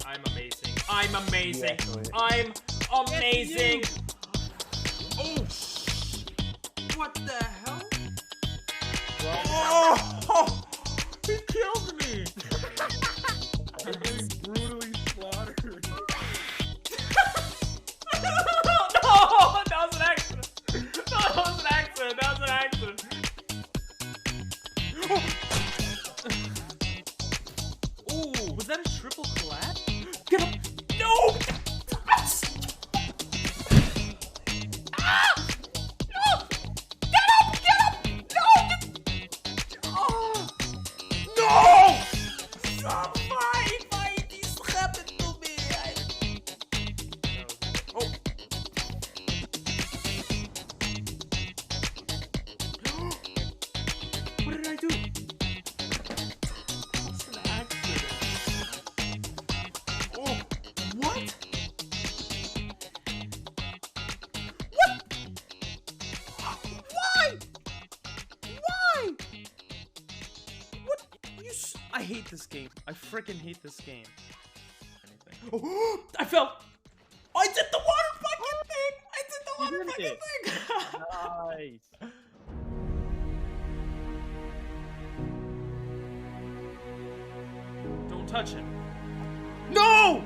I'm amazing. I'm amazing. I'm amazing. Oh, what the hell? Oh, he killed me. I'm getting brutally slaughtered. No, that was an accident. No, that was an accident. That was an accident. Oh, was that a triple collapse? Get up! No! Ah! No! Get up! Get up! No! Oh! No! Why this happened to me? Oh! What did I do? It's an accident. Oh, what? What? Why? Why? What? I hate this game. I freaking hate this game. Anything. Oh, I fell. I did the water bucket thing. I did the water bucket thing. Nice. Don't touch him. No!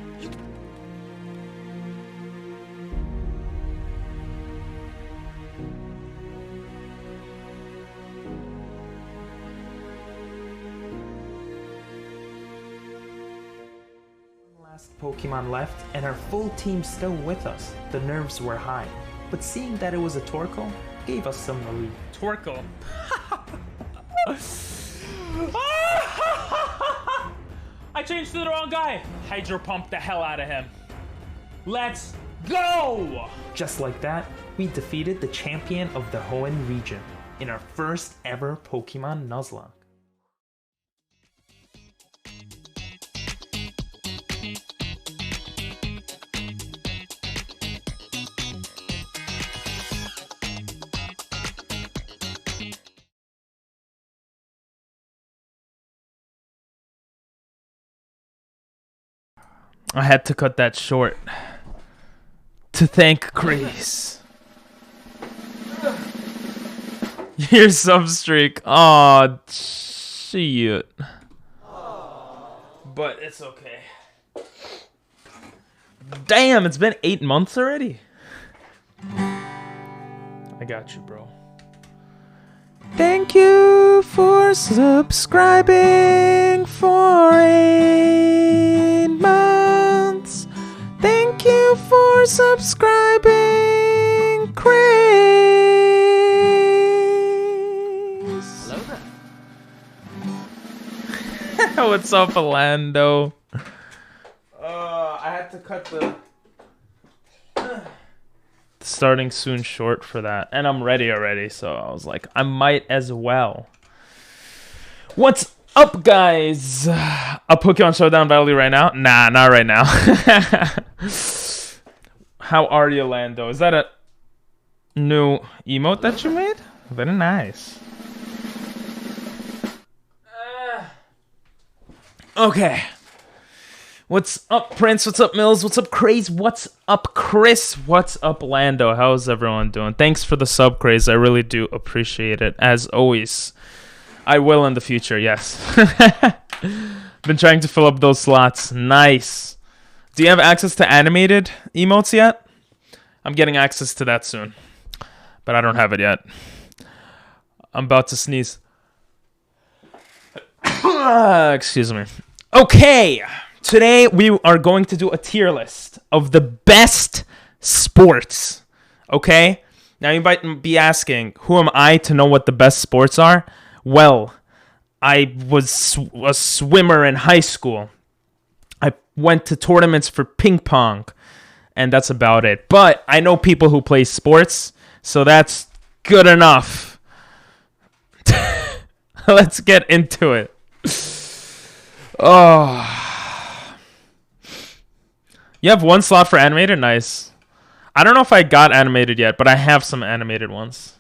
Last Pokemon left, and our full team still with us. The nerves were high, but seeing that it was a Torkoal gave us some relief. Torkoal. I changed to the wrong guy. Hydro pump the hell out of him. Let's go! Just like that, we defeated the champion of the Hoenn region in our first ever Pokemon Nuzlocke. I had to cut that short to thank Grace. Your sub streak. Aw, shit. But it's okay. Damn, it's been 8 months already. I got you, bro. Thank you for subscribing for 8 months. Thank you for subscribing, Chris. Hello there. What's up, Orlando? I had to cut the starting soon short for that, and I'm ready already, so I was like, I might as well. What's Up, guys? A Pokemon Showdown battle right now? Nah, not right now. How are you, Lando? Is that a new emote that you made? Very nice. Okay. What's up, Prince? What's up, Mills? What's up, Craze? What's up, Chris? What's up, Lando? How's everyone doing? Thanks for the sub, Craze. I really do appreciate it, as always. I will in the future, yes. Been trying to fill up those slots. Nice. Do you have access to animated emotes yet? I'm getting access to that soon, but I don't have it yet. I'm about to sneeze. Excuse me. Okay. Today we are going to do a tier list of the best sports. Okay? Now you might be asking, who am I to know what the best sports are? Well, I was a swimmer in high school. I went to tournaments for ping pong, and that's about it. But I know people who play sports, so that's good enough. Let's get into it. Oh. You have one slot for animated? Nice. I don't know if I got animated yet, but I have some animated ones.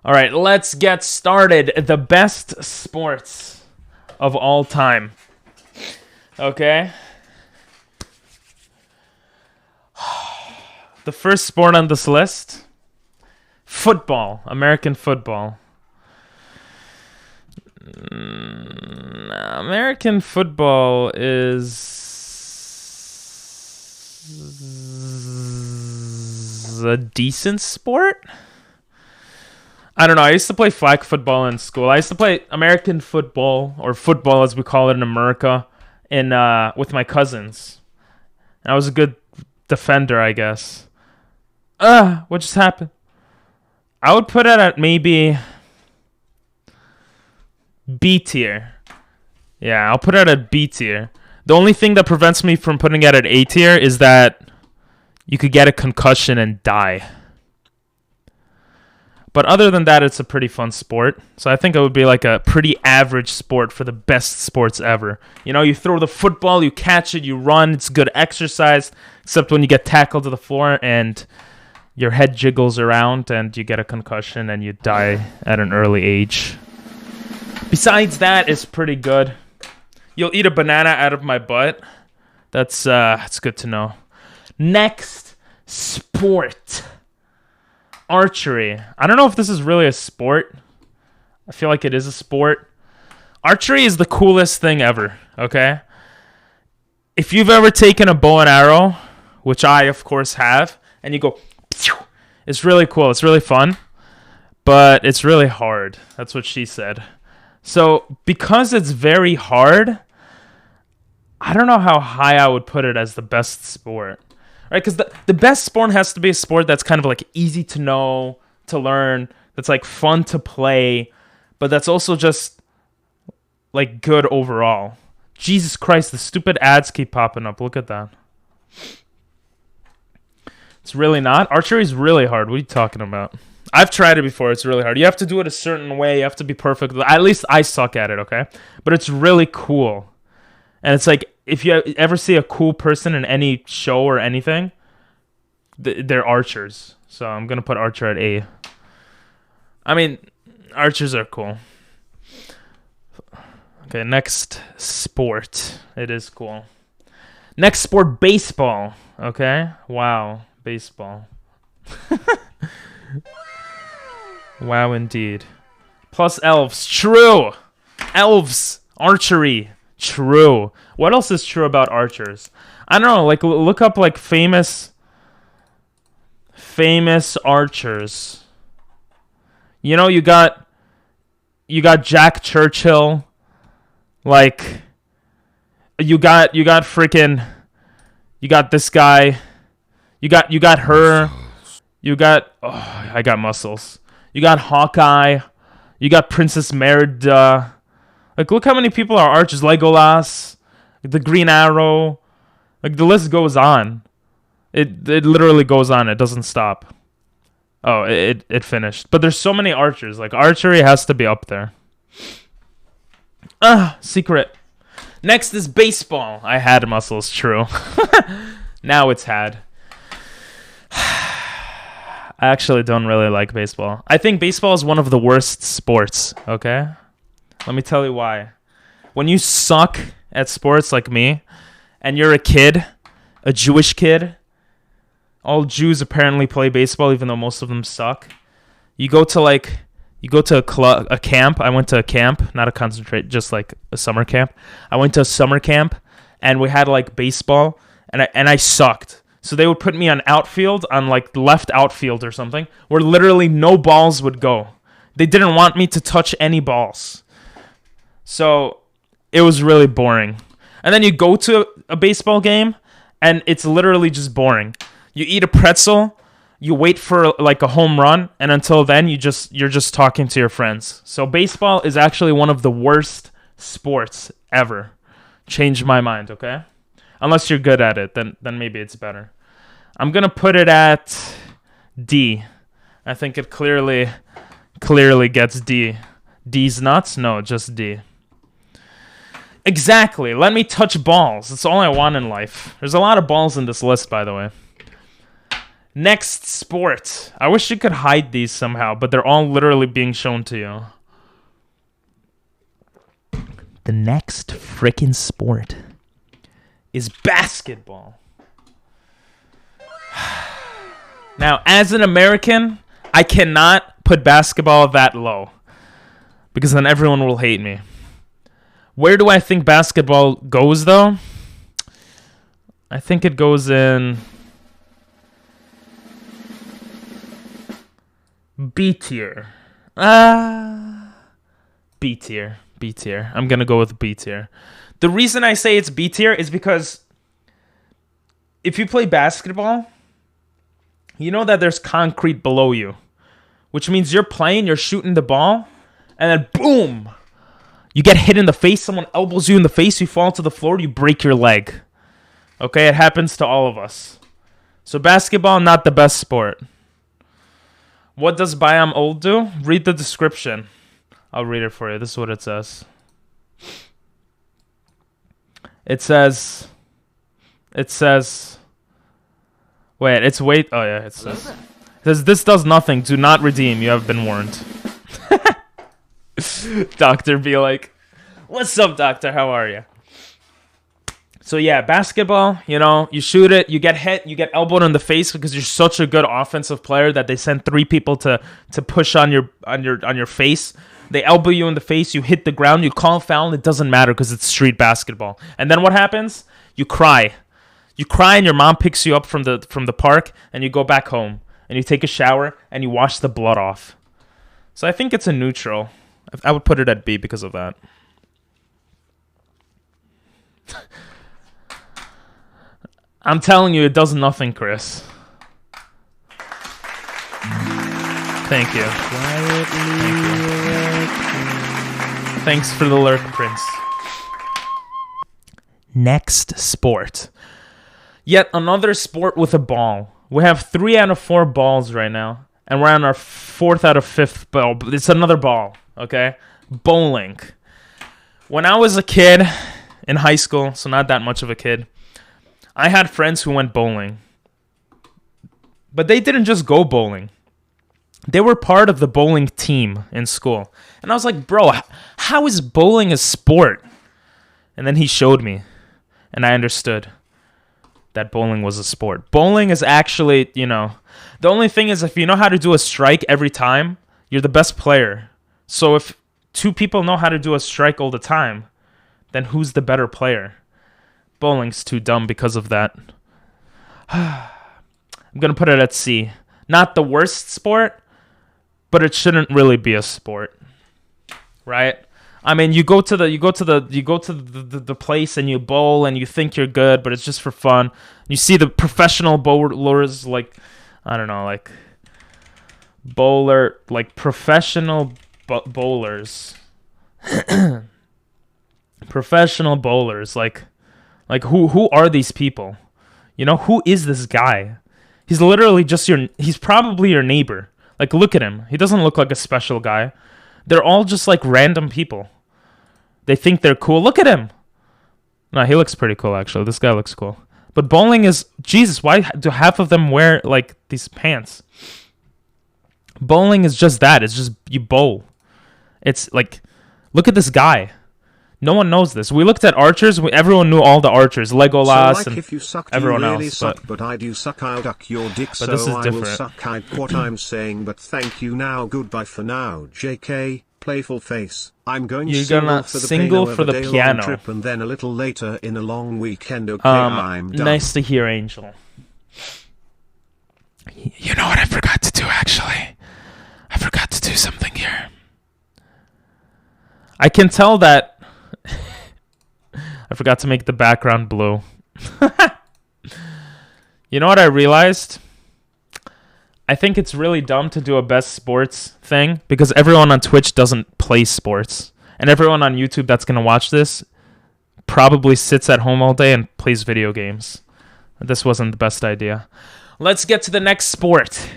All right, let's get started. The best sports of all time. Okay. The first sport on this list, football, American football. American football is a decent sport. I don't know. I used to play flag football in school. I used to play American football, or football as we call it in America, with my cousins. And I was a good defender, I guess. What just happened? I would put it at maybe B tier. Yeah, I'll put it at B tier. The only thing that prevents me from putting it at A tier is that you could get a concussion and die. But other than that, it's a pretty fun sport. So I think it would be like a pretty average sport for the best sports ever. You know, you throw the football, you catch it, you run. It's good exercise, except when you get tackled to the floor and your head jiggles around and you get a concussion and you die at an early age. Besides that, it's pretty good. You'll eat a banana out of my butt. That's good to know. Next sport. Archery. I don't know if this is really a sport. I feel like it is a sport. Archery is the coolest thing ever, okay? If you've ever taken a bow and arrow, which I, of course, have, and you go, it's really cool. It's really fun, but it's really hard. That's what she said. So, because it's very hard, I don't know how high I would put it as the best sport. Right, because the best sport has to be a sport that's kind of like easy to know, to learn, that's like fun to play, but that's also just like good overall. Jesus Christ, the stupid ads keep popping up. Look at that. It's really not. Archery is really hard. What are you talking about? I've tried it before. It's really hard. You have to do it a certain way. You have to be perfect. At least I suck at it, okay? But it's really cool. And it's like, if you ever see a cool person in any show or anything, they're archers. So I'm going to put archer at A. I mean, archers are cool. Okay, next sport. It is cool. Next sport, baseball. Okay? Wow, baseball. Wow, indeed. Plus elves. True! Elves. Archery. True. What else is true about archers? I don't know, like look up like famous archers. You know, you got Jack Churchill. Like you got this guy. You got her. I got muscles. You got Hawkeye. You got Princess Merida. Like, look how many people are archers. Legolas, the Green Arrow. Like, the list goes on. It literally goes on. It doesn't stop. Oh, it finished. But there's so many archers. Like, archery has to be up there. Secret. Next is baseball. I had muscles, true. Now it's had. I actually don't really like baseball. I think baseball is one of the worst sports, okay? Let me tell you why. When you suck at sports like me, and you're a kid, a Jewish kid, all Jews apparently play baseball even though most of them suck. You go to a camp. I went to a camp, not a concentrate, just like a summer camp. I went to a summer camp and we had like baseball and I sucked. So they would put me on outfield, on like left outfield or something, where literally no balls would go. They didn't want me to touch any balls. So it was really boring. And then you go to a baseball game and it's literally just boring. You eat a pretzel, you wait for like a home run, and until then you're just talking to your friends. So baseball is actually one of the worst sports ever. Change my mind, okay? Unless you're good at it, then maybe it's better. I'm gonna put it at D. I think it clearly gets D. D's nuts? No, just D. Exactly. Let me touch balls. That's all I want in life. There's a lot of balls in this list, by the way. Next sport. I wish you could hide these somehow, but they're all literally being shown to you. The next frickin' sport is basketball. Now, as an American, I cannot put basketball that low because then everyone will hate me. Where do I think basketball goes, though? I think it goes in B tier. B tier. B tier. I'm going to go with B tier. The reason I say it's B tier is because if you play basketball, you know that there's concrete below you, which means you're playing, you're shooting the ball, and then boom, you get hit in the face, someone elbows you in the face, you fall to the floor, you break your leg. Okay, it happens to all of us. So basketball, not the best sport. What does Bayam Old do? Read the description. I'll read it for you. This is what it says. It says, wait, it's wait. Oh yeah, it says, this does nothing. Do not redeem. You have been warned. Doctor be like, what's up, doctor? How are you? So yeah, basketball, you know, you shoot it, you get hit, you get elbowed in the face because you're such a good offensive player that they send 3 people to push on your face. They elbow you in the face, you hit the ground, you call a foul, and it doesn't matter because it's street basketball. And then what happens? You cry. You cry and your mom picks you up from the park and you go back home and you take a shower and you wash the blood off. So I think it's a neutral. I would put it at B because of that. I'm telling you, it does nothing, Chris. Thank you. Thanks for the lurk, Prince. Next sport. Yet another sport with a ball. We have 3 out of 4 balls right now, and we're on our 4th out of 5th ball. It's another ball, okay? Bowling. When I was a kid in high school, so not that much of a kid, I had friends who went bowling. But they didn't just go bowling. They were part of the bowling team in school. And I was like, bro, how is bowling a sport? And then he showed me. And I understood that bowling was a sport. Bowling is actually, you know, the only thing is if you know how to do a strike every time, you're the best player. So if 2 people know how to do a strike all the time, then who's the better player? Bowling's too dumb because of that. I'm going to put it at C. Not the worst sport, but it shouldn't really be a sport. Right? I mean, you go to the place and you bowl and you think you're good, but it's just for fun. You see the professional bowlers, like, I don't know, like professional bowlers. Professional bowlers, like who are these people? You know, who is this guy? He's literally just he's probably your neighbor. Like, look at him. He doesn't look like a special guy. They're all just like random people. They think they're cool. Look at him. No, he looks pretty cool, actually. This guy looks cool. But bowling is... Jesus, why do half of them wear, like, these pants? Bowling is just that. It's just you bowl. It's like... Look at this guy. No one knows this. We looked at archers. Everyone knew all the archers. Legolas, so like and if you sucked, everyone you really else. suck, but I do suck, I'll duck your dick, but so this is I will different. suck what I'm saying, but thank you now, goodbye for now, JK, playful face. I'm going You're single gonna for the single pain for of a the day-long piano. trip, and then a little later in a long weekend, okay, I'm done. Nice to hear, Angel. You know what I forgot to do, actually? I forgot to do something here. I can tell that... I forgot to make the background blue. You know what I realized? I think it's really dumb to do a best sports thing because everyone on Twitch doesn't play sports. And everyone on YouTube that's going to watch this probably sits at home all day and plays video games. This wasn't the best idea. Let's get to the next sport.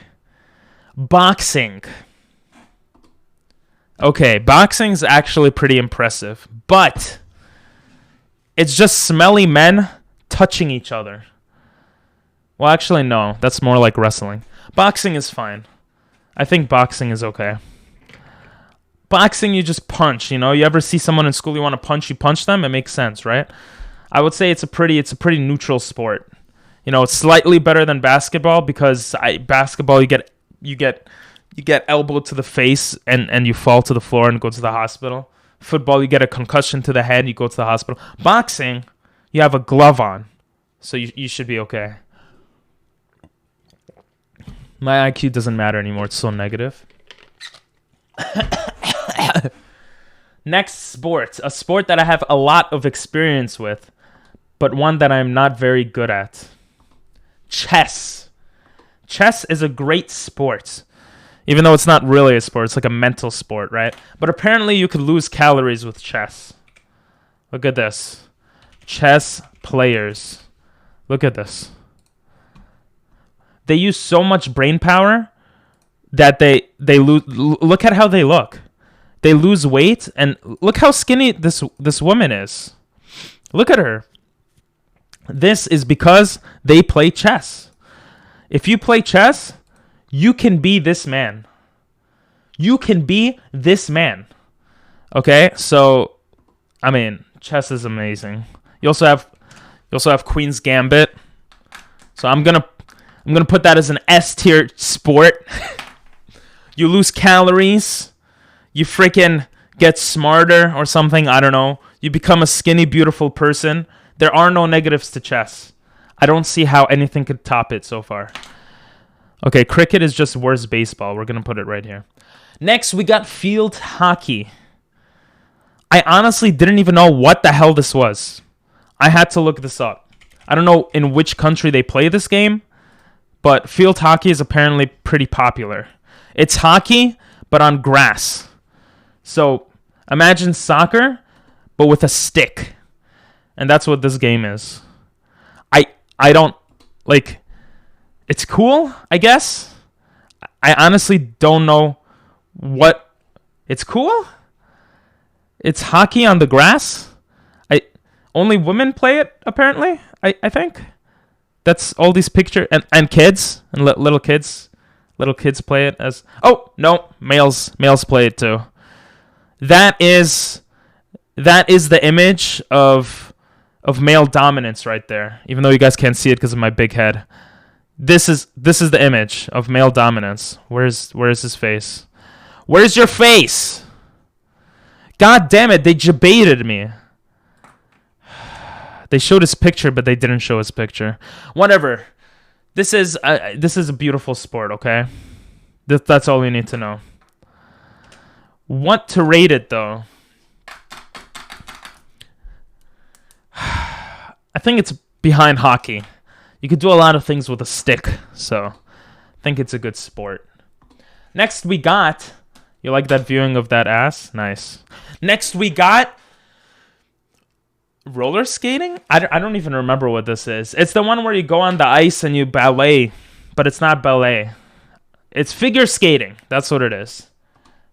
Boxing. Okay, boxing is actually pretty impressive, but it's just smelly men touching each other. Well, actually, no. That's more like wrestling. Boxing is fine. I think boxing is okay. Boxing, you just punch, you know? You ever see someone in school you want to punch, you punch them? It makes sense, right? I would say it's a pretty neutral sport. You know, it's slightly better than basketball because basketball you get elbowed to the face and you fall to the floor and go to the hospital. Football, you get a concussion to the head, you go to the hospital. Boxing, you have a glove on, so you should be okay. My IQ doesn't matter anymore. It's so negative. Next sport. A sport that I have a lot of experience with, but one that I'm not very good at. Chess. Chess is a great sport. Even though it's not really a sport, it's like a mental sport, right? But apparently you could lose calories with chess. Look at this. Chess players. Look at this. They use so much brain power that they lose. Look at how they look. They lose weight, and look how skinny this woman is. Look at her. This is because they play chess. If you play chess, you can be this man. You can be this man. Okay? So, I mean, chess is amazing. You also have Queen's Gambit. So I'm gonna put that as an S tier sport. You lose calories. You freaking get smarter or something. I don't know. You become a skinny, beautiful person. There are no negatives to chess. I don't see how anything could top it so far. Okay, cricket is just worse baseball. We're going to put it right here. Next, we got field hockey. I honestly didn't even know what the hell this was. I had to look this up. I don't know in which country they play this game, but field hockey is apparently pretty popular. It's hockey, but on grass. So, imagine soccer, but with a stick. And that's what this game is. I don't, like, it's cool, I guess. I honestly don't know what, it's cool? It's hockey on the grass? Only women play it, apparently, I think. That's all these pictures, and kids, and little kids. Little kids play it as, oh, no, males play it too. That is the image of male dominance right there. Even though you guys can't see it because of my big head. This is the image of male dominance. Where's his face? Where's your face? God damn it, they debated me. They showed his picture, but they didn't show his picture. Whatever. This is a beautiful sport, okay? That's all you need to know. What to rate it, though? I think it's behind hockey. You could do a lot of things with a stick, so I think it's a good sport. Next we got... You like that viewing of that ass? Nice. Next we got... roller skating? I don't even remember what this is. It's the one where you go on the ice and you ballet, but it's not ballet. It's figure skating. That's what it is.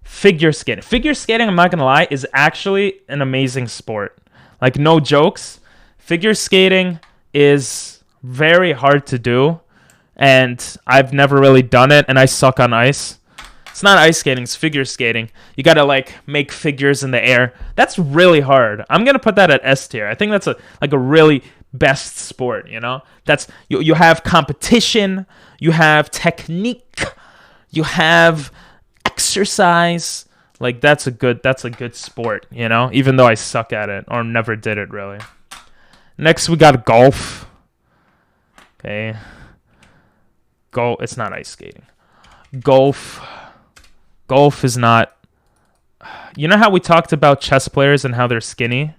figure skating. Figure skating, I'm not gonna lie, is actually an amazing sport. Like, no jokes. Figure skating is very hard to do, and I've never really done it, and I suck on ice. It's not ice skating, it's figure skating. You gotta like make figures in the air. That's really hard. I'm gonna put that at S tier. I think that's a really best sport, you know? That's you have competition, you have technique, you have exercise. Like, that's a good sport, you know? Even though I suck at it or never did it really. Next we got golf. Okay. It's not ice skating. Golf is not. You know how we talked about chess players and how they're skinny?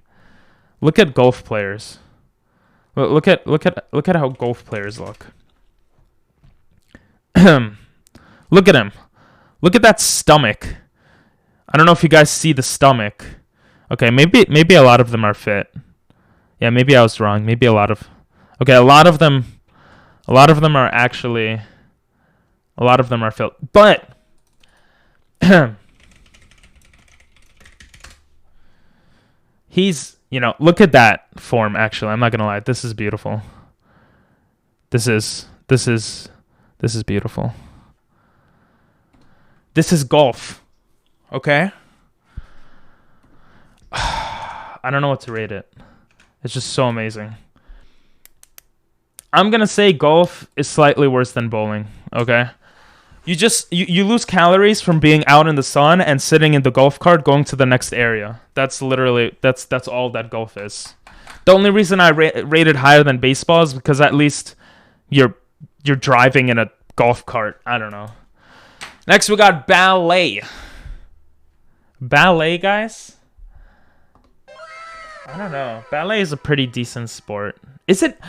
Look at golf players. Look at how golf players look. Look at him. Look at that stomach. I don't know if you guys see the stomach. Okay, maybe a lot of them are fit. Yeah, maybe I was wrong. Maybe a lot of them are actually. A lot of them are fit. But he's, look at that form. Actually, I'm not gonna lie. This is beautiful. This is beautiful. This is golf. Okay. I don't know what to rate it. It's just so amazing. I'm gonna say golf is slightly worse than bowling. Okay. You lose calories from being out in the sun and sitting in the golf cart going to the next area. That's literally that's all that golf is. The only reason I rate it higher than baseball is because at least you're driving in a golf cart. I don't know. Next we got ballet. Ballet, guys? I don't know. Ballet is a pretty decent sport. Is it?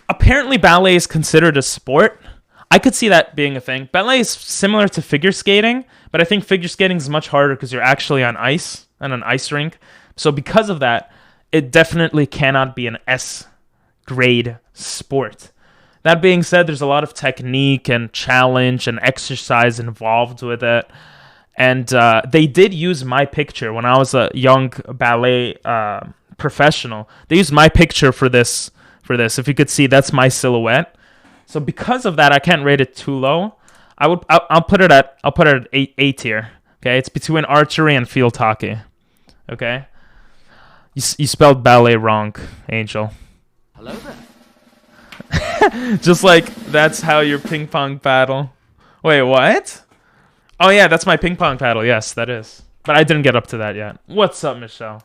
Apparently ballet is considered a sport. I could see that being a thing. Ballet is similar to figure skating, but I think figure skating is much harder because you're actually on ice, on an ice rink. So because of that, it definitely cannot be an S grade sport. That being said, there's a lot of technique and challenge and exercise involved with it. And they did use my picture when I was a young ballet professional. They used my picture for this. If you could see, that's my silhouette. So because of that, I can't rate it too low. I'll put it at A tier. Okay, it's between archery and field hockey. Okay, you spelled ballet wrong, Angel. Hello there. Just like that's how your ping pong paddle. Wait, what? Oh yeah, that's my ping pong paddle. Yes, that is. But I didn't get up to that yet. What's up, Michelle?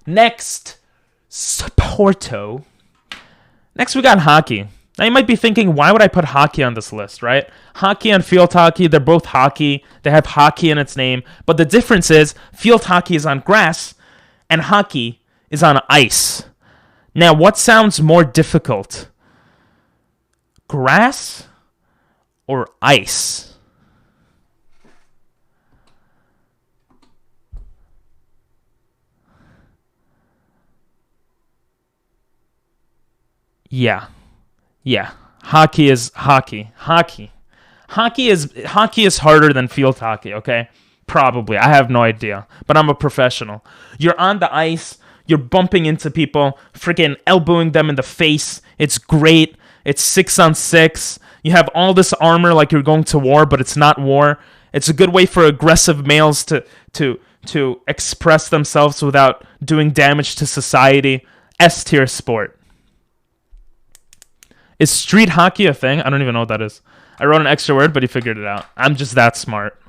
Next, Sporto. Next, we got hockey. Now, you might be thinking, why would I put hockey on this list, right? Hockey and field hockey, they're both hockey. They have hockey in its name. But the difference is, field hockey is on grass, and hockey is on ice. Now, what sounds more difficult? Grass or ice? Yeah. Hockey is hockey. Hockey is harder than field hockey, okay? Probably. I have no idea. But I'm a professional. You're on the ice. You're bumping into people. Freaking elbowing them in the face. It's great. It's 6-on-6. You have all this armor like you're going to war, but it's not war. It's a good way for aggressive males to express themselves without doing damage to society. S-tier sport. Is street hockey a thing? I don't even know what that is. I wrote an extra word, but he figured it out. I'm just that smart.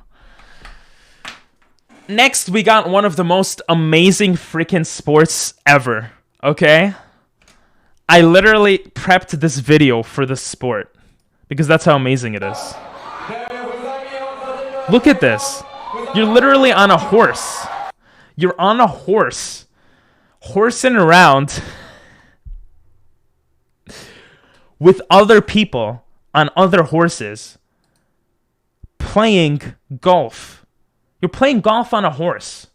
Next, we got one of the most amazing freaking sports ever. Okay? I literally prepped this video for this sport because that's how amazing it is. Look at this. You're literally on a horse. You're on a horse. Horsing around with other people on other horses playing golf. You're playing golf on a horse.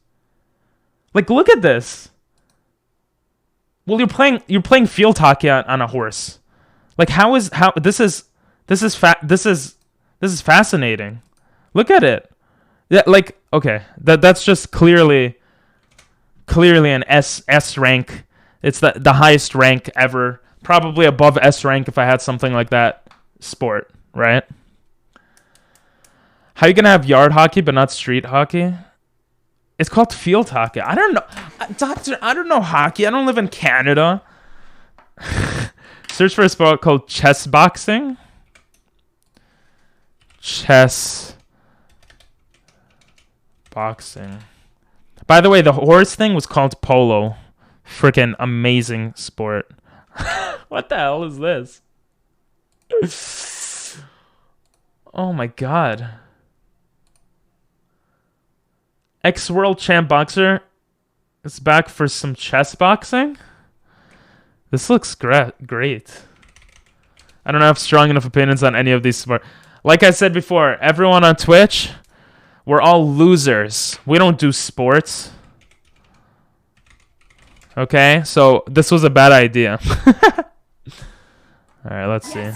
Like, look at this. Well, you're playing field hockey on a horse. Like, this is fascinating. Look at it. Yeah, like okay, that's just clearly an S rank. It's the highest rank ever, probably above S rank if I had something like that sport, right? How you gonna have yard hockey but not street hockey? It's called field hockey. I don't know, doctor. I don't know hockey. I don't live in Canada. Search for a sport called chess boxing. Chess boxing. By the way, the horse thing was called polo. Freaking amazing sport. What the hell is this? Oh my god. Ex-world champ boxer is back for some chess boxing? This looks great. I don't have strong enough opinions on any of these sports. Like I said before, everyone on Twitch, we're all losers. We don't do sports. Okay, so this was a bad idea. Alright, let's see.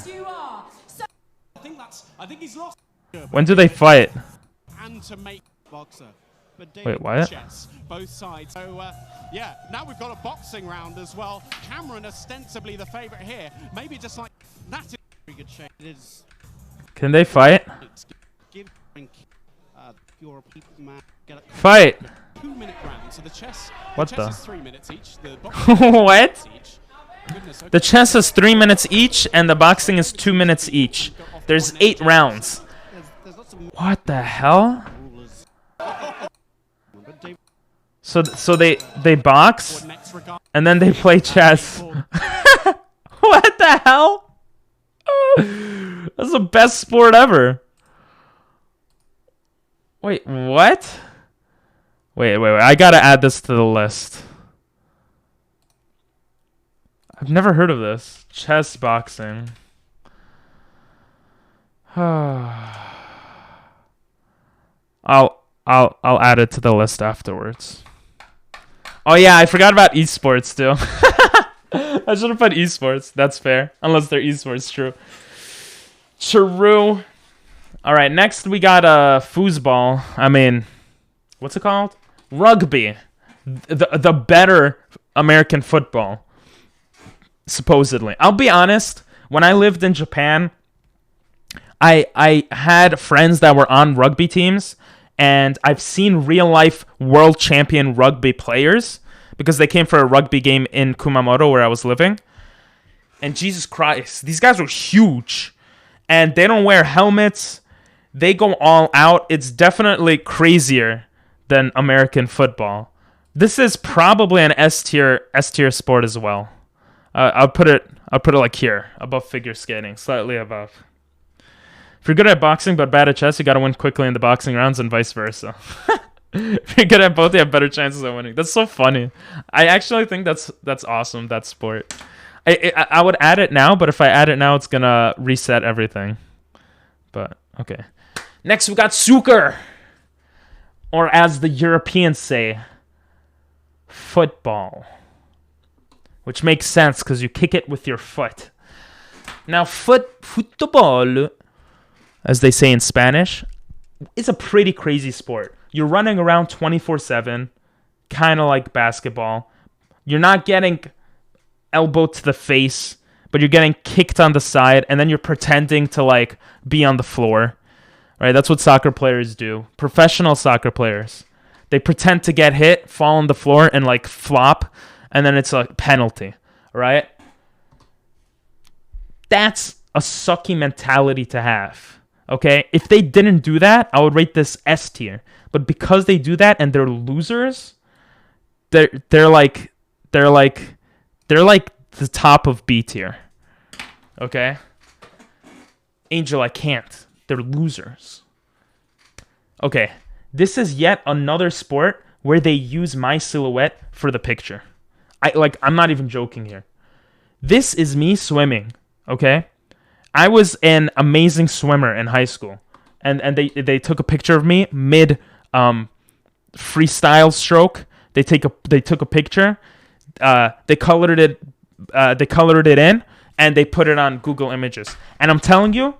I think he's lost. When do they fight? And to make boxer. Wait, what? Chess, both sides. So, yeah, now we've got a boxing round as well. Cameron ostensibly the favorite here. Maybe just like that is a very good shape. It is. Can they fight? Give you're a people man. Get a Fight! 2-minute round. So the chess. What the the? chess is 3 minutes each. The boxing What? each. Goodness, okay. The chess is 3 minutes each, and the boxing is 2 minutes each. There's 8 rounds. There's lots of What the hell? rulers. So they box, Next regard. and then they play chess. What the hell? That's the best sport ever. Wait, what? Wait. I gotta add this to the list. I've never heard of this. Chess boxing. I'll add it to the list afterwards. Oh yeah, I forgot about esports too. I should have put esports. That's fair. Unless they're esports, true. True. Alright, next we got foosball. I mean, what's it called? Rugby. The better American football. Supposedly. I'll be honest, when I lived in Japan, I had friends that were on rugby teams, and I've seen real life world champion rugby players because they came for a rugby game in Kumamoto where I was living. And Jesus Christ, these guys are huge, and they don't wear helmets. They go all out. It's definitely crazier than American football. This is probably an S tier sport as well. I'll put it like here, above figure skating, slightly above. If you're good at boxing but bad at chess, you gotta win quickly in the boxing rounds and vice versa. If you're good at both, you have better chances of winning. That's so funny. I actually think that's awesome, that sport. I would add it now, but if I add it now, it's gonna reset everything. But, okay. Next, we got snooker. Or as the Europeans say, football. Which makes sense, because you kick it with your foot. Now, football, as they say in Spanish, it's a pretty crazy sport. You're running around 24/7, kind of like basketball. You're not getting elbowed to the face, but you're getting kicked on the side, and then you're pretending to like be on the floor. Right? That's what soccer players do. Professional soccer players. They pretend to get hit, fall on the floor, and like flop, and then it's a penalty. Right? That's a sucky mentality to have. Okay, if they didn't do that, I would rate this S tier. But because they do that and they're losers, they're like the top of B tier. Okay, Angel, I can't. They're losers. Okay, this is yet another sport where they use my silhouette for the picture. I'm not even joking here. This is me swimming. Okay. I was an amazing swimmer in high school, and they took a picture of me mid freestyle stroke. They took a picture. They colored it in, and they put it on Google Images. And I'm telling you,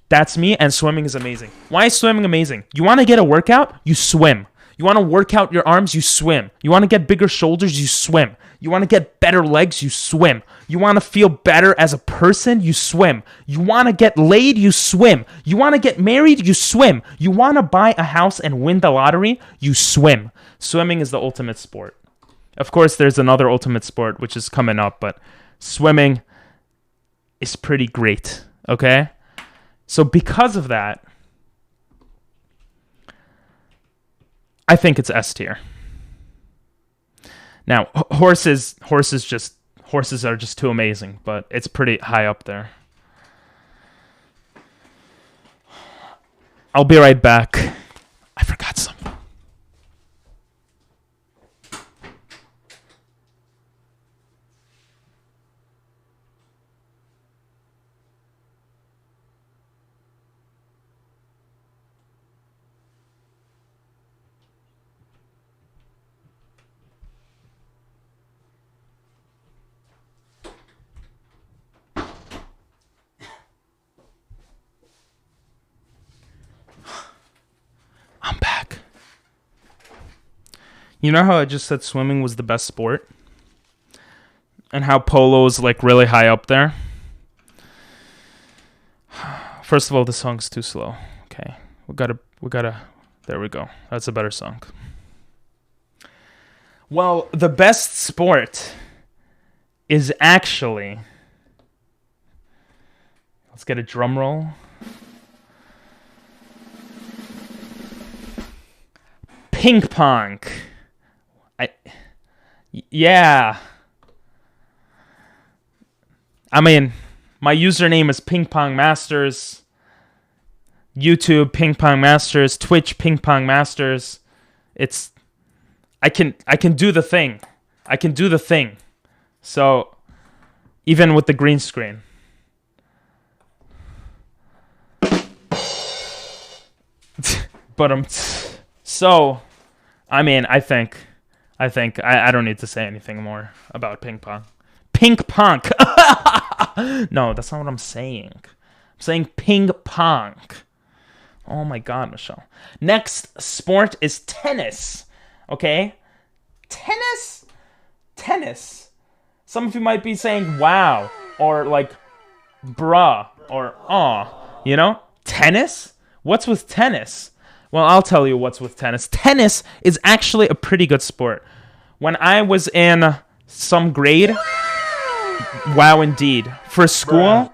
That's me, and swimming is amazing. Why is swimming amazing? You want to get a workout? You swim. You want to work out your arms? You swim. You want to get bigger shoulders? You swim. You want to get better legs? You swim. You want to feel better as a person? You swim. You want to get laid? You swim. You want to get married? You swim. You want to buy a house and win the lottery? You swim. Swimming is the ultimate sport. Of course, there's another ultimate sport which is coming up, but swimming is pretty great, okay? So because of that, I think it's S tier. Now, horses are just too amazing, but it's pretty high up there. I'll be right back. I forgot something. I'm back. You know how I just said swimming was the best sport? And how polo's like really high up there? First of all, the song's too slow. Okay. We gotta, there we go. That's a better song. Well, the best sport is actually, let's get a drum roll. Ping pong. Yeah. I mean, my username is Ping Pong Masters. YouTube Ping Pong Masters, Twitch Ping Pong Masters. It's I can do the thing. I can do the thing. So even with the green screen. But so I mean, I think I don't need to say anything more about ping pong. Ping pong. No, that's not what I'm saying. I'm saying ping pong. Oh my god, Michelle. Next sport is tennis. Okay? Tennis? Some of you might be saying wow or like bruh or aw, you know? Tennis? What's with tennis? Well, I'll tell you what's with tennis. Tennis is actually a pretty good sport. When I was in some grade, wow indeed. For school,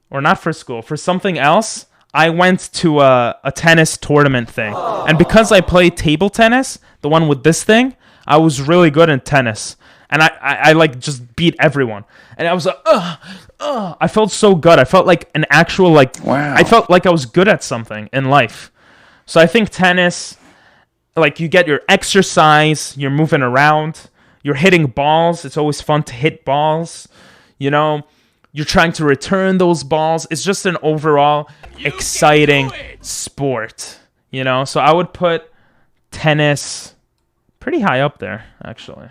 or not for school, for something else, I went to a tennis tournament thing. And because I played table tennis, the one with this thing, I was really good in tennis. And I like just beat everyone. And I was like, I felt so good. I felt like an actual, like, wow. I felt like I was good at something in life. So I think tennis, like, you get your exercise, you're moving around, you're hitting balls. It's always fun to hit balls, you know. You're trying to return those balls. It's just an overall exciting sport, you know. So I would put tennis pretty high up there, actually.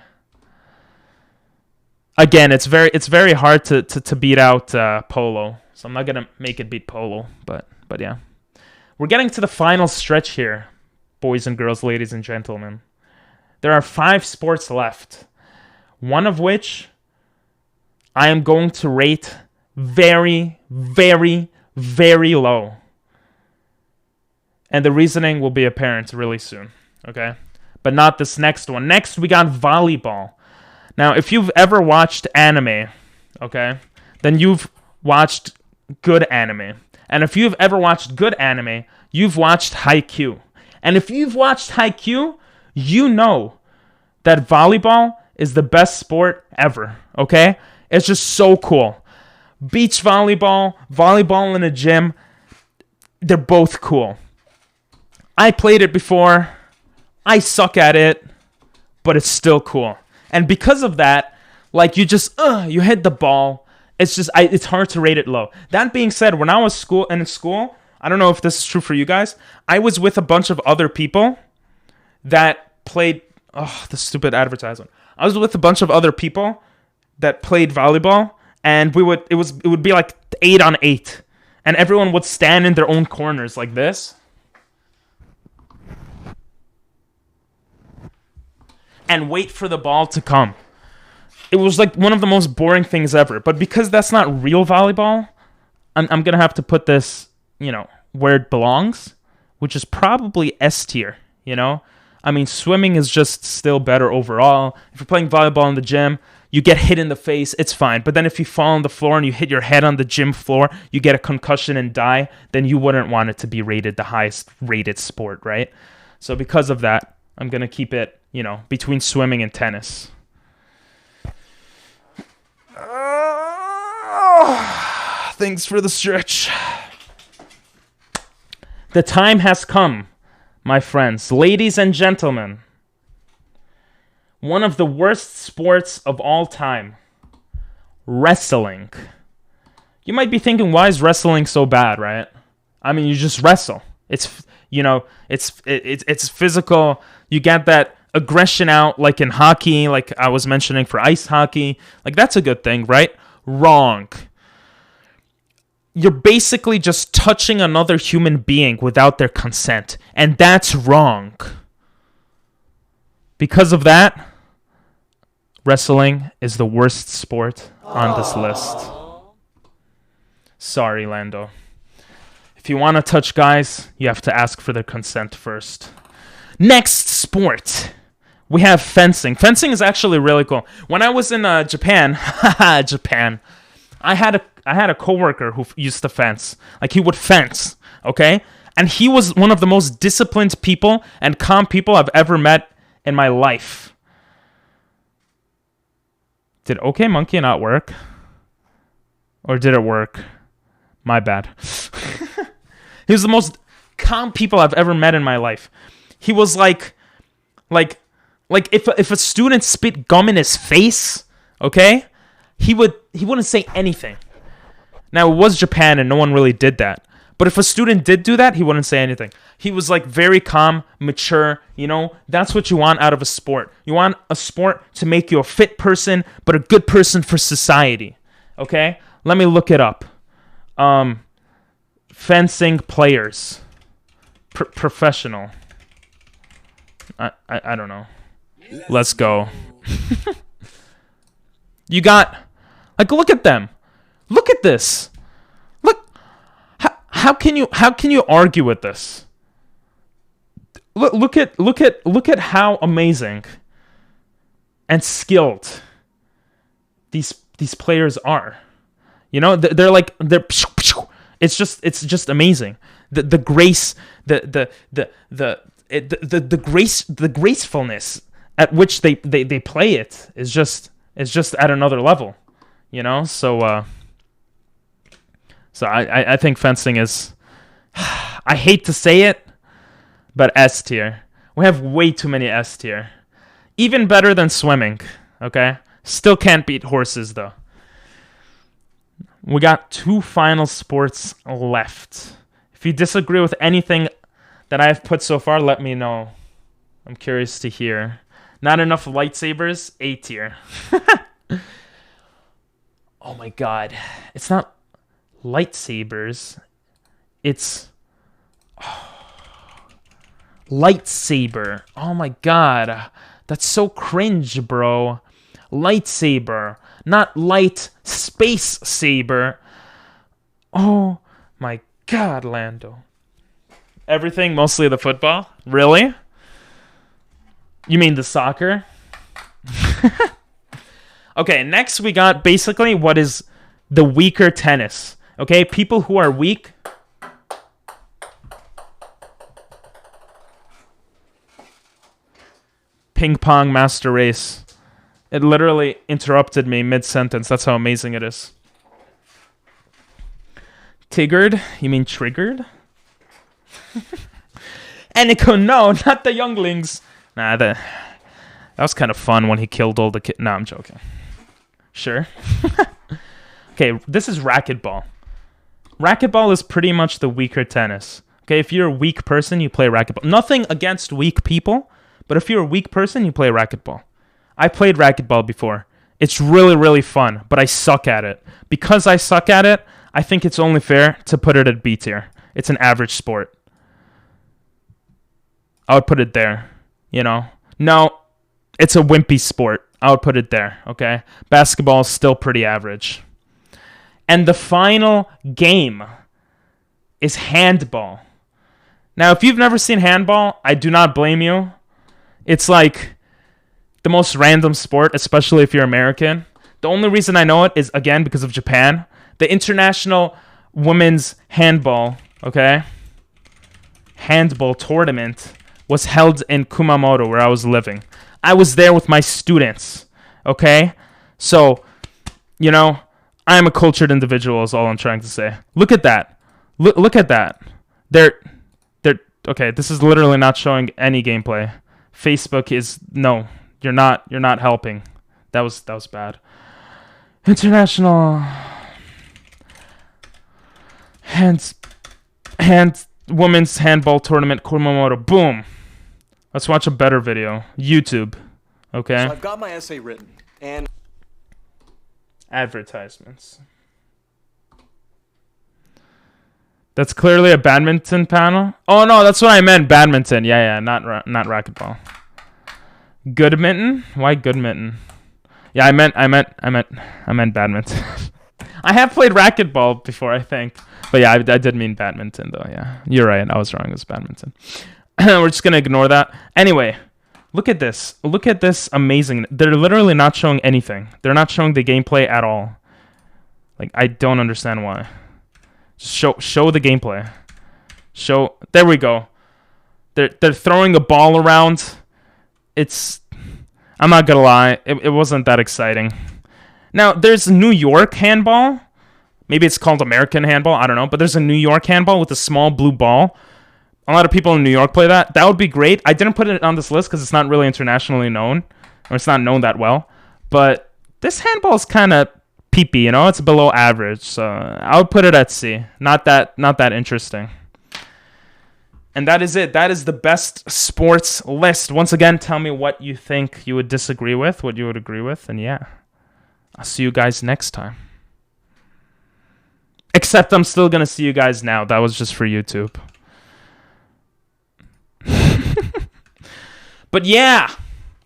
Again, it's very hard to beat out polo. So I'm not gonna make it beat polo, but yeah. We're getting to the final stretch here, boys and girls, ladies and gentlemen. There are 5 sports left, one of which I am going to rate very, very, very low. And the reasoning will be apparent really soon, okay? But not this next one. Next, we got volleyball. Now, if you've ever watched anime, okay, then you've watched good anime. And if you've ever watched good anime, you've watched Haikyuu. And if you've watched Haikyuu, you know that volleyball is the best sport ever, okay? It's just so cool. Beach volleyball, volleyball in a gym, they're both cool. I played it before. I suck at it, but it's still cool. And because of that, like, you just, you hit the ball. It's just, it's hard to rate it low. That being said, when I was in school, I don't know if this is true for you guys, I was with a bunch of other people that played, the stupid advertisement. I was with a bunch of other people that played volleyball, and it would be like 8 on 8. And everyone would stand in their own corners like this. And wait for the ball to come. It was like one of the most boring things ever. But because that's not real volleyball, I'm going to have to put this, where it belongs, which is probably S tier, I mean, swimming is just still better overall. If you're playing volleyball in the gym, you get hit in the face, it's fine. But then if you fall on the floor and you hit your head on the gym floor, you get a concussion and die, then you wouldn't want it to be rated the highest rated sport, right? So because of that, I'm going to keep it, between swimming and tennis. Thanks for the stretch. The time has come, my friends, ladies and gentlemen. One of the worst sports of all time. Wrestling. You might be thinking, why is wrestling so bad, right? I mean, you just wrestle. It's physical. You get that aggression out, like in hockey, like I was mentioning for ice hockey. Like, that's a good thing, right? Wrong. You're basically just touching another human being without their consent. And that's wrong. Because of that, wrestling is the worst sport on this list. Sorry, Lando. If you want to touch guys, you have to ask for their consent first. Next sport, we have fencing. Fencing is actually really cool. When I was in Japan, Japan, I had a coworker who used to fence. Like, he would fence, okay? And he was one of the most disciplined people and calm people I've ever met in my life. Did OK Monkey not work? Or did it work? My bad. He was the most calm people I've ever met in my life. He was like if a student spit gum in his face, okay? He wouldn't say anything. Now, it was Japan and no one really did that. But if a student did do that, he wouldn't say anything. He was like very calm, mature, That's what you want out of a sport. You want a sport to make you a fit person, but a good person for society. Okay? Let me look it up. Fencing players. Professional. I don't know. Let's go. You got... Like, look at them. Look at this. Look. How can you argue with this? Look at how amazing and skilled these players are. They're it's just amazing. The grace, the gracefulness at which they play it is just at another level. So I think fencing is, I hate to say it, but S tier. We have way too many S tier. Even better than swimming, okay? Still can't beat horses, though. We got 2 final sports left. If you disagree with anything that I've put so far, let me know. I'm curious to hear. Not enough lightsabers, A tier. Oh my god. It's not lightsabers. It's lightsaber. Oh my god. That's so cringe, bro. Lightsaber. Not light space saber. Oh my god, Lando. Everything, mostly the football? Really? You mean the soccer? Okay, next we got basically what is the weaker tennis. Okay, people who are weak. Ping pong master race. It literally interrupted me mid-sentence. That's how amazing it is. Tiggered? You mean triggered? Eniko, no, not the younglings. Nah, that was kind of fun when he killed all the kids. No, I'm joking. Sure. Okay, this is racquetball. Racquetball is pretty much the weaker tennis. Okay, if you're a weak person, you play racquetball. Nothing against weak people, but if you're a weak person, you play racquetball. I played racquetball before. It's really, really fun, but I suck at it. Because I suck at it, I think it's only fair to put it at B tier. It's an average sport. I would put it there, you know. No, it's a wimpy sport. I would put it there, okay? Basketball is still pretty average. And the final game is handball. Now, if you've never seen handball, I do not blame you. It's like the most random sport, especially if you're American. The only reason I know it is, again, because of Japan. The International Women's Handball, okay? Handball tournament was held in Kumamoto, where I was living. I was there with my students, okay? So, you know, I'm a cultured individual is all I'm trying to say. Look at that. Look at that. They're okay, this is literally not showing any gameplay. Facebook is no, you're not helping. That was bad. International women's handball tournament Kumamoto. Boom. Let's watch a better video. YouTube. Okay. So I've got my essay written and advertisements. That's clearly a badminton panel. Oh no, that's what I meant. Badminton. Yeah, not racquetball. Goodminton? Why Goodminton? Yeah, I meant badminton. I have played racquetball before, I think. But yeah, I did mean badminton though. Yeah, you're right. I was wrong. It was badminton. We're just gonna ignore that. Anyway, look at this. Look at this amazing. They're literally not showing anything. They're not showing the gameplay at all. Like, I don't understand why. Just show the gameplay. Show. There we go. They're throwing a ball around. It's. I'm not gonna lie. It wasn't that exciting. Now there's New York handball. Maybe it's called American handball. I don't know. But there's a New York handball with a small blue ball. A lot of people in New York play that. That would be great. I didn't put it on this list because it's not really internationally known, or it's not known that well. But this handball is kind of peepee, you know. It's below average, so I would put it at C. Not that interesting. And that is it. That is the best sports list. Once again, tell me what you think you would disagree with, what you would agree with, and yeah, I'll see you guys next time. Except I'm still gonna see you guys now. That was just for YouTube. But yeah,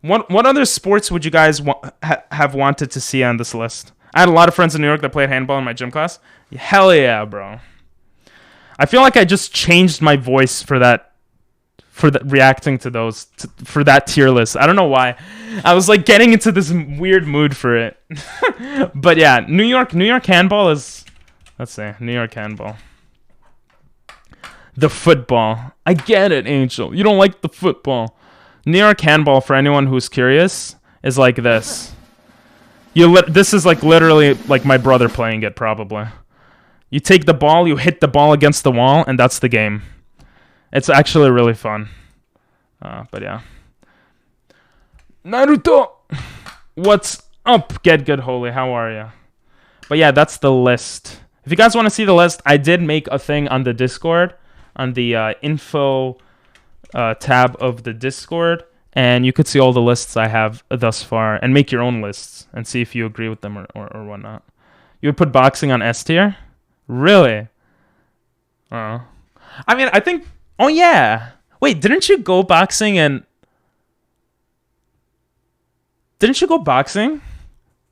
what other sports would you guys have wanted to see on this list? I had a lot of friends in New York that played handball in my gym class. Hell yeah, bro. I feel like I just changed my voice for reacting to those, for that tier list. I don't know why. I was like getting into this weird mood for it. But yeah, New York handball is, let's see, New York handball. The football. I get it, Angel. You don't like the football. New York handball, for anyone who's curious, is like this. This is like literally like my brother playing it, probably. You take the ball, you hit the ball against the wall, and that's the game. It's actually really fun. But yeah. Naruto! What's up? Get good, Holy. How are you? But yeah, that's the list. If you guys want to see the list, I did make a thing on the Discord, on the info tab of the Discord, and you could see all the lists I have thus far, and make your own lists, and see if you agree with them or whatnot. You would put boxing on S tier? Really? I mean, I think... Oh, yeah. Wait, didn't you go boxing and... Didn't you go boxing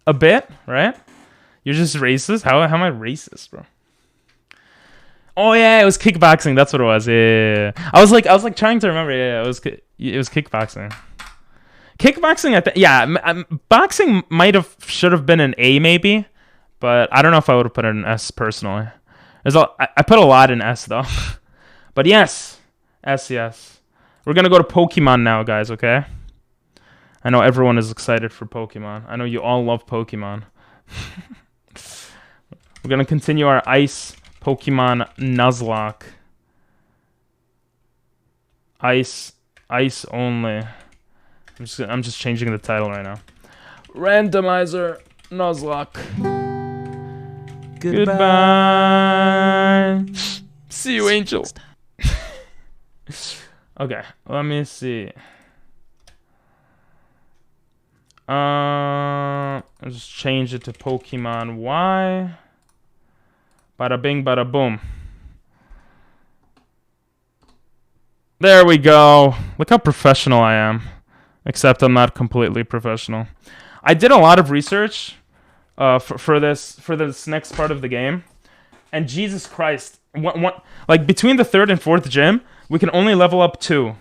a bit, right? You're just racist? How am I racist, bro? Oh, yeah, it was kickboxing. That's what it was. Yeah. I was like trying to remember. Yeah, it was kickboxing. Kickboxing, I think... Yeah, boxing should have been an A, maybe. But I don't know if I would have put it in S personally. I put a lot in S though. But yes. S, yes. We're going to go to Pokemon now, guys, okay? I know everyone is excited for Pokemon. I know you all love Pokemon. We're going to continue our Ice Pokemon Nuzlocke. Ice only. I'm just changing the title right now. Randomizer Nuzlocke. Goodbye. See you, Angel. Okay, let me see. I'll just change it to Pokemon Y. Bada bing, bada boom. There we go. Look how professional I am. Except I'm not completely professional. I did a lot of research for this next part of the game. And Jesus Christ. Like between the 3rd and 4th gym, we can only level up 2.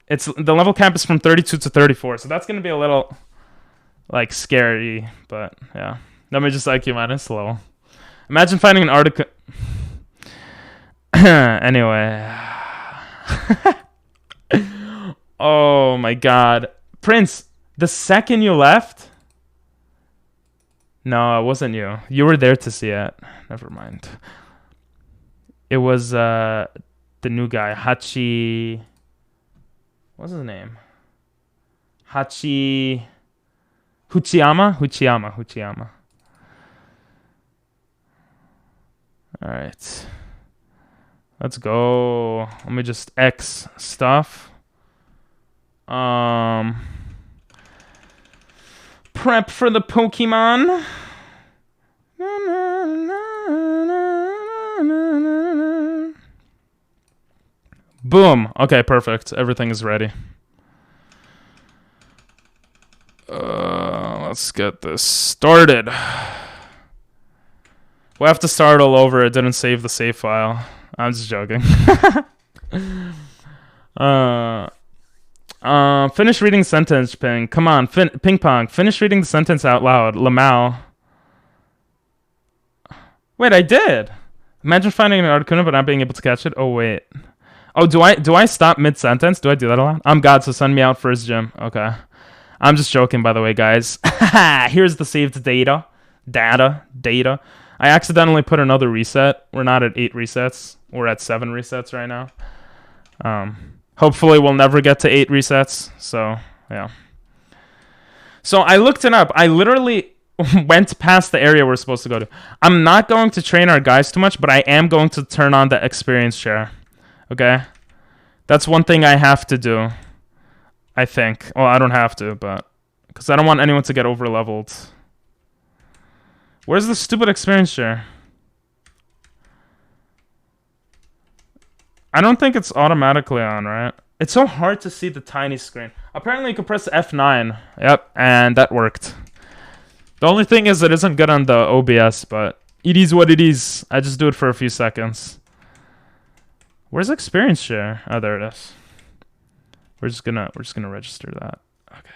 The level cap is from 32 to 34. So that's going to be a little like scary. But yeah. Let me just IQ minus level. Imagine finding an article. Anyway. Oh my god. Prince, the second you left. No, it wasn't you. You were there to see it. Never mind. It was the new guy, Hachi. What's his name? Hachi Huchiyama. All right. Let's go. Let me just X stuff. Prep for the Pokemon. Boom. Okay, perfect. Everything is ready. Let's get this started. We'll have to start all over. It didn't save the save file. I'm just joking. Finish reading sentence, Ping. Come on, Ping Pong. Finish reading the sentence out loud. Lamau. Wait, I did. Imagine finding an Articuno but not being able to catch it. Oh, wait. Oh, do I stop mid-sentence? Do I do that a lot? I'm God, so send me out first, Jim. Okay. I'm just joking, by the way, guys. Here's the saved data. Data. I accidentally put another reset. We're not at 8 resets. We're at 7 resets right now. Hopefully we'll never get to 8 resets. So, yeah. So I looked it up. I literally went past the area we're supposed to go to. I'm not going to train our guys too much, but I am going to turn on the experience share. Okay? That's one thing I have to do. I think. Well, I don't have to, but... because I don't want anyone to get over-leveled. Where's the stupid experience share? I don't think it's automatically on, right? It's so hard to see the tiny screen. Apparently you can press F9. Yep, and that worked. The only thing is it isn't good on the OBS, but it is what it is. I just do it for a few seconds. Where's experience share? Oh, there it is. We're just gonna register that. Okay,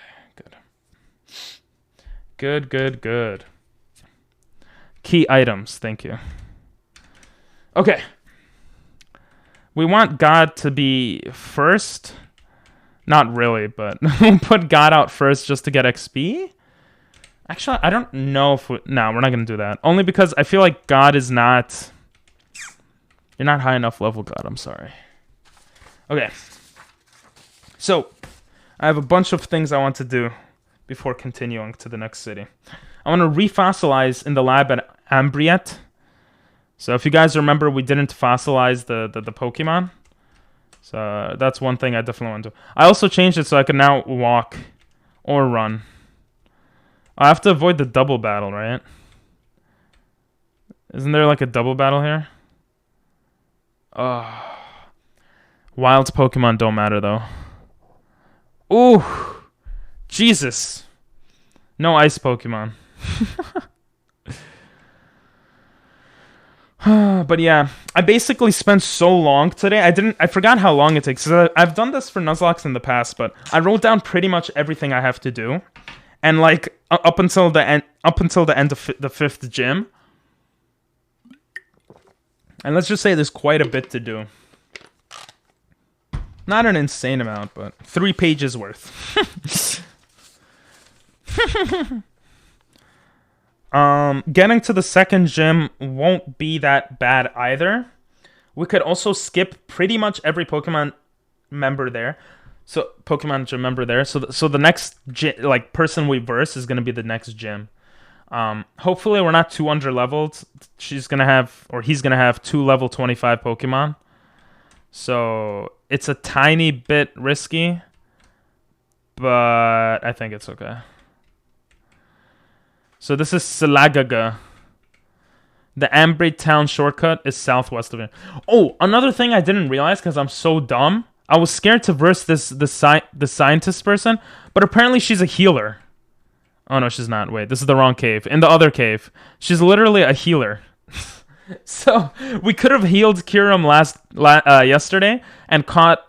good. Good. Key items, thank you. Okay. We want God to be first. Not really, but we'll put God out first just to get XP. Actually, I don't know if no, we're not going to do that. Only because I feel like God is not... You're not high enough level, God. I'm sorry. Okay. So, I have a bunch of things I want to do before continuing to the next city. I want to refossilize in the lab at Ambriet. So if you guys remember, we didn't fossilize the Pokemon. So that's one thing I definitely want to do. I also changed it so I can now walk or run. I have to avoid the double battle, right? Isn't there like a double battle here? Oh. Wild Pokemon don't matter though. Ooh. Jesus. No ice Pokemon. But yeah, I basically spent so long today. I forgot how long it takes. I've done this for Nuzlocke in the past, but I wrote down pretty much everything I have to do, and like up until the end of the 5th gym. And let's just say there's quite a bit to do. Not an insane amount, but 3 pages worth. Getting to the 2nd gym won't be that bad either. We could also skip pretty much every Pokemon member there. So Pokemon gym member there. So the next like person we verse is gonna be the next gym. Hopefully we're not too under leveled. He's gonna have 2 level 25 Pokemon. So it's a tiny bit risky, but I think it's okay. So this is Salagaga. The Ambry Town shortcut is southwest of it. Oh, another thing I didn't realize because I'm so dumb. I was scared to verse the scientist person, but apparently she's a healer. Oh no, she's not. Wait, this is the wrong cave. In the other cave, she's literally a healer. So we could have healed Kiram yesterday and caught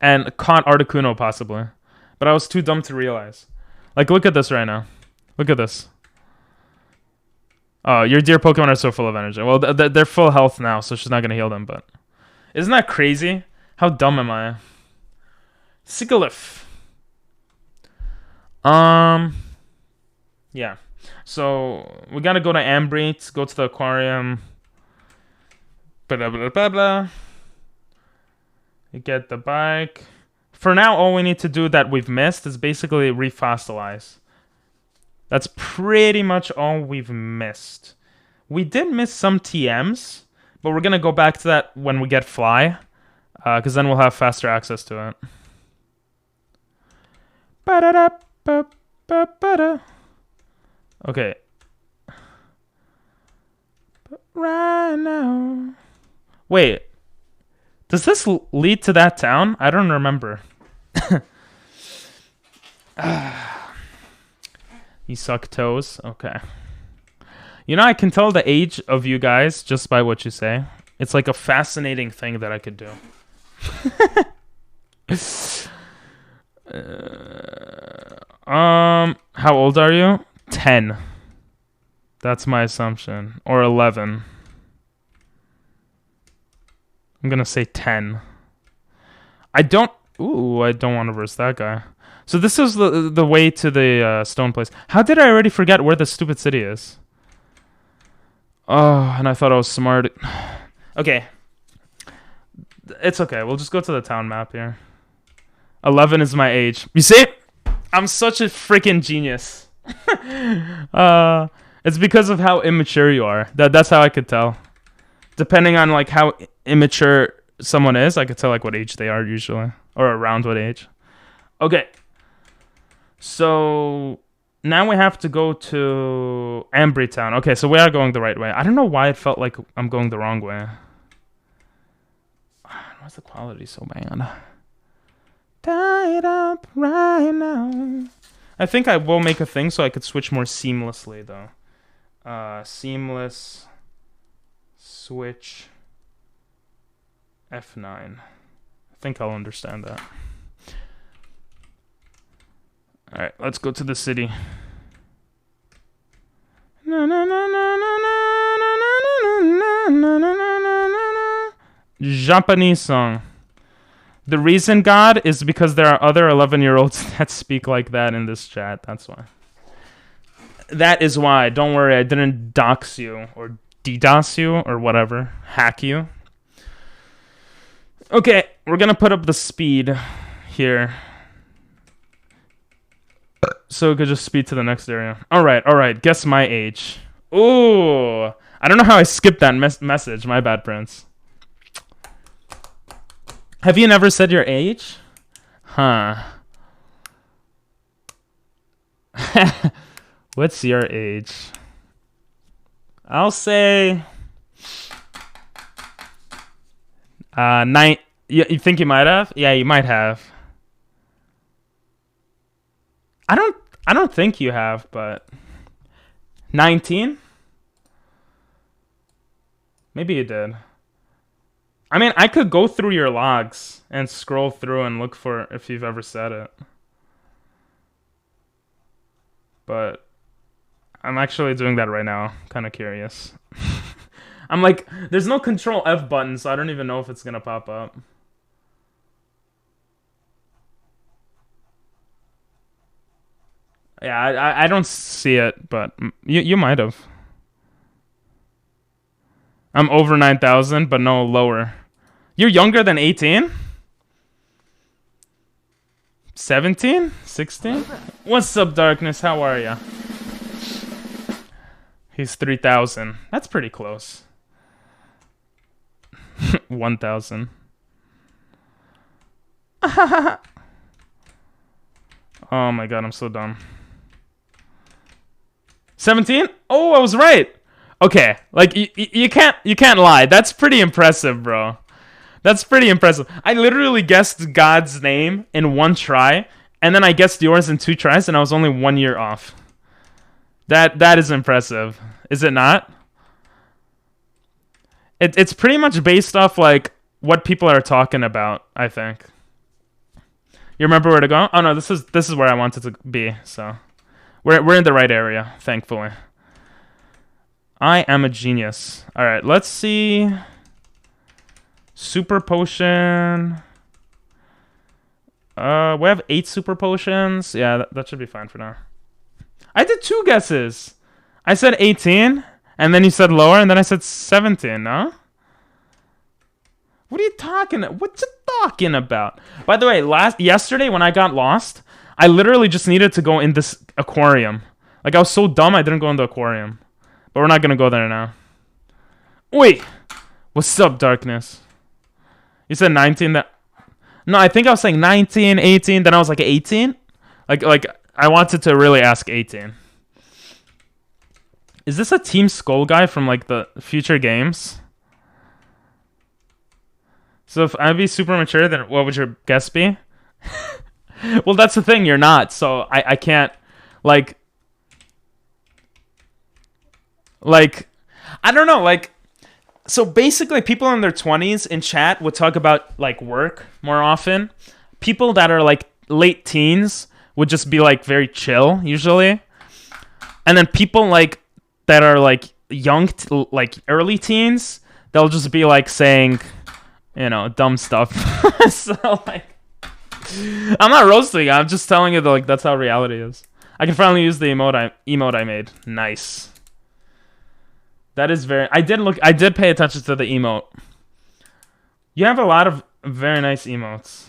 Articuno possibly, but I was too dumb to realize. Like, look at this right now. Look at this. Oh, your dear Pokemon are so full of energy. Well, they're full health now, so she's not gonna heal them. But isn't that crazy? How dumb am I? Sigilyph. Yeah. So we gotta go to Ambry to go to the aquarium. Blah blah blah blah. You get the bike. For now, all we need to do that we've missed is basically refossilize. That's pretty much all we've missed. We did miss some TMs, but we're going to go back to that when we get Fly, because then we'll have faster access to it. Okay. Right now. Wait. Does this lead to that town? I don't remember. You suck toes? Okay. You know, I can tell the age of you guys just by what you say. It's like a fascinating thing that I could do. How old are you? 10. That's my assumption. Or 11. I'm gonna say 10. I don't want to verse that guy. So this is the way to the stone place. How did I already forget where the stupid city is? Oh, and I thought I was smart. Okay. It's okay. We'll just go to the town map here. 11 is my age. You see? I'm such a freaking genius. It's because of how immature you are. That's how I could tell. Depending on like how immature someone is, I could tell like what age they are usually. Or around what age. Okay. So now we have to go to Ambry Town. Okay, so we are going the right way. I don't know why it felt like I'm going the wrong way. Why's the quality so bad? Tied up right now. I think I will make a thing so I could switch more seamlessly though. Seamless switch F9. I think I'll understand that. Alright, let's go to the city. Japanese song. The reason, God, is because there are other 11-year-olds that speak like that in this chat. That's why. That is why. Don't worry, I didn't dox you or DDoS you or whatever. Hack you. Okay, we're gonna put up the speed here. So we could just speed to the next area. Alright. Guess my age. Ooh. I don't know how I skipped that message. My bad, Prince. Have you never said your age? Huh. What's your age? I'll say... 9... You think you might have? Yeah, you might have. I don't think you have, but 19? Maybe you did. I mean, I could go through your logs and scroll through and look for if you've ever said it. But I'm actually doing that right now. Kind of curious. I'm like, there's no Control F button, so I don't even know if it's gonna pop up. Yeah, I don't see it, but you might have. I'm over 9,000, but no lower. You're younger than 18? 17? 16? What's up, Darkness? How are ya? He's 3,000. That's pretty close. 1,000. Oh my god, I'm so dumb. 17? Oh, I was right. Okay, like you can't lie. That's pretty impressive, bro. That's pretty impressive. I literally guessed God's name in 1 try, and then I guessed yours in 2 tries, and I was only 1 year off. That is impressive. Is it not? It's pretty much based off like what people are talking about, I think. You remember where to go? Oh no, this is where I wanted to be, so we're in the right area, thankfully. I am a genius. Alright, let's see. Super potion. We have 8 super potions. Yeah, that should be fine for now. I did 2 guesses. I said 18, and then you said lower, and then I said 17, no? What are you talking about? By the way, yesterday when I got lost, I literally just needed to go in this aquarium. Like, I was so dumb I didn't go in the aquarium. But we're not gonna go there now. Wait! What's up, Darkness? You said 19 that... No, I think I was saying 19, 18, then I was like 18? Like I wanted to really ask 18. Is this a Team Skull guy from like the future games? So if I'd be super mature, then what would your guess be? Well, that's the thing, you're not, so I can't, like, I don't know, like, so basically people in their 20s in chat would talk about, like, work more often. People that are, like, late teens would just be, like, very chill, usually. And then people, like, that are, like, young, like, early teens, they'll just be, like, saying, you know, dumb stuff. So, like, I'm not roasting, I'm just telling you that, like, that's how reality is. I can finally use the emote I made. Nice. That is very... I did pay attention to the emote. You have a lot of very nice emotes.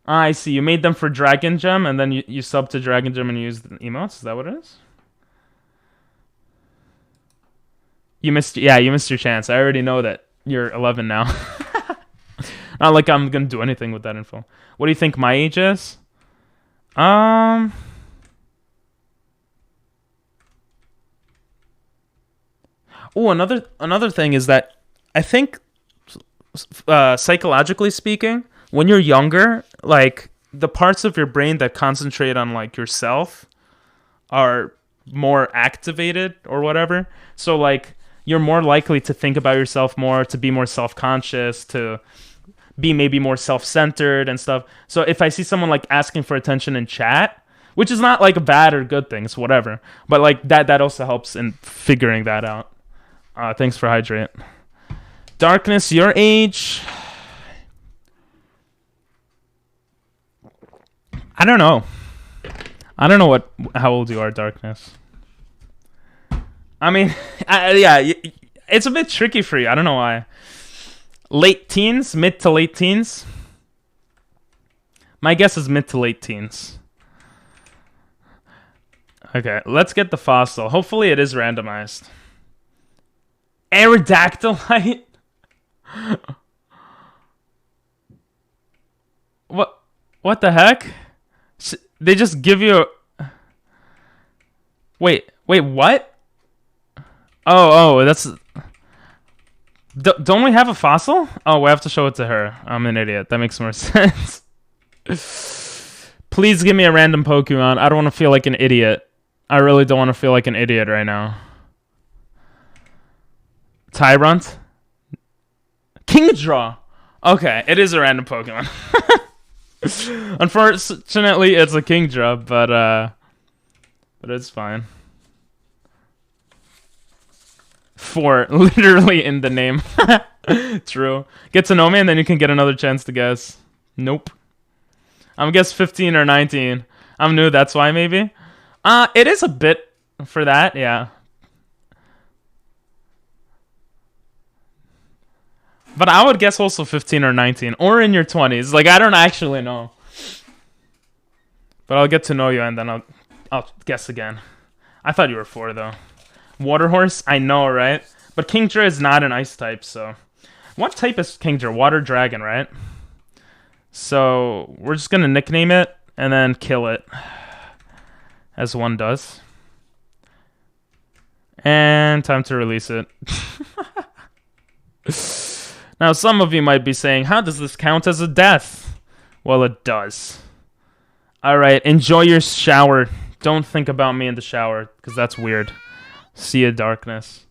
Ah, I see. You made them for Dragon Gem, and then you sub to Dragon Gem and you use the emotes? Is that what it is? You missed your chance. I already know that you're 11 now. Not like I'm gonna do anything with that info. What do you think my age is? Oh, another thing is that I think, psychologically speaking, when you're younger, like, the parts of your brain that concentrate on, like, yourself are more activated or whatever. So, like, you're more likely to think about yourself more, to be more self-conscious, to be maybe more self-centered and stuff. So if I see someone, like, asking for attention in chat, which is not, like, a bad or good thing, it's whatever. But, like, that also helps in figuring that out. Thanks for hydrate. Darkness, your age... I don't know. I don't know how old you are, Darkness. I mean, yeah, it's a bit tricky for you. I don't know why. Late teens? Mid to late teens? My guess is mid to late teens. Okay, let's get the fossil. Hopefully it is randomized. Aerodactylite? What the heck? They just give you a... Wait, what? Oh, that's... Don't we have a fossil? Oh, we have to show it to her. I'm an idiot. That makes more sense. Please give me a random Pokemon. I don't want to feel like an idiot. I really don't want to feel like an idiot right now. Tyrunt? Kingdraw! Okay, it is a random Pokemon. Unfortunately, it's a Kingdraw, but it's fine. 4, literally in the name. True. Get to know me and then you can get another chance to guess. Nope. I'm guess 15 or 19. I'm new, that's why maybe. It is a bit for that, yeah. But I would guess also 15 or 19 or in your 20s. Like, I don't actually know. But I'll get to know you and then I'll guess again. I thought you were 4 though. Water Horse? I know, right? But Kingdra is not an ice type, so... What type is Kingdra? Water Dragon, right? So, we're just gonna nickname it and then kill it. As one does. And time to release it. Now, some of you might be saying, how does this count as a death? Well, it does. Alright, enjoy your shower. Don't think about me in the shower, because that's weird. See you, darkness.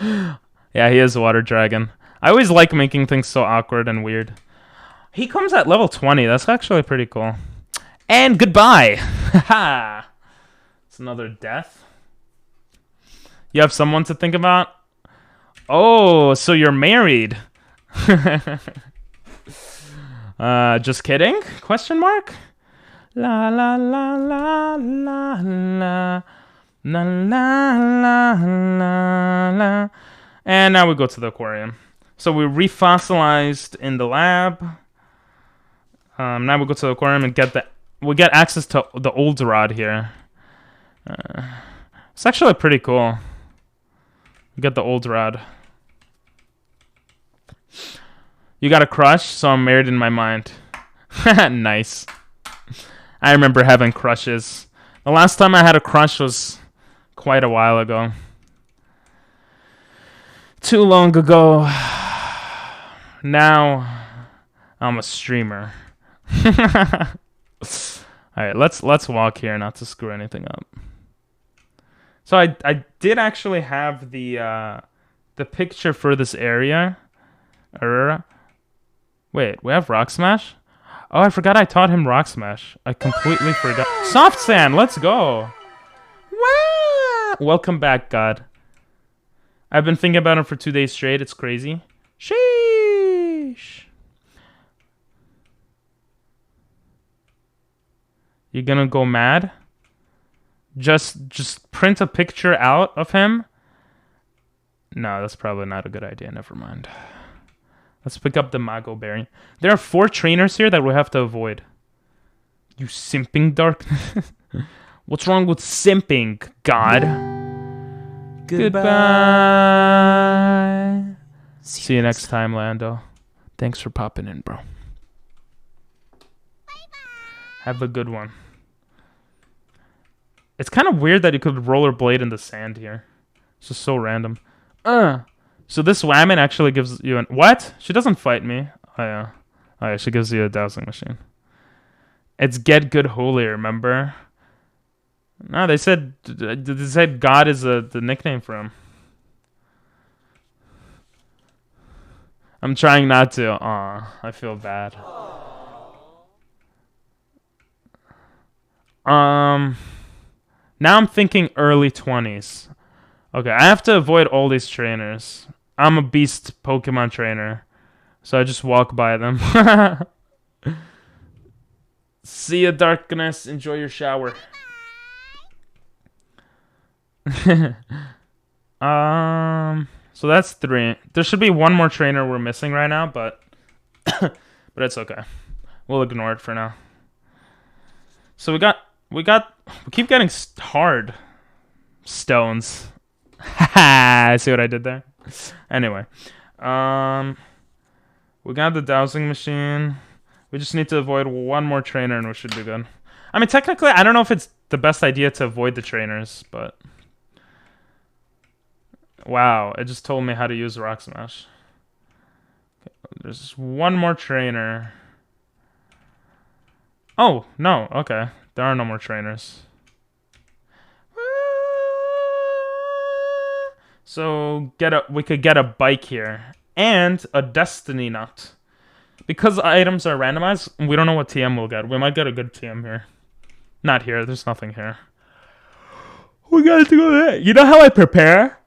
Yeah, he is a water dragon. I always like making things so awkward and weird. He comes at level 20. That's actually pretty cool. And goodbye. Haha. It's another death. You have someone to think about? Oh, so you're married. Just kidding? Question mark? La la la la la la. La la la la la. And now we go to the aquarium. So we refossilized in the lab. Now we go to the aquarium and we get access to the old rod here. It's actually pretty cool. We get the old rod. You got a crush, so I'm married in my mind. Nice. I remember having crushes. The last time I had a crush was quite a while ago. Too long ago. Now I'm a streamer. Alright, let's walk here not to screw anything up. So I did actually have the picture for this area. Wait, we have Rock Smash? Oh, I forgot I taught him Rock Smash. I completely forgot. Soft Sand, let's go. Wow. Welcome back, God. I've been thinking about him for 2 days straight. It's crazy. Sheesh. You gonna go mad? Just print a picture out of him? No, that's probably not a good idea. Never mind. Let's pick up the Mago Berry. There are 4 trainers here that we have to avoid. You simping darkness. What's wrong with simping, God? Goodbye. See you next time, Lando. Thanks for popping in, bro. Have a good one. It's kind of weird that you could rollerblade in the sand here. It's just so random. So this Whammon actually gives you an... What? She doesn't fight me. Oh, yeah. Oh, yeah, she gives you a dowsing machine. It's Get Good Holy, remember? No, they said God is the nickname for him. I'm trying not to. Aw, I feel bad. Now I'm thinking early 20s. Okay, I have to avoid all these trainers. I'm a beast Pokemon trainer, so I just walk by them. See ya, darkness. Enjoy your shower. So that's 3. There should be 1 more trainer we're missing right now, but but it's okay. We'll ignore it for now. So we keep getting hard stones. Haha, see what I did there? Anyway, we got the dowsing machine. We just need to avoid 1 more trainer and we should be good. I mean, technically, I don't know if it's the best idea to avoid the trainers, but... Wow, it just told me how to use Rock Smash. Okay, there's 1 more trainer. Oh, no, okay. There are no more trainers. So we could get a bike here and a destiny nut. Because items are randomized, we don't know what TM we'll get. We might get a good TM here. Not here, there's nothing here. We gotta go there. You know how I prepare?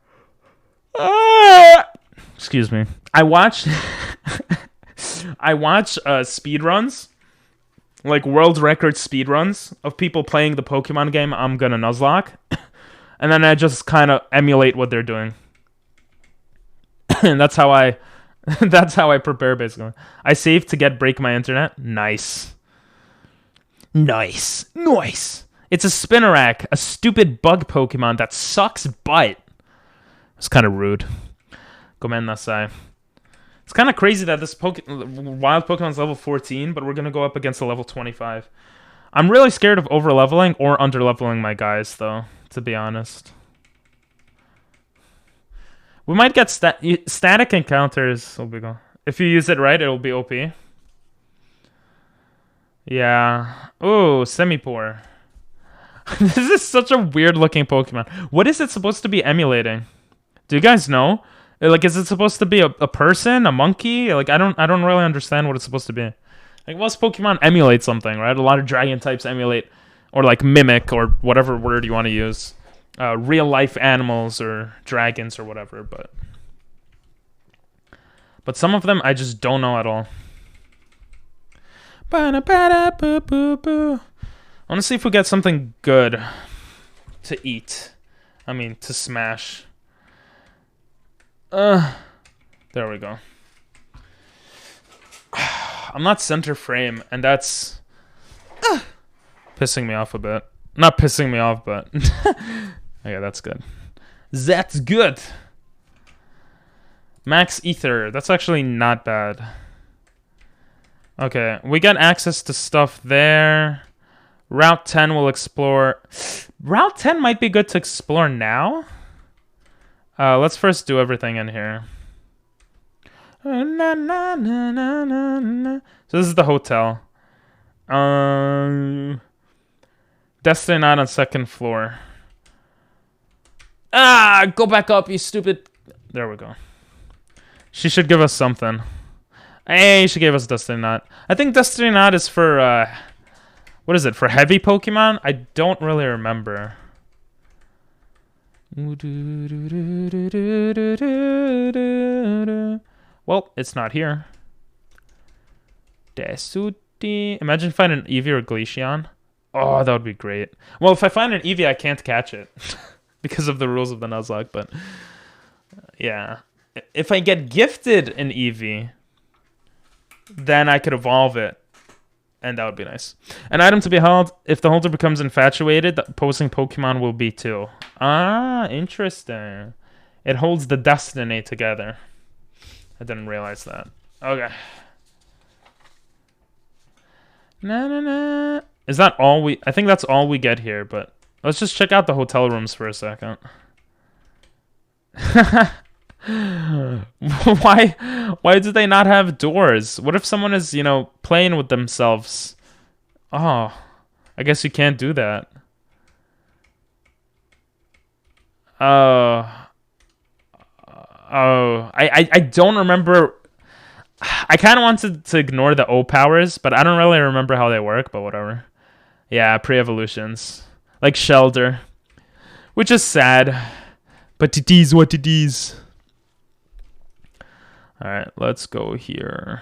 Excuse me. I watch speedruns. Like world record speedruns of people playing the Pokemon game I'm gonna Nuzlocke. And then I just kind of emulate what they're doing. And that's how I prepare, basically. I save to break my internet. Nice. Nice. Nice. It's a Spinarak, a stupid bug Pokemon that sucks butt. It's kind of rude. Gomen nasai. It's kind of crazy that this wild Pokemon's level 14, but we're going to go up against a level 25. I'm really scared of over-leveling or under-leveling my guys, though, to be honest. We might get static encounters. Will be go. If you use it right, it'll be OP. Yeah. Ooh, Semi-Poor. This is such a weird looking Pokemon. What is it supposed to be emulating? Do you guys know? Like, is it supposed to be a person, a monkey? Like, I don't really understand what it's supposed to be. Like, most Pokemon emulate something, right? A lot of dragon types emulate, or like mimic, or whatever word you want to use, real life animals or dragons or whatever. But some of them I just don't know at all. I want to see if we get something good to eat. I mean, to smash. There we go. I'm not center frame, and that's pissing me off a bit. Not pissing me off, but okay, that's good. That's good. Max Ether. That's actually not bad. Okay, we got access to stuff there. Route 10 will explore. Route 10 might be good to explore now. Let's first do everything in here. So this is the hotel. Destiny Knot on 2nd floor. Ah, go back up, you stupid. There we go. She should give us something. Hey, she gave us Destiny Knot. I think Destiny Knot is for, what is it, for heavy Pokemon? I don't really remember. Well, it's not here. Imagine finding an Eevee or Glaceon. Oh, that would be great. Well, if I find an Eevee, I can't catch it. Because of the rules of the Nuzlocke, but yeah. If I get gifted an Eevee, then I could evolve it, and that would be nice. An item to be held. If the holder becomes infatuated, the opposing Pokemon will be too. Ah, interesting. It holds the destiny together. I didn't realize that. Okay. Na. Is that all we... I think that's all we get here, but let's just check out the hotel rooms for a second. Why do they not have doors? What if someone is, you know, playing with themselves? Oh, I guess you can't do that. I don't remember. I kind of wanted to ignore the O powers, but I don't really remember how they work, but whatever. Yeah, pre-evolutions. Like Shelter. Which is sad. But it is what it is. Alright, let's go here.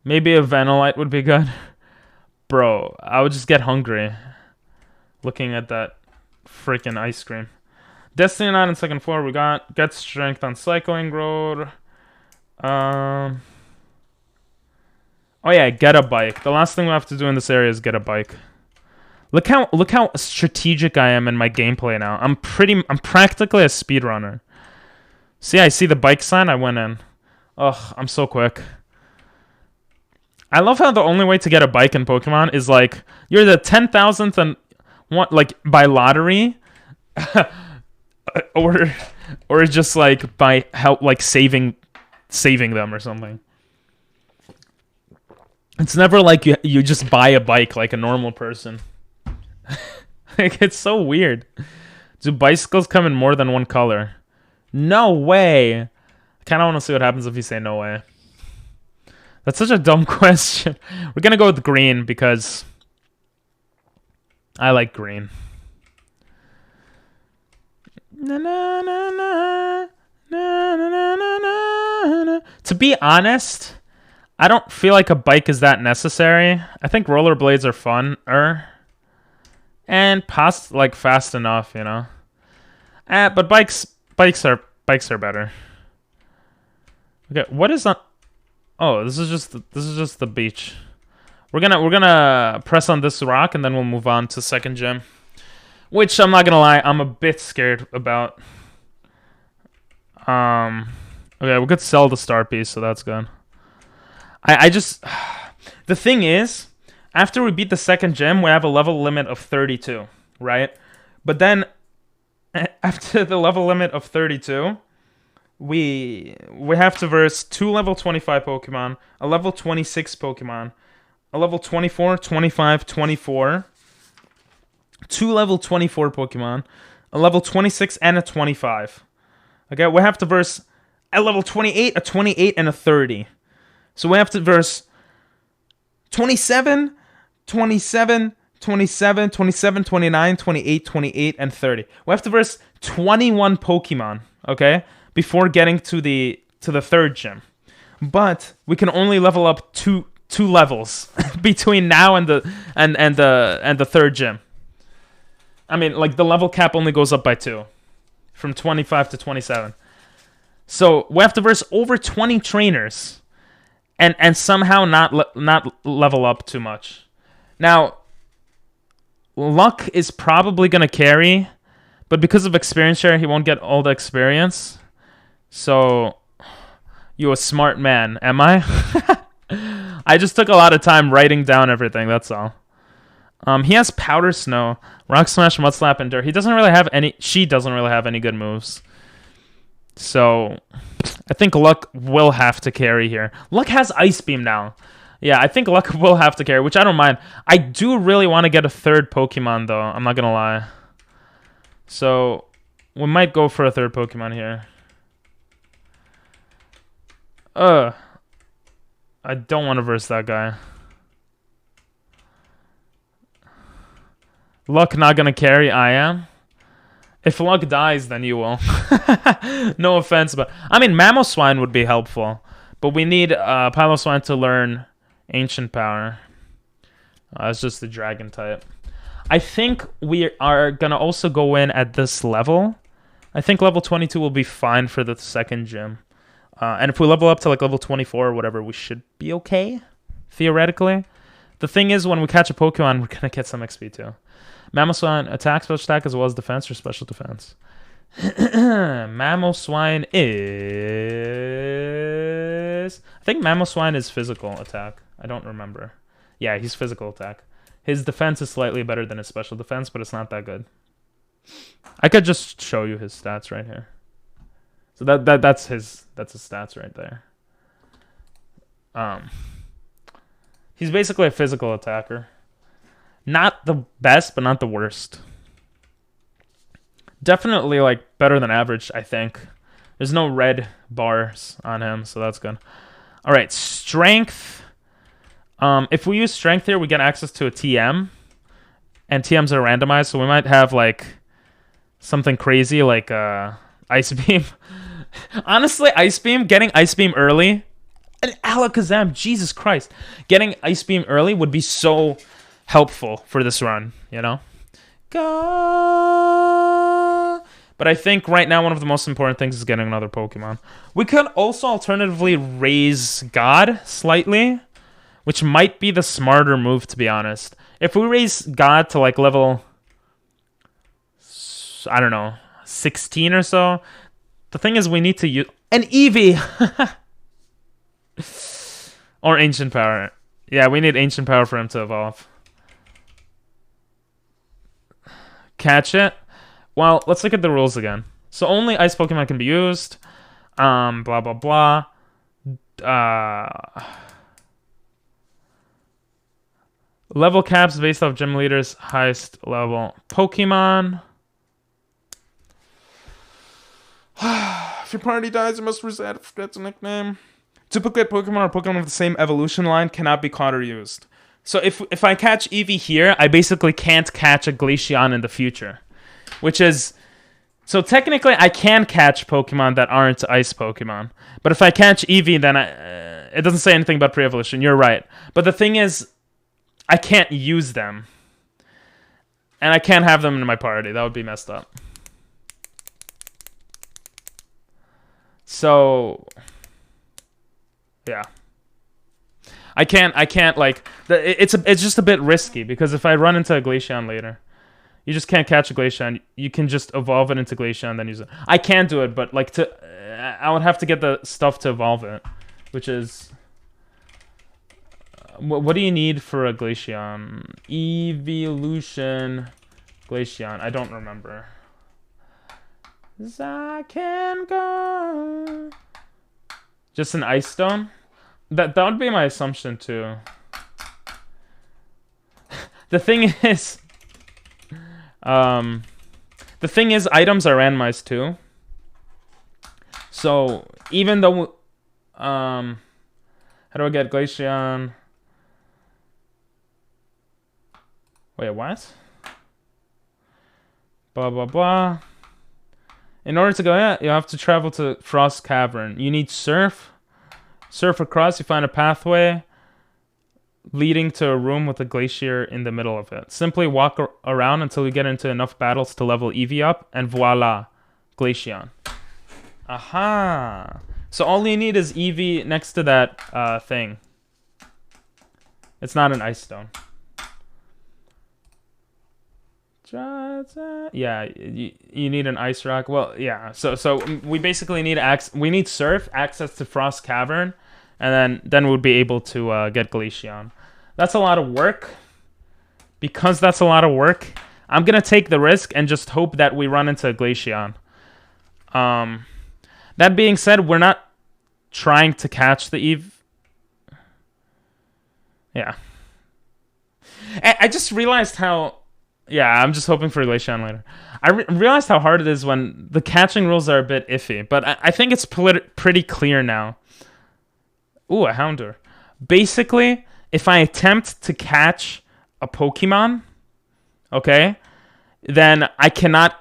Maybe a Vanillite would be good. Bro, I would just get hungry looking at that freaking ice cream. Destiny Knot on 2nd floor. We got Get Strength on Cycling Road. Oh yeah, get a bike. The last thing we have to do in this area is get a bike. Look how strategic I am in my gameplay now. I'm practically a speedrunner. See, I see the bike sign, I went in. Ugh, I'm so quick. I love how the only way to get a bike in Pokemon is like you're the 10,000th and one, like by lottery, or just like by help, like saving them or something. It's never like you just buy a bike like a normal person. Like, it's so weird. Do bicycles come in more than one color? No way. I kind of want to see what happens if you say no way. That's such a dumb question. We're going to go with green because I like green. To be honest, I don't feel like a bike is that necessary. I think rollerblades are fun-er. And like fast enough, you know. But bikes are better. Okay, what is that? Oh, this is just the beach. We're gonna press on this rock and then we'll move on to second gym, which I'm not gonna lie, I'm a bit scared about. Okay, we could sell the star piece, so that's good. I just the thing is, after we beat the second gym, we have a level limit of 32, right? But then after the level limit of 32, we have to verse 2 level 25 Pokemon, a level 26 Pokemon, a level 24, 25, 24, 2 level 24 Pokemon, a level 26, and a 25. Okay, we have to verse a level 28, a 28, and a 30. So we have to verse 27, 27, 27, 27, 29, 28, 28, and 30. We have to verse 21 Pokemon, okay, before getting to the third gym. But we can only level up two levels between now and the third gym. I mean, like, the level cap only goes up by 2 from 25 to 27. So we have to verse over 20 trainers and somehow not level up too much. Now, Luck is probably going to carry, but because of experience share, he won't get all the experience. So, you a smart man, am I? I just took a lot of time writing down everything, that's all. He has Powder Snow, Rock Smash, Mud Slap, and Dirt. She doesn't really have any good moves. So, I think Luck will have to carry here. Luck has Ice Beam now. Yeah, I think Luck will have to carry, which I don't mind. I do really want to get a third Pokemon, though. I'm not going to lie. So, we might go for a third Pokemon here. I don't want to verse that guy. Luck not going to carry, I am. If Luck dies, then you will. No offense, but... I mean, Mamoswine would be helpful. But we need Piloswine to learn Ancient Power. It's just the Dragon type. I think we are going to also go in at this level. I think level 22 will be fine for the second gym. And if we level up to like level 24 or whatever, we should be okay, theoretically. The thing is, when we catch a Pokemon, we're going to get some XP too. Mamoswine attack, special attack, as well as defense or special defense. Mamoswine is... I think Mamoswine is physical attack. I don't remember. Yeah, he's physical attack. His defense is slightly better than his special defense, but it's not that good. I could just show you his stats right here. So that's his stats right there. He's basically a physical attacker. Not the best, but not the worst. Definitely like better than average, I think. There's no red bars on him, so that's good. All right, strength. If we use strength here, we get access to a TM, and TMs are randomized, so we might have like something crazy like Ice Beam. Honestly, Ice Beam, getting Ice Beam early, and Alakazam, Jesus Christ, getting Ice Beam early would be so helpful for this run, you know? But I think right now one of the most important things is getting another Pokemon. We could also alternatively raise God slightly, which might be the smarter move, to be honest. If we raise God to like level, I don't know, 16 or so, the thing is we need to use an Eevee! Or Ancient Power. Yeah, we need Ancient Power for him to evolve. Catch it. Well, let's look at the rules again. So only Ice Pokemon can be used. Blah, blah, blah. Level caps based off gym leaders' highest level Pokemon. If your party dies, you must reset if that's a nickname. Duplicate Pokemon or Pokemon of the same evolution line cannot be caught or used. So if I catch Eevee here, I basically can't catch a Glaceon in the future. Which is... So technically, I can catch Pokemon that aren't Ice Pokemon. But if I catch Eevee, then it doesn't say anything about pre-evolution. You're right. But the thing is, I can't use them. And I can't have them in my party. That would be messed up. So... yeah. I can't like... It's just a bit risky, because if I run into a Glaceon later... You just can't catch a Glaceon. You can just evolve it into Glaceon, then use it. I can do it, but like I would have to get the stuff to evolve it, which is... What do you need for a Glaceon? Evolution Glaceon. I don't remember. 'Cause I can go. Just an ice stone? That would be my assumption too. The thing is, items are randomized too. So even though, how do I get Glaceon? Wait, what? Blah blah blah. In order to go out, you have to travel to Frost Cavern. You need surf. Surf across, you find a pathway leading to a room with a glacier in the middle of it. Simply walk around until you get into enough battles to level Eevee up, and voila, Glaceon. Aha! So all you need is Eevee next to that thing. It's not an ice stone. Yeah, you need an ice rock. Well, yeah. So we basically need surf, access to Frost Cavern, and then we'll be able to get Glaceon. That's a lot of work. Because that's a lot of work, I'm gonna take the risk and just hope that we run into Glaceon. That being said, we're not trying to catch the Eve. Yeah. I just realized how. Yeah, I'm just hoping for Glaceon later. I realized how hard it is when the catching rules are a bit iffy, but I think it's pretty clear now. Ooh, a Houndour. Basically, if I attempt to catch a Pokemon, okay, then I cannot,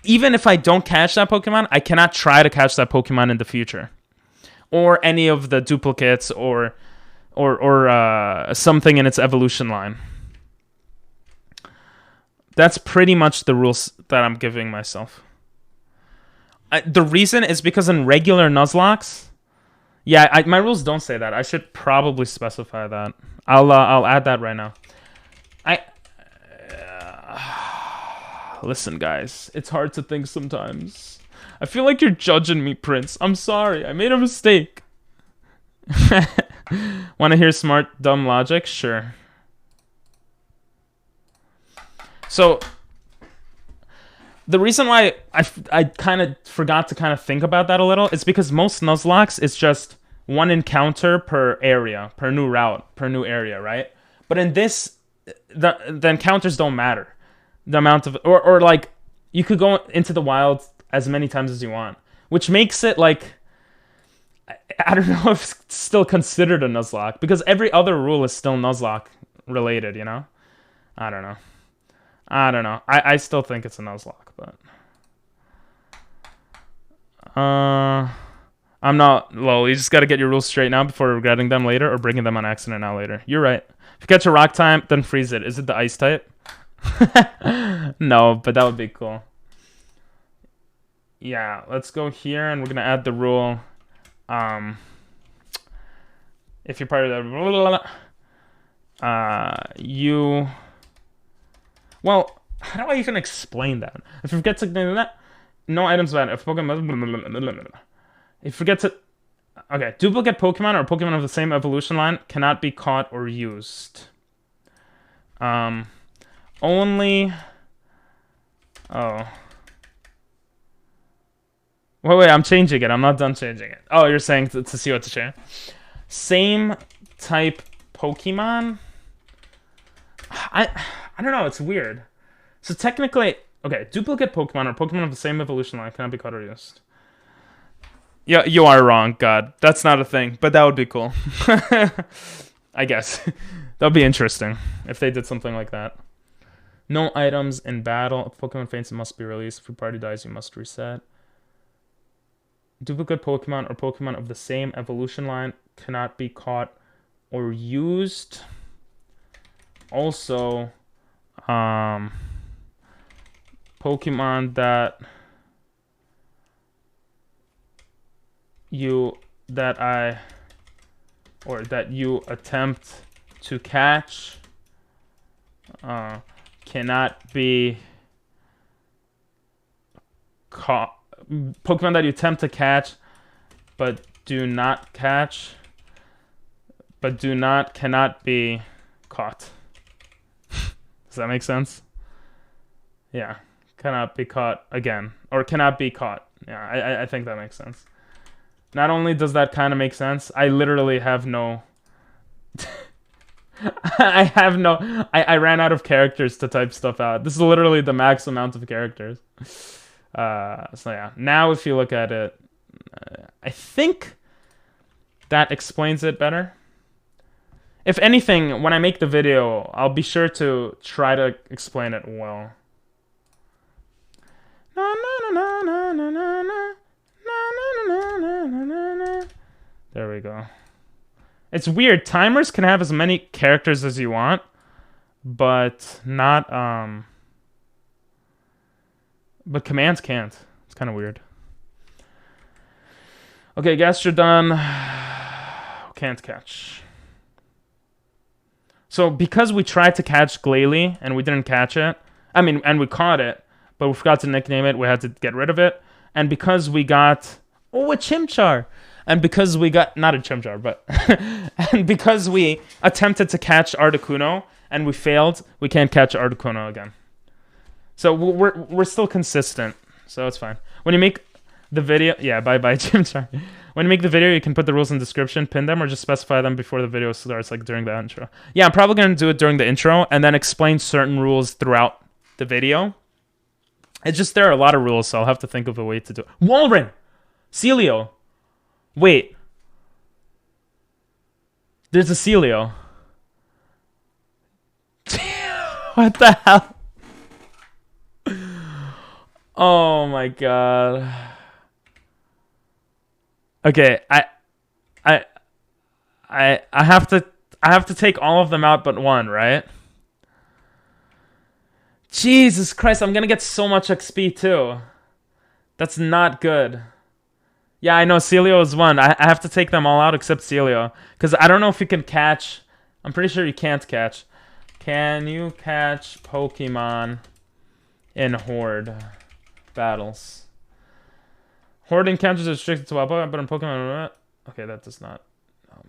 even if I don't catch that Pokemon, I cannot try to catch that Pokemon in the future. Or any of the duplicates or something in its evolution line. That's pretty much the rules that I'm giving myself. The reason is because in regular Nuzlocks, yeah, my rules don't say that. I should probably specify that. I'll add that right now. Listen, guys, it's hard to think sometimes. I feel like you're judging me, Prince. I'm sorry. I made a mistake. Want to hear smart, dumb logic? Sure. So, the reason why I kind of forgot to kind of think about that a little is because most Nuzlocks is just one encounter per area, per new route, per new area, right? But in this, the encounters don't matter. The amount of, or like, you could go into the wild as many times as you want, which makes it like, I don't know if it's still considered a Nuzlocke, because every other rule is still Nuzlocke related, you know? I don't know. I still think it's a Nuzlocke, but I'm not. Lol, you just gotta get your rules straight now before regretting them later or breaking them on accident now later. You're right. If you catch a rock type, then freeze it. Is it the ice type? No, but that would be cool. Yeah, let's go here and we're gonna add the rule. If you're part of the you. Well, how do I even explain that? If you forget something like that, no items banned. If Pokemon, if you forget to, okay, duplicate Pokemon or Pokemon of the same evolution line cannot be caught or used. Only. Oh. Wait, I'm changing it. I'm not done changing it. Oh, you're saying to see what to change. Same type Pokemon. I don't know, it's weird. So technically, okay, duplicate Pokemon or Pokemon of the same evolution line cannot be caught or used. Yeah, you are wrong, God. That's not a thing, but that would be cool. I guess. That would be interesting if they did something like that. No items in battle. If Pokemon faints, it must be released. If your party dies, you must reset. Duplicate Pokemon or Pokemon of the same evolution line cannot be caught or used. Also, Pokemon that you attempt to catch cannot be caught. Pokemon that you attempt to catch but cannot be caught. Does that make sense? Yeah. cannot be caught again. Or cannot be caught. Yeah, I think that makes sense. Not only does that kind of make sense, I literally have no... I ran out of characters to type stuff out. This is literally the max amount of characters. So yeah, now if you look at it, I think that explains it better. If anything, when I make the video, I'll be sure to try to explain it well. There we go. It's weird. Timers can have as many characters as you want, but not but commands can't. It's kind of weird. Okay, guess you're done. Can't catch. So because we tried to catch Glalie and we didn't catch it, I mean, and we caught it, but we forgot to nickname it, we had to get rid of it. And because we got, oh, a Chimchar. And because we got, not a Chimchar, but, and because we attempted to catch Articuno and we failed, we can't catch Articuno again. So we're still consistent, so it's fine. When you make the video, yeah, bye Chimchar. When you make the video, you can put the rules in the description, pin them, or just specify them before the video starts, like during the intro. Yeah, I'm probably going to do it during the intro and then explain certain rules throughout the video. It's just there are a lot of rules, so I'll have to think of a way to do it. Walrein! Celio! Wait. There's a Celio. What the hell? Oh my god. Okay, I have to take all of them out but one, right? Jesus Christ, I'm gonna get so much XP too. That's not good. Yeah, I know Celio is one. I have to take them all out except Celio. Because I don't know if you can catch... I'm pretty sure you can't catch. Can you catch Pokemon in Horde battles? Horde encounters are restricted to wild Pokemon, but in Pokemon... Okay, that does not... Oh,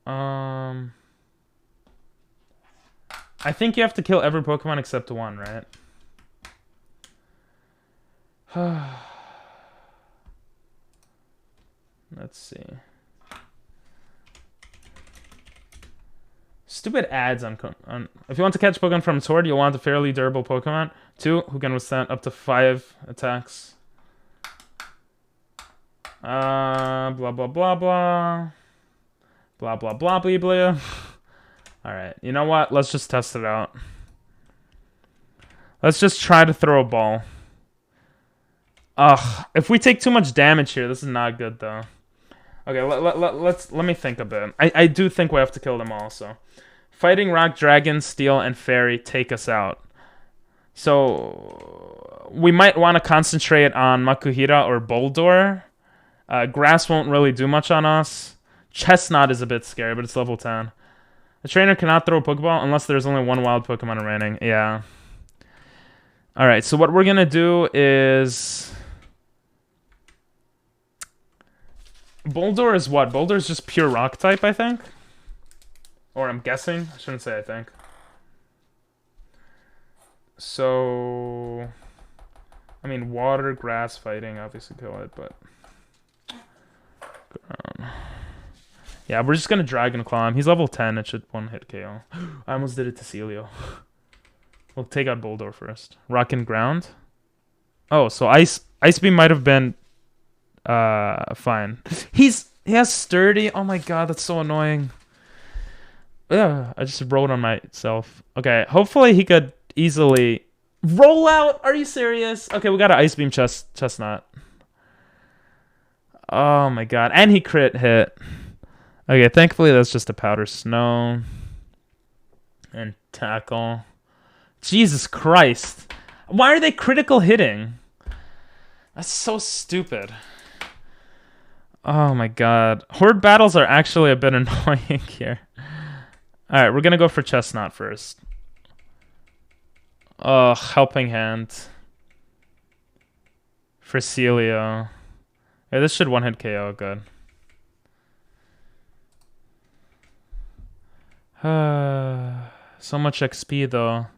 man. I think you have to kill every Pokemon except one, right? Let's see. Stupid ads on... If you want to catch Pokemon from Sword, you'll want a fairly durable Pokemon. 2, who can withstand up to 5 attacks. Blah, blah, blah, blah. Blah, blah, blah, blah, blah. Alright, you know what? Let's just test it out. Let's just try to throw a ball. Ugh, if we take too much damage here, this is not good, though. Okay, let me think a bit. I do think we have to kill them all, so. Fighting Rock, Dragon, Steel, and Fairy take us out. So, we might want to concentrate on Makuhita or Boldore. Grass won't really do much on us. Chestnut is a bit scary, but it's level 10. A trainer cannot throw a Pokeball unless there's only one wild Pokemon remaining. Yeah. Alright, so what we're going to do is... Boldore is what? Boldore is just pure rock type, I think. Or I'm guessing. I shouldn't say I think. So... I mean, water, grass, fighting, obviously kill it, but... Yeah, we're just going to Dragon Claw him. He's level 10. It should one-hit KO. I almost did it to Celio. We'll take out Boldore first. Rock and Ground. Oh, so Ice Beam might have been... fine. He has Sturdy. Oh my god, that's so annoying. Ugh, I just rolled on myself. Okay, hopefully he could easily roll out. Are you serious? Okay, we got an Ice Beam Chestnut. Oh my god, and he crit hit. Okay, thankfully that's just a Powder Snow and Tackle. Jesus Christ, why are they critical hitting? That's so stupid. Oh my god. Horde battles are actually a bit annoying here. Alright, we're gonna go for Chestnut first. Oh, Helping Hand. For Celio. Yeah, this should one-hit KO, good. So much XP though.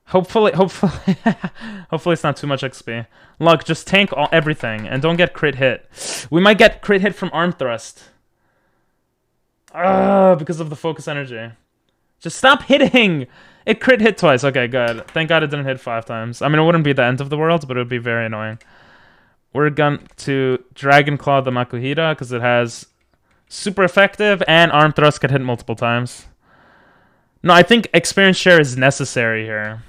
Hopefully it's not too much XP. Look, just tank everything and don't get crit hit. We might get crit hit from arm thrust. Because of the focus energy. Just stop hitting! It crit hit twice. Okay, good. Thank God it didn't hit 5 times. I mean, it wouldn't be the end of the world, but it would be very annoying. We're going to Dragon Claw the Makuhita because it has super effective and arm thrust can hit multiple times. No, I think experience share is necessary here.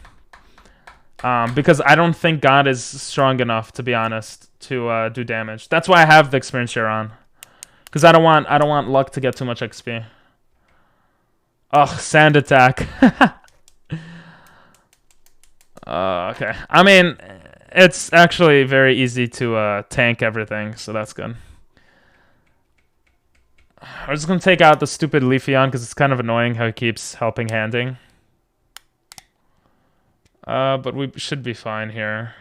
Because I don't think God is strong enough, to be honest, to do damage. That's why I have the experience share on. Because I don't want luck to get too much XP. Ugh, sand attack. Okay. I mean, it's actually very easy to tank everything, so that's good. I'm just gonna take out the stupid Leafeon because it's kind of annoying how he keeps helping handing. But we should be fine here.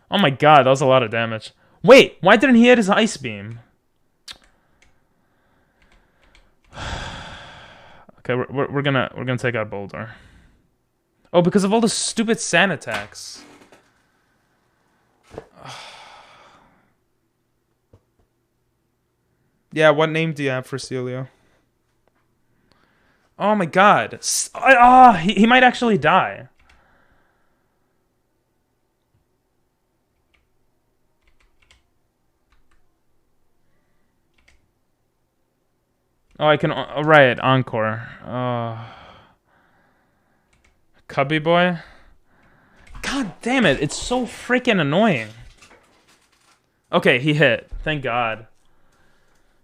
Oh my god, that was a lot of damage. Wait, why didn't he hit his Ice Beam? Okay, we're gonna take out Boulder. Oh, because of all the stupid sand attacks. Yeah, what name do you have for Celio? Oh my god. He might actually die. Oh, I can... right, Encore. Cubby Boy? God damn it, it's so freaking annoying. Okay, he hit. Thank God.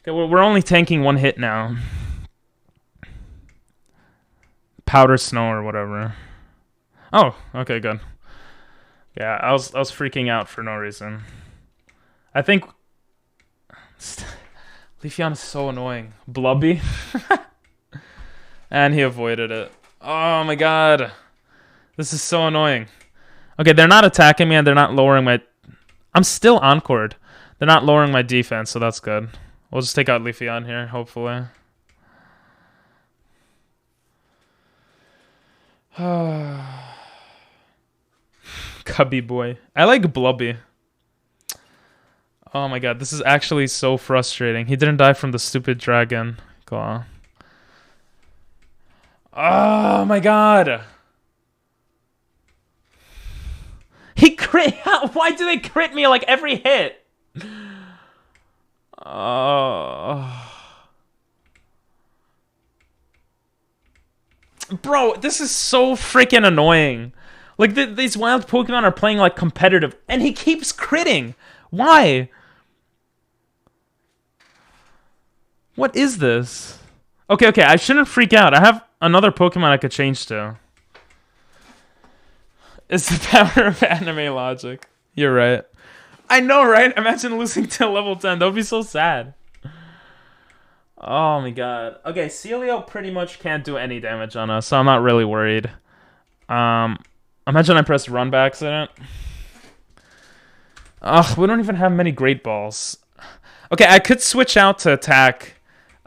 Okay, we're only tanking 1 hit now. Powder Snow or whatever. Oh, okay, good. Yeah, I was freaking out for no reason. I think... Leafeon is so annoying. Blubby. And he avoided it. Oh my god. This is so annoying. Okay, they're not attacking me and they're not lowering my... I'm still encored. They're not lowering my defense, so that's good. We'll just take out Leafeon here, hopefully. Cubby Boy. I like Blubby. Oh my god, this is actually so frustrating. He didn't die from the stupid dragon claw. Oh my god. He crit. Why do they crit me like every hit? Bro, this is so freaking annoying. Like, these wild Pokemon are playing, like, competitive, and he keeps critting. Why? What is this? Okay, I shouldn't freak out. I have another Pokemon I could change to. It's the power of anime logic. You're right. I know, right? Imagine losing to level 10. That would be so sad. Oh my god. Okay, Celio pretty much can't do any damage on us, so I'm not really worried. Imagine I pressed run by accident. Ugh, we don't even have many Great Balls. Okay, I could switch out to attack,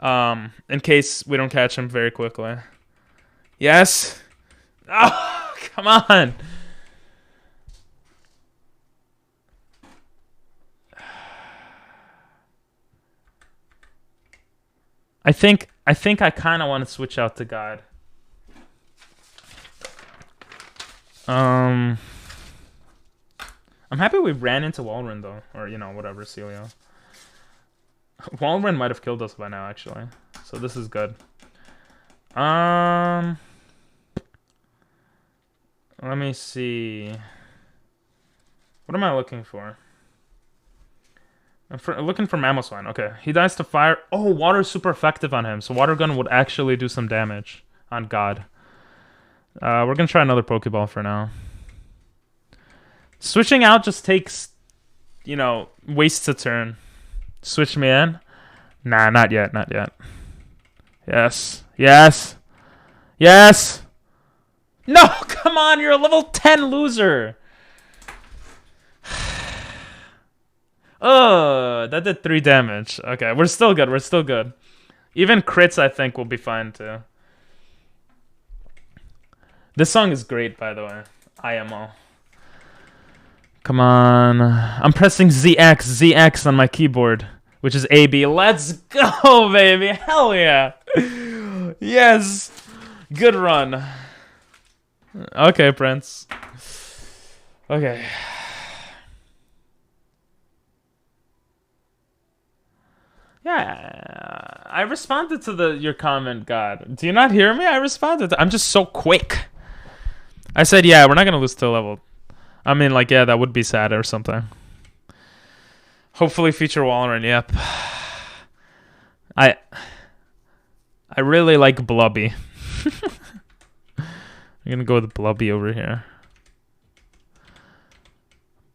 in case we don't catch him very quickly. Yes? Oh, come on! I think I kind of want to switch out to God. I'm happy we ran into Walrein though, or you know, whatever, Celio. Walrein might have killed us by now, actually. So this is good. Let me see. What am I looking for? I'm looking for Mamoswine. Okay, he dies to fire. Oh, water is super effective on him, so Water Gun would actually do some damage on God. We're gonna try another Pokeball for now. Switching out just takes, you know, wastes a turn. Switch me in? Nah, not yet, not yet. Yes, yes, yes! No, come on, you're a level 10 loser! Oh, that did 3 damage. Okay, we're still good, we're still good. Even crits, I think, will be fine, too. This song is great, by the way. IMO. Come on. I'm pressing ZX on my keyboard, which is AB. Let's go, baby. Hell yeah. Yes. Good run. Okay, Prince. Okay. Yeah, I responded to your comment, God. Do you not hear me? I responded. I'm just so quick. I said, yeah, we're not going to lose to level. I mean, like, yeah, that would be sad or something. Hopefully feature Walleran, yep. I really like Blubby. I'm going to go with Blubby over here.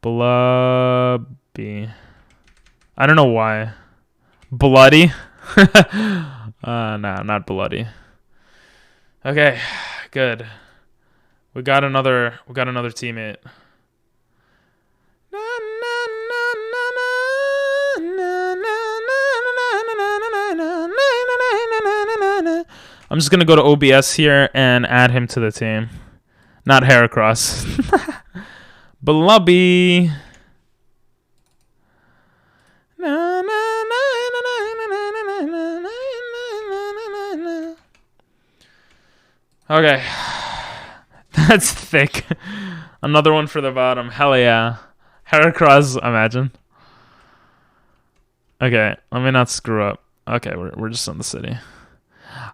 Blubby. I don't know why. Bloody? Nah, not bloody. Okay, good. We got another teammate. I'm just gonna go to OBS here and add him to the team. Not Heracross. Blubby. Okay. That's thick. Another one for the bottom. Hell yeah. Heracross, imagine. Okay, let me not screw up. Okay, we're just in the city.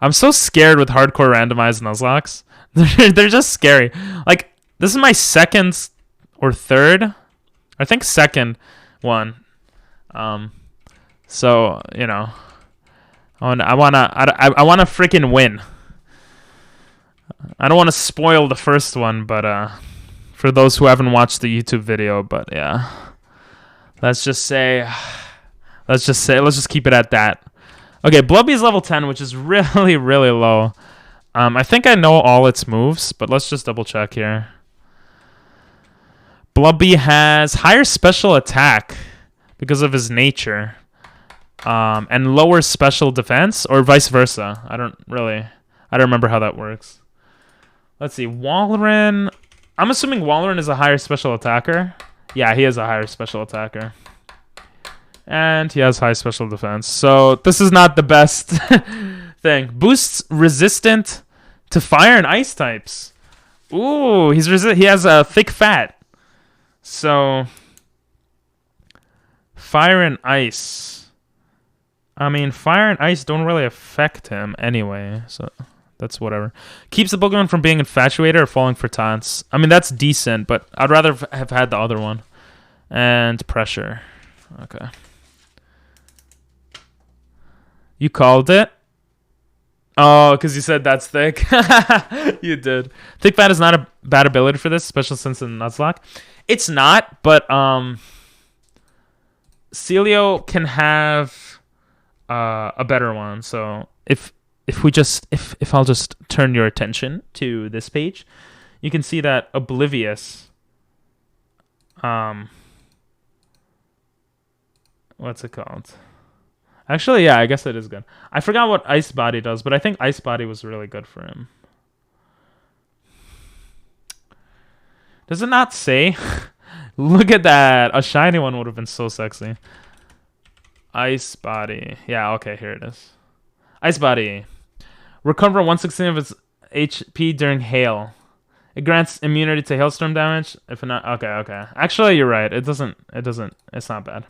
I'm so scared with hardcore randomized Nuzlocks. They're just scary. Like, this is my second or third, I think second one. So, you know, I wanna freaking win. I don't want to spoil the first one, but for those who haven't watched the YouTube video, but yeah, let's just keep it at that. Okay, Blubby's level 10, which is really, really low. I think I know all its moves, but let's just double check here. Blubby has higher special attack because of his nature, and lower special defense, or vice versa. I don't remember how that works. Let's see, Walleran. I'm assuming Walleran is a higher special attacker. Yeah, he is a higher special attacker. And he has high special defense. So this is not the best thing. Boosts resistant to fire and ice types. Ooh, he has a thick fat. So fire and ice. I mean, fire and ice don't really affect him anyway. So that's whatever. Keeps the Pokemon from being infatuated or falling for taunts. I mean, that's decent, but I'd rather have had the other one. And pressure. Okay. You called it? Oh, because you said that's thick. You did. Thick fat is not a bad ability for this, especially since in Nuzlocke. It's not, but Celio can have a better one. So if I'll just turn your attention to this page, you can see that Oblivious, what's it called? Actually, yeah, I guess it is good. I forgot what Ice Body does, but I think Ice Body was really good for him. Does it not say? Look at that. A shiny one would have been so sexy. Ice Body. Yeah, okay, here it is. Ice Body. Recover 1/16 of its HP during hail. It grants immunity to hailstorm damage. If not, okay. Actually, you're right. It's not bad.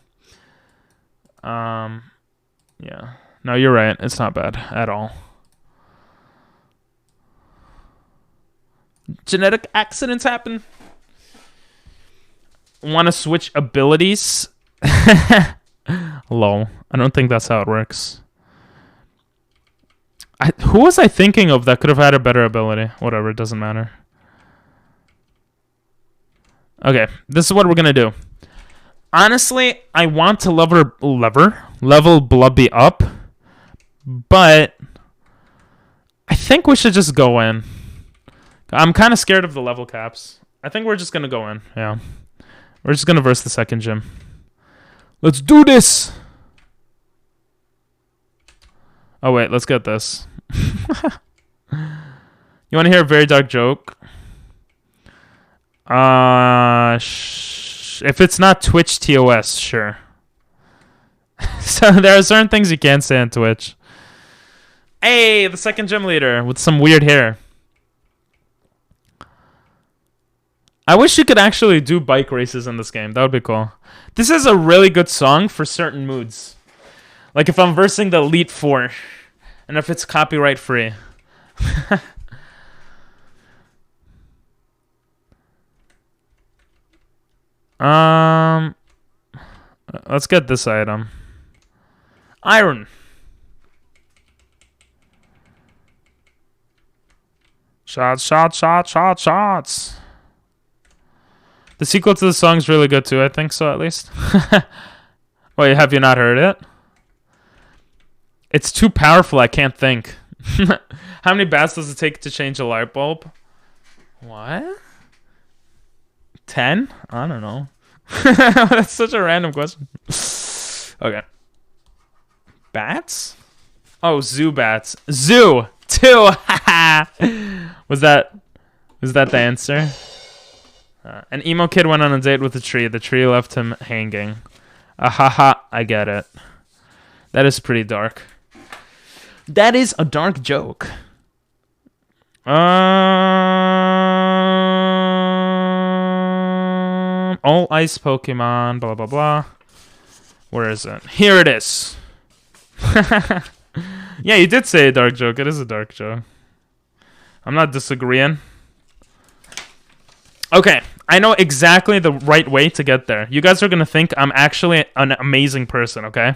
Yeah. No, you're right. It's not bad at all. Genetic accidents happen. Want to switch abilities? Lol. I don't think that's how it works. Who was I thinking of that could have had a better ability? Whatever, it doesn't matter. Okay, this is what we're going to do. Honestly, I want to level Blubby up, but I think we should just go in. I'm kind of scared of the level caps. I think we're just going to go in, yeah. We're just going to verse the second gym. Let's do this! Oh, wait, let's get this. You want to hear a very dark joke? If it's not Twitch TOS, sure. So there are certain things you can't say on Twitch. Hey, the second gym leader with some weird hair. I wish you could actually do bike races in this game. That would be cool. This is a really good song for certain moods. Like if I'm versing the Elite Four, and if it's copyright free. Let's get this item. Iron. Shots, shots, shots, shots, shots. The sequel to the song is really good too. I think so, at least. Wait, have you not heard it? It's too powerful. I can't think. How many bats does it take to change a light bulb? What? 10? I don't know. That's such a random question. Okay. Bats? Oh, zoo bats. Zoo! 2! Was that the answer? An emo kid went on a date with a tree. The tree left him hanging. Ahaha, I get it. That is pretty dark. That is a dark joke. All ice Pokemon, blah, blah, blah. Where is it? Here it is. Yeah, you did say a dark joke. It is a dark joke. I'm not disagreeing. Okay, I know exactly the right way to get there. You guys are gonna think I'm actually an amazing person, okay?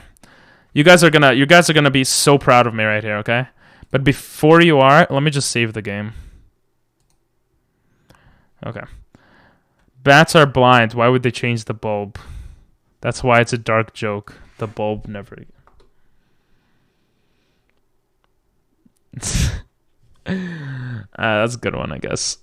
You guys are gonna be so proud of me right here, okay? But before you are, let me just save the game. Okay. Bats are blind. Why would they change the bulb? That's why it's a dark joke. The bulb never... that's a good one, I guess.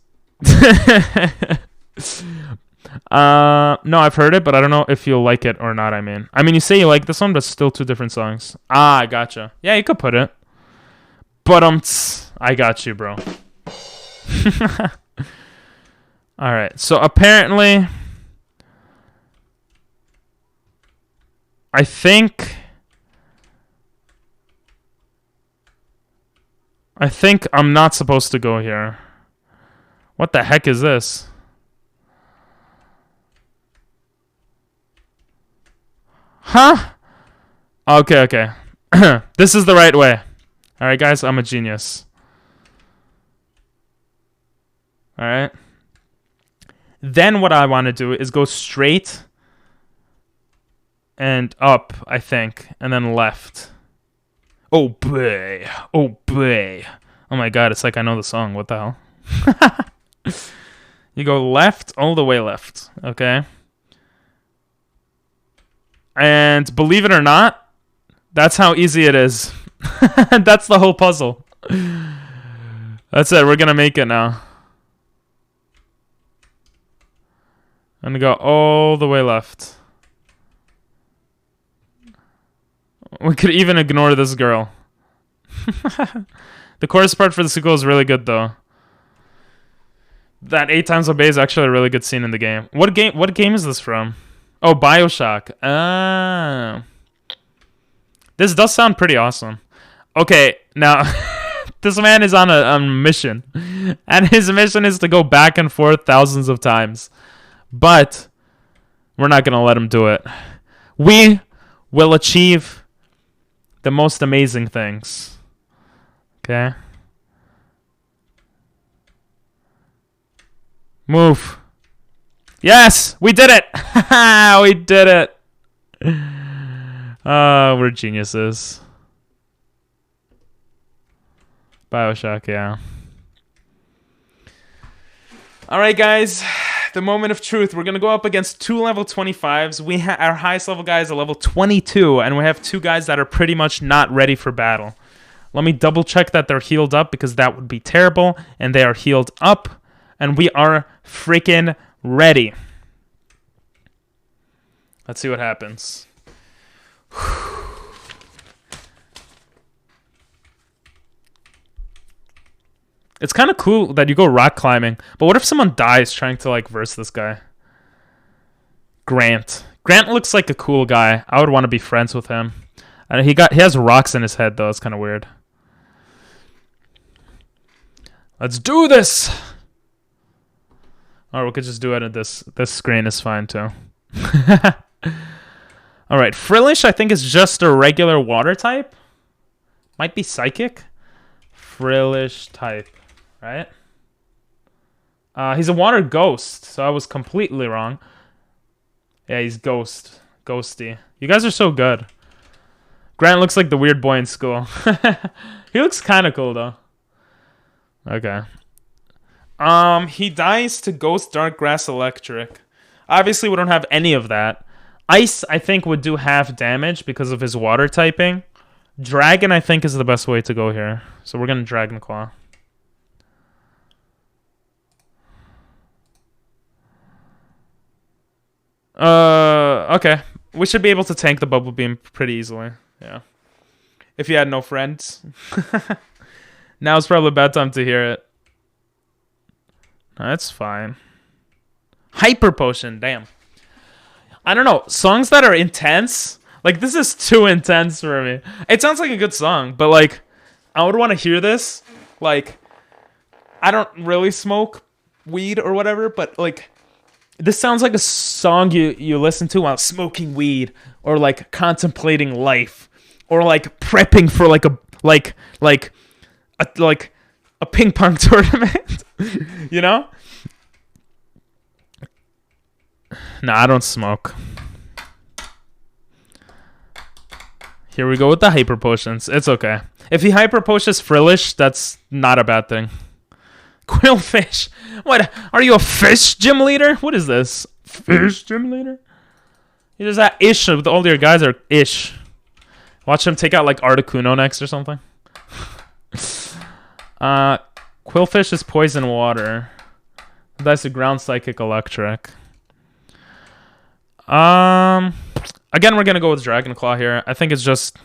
No, I've heard it, but I don't know if you'll like it or not. I mean, you say you like this one, but still two different songs. Ah, I gotcha. Yeah, you could put it. But I got you, bro. All right. So apparently, I think I'm not supposed to go here. What the heck is this? Huh? Okay, okay. This is the right way. All right, guys, I'm a genius. All right. Then what I want to do is go straight and up, I think, and then left. Oh, boy. Oh, boy. Oh, my God. It's like I know the song. What the hell? You go left, all the way left. Okay. And believe it or not, that's how easy it is. That's the whole puzzle. That's it. We're going to make it now. I'm going to go all the way left. We could even ignore this girl. The chorus part for the sequel is really good, though. That 8 times obey is actually a really good scene in the game. What game is this from? Oh, BioShock. Ah. This does sound pretty awesome. Okay, now this man is on a mission. And his mission is to go back and forth thousands of times. But we're not going to let him do it. We will achieve the most amazing things. Okay? Move. Yes! We did it! We did it! We're geniuses. BioShock, yeah. Alright, guys. The moment of truth. We're going to go up against 2 level 25s. Our highest level guy is a level 22, and we have 2 guys that are pretty much not ready for battle. Let me double check that they're healed up, because that would be terrible. And they are healed up, and we are freaking ready. Let's see what happens. It's kind of cool that you go rock climbing. But what if someone dies trying to, like, verse this guy? Grant. Grant looks like a cool guy. I would want to be friends with him. And he has rocks in his head, though. It's kind of weird. Let's do this! Or we could just do it at this. This screen is fine, too. Alright, Frillish, I think, is just a regular water type. Might be psychic. Frillish type, right? He's a water ghost, so I was completely wrong. Yeah, he's ghost. Ghosty. You guys are so good. Grant looks like the weird boy in school. He looks kind of cool, though. Okay. He dies to Ghost, Dark Grass, Electric. Obviously, we don't have any of that. Ice, I think, would do half damage because of his water typing. Dragon, I think, is the best way to go here. So we're going to Dragon Claw. Okay. We should be able to tank the Bubble Beam pretty easily. Yeah. If you had no friends. Now's probably a bad time to hear it. That's fine. Hyper Potion, damn. I don't know. Songs that are intense. Like, this is too intense for me. It sounds like a good song, but, like, I would want to hear this. Like, I don't really smoke weed or whatever, but, like, this sounds like a song you listen to while smoking weed or, like, contemplating life or, like, prepping for, like, a ping pong tournament. You know? Nah, I don't smoke. Here we go with the hyper potions. It's okay. If he hyper potions Frillish, that's not a bad thing. Quillfish. What? Are you a fish gym leader? What is this? Fish gym leader? You just that ish with all your guys are ish. Watch him take out like Articuno next or something. Quillfish is poison water. That's a ground psychic electric. Again, we're gonna go with Dragon Claw here. I think it's just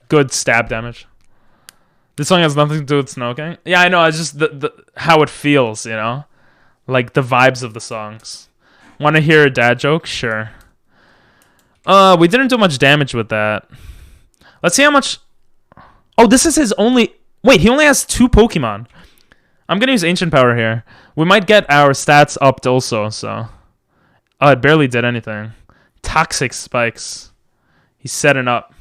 good stab damage. This song has nothing to do with smoking. Yeah, I know. It's just the how it feels, you know, like the vibes of the songs. Want to hear a dad joke? Sure. We didn't do much damage with that. Let's see how much. Oh, this is his only. Wait, he only has 2 Pokemon. I'm gonna use Ancient Power here. We might get our stats upped also. So, oh, it barely did anything. Toxic Spikes. He's setting up.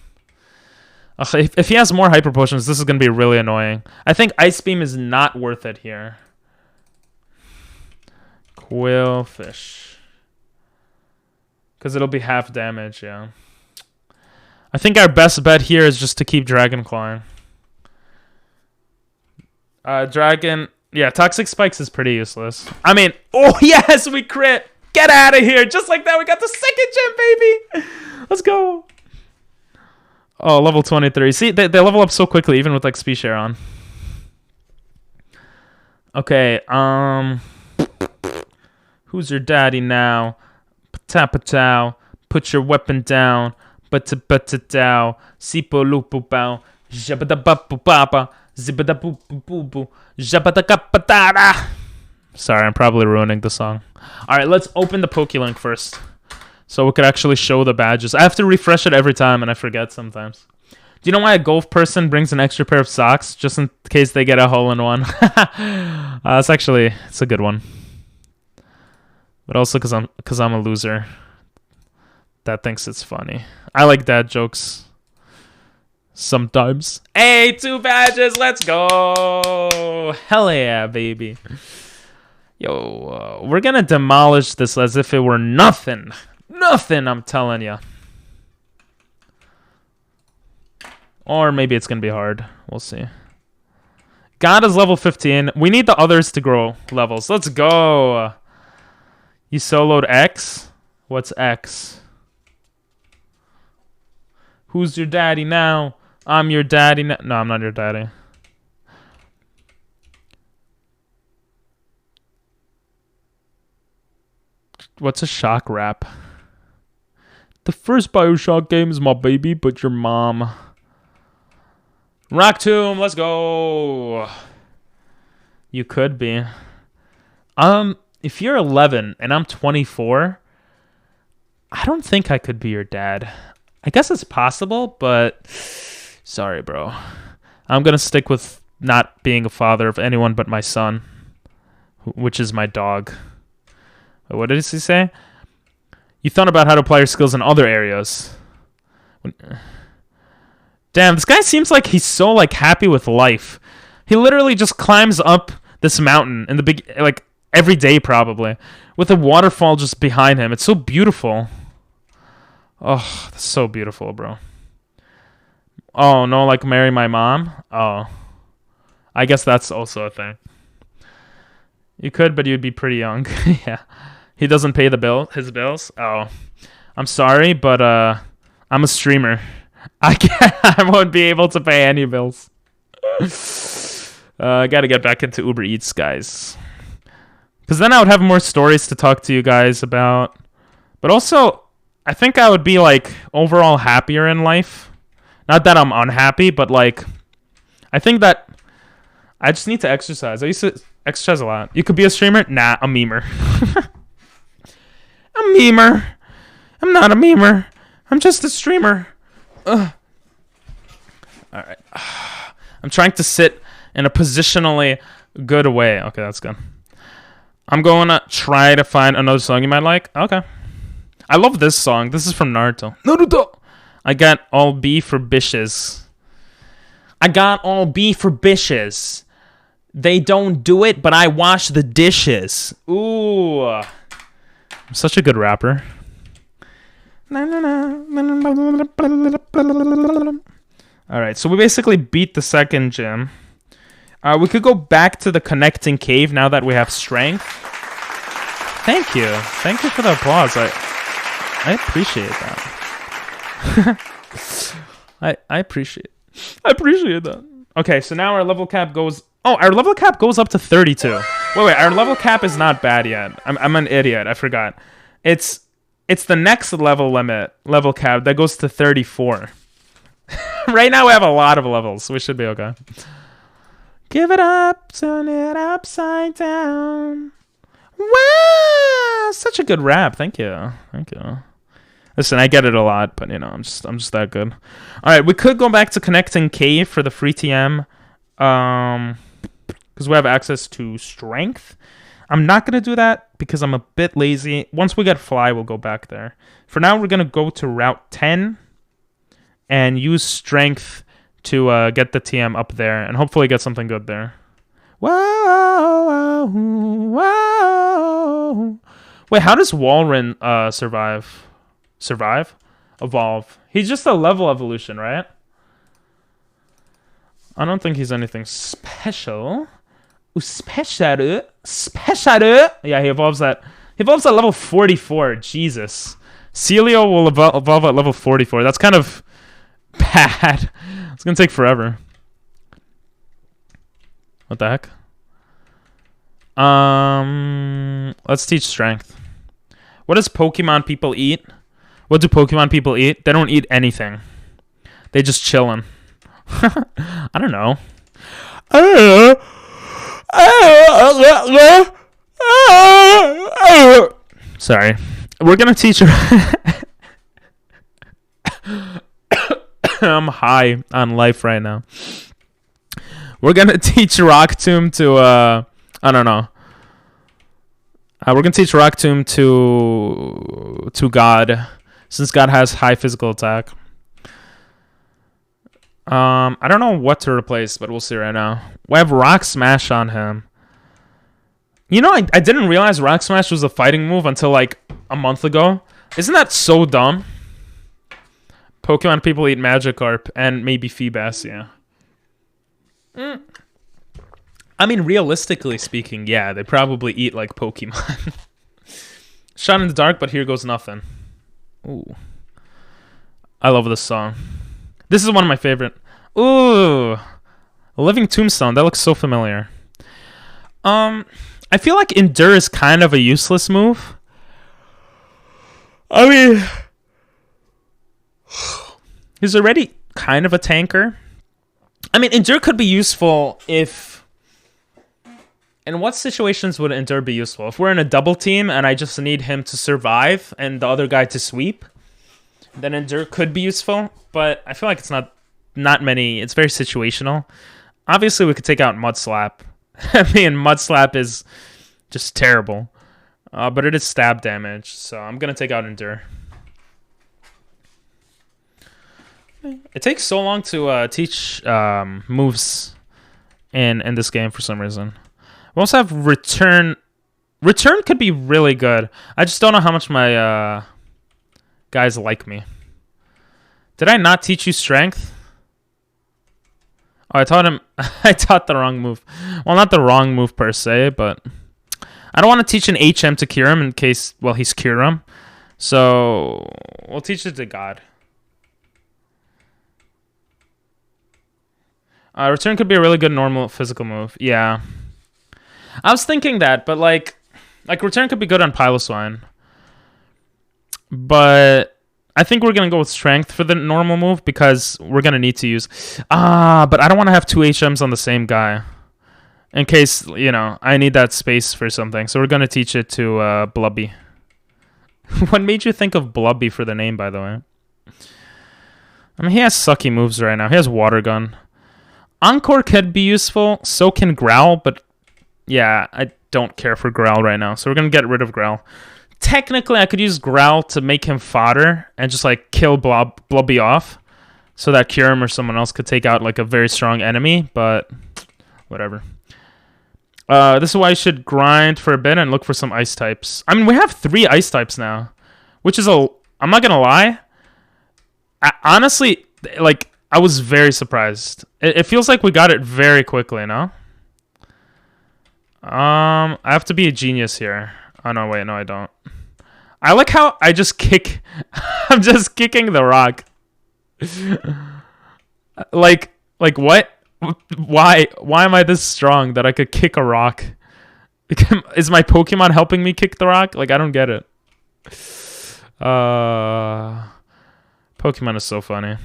If he has more Hyper Potions, this is going to be really annoying. I think Ice Beam is not worth it here. Quillfish. Because it'll be half damage, yeah. I think our best bet here is just to keep Dragon Clawing. Dragon... Yeah, Toxic Spikes is pretty useless. I mean... Oh, yes! We crit! Get out of here! Just like that, we got the second gem, baby! Let's go! Oh, level 23. See, they level up so quickly, even with, like, Speed Share on. Okay, who's your daddy now? Patapatow. Put your weapon down. But-ta-but-ta-dow. Sipo-lupu-bow. Jabba-da-ba-bu-ba-ba. Zibba-da-boo-boo-boo-boo. Jabba-da-ka-pa-da-da. Sorry, I'm probably ruining the song. Alright, let's open the Pokélink first. So we could actually show the badges. I have to refresh it every time, and I forget sometimes. Do you know why a golf person brings an extra pair of socks? Just in case they get a hole-in-one. It's a good one. But also because I'm a loser that thinks it's funny. I like dad jokes. Sometimes. Hey, 2 badges, let's go! Hell yeah, baby. Yo, we're gonna demolish this as if it were nothing. Nothing, I'm telling ya. Or maybe it's gonna be hard. We'll see. God is level 15. We need the others to grow levels. Let's go. You soloed X? What's X? Who's your daddy now? I'm your daddy now. No, I'm not your daddy. What's a shock rap? The first Bioshock game is my baby, but your mom. Rock Tomb, let's go. You could be. If you're 11 and I'm 24, I don't think I could be your dad. I guess it's possible, but sorry, bro. I'm gonna stick with not being a father of anyone but my son, which is my dog. What did he say? You thought about how to apply your skills in other areas. Damn, this guy seems like he's so like happy with life. He literally just climbs up this mountain in the big, like every day probably, with a waterfall just behind him. It's so beautiful. Oh, that's so beautiful, bro. Oh, no, like marry my mom? Oh. I guess that's also a thing. You could, but you'd be pretty young. Yeah. He doesn't pay his bills? Oh. I'm sorry, but I'm a streamer. I won't be able to pay any bills. I gotta get back into Uber Eats, guys. Because then I would have more stories to talk to you guys about. But also, I think I would be, like, overall happier in life. Not that I'm unhappy, but, like, I think that I just need to exercise. I used to exercise a lot. You could be a streamer? Nah, a memer. A memer. I'm not a memer. I'm just a streamer. Ugh. All right. I'm trying to sit in a positionally good way. Okay, that's good. I'm going to try to find another song you might like. Okay. I love this song. This is from Naruto. Naruto! I got all B for bishes. I got all B for bishes. They don't do it, but I wash the dishes. Ooh. I'm such a good rapper. Alright, so we basically beat the second gym. We could go back to the connecting cave now that we have strength. Thank you. Thank you for the applause. I appreciate that. I appreciate that. Okay, so now our level cap goes... Oh, our level cap goes up to 32. Wait, our level cap is not bad yet. I'm an idiot. I forgot. It's the next level cap that goes to 34. Right now we have a lot of levels. We should be okay. Give it up, turn it upside down. Wow, such a good rap. Thank you. Listen, I get it a lot, but you know, I'm just that good. All right, we could go back to connecting cave for the free TM, because we have access to strength. I'm not gonna do that because I'm a bit lazy. Once we get fly, we'll go back there. For now, we're gonna go to Route 10 and use strength to get the TM up there and hopefully get something good there. Whoa, whoa. Wait, how does Walren survive? Evolve. He's just a level evolution, right? I don't think he's anything special. Special. Yeah, he evolves at level 44. Jesus. Celio will evolve at level 44. That's kind of bad. It's gonna take forever. What the heck? Let's teach strength. What does Pokemon people eat? What do Pokemon people eat? They don't eat anything. They just chillin'. I don't know. Sorry. We're gonna teach her. I'm high on life right now. We're gonna teach Rock Tomb to I don't know. We're gonna teach Rock Tomb to God, since God has high physical attack. I don't know what to replace, but we'll see right now. We have Rock Smash on him. You know, I didn't realize Rock Smash was a fighting move until like a month ago. Isn't that so dumb? Pokemon people eat Magikarp and maybe Feebas, yeah. I mean, realistically speaking, yeah, they probably eat like Pokemon. Shot in the dark, but here goes nothing. Ooh. I love this song. This is one of my favorite. Ooh. A Living Tombstone. That looks so familiar. I feel like Endure is kind of a useless move. I mean, he's already kind of a tanker. I mean, Endure could be useful if In what situations would Endure be useful? If we're in a double team and I just need him to survive and the other guy to sweep, then Endure could be useful. But I feel like it's not many. It's very situational. Obviously, we could take out Mud Slap. I mean, Mud Slap is just terrible. But it is stab damage, so I'm going to take out Endure. It takes so long to teach moves in this game for some reason. We also have Return. Return could be really good. I just don't know how much my guys like me. Did I not teach you Strength? Oh, I taught him. I taught the wrong move. Well, not the wrong move per se, but I don't want to teach an HM to Kyurem in case, well, he's Kyurem. So we'll teach it to God. Return could be a really good normal physical move. Yeah. I was thinking that, but like Return could be good on Piloswine. But I think we're going to go with Strength for the normal move because we're going to need to use... but I don't want to have two HMs on the same guy. In case, you know, I need that space for something. So we're going to teach it to Blubby. What made you think of Blubby for the name, by the way? I mean, he has sucky moves right now. He has Water Gun. Encore could be useful. So can Growl, but yeah, I don't care for Growl right now. So we're going to get rid of Growl. Technically, I could use Growl to make him fodder and just like kill Blubby off so that Kyurem or someone else could take out like a very strong enemy, but whatever. This is why you should grind for a bit and look for some ice types. I mean, we have 3 ice types now, which is I'm not going to lie. Honestly, like, I was very surprised. It feels like we got it very quickly, no? I have to be a genius here. Oh, no, wait, no, I don't. I like how I just kick... I'm just kicking the rock. like, what? Why am I this strong that I could kick a rock? Is my Pokemon helping me kick the rock? Like, I don't get it. Pokemon is so funny.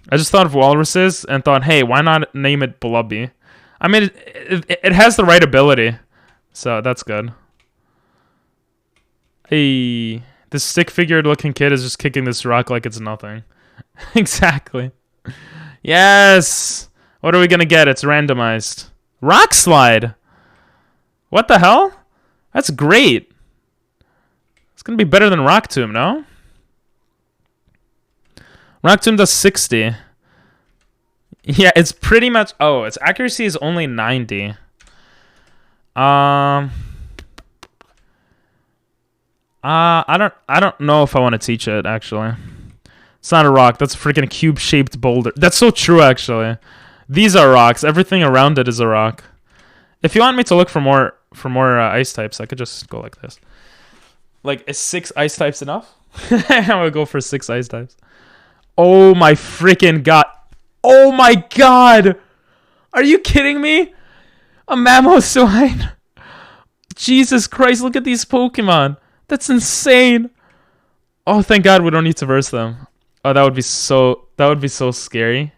I just thought of walruses and thought, hey, why not name it Blubby? I mean, it has the right ability, so that's good. Hey, this stick-figured looking kid is just kicking this rock like it's nothing. Exactly. Yes! What are we gonna get? It's randomized. Rock Slide! What the hell? That's great. It's gonna be better than Rock Tomb, no? Rock Tomb does 60. Yeah, it's pretty much... Oh, its accuracy is only 90. I don't know if I want to teach it, actually. It's not a rock. That's a freaking cube-shaped boulder. That's so true, actually. These are rocks. Everything around it is a rock. If you want me to look for more ice types, I could just go like this. Like, is 6 ice types enough? I'm gonna go for 6 ice types. Oh my freaking god. Oh my god! Are you kidding me? A Mamoswine? Jesus Christ, look at these Pokemon. That's insane. Oh, thank god we don't need to verse them. Oh, that would be so scary.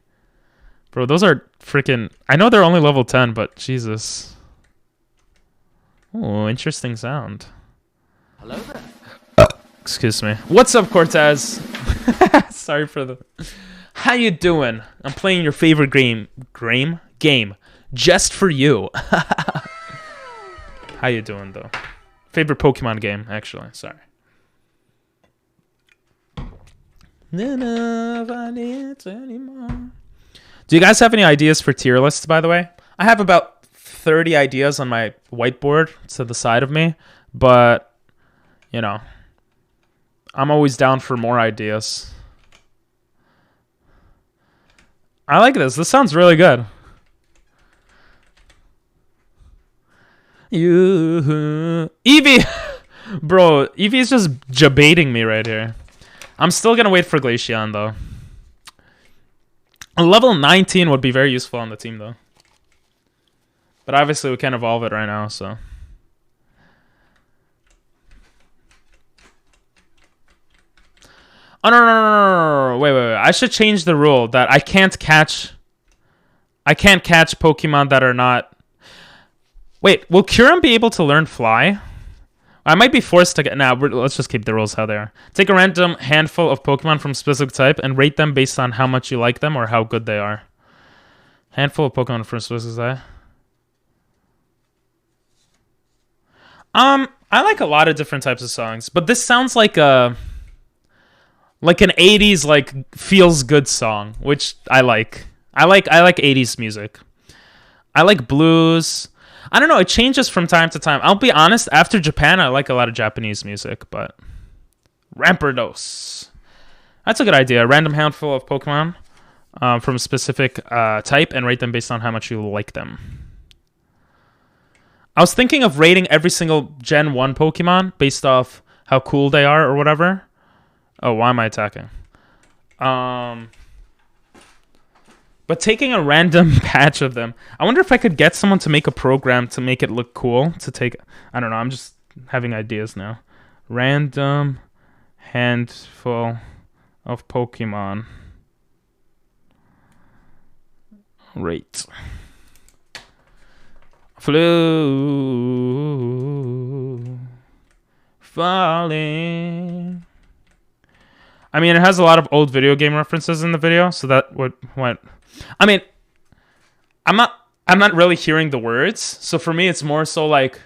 Bro, those are freaking... I know they're only level 10, but Jesus. Oh, interesting sound. Hello there. Excuse me. What's up, Cortez? Sorry for the... How you doing? I'm playing your favorite game. Game. Just for you. How you doing, though? Favorite Pokemon game, actually. Sorry. Do you guys have any ideas for tier lists, by the way? I have about 30 ideas on my whiteboard to the side of me, but, you know, I'm always down for more ideas. I like this. This sounds really good. Eevee! Bro, Eevee is just debating me right here. I'm still going to wait for Glaceon, though. A level 19 would be very useful on the team, though. But obviously, we can't evolve it right now, so... Oh, no. Wait. I should change the rule that I can't catch Pokemon that are not... Wait, will Kyurem be able to learn Fly? I might be forced to get... Nah, let's just keep the rules how they are. Take a random handful of Pokemon from specific type and rate them based on how much you like them or how good they are. Handful of Pokemon from specific type. I like a lot of different types of songs, but this sounds like an 80s like feels good song, which I like. I like 80s music. I like blues. I don't know, it changes from time to time. I'll be honest, after Japan, I like a lot of Japanese music, but Rampardos. That's a good idea. A random handful of Pokemon from a specific type and rate them based on how much you like them. I was thinking of rating every single Gen 1 Pokemon based off how cool they are or whatever. Oh, why am I attacking? But taking a random patch of them. I wonder if I could get someone to make a program to make it look cool. To take... I don't know, I'm just having ideas now. Random handful of Pokemon. Rate. Flew falling. I mean, it has a lot of old video game references in the video, so that would what. I mean, I'm not really hearing the words, so for me, it's more so like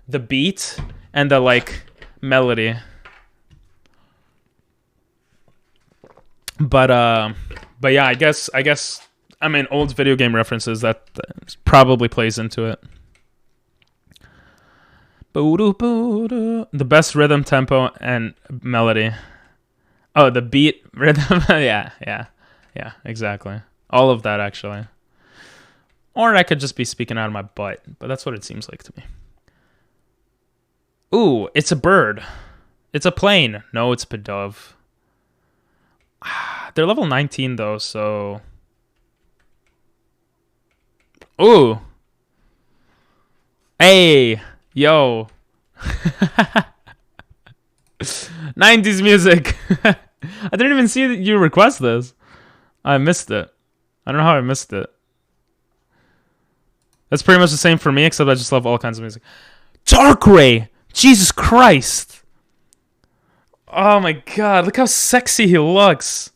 the beat and the like melody. But yeah, I guess I mean old video game references that probably plays into it. The best rhythm, tempo, and melody. Oh, the beat, rhythm. yeah, exactly. All of that, actually. Or I could just be speaking out of my butt, but that's what it seems like to me. Ooh, it's a bird. It's a plane. No, it's a dove. They're level 19, though, so... Ooh. Hey, yo. 90s music. I didn't even see that you request this. I missed it. I don't know how I missed it. That's pretty much the same for me, except I just love all kinds of music. Darkrai! Jesus Christ! Oh my god, look how sexy he looks.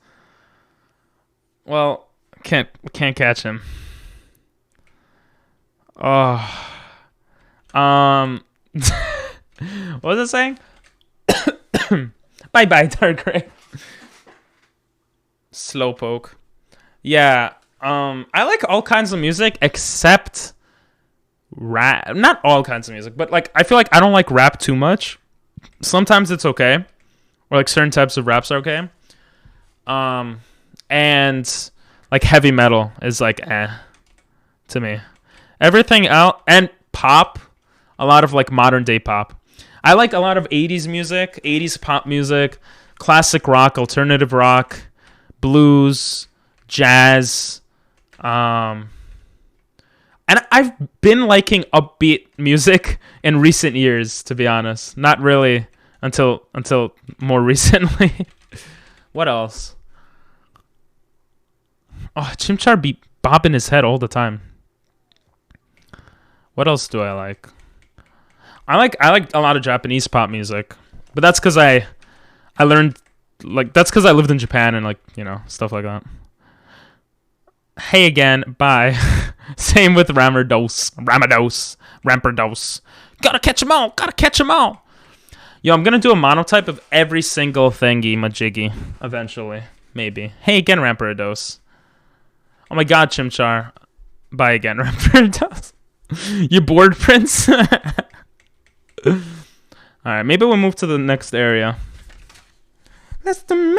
Well, can't catch him. Oh. What was it saying? Bye-bye, Darkrai. Slowpoke. Yeah, I like all kinds of music except rap. Not all kinds of music, but like I feel like I don't like rap too much. Sometimes it's okay, or like certain types of raps are okay. And like heavy metal is like to me. Everything else and pop, a lot of like modern day pop. I like a lot of 80s music, 80s pop music, classic rock, alternative rock, blues, jazz. And I've been liking upbeat music in recent years, to be honest. Not really until more recently. What else? Oh, Chimchar be bobbing his head all the time. What else do I like? I like a lot of Japanese pop music, but that's because I learned, like, that's because I lived in Japan and, like, you know, stuff like that. Hey again, bye. Same with Rampardos. Gotta catch 'em all. Yo, I'm gonna do a monotype of every single thingy majiggy eventually, maybe. Hey again, Rampardos. Oh my god, Chimchar. Bye again, Rampardos. You bored, Prince? Alright, maybe we'll move to the next area. That's the man.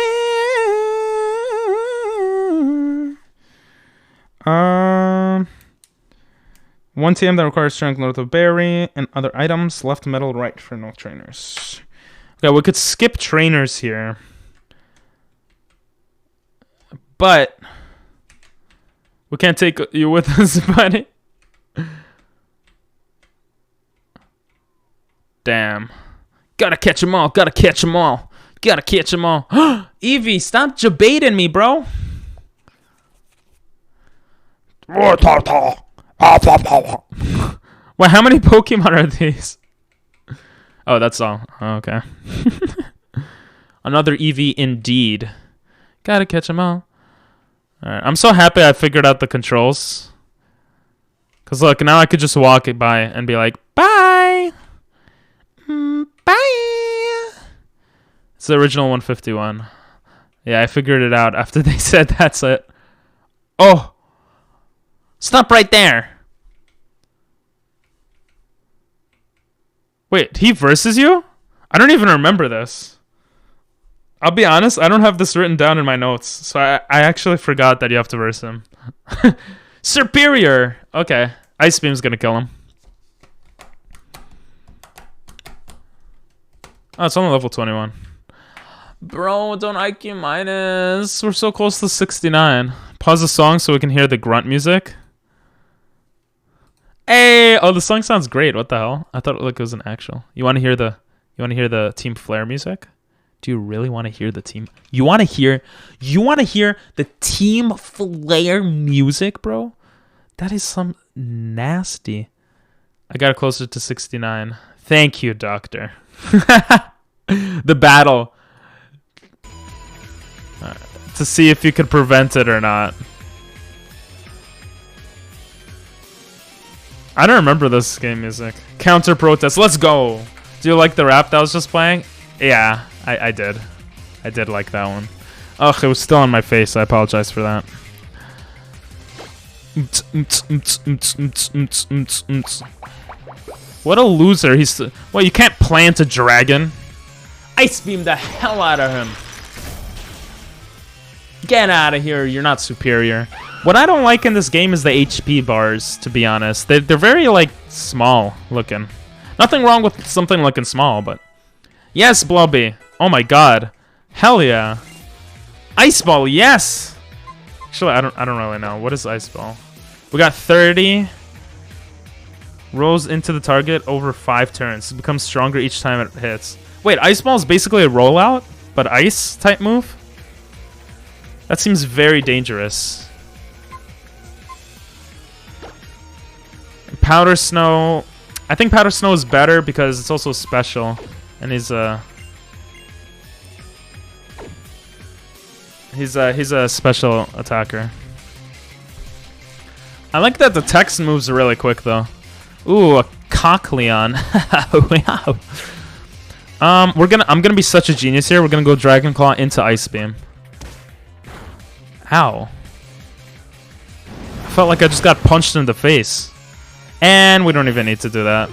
1 TM that requires strength north of berry and other items. Left, middle, right for no trainers. Okay, we could skip trainers here. But we can't take you with us, buddy. Damn. Gotta catch 'em all. Eevee, stop debating me, bro. What Wait, how many Pokemon are these? Oh, that's all. Oh, okay. Another Eevee indeed. Gotta catch them all. Alright, I'm so happy I figured out the controls. Because look, now I could just walk it by and be like, bye! Bye! It's the original 151. Yeah, I figured it out after they said that's it. Oh! Stop right there! Wait, he versus you? I don't even remember this. I'll be honest, I don't have this written down in my notes, so I actually forgot that you have to verse him. Superior! Okay, Ice Beam's gonna kill him. Oh, it's only level 21. Bro, don't IQ minus. We're so close to 69. Pause the song so we can hear the grunt music. Hey! Oh, the song sounds great. What the hell? I thought it was an actual. You want to hear the Team Flare music? Do you really want to hear the team? You want to hear the Team Flare music, bro? That is some nasty. I got it closer to 69. Thank you, Doctor. The battle. To see if you could prevent it or not. I don't remember this game music. Counter protest. Let's go. Do you like the rap that was just playing? Yeah, I did. I did like that one. Ugh, it was still on my face. I apologize for that. What a loser. Well, you can't plant a dragon. Ice Beam the hell out of him. Get out of here. You're not superior. What I don't like in this game is the HP bars, to be honest. They're very, like, small looking. Nothing wrong with something looking small, but... Yes, Blobby. Oh my god. Hell yeah. Ice Ball, yes! Actually, I don't really know. What is Ice Ball? We got 30. Rolls into the target over 5 turns. It becomes stronger each time it hits. Wait, Ice Ball is basically a rollout, but ice type move? That seems very dangerous. Powder Snow. I think Powder Snow is better because it's also special. And he's a special attacker. I like that the text moves really quick though. Ooh, a Cockleon. Wow. I'm gonna be such a genius here. We're gonna go Dragon Claw into Ice Beam. Ow. I felt like I just got punched in the face. And we don't even need to do that.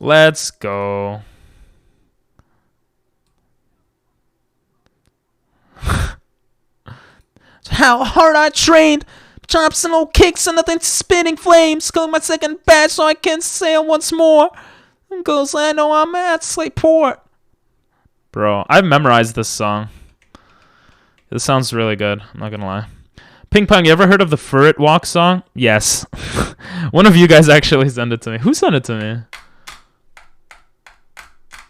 Let's go. How hard I trained. Chops and low kicks and nothing spitting flames. Killing my second batch so I can sail once more. Cause I know I'm at Slayport. Bro, I've memorized this song. This sounds really good. I'm not gonna lie. Ping Pong, you ever heard of the Furret Walk song? Yes. One of you guys actually sent it to me. Who sent it to me?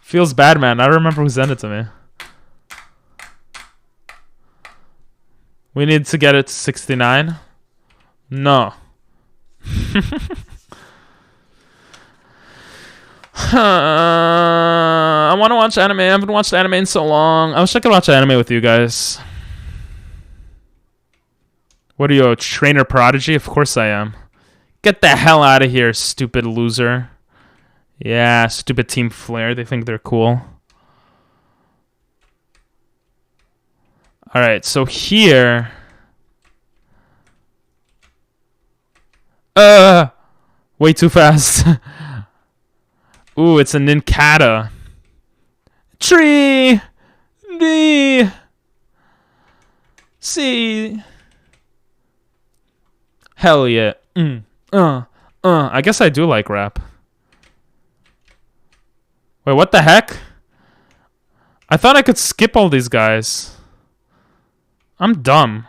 Feels bad, man. I don't remember who sent it to me. We need to get it to 69. No. I want to watch anime. I haven't watched anime in so long. I wish I could watch anime with you guys. What are you, a trainer prodigy? Of course I am. Get the hell out of here, stupid loser. Yeah, stupid Team Flare. They think they're cool. Alright, so here... way too fast. Ooh, it's a Nincada. Tree! D! C! Hell yeah. I guess I do like rap. Wait, what the heck? I thought I could skip all these guys. I'm dumb.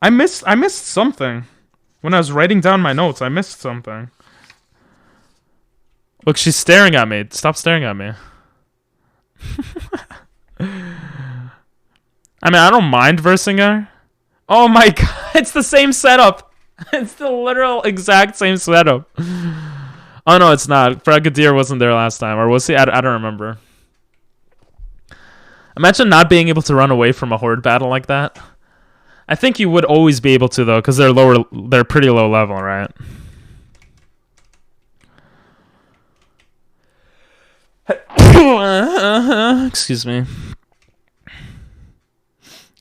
I missed something. When I was writing down my notes, I missed something. Look, she's staring at me. Stop staring at me. I mean, I don't mind versing her. Oh my god, it's the same setup. It's the literal exact same setup. Oh no, it's not. Brigadier wasn't there last time, or was he? I don't remember. Imagine not being able to run away from a horde battle like that. I think you would always be able to though, because they're pretty low level, right? Excuse me.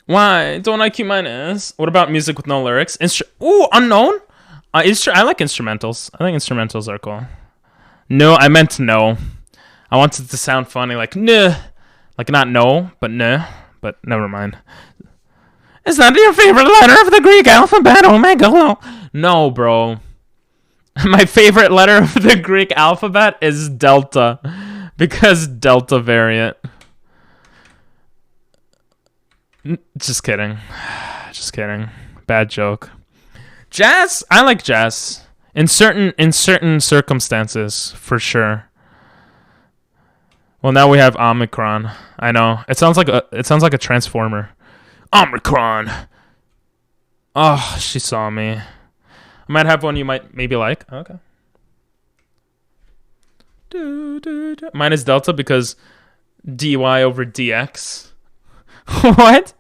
Why don't I keep mine as? What about music with no lyrics? Ooh, unknown? I like instrumentals. I think instrumentals are cool. No, I meant no. I wanted to sound funny, like nah. Like not no, but nah. But never mind. Is that your favorite letter of the Greek alphabet? Omega? No, bro. My favorite letter of the Greek alphabet is Delta. Because Delta variant. Just kidding. Just kidding. Bad joke. Jazz? I like jazz. In certain circumstances, for sure. Well, now we have Omicron. I know. It sounds like a transformer. Omicron. Oh, she saw me. I might have one you might maybe like. Okay. Mine is Delta because dy over dx. What?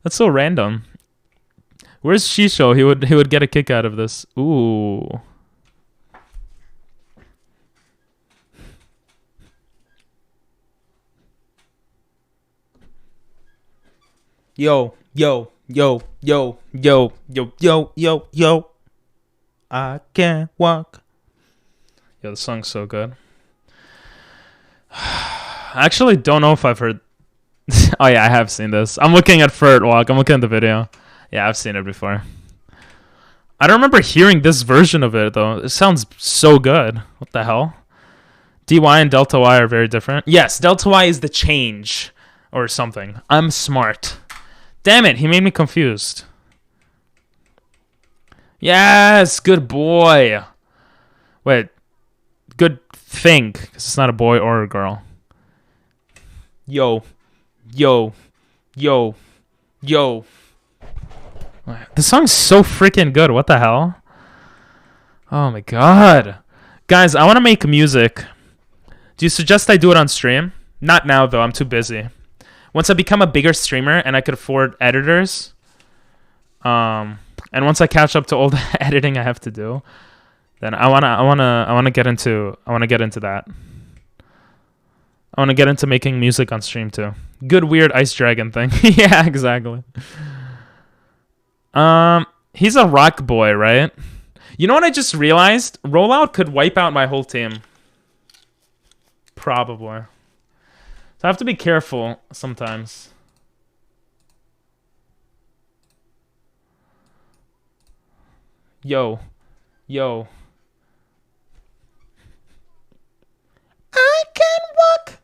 That's so random. Where's Shisho? He would get a kick out of this. Ooh. Yo, yo, yo, yo, yo, yo, yo, yo, yo. I can't walk. Yo, the song's so good. I actually don't know if I've heard. Oh yeah, I have seen this. I'm looking at Furt Walk. I'm looking at the video. Yeah, I've seen it before. I don't remember hearing this version of it though. It sounds so good. What the hell? dy and delta y are very different. Yes, delta y is the change or something. I'm smart. Damn it, he made me confused. Yes, good boy. Wait, good thing, because it's not a boy or a girl. Yo, yo, yo, yo. This song's so freaking good. What the hell? Oh my god. Guys, I want to make music. Do you suggest I do it on stream? Not now, though. I'm too busy. Once I become a bigger streamer and I could afford editors, and once I catch up to all the editing I have to do, then I wanna get into that. I wanna get into making music on stream too. Good weird Ice Dragon thing. Yeah, exactly. He's a rock boy, right? You know what I just realized? Rollout could wipe out my whole team. Probably. So I have to be careful sometimes. Yo. Yo. I can walk.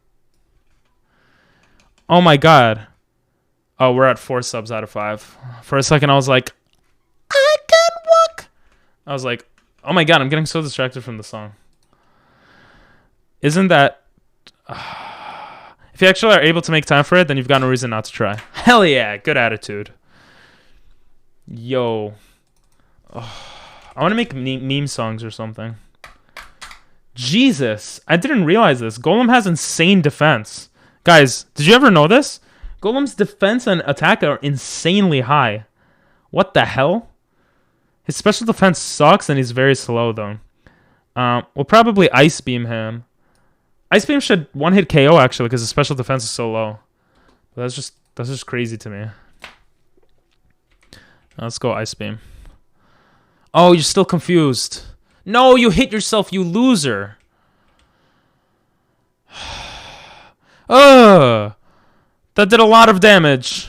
Oh my god. Oh, we're at 4 subs out of 5. For a second, I was like, I can walk. I was like, oh my god, I'm getting so distracted from the song. Isn't that... If you actually are able to make time for it, then you've got no reason not to try. Hell yeah, good attitude. Yo. Oh, I want to make meme songs or something. Jesus, I didn't realize this. Golem has insane defense. Guys, did you ever know this? Golem's defense and attack are insanely high. What the hell? His special defense sucks and he's very slow though. We'll probably Ice Beam him. Ice Beam should one-hit KO actually because his special defense is so low. But that's just crazy to me. Let's go Ice Beam. Oh, you're still confused. No, you hit yourself, you loser. Ugh. That did a lot of damage.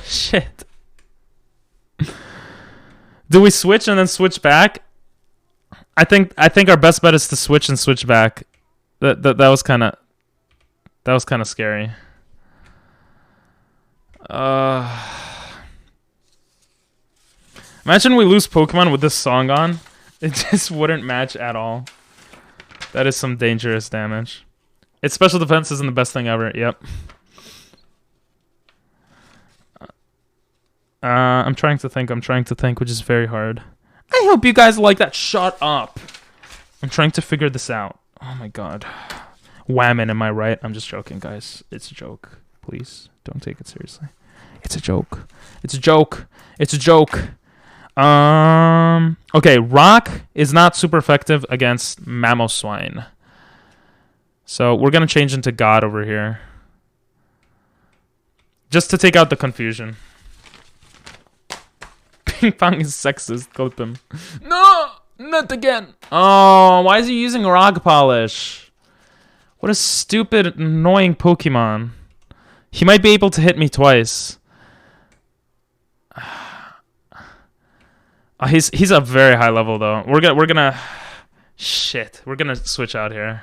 Shit. Do we switch and then switch back? I think our best bet is to switch and switch back. That was kind of scary. Imagine we lose Pokemon with this song on. It just wouldn't match at all. That is some dangerous damage. Its special defense isn't the best thing ever. Yep. I'm trying to think, which is very hard. I hope you guys like that. Shut up. I'm trying to figure this out. Oh my god. Whammon, am I right? I'm just joking, guys. It's a joke. Please, don't take it seriously. It's a joke. It's a joke. It's a joke. Okay, rock is not super effective against Mamoswine. So we're gonna change into God over here. Just to take out the confusion. Ping pong is sexist, clip him. No! Not again! Oh, why is he using rock polish? What a stupid, annoying Pokemon. He might be able to hit me twice. He's a very high level though. We're gonna shit. We're gonna switch out here.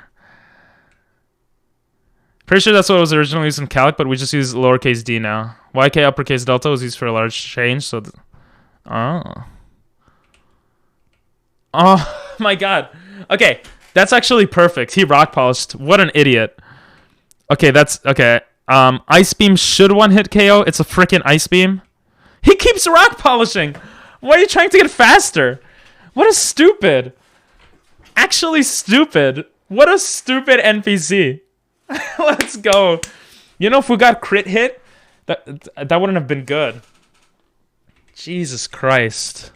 Pretty sure that's what was originally used in Calc, but we just use lowercase d now. YK uppercase delta was used for a large change, so oh my god. Okay, that's actually perfect. He rock polished. What an idiot. Okay, that's okay. Ice beam should one hit KO. It's a freaking ice beam. He keeps rock polishing. Why are you trying to get faster? What a stupid. Actually stupid. What a stupid NPC. Let's go. You know, if we got crit hit, that wouldn't have been good. Jesus Christ.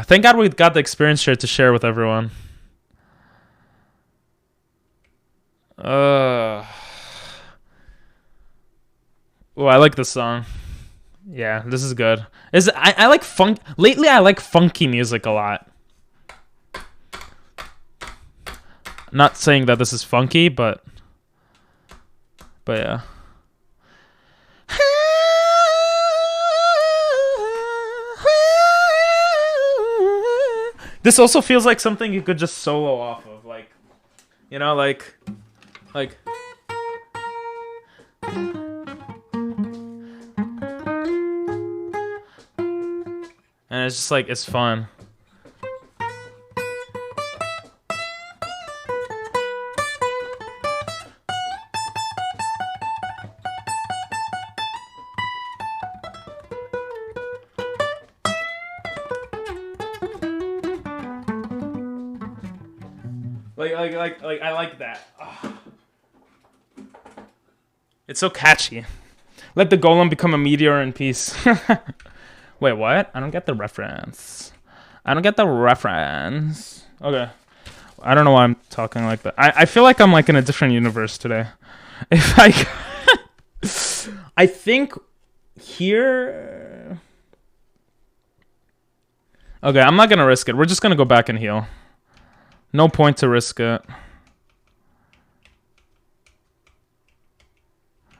Thank God we got the experience share to share with everyone. Oh, I like this song. Yeah, this is good. I like funk. Lately, I like funky music a lot. Not saying that this is funky, but yeah. This also feels like something you could just solo off of, like, you know, like. And it's just like, it's fun. Like I like that. Ugh. It's so catchy. Let the golem become a meteor in peace. Wait, what? I don't get the reference. Okay. I don't know why I'm talking like that. I feel like I'm like in a different universe today. If I think here. Okay, I'm not gonna risk it. We're just gonna go back and heal. No point to risk it.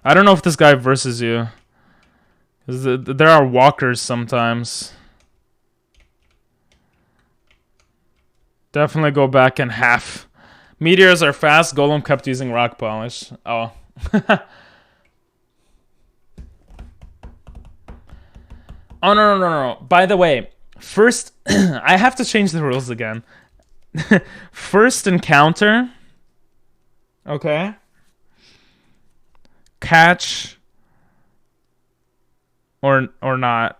I don't know if this guy versus you. There are walkers sometimes. Definitely go back in half. Meteors are fast. Golem kept using rock polish. Oh. Oh, no. By the way, first... I have to change the rules again. First encounter. Okay. Catch... Or not.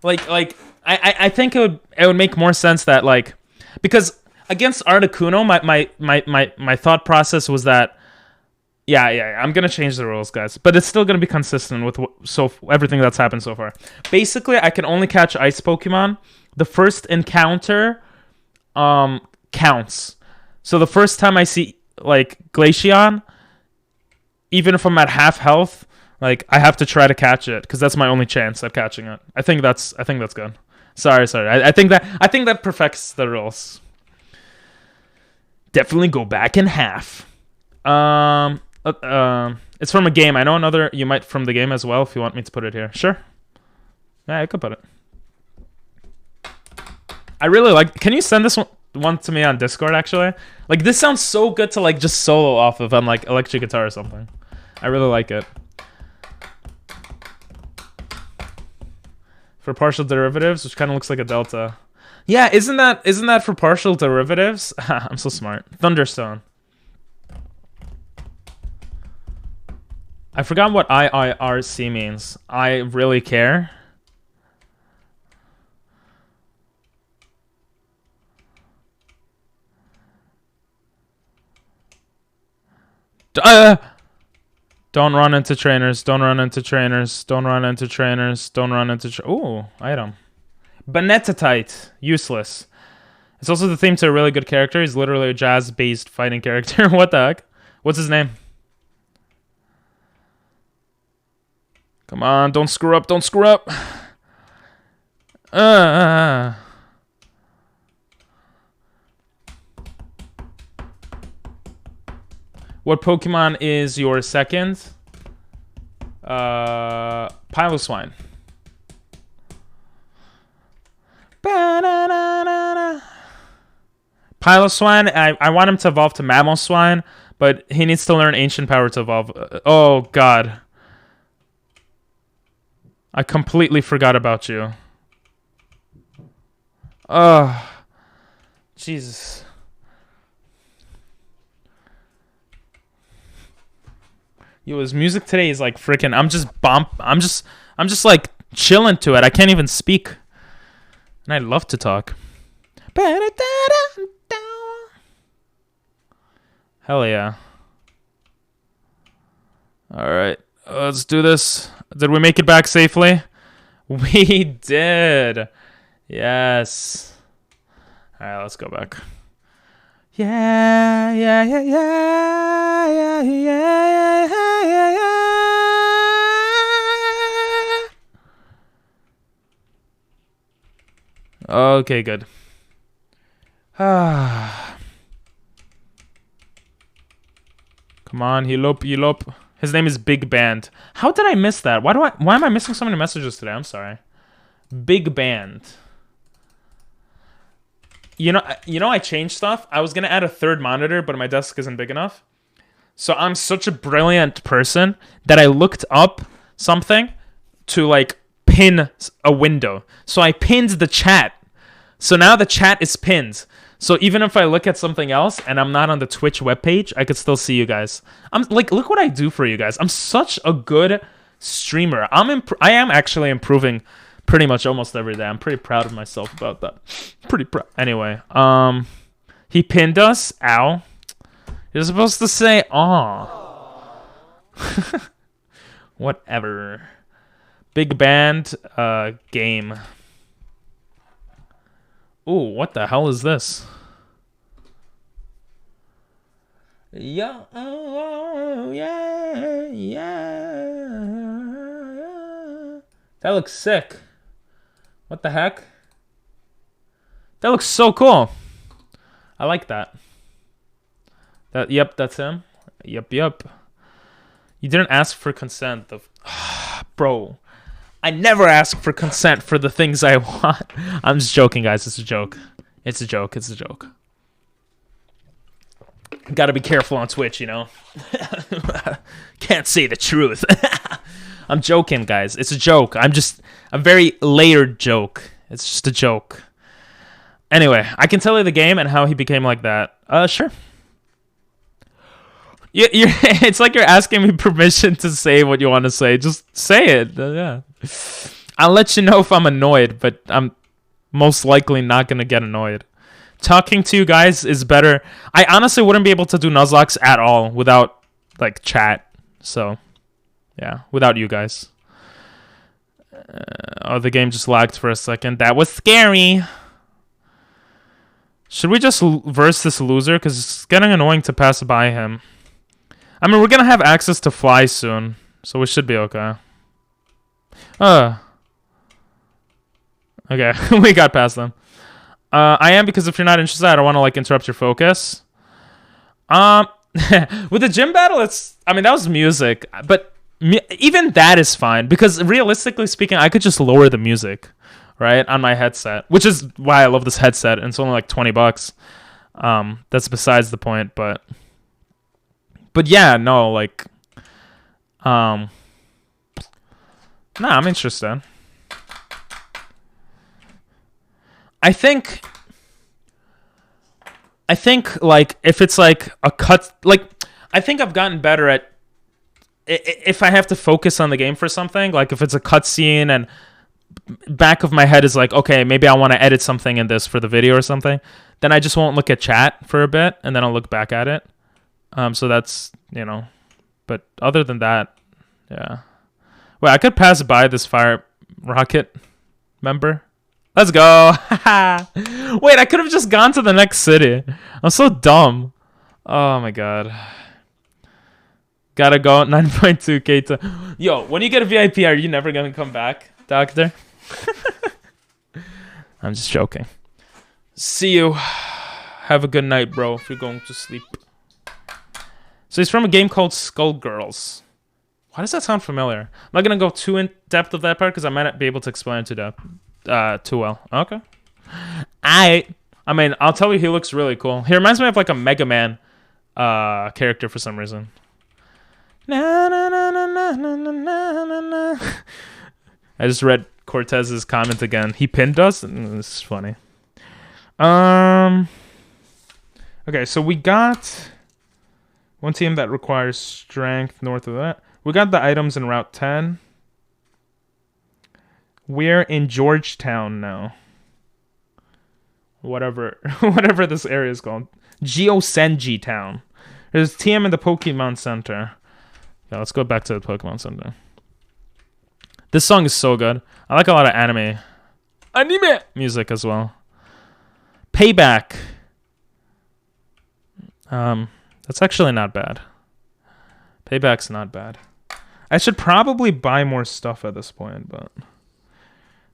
Like I think it would make more sense that, like, because against Articuno, my thought process was that yeah, I'm gonna change the rules, guys, but it's still gonna be consistent with everything that's happened so far. Basically, I can only catch ice Pokemon. The first encounter counts. So the first time I see like Glaceon, even if I'm at half health, like, I have to try to catch it because that's my only chance at catching it. I think that's good. Sorry. I think that perfects the rules. Definitely go back in half. It's from a game. I know another you might from the game as well if you want me to put it here. Sure. Yeah, I could put it. I really like. Can you send this one to me on Discord? Actually, like, this sounds so good to like just solo off of on like electric guitar or something. I really like it. For partial derivatives, which kind of looks like a delta. Yeah, isn't that for partial derivatives? I'm so smart. Thunderstone. I forgot what IIRC means. I really care. Don't run into trainers. Don't run into trainers. Don't run into trainers. Don't run into ooh, item. Banettatite. Useless. It's also the theme to a really good character. He's literally a jazz-based fighting character. What the heck? What's his name? Come on, don't screw up. Don't screw up. What Pokemon is your second? Piloswine. Piloswine, I want him to evolve to Mamoswine, but he needs to learn Ancient Power to evolve. Oh, God. I completely forgot about you. Oh, Jesus. Yo, his music today is like freaking. I'm just like chilling to it. I can't even speak, and I'd love to talk. Hell yeah! All right, let's do this. Did we make it back safely? We did. Yes. All right, let's go back. Yeah, yeah, yeah, yeah, yeah, yeah, yeah, yeah. Okay, good. Come on, heal up, heal up. His name is Big Band. How did I miss that? Why am I missing so many messages today? I'm sorry. Big Band. You know, I changed stuff. I was gonna add a third monitor, but my desk isn't big enough. So I'm such a brilliant person that I looked up something to like pin a window. So I pinned the chat. So now the chat is pinned. So even if I look at something else and I'm not on the Twitch webpage, I could still see you guys. I'm like, look what I do for you guys. I'm such a good streamer. I am actually improving pretty much almost every day. I'm pretty proud of myself about that. Pretty proud. Anyway, he pinned us. Ow. You're supposed to say, aw. Whatever. Big Band, game. Ooh, what the hell is this? Yeah, oh, yeah, yeah. That looks sick. What the heck? That looks so cool. I like that. Yep, that's him. Yep. You didn't ask for consent of bro. I never ask for consent for the things I want. I'm just joking, guys. It's a joke. It's a joke. It's a joke. Gotta be careful on Twitch, you know? Can't say the truth. I'm joking, guys. It's a joke. I'm a very layered joke. It's just a joke. Anyway, I can tell you the game and how he became like that. Sure. It's like you're asking me permission to say what you want to say. Just say it. Yeah. I'll let you know if I'm annoyed, but I'm most likely not going to get annoyed. Talking to you guys is better. I honestly wouldn't be able to do Nuzlocks at all without, like, chat. So, yeah, without you guys. Oh, the game just lagged for a second. That was scary. Should we just verse this loser? Because it's getting annoying to pass by him. I mean, we're going to have access to fly soon, so we should be okay. Okay, we got past them. I am, because if you're not interested, I don't want to, like, interrupt your focus. With the gym battle, that was music, but even that is fine, because realistically speaking, I could just lower the music, right, on my headset, which is why I love this headset, and it's only like $20. That's besides the point, but yeah, no, like, nah, I'm interested. I think like if it's like a cut, like I think I've gotten better at if I have to focus on the game for something, like if it's a cutscene and back of my head is like, okay, maybe I want to edit something in this for the video or something, then I just won't look at chat for a bit and then I'll look back at it. So that's, you know, but other than that, yeah. Wait, I could pass by this fire rocket member. Let's go. Wait, I could have just gone to the next city. I'm so dumb. Oh my god. Gotta go 9.2k to... Yo, when you get a VIP, are you never gonna come back, doctor? I'm just joking. See you. Have a good night, bro, if you're going to sleep. So he's from a game called Skullgirls. Why does that sound familiar? I'm not gonna go too in depth of that part because I might not be able to explain it too well. Okay. I mean, I'll tell you, he looks really cool. He reminds me of like a Mega Man character for some reason. Na, na, na, na, na, na, na, na, na. I just read Cortez's comment again. He pinned us, and this is funny. Okay, so we got one team that requires strength north of that. We got the items in Route 10. We're in Georgetown now. Whatever this area is called. Geosenji Town. There's a team in the Pokemon Center. Yeah, let's go back to the Pokemon Center. This song is so good. I like a lot of anime music as well. Payback. That's actually not bad. Payback's not bad. I should probably buy more stuff at this point, but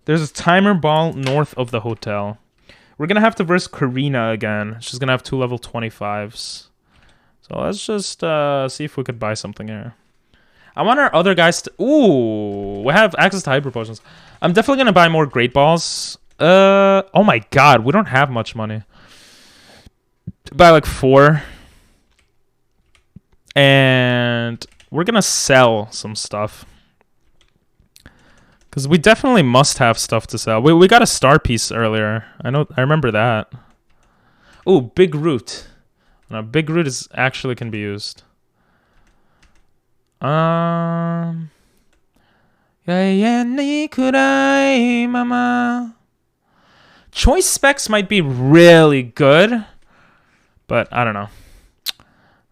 there's a timer ball north of the hotel. We're gonna have to verse Karina again. She's gonna have 2 level 25s. So let's just see if we could buy something here. I want our other guys to... Ooh, we have access to hyper potions. I'm definitely gonna buy more great balls. Oh my god, we don't have much money. Buy like 4. And we're gonna sell some stuff. Because we definitely must have stuff to sell. We got a star piece earlier. I remember that. Ooh, big root. No, big root is actually can be used. Mama. Choice specs might be really good, but I don't know.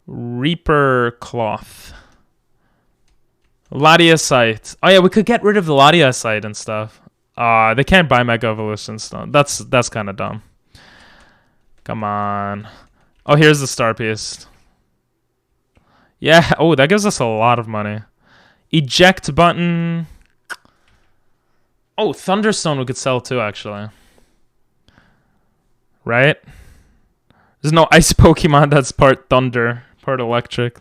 Reaper cloth. Latiasite. Oh yeah, we could get rid of the Latiasite and stuff. They can't buy Mega Evolution stuff. That's kind of dumb. Come on. Oh, here's the star piece. Yeah. Oh, that gives us a lot of money. Eject button. Oh, Thunderstone we could sell too, actually. Right? There's no ice Pokemon that's part thunder, part electric.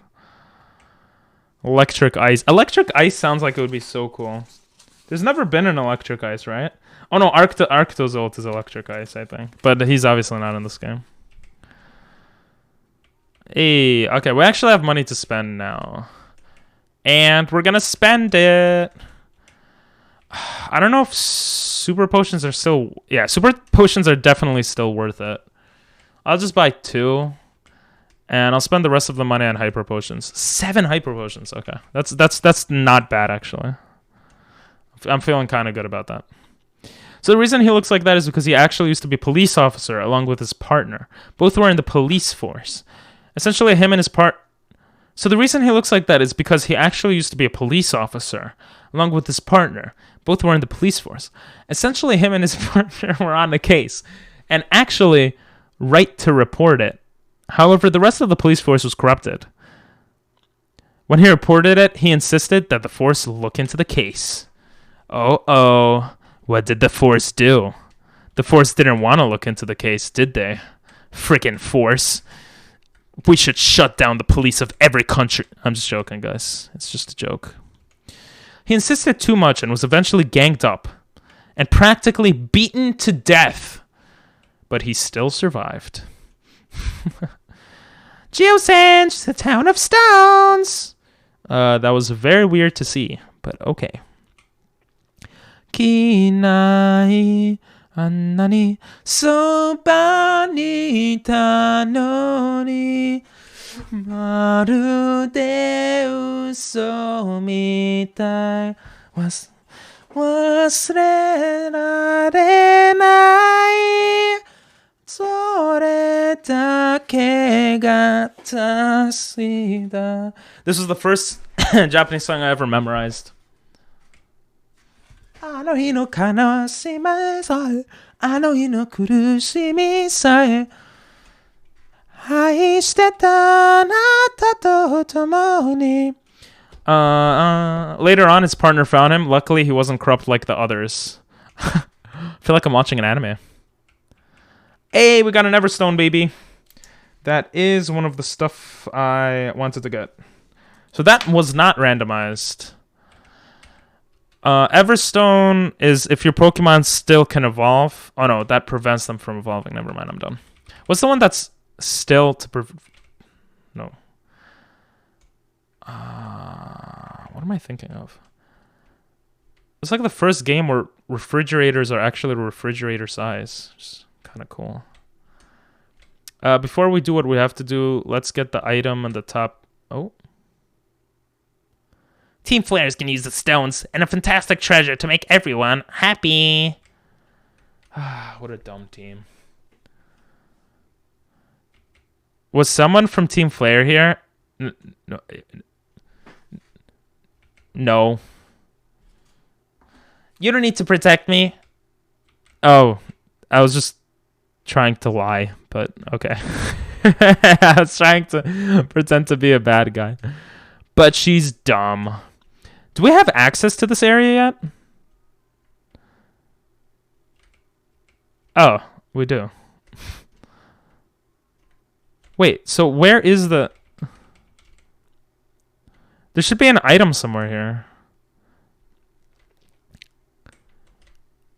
Electric ice. Electric ice sounds like it would be so cool. There's never been an electric ice, right? Oh no, Arctozolt is electric ice, I think. But he's obviously not in this game. Hey, okay, we actually have money to spend now. And we're gonna spend it. I don't know if super potions are still... Yeah, super potions are definitely still worth it. I'll just buy 2. And I'll spend the rest of the money on hyper potions. 7 hyper potions, okay. That's not bad, actually. I'm feeling kind of good about that. So the reason he looks like that is because he actually used to be a police officer along with his partner. Both were in the police force. Essentially, him and his So the reason he looks like that is because he actually used to be a police officer along with his partner. Both were in the police force. Essentially, him and his partner were on the case and actually right to report it. However, the rest of the police force was corrupted. When he reported it, he insisted that the force look into the case. Oh, what did the force do? The force didn't want to look into the case, did they? Frickin' force. We should shut down the police of every country. I'm just joking, guys. It's just a joke. He insisted too much and was eventually ganged up and practically beaten to death. But he still survived. Geosenj, the town of stones. That was very weird to see, but okay. Kinai annani soba ni ita no ni marude uso mitai wasure rarenai This was the first Japanese song I ever memorized. Later on, his partner found him. Luckily, he wasn't corrupt like the others. I feel like I'm watching an anime. Hey, we got an Everstone, baby. That is one of the stuff I wanted to get. So that was not randomized. Everstone is if your Pokemon still can evolve. Oh no, that prevents them from evolving. Never mind, I'm done. What's the one that's still to no. What am I thinking of? It's like the first game where refrigerators are actually refrigerator size. Just kind of cool. Before we do what we have to do, let's get the item on the top. Oh. Team Flares can use the stones and a fantastic treasure to make everyone happy. What a dumb team. Was someone from Team Flare here? No. No. You don't need to protect me. Oh, I was just trying to lie, but okay. I was trying to pretend to be a bad guy. But she's dumb. Do we have access to this area yet? Oh, we do. Wait, so where is the... There should be an item somewhere here.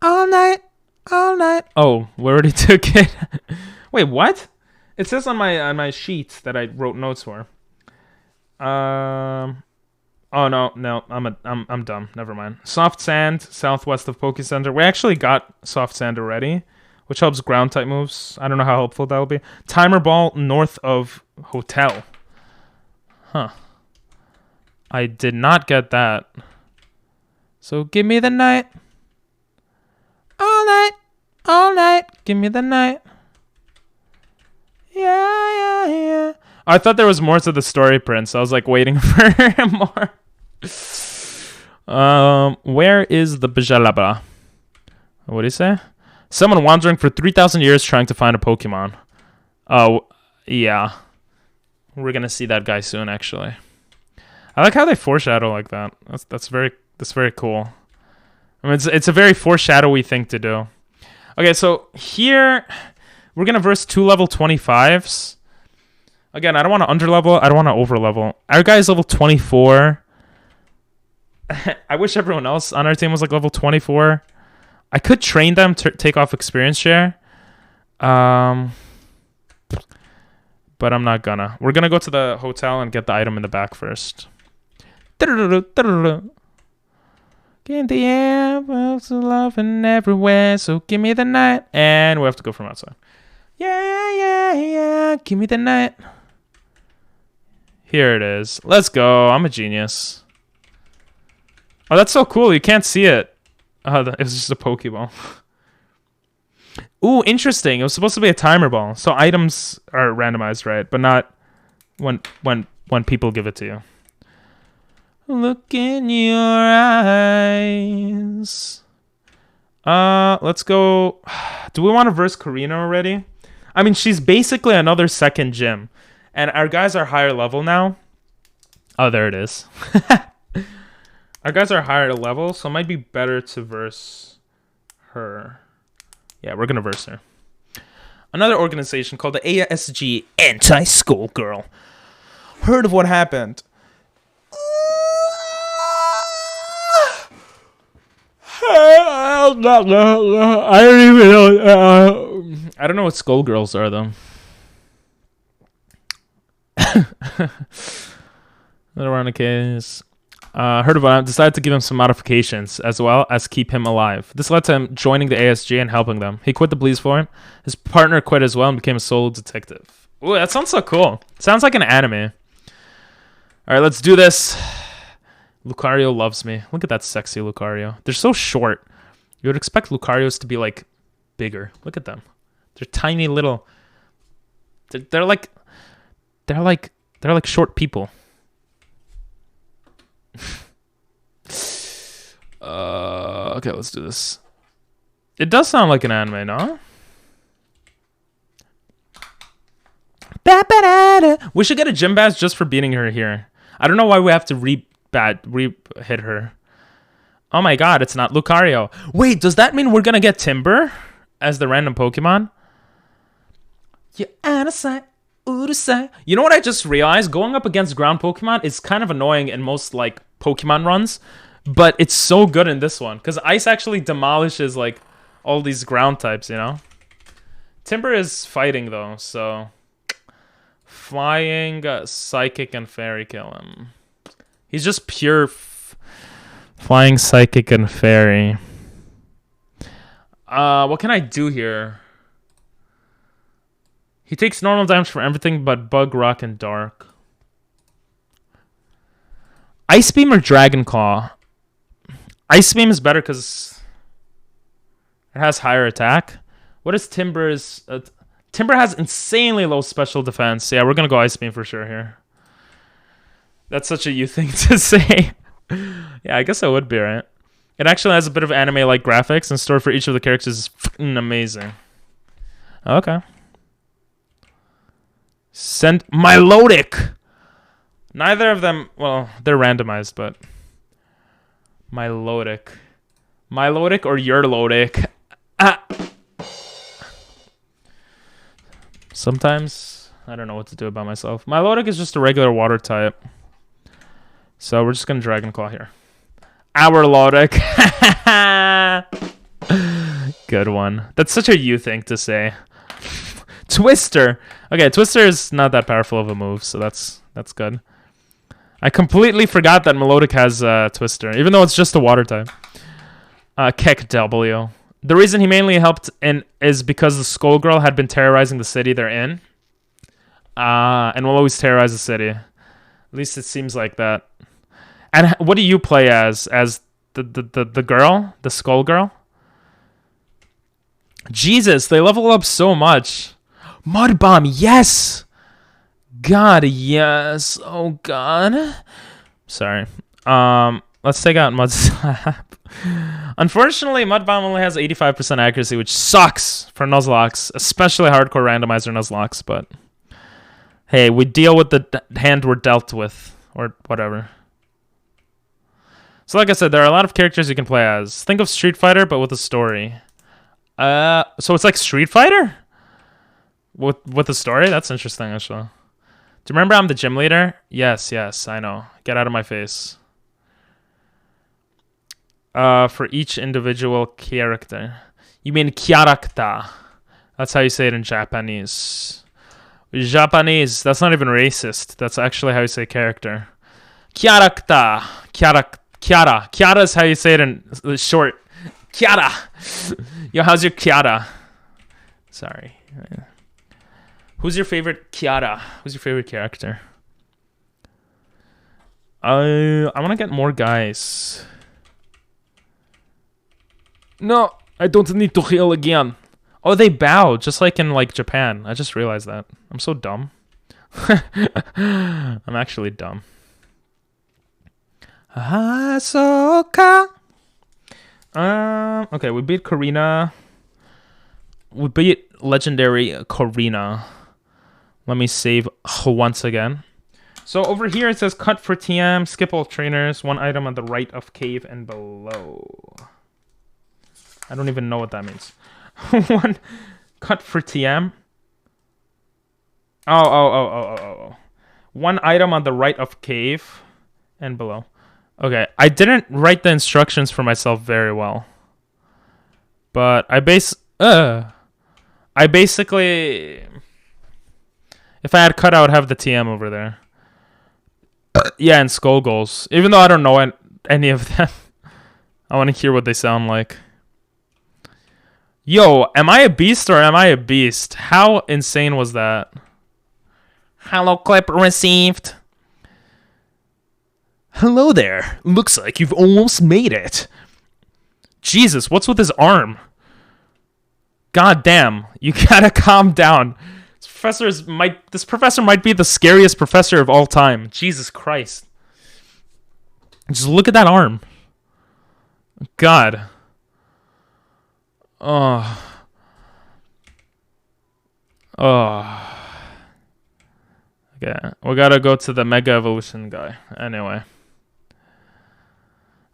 All night. Oh, we already took it. Wait, what? It says on my sheet that I wrote notes for. Oh no, I'm dumb. Never mind. Soft sand, southwest of Poke Center. We actually got soft sand already, which helps ground type moves. I don't know how helpful that'll be. Timer ball north of hotel. Huh. I did not get that. So give me the night. All night. Give me the night. Yeah. I thought there was more to the story, Prince. I was like waiting for more. Where is the Bajalaba? What do you say? Someone wandering for 3,000 years trying to find a Pokemon. Oh, yeah. We're gonna see that guy soon, actually. I like how they foreshadow like that. That's very cool. I mean, it's a very foreshadowy thing to do. Okay, so here we're gonna verse 2 level 25s. Again, I don't want to underlevel. I don't want to overlevel. Our guy's level 24. I wish everyone else on our team was like level 24. I could train them to take off experience share. But I'm not gonna. We're gonna go to the hotel and get the item in the back first. In the air, love and everywhere. So give me the night. And we have to go from outside. Yeah. Give me the night. Here it is. Let's go. I'm a genius. Oh, that's so cool. You can't see it. It was just a Pokeball. Ooh, interesting. It was supposed to be a timer ball. So items are randomized, right? But not when people give it to you. Look in your eyes. Let's go. Do we want to verse Karina already? I mean, she's basically another second gym. And our guys are higher level now. Oh, there it is. Our guys are higher level, so it might be better to verse her. Yeah, we're going to verse her. Another organization called the ASG Anti-School Girl. Heard of what happened? I don't even know. I don't know what skullgirls are, though. Another round of case. Heard about him. Decided to give him some modifications as well as keep him alive. This led to him joining the ASG and helping them. He quit the police for him. His partner quit as well and became a solo detective. Ooh, that sounds so cool. Sounds like an anime. All right, let's do this. Lucario loves me. Look at that sexy Lucario. They're so short. You would expect Lucarios to be like bigger. Look at them. They're tiny little. They're like short people. Okay, let's do this. It does sound like an anime, no? We should get a gym badge just for beating her here. I don't know why we have to re-hit her. Oh my god, it's not Lucario. Wait, does that mean we're gonna get Timber as the random Pokemon? You know what I just realized? Going up against ground Pokemon is kind of annoying in most like Pokemon runs, but it's so good in this one because Ice actually demolishes like all these ground types, you know? Timber is fighting though, so Flying, Psychic, and Fairy kill him. He's just pure Flying, Psychic, and Fairy. What can I do here? He takes normal damage for everything but Bug, Rock, and Dark. Ice Beam or Dragon Claw? Ice Beam is better because it has higher attack. What is Timber's... Timber has insanely low special defense. Yeah, we're going to go Ice Beam for sure here. That's such a you thing to say. Yeah, I guess I would be, right? It actually has a bit of anime-like graphics, and story for each of the characters is fucking amazing. Okay. Send Milotic! Neither of them... Well, they're randomized, but... Milotic. Milotic or Yerlodic? Ah! Sometimes I don't know what to do about myself. Milotic is just a regular water type. So we're just going to Dragon Claw here. Our Lodic. Good one. That's such a you thing to say. Twister. Okay, Twister is not that powerful of a move, so that's good. I completely forgot that Milotic has Twister, even though it's just a water type. Keck W. The reason he mainly helped is because the Skullgirl had been terrorizing the city they're in. And will always terrorize the city. At least it seems like that. And what do you play as? As the girl? The Skullgirl? Jesus, they level up so much. Mud Bomb, yes! God, yes. Oh, God. Sorry. Let's take out Mud Slap. Unfortunately, Mud Bomb only has 85% accuracy, which sucks for Nuzlocks, especially hardcore randomizer Nuzlocks, but hey, we deal with the hand we're dealt with, or whatever. So like I said, there are a lot of characters you can play as. Think of Street Fighter, but with a story. So it's like Street Fighter? With a story? That's interesting, actually. Do you remember I'm the gym leader? Yes, I know. Get out of my face. For each individual character. You mean character. That's how you say it in Japanese. Japanese, that's not even racist. That's actually how you say character. Character. Kiara is how you say it in short. Kiara. Yo, how's your Kiara? Sorry. Who's your favorite Kiara? Who's your favorite character? I want to get more guys. No, I don't need to heal again. Oh, they bow, just like in like Japan. I just realized that. I'm so dumb. I'm actually dumb. Ahsoka. Okay, we beat Karina. We beat legendary Karina. Let me save once again. So over here it says cut for TM, skip all trainers, one item on the right of cave and below. I don't even know what that means. One cut for TM. Oh. One item on the right of cave and below. Okay, I didn't write the instructions for myself very well. But I basically, if I had cut, I would have the TM over there. Yeah, and skull goals. Even though I don't know any of them. I want to hear what they sound like. Yo, am I a beast or am I a beast? How insane was that? Hello, clip received. Hello there. Looks like you've almost made it. Jesus, what's with his arm? God damn, you gotta calm down. This professor might be the scariest professor of all time. Jesus Christ. Just look at that arm. God. Oh. Oh. Okay, we gotta go to the Mega Evolution guy. Anyway.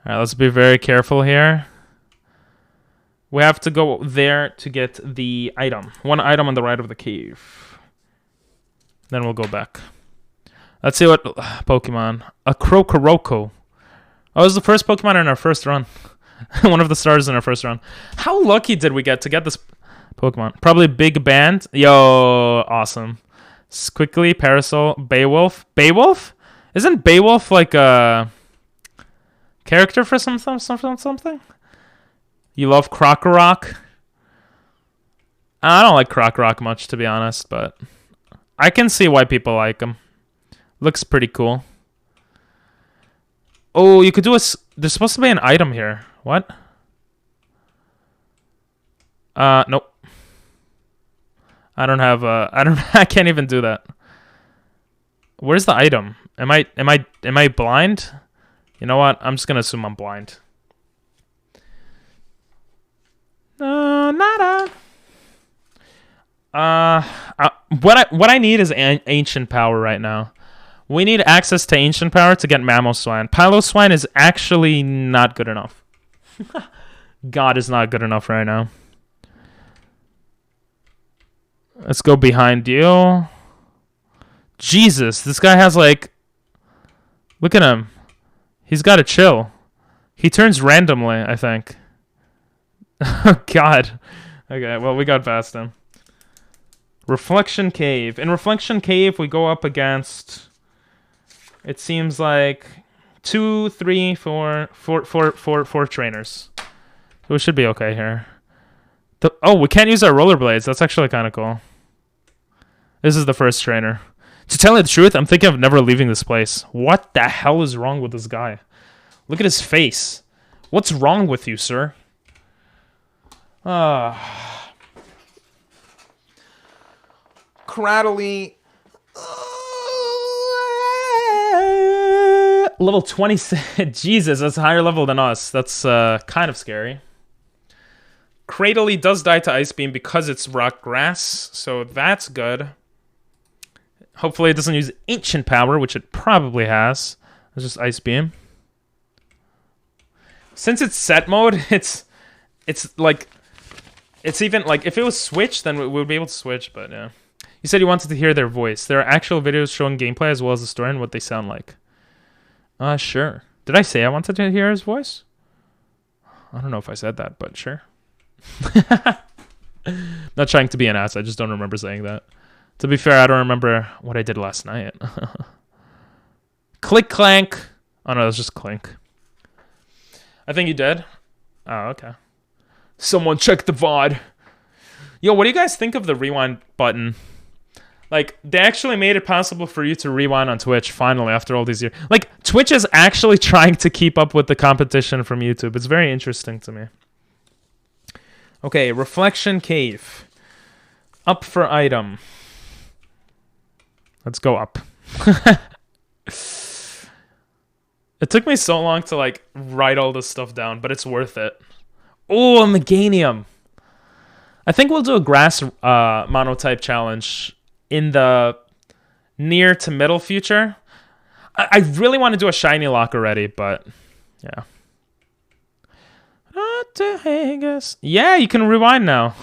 Alright, let's be very careful here. We have to go there to get the item. One item on the right of the cave. Then we'll go back. Let's see what Pokemon. A Krokoroko. Oh, it was the first Pokemon in our first run. One of the stars in our first run. How lucky did we get to get this Pokemon? Probably Big Band. Yo, awesome. Quickly, Parasol, Beowulf. Beowulf? Isn't Beowulf like a character for something? You love Krokorok? I don't like Krokorok much, to be honest, but I can see why people like him. Looks pretty cool. Oh, you could do there's supposed to be an item here. What? Nope. I don't have I can't even do that. Where's the item? Am I blind? You know what? I'm just gonna assume I'm blind. Nada. What I need is ancient power right now. We need access to ancient power to get Mamoswine. Piloswine is actually not good enough. God is not good enough right now. Let's go behind you. Jesus, this guy has like... Look at him. He's got to chill. He turns randomly, I think. Oh, God. Okay, well, we got past him. Reflection Cave. In Reflection Cave, we go up against... It seems like 2, 3, 4 trainers. So we should be okay here. Oh, we can't use our rollerblades. That's actually kind of cool. This is the first trainer. To tell you the truth, I'm thinking of never leaving this place. What the hell is wrong with this guy? Look at his face. What's wrong with you, sir? Cradley. Level 26. Jesus, that's a higher level than us. That's kind of scary. Cradley does die to Ice Beam because it's rock grass, so that's good. Hopefully it doesn't use ancient power, which it probably has. It's just Ice Beam. Since it's set mode, it's like... It's even, like, if it was Switch, then we would be able to switch, but yeah. You said you wanted to hear their voice. There are actual videos showing gameplay as well as the story and what they sound like. Sure. Did I say I wanted to hear his voice? I don't know if I said that, but sure. Not trying to be an ass, I just don't remember saying that. To be fair, I don't remember what I did last night. Click clank. Oh no, that's just clink. I think you did. Oh, okay. Someone check the VOD. Yo, what do you guys think of the rewind button? Like, they actually made it possible for you to rewind on Twitch, finally, after all these years. Like, Twitch is actually trying to keep up with the competition from YouTube. It's very interesting to me. Okay, Reflection Cave. Up for item. Let's go up. It took me so long to, like, write all this stuff down, but it's worth it. Oh, a Meganium. I think we'll do a grass monotype challenge in the near to middle future. I really want to do a shiny lock already, but yeah. Yeah, you can rewind now.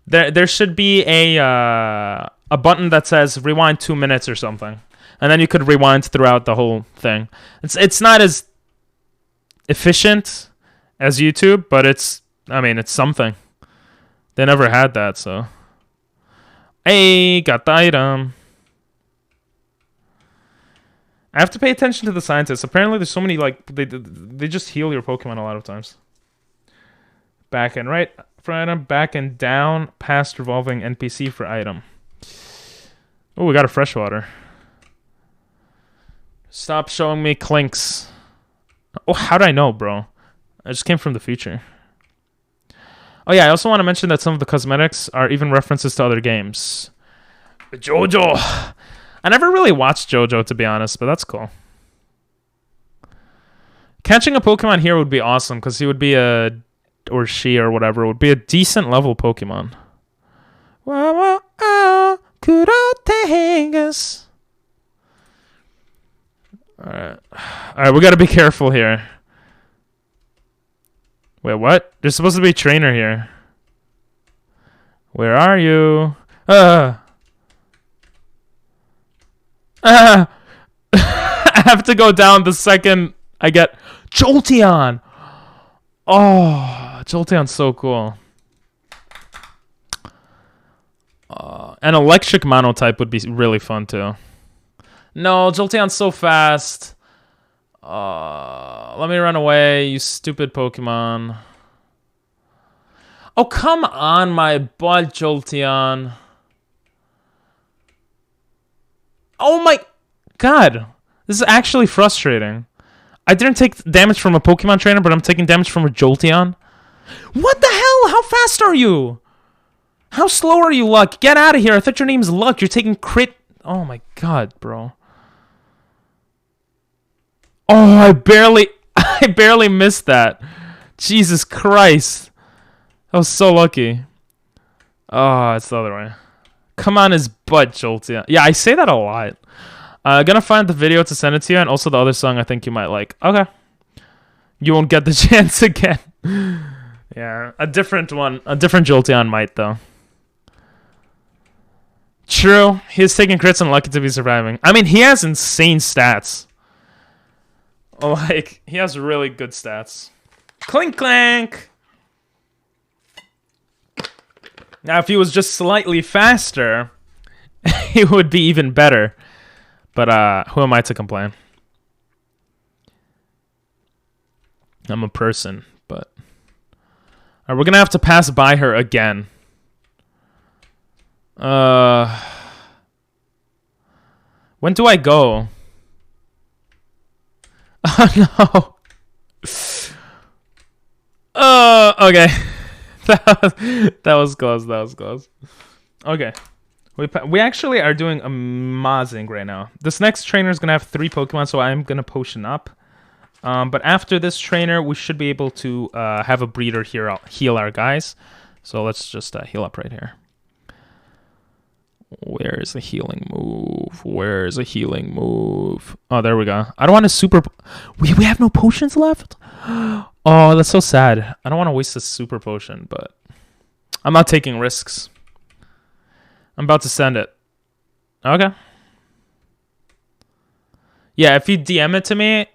There should be a button that says rewind 2 minutes or something, and then you could rewind throughout the whole thing. It's not as efficient as YouTube, but it's something. They never had that, so. Hey, got the item. I have to pay attention to the scientists. Apparently, there's so many, like, they just heal your Pokemon a lot of times. Back and right for item, back and down, past revolving NPC for item. Oh, we got a freshwater. Stop showing me clinks. Oh, how'd I know, bro? I just came from the future. Oh yeah, I also want to mention that some of the cosmetics are even references to other games. JoJo. I never really watched JoJo, to be honest, but that's cool. Catching a Pokemon here would be awesome, because he would be a... or she or whatever, would be a decent level Pokemon. Alright, we gotta be careful here. Wait, what? There's supposed to be a trainer here. Where are you? I have to go down the second I get Jolteon. Oh, Jolteon's so cool. An electric monotype would be really fun too. No, Jolteon's so fast. Let me run away, you stupid Pokemon. Oh, come on, my butt, Jolteon. Oh my god. This is actually frustrating. I didn't take damage from a Pokemon trainer, but I'm taking damage from a Jolteon. What the hell? How fast are you? How slow are you, Luck? Get out of here. I thought your name's Luck. You're taking crit. Oh my god, bro. Oh, I barely missed that. Jesus Christ. I was so lucky. Oh, it's the other way. Come on his butt, Jolteon. Yeah, I say that a lot. Gonna find the video to send it to you, and also the other song I think you might like. Okay. You won't get the chance again. Yeah, a different one. A different Jolteon might, though. True. He's taking crits and lucky to be surviving. I mean, he has insane stats. Like, he has really good stats. Clink clank! Now, if he was just slightly faster, he would be even better. But, who am I to complain? I'm a person, but... Alright, we're gonna have to pass by her again. When do I go? Oh, no. Okay. That was close. That was close. Okay. We actually are doing amazing right now. This next trainer is going to have 3 Pokemon, so I'm going to potion up. But after this trainer, we should be able to have a breeder here heal our guys. So let's just heal up right here. Where's the healing move? Where's a healing move? Oh, there we go. I don't want to super... We have no potions left? Oh, that's so sad. I don't want to waste a super potion, but... I'm not taking risks. I'm about to send it. Okay. Yeah, if you DM it to me,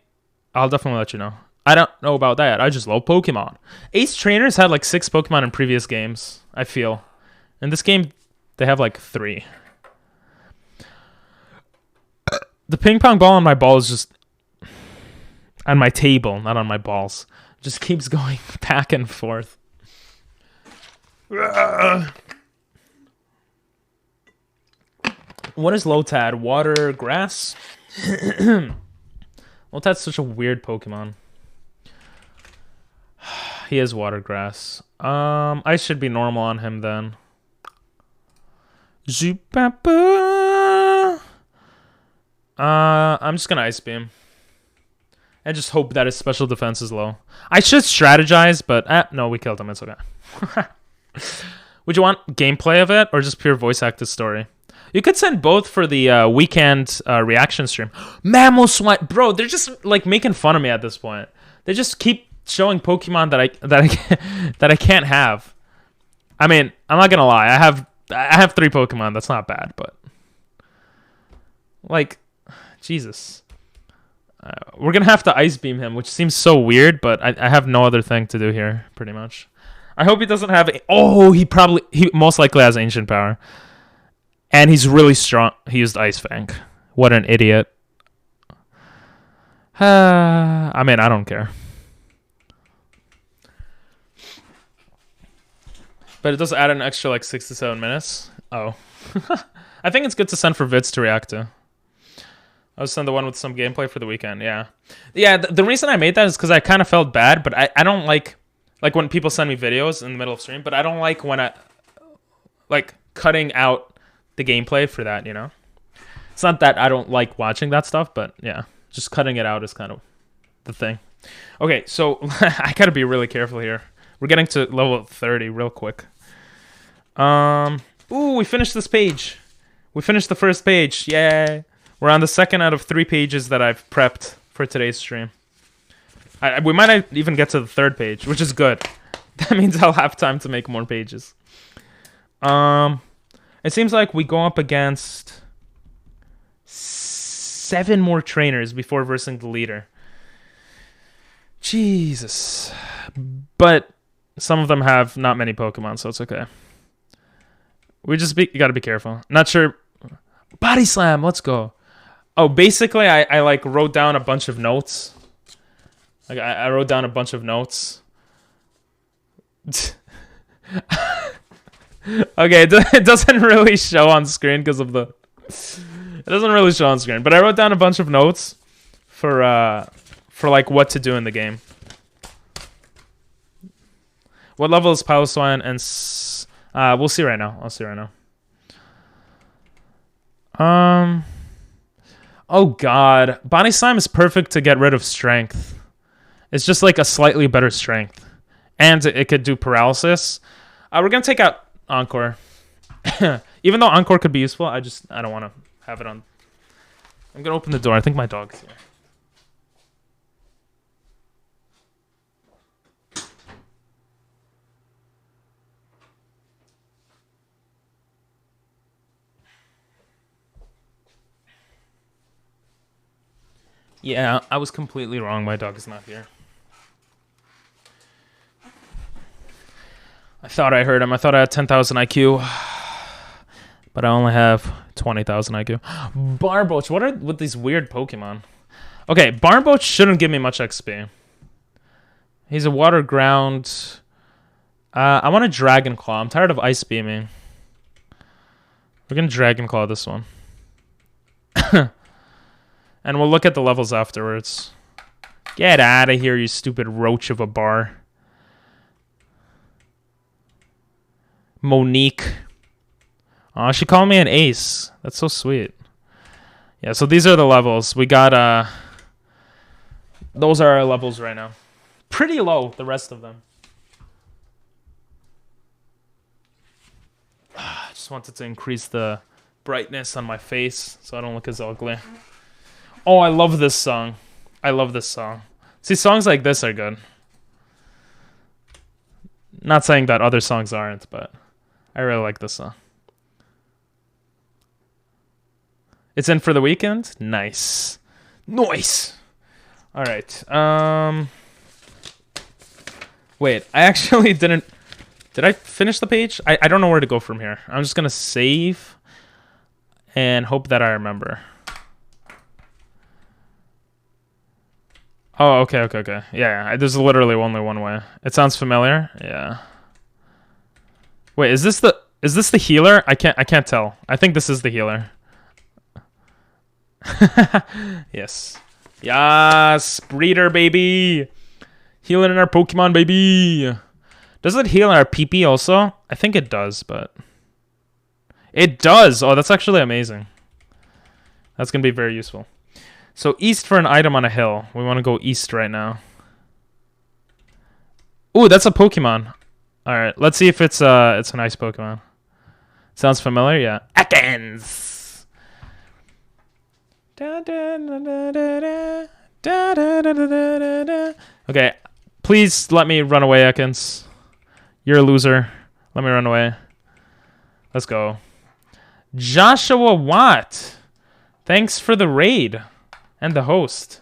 I'll definitely let you know. I don't know about that. I just love Pokemon. Ace Trainers had like 6 Pokemon in previous games, I feel. In this game... They have like 3. The ping pong ball on my ball is just... On my table, not on my balls. Just keeps going back and forth. What is Lotad? Water, grass? Lotad's such a weird Pokemon. He is water grass. I should be normal on him then. I'm just gonna Ice Beam. And just hope that his special defense is low. I should strategize, but no, we killed him. It's okay. Would you want gameplay of it or just pure voice acted story? You could send both for the weekend reaction stream. Mamoswine, bro, they're just like making fun of me at this point. They just keep showing Pokemon that I can't have. I mean, I'm not gonna lie. I have 3 Pokemon. That's not bad, but like, Jesus. We're gonna have to Ice Beam him, which seems so weird, but I have no other thing to do here, pretty much. I hope he doesn't have... Oh, he most likely has Ancient Power. And he's really strong. He used Ice Fang. What an idiot. I mean, I don't care. But it does add an extra like 6 to 7 minutes. Oh. I think it's good to send for vids to react to. I'll send the one with some gameplay for the weekend, yeah. Yeah, the reason I made that is because I kind of felt bad, but I don't like like when people send me videos in the middle of stream, but I don't like when I like cutting out the gameplay for that, you know? It's not that I don't like watching that stuff, but yeah, just cutting it out is kind of the thing. Okay, so I gotta be really careful here. We're getting to level 30 real quick. Ooh, we finished this page. We finished the first page. Yay. We're on the second out of 3 pages that I've prepped for today's stream. We might not even get to the 3rd page, which is good. That means I'll have time to make more pages. It seems like we go up against 7 more trainers before versing the leader. Jesus. But some of them have not many Pokemon, so it's okay. You gotta be careful. Not sure. Body slam, let's go. Oh, basically, I like wrote down a bunch of notes. Like I wrote down a bunch of notes. Okay, it doesn't really show on screen because of the. It doesn't really show on screen, but I wrote down a bunch of notes for like what to do in the game. What level is Piloswine and we'll see right now. I'll see right now. Oh god, Body Slam is perfect to get rid of strength. It's just like a slightly better strength, and it could do paralysis. We're gonna take out Encore. Even though Encore could be useful, I don't want to have it on. I'm gonna open the door. I think my dog's here. Yeah, I was completely wrong. My dog is not here. I thought I heard him. I thought I had 10,000 IQ. But I only have 20,000 IQ. Barboach. What are with these weird Pokemon? Okay, Barboach shouldn't give me much XP. He's a water ground. I want a Dragon Claw. I'm tired of Ice Beaming. We're going to Dragon Claw this one. And we'll look at the levels afterwards. Get out of here, you stupid roach of a bar. Monique. Aw, she called me an ace. That's so sweet. Yeah, so these are the levels. We got, those are our levels right now. Pretty low, the rest of them. I just wanted to increase the brightness on my face so I don't look as ugly. Oh, I love this song. I love this song. See, songs like this are good. Not saying that other songs aren't, but I really like this song. It's in for the weekend? Nice. Nice! Alright. Wait, I actually didn't... Did I finish the page? I don't know where to go from here. I'm just gonna save and hope that I remember. Oh, okay. Yeah, there's literally only one way. It sounds familiar. Yeah. Wait, is this the healer? I can't tell. I think this is the healer. Yes. Yes, breeder baby. Healing in our Pokemon baby. Does it heal in our PP also? I think it does, but it does. Oh, that's actually amazing. That's going to be very useful. So east for an item on a hill. We want to go east right now. Ooh, that's a Pokemon. All right, let's see if it's a nice Pokemon. Sounds familiar, yeah. Ekans. Okay, please let me run away, Ekans. You're a loser. Let me run away. Let's go. Joshua Watt. Thanks for the raid. And the host.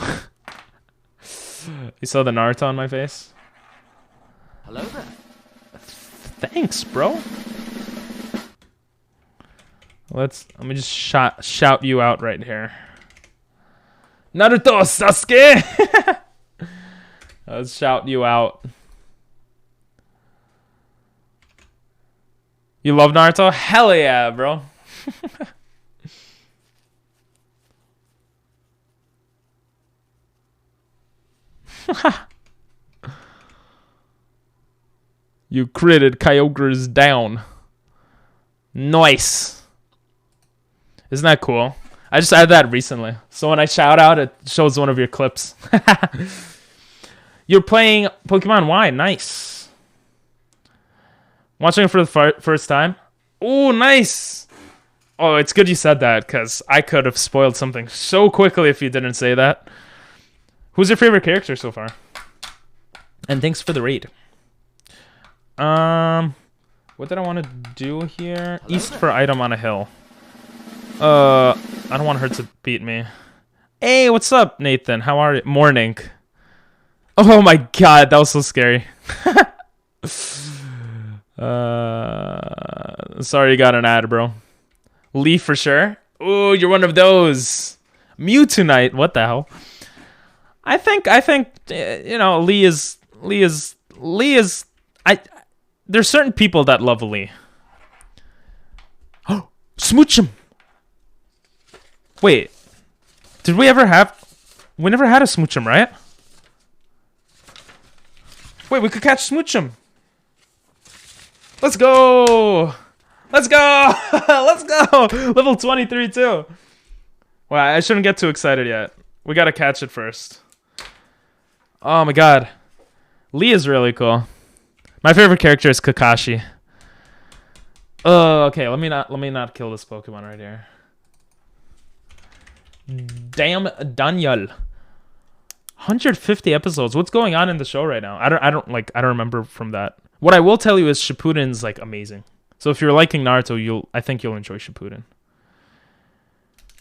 You saw the Naruto on my face? Hello there. Thanks, bro. Let me just shout you out right here. Naruto Sasuke! Let's shout you out. You love Naruto? Hell yeah, bro. You critted Kyogre's down. Nice. Isn't that cool? I just added that recently. So when I shout out, it shows one of your clips. You're playing Pokemon Y. Nice. Watching it for the first time. Oh, nice. Oh, it's good you said that, because I could have spoiled something so quickly if you didn't say that. Who's your favorite character so far? And thanks for the raid. What did I want to do here? East for item on a hill. I don't want her to beat me. Hey, what's up, Nathan? How are you? Morning. Oh my god, that was so scary. Sorry you got an ad, bro. Lee for sure. Oh, you're one of those. Mewtwo Knight. What the hell? I think you know, Lee is there's certain people that love Lee. Oh, smooch him. Wait. Did we ever have we never had a smooch him, right? Wait, we could catch smooch him. Let's go. Let's go. Let's go. Level 23 too. Well, I shouldn't get too excited yet. We got to catch it first. Oh my god. Lee is really cool. My favorite character is Kakashi. Oh, okay. Let me not kill this Pokemon right here. Damn Daniel. 150 episodes. What's going on in the show right now? I don't remember from that. What I will tell you is Shippuden's like amazing. So if you're liking Naruto, I think you'll enjoy Shippuden.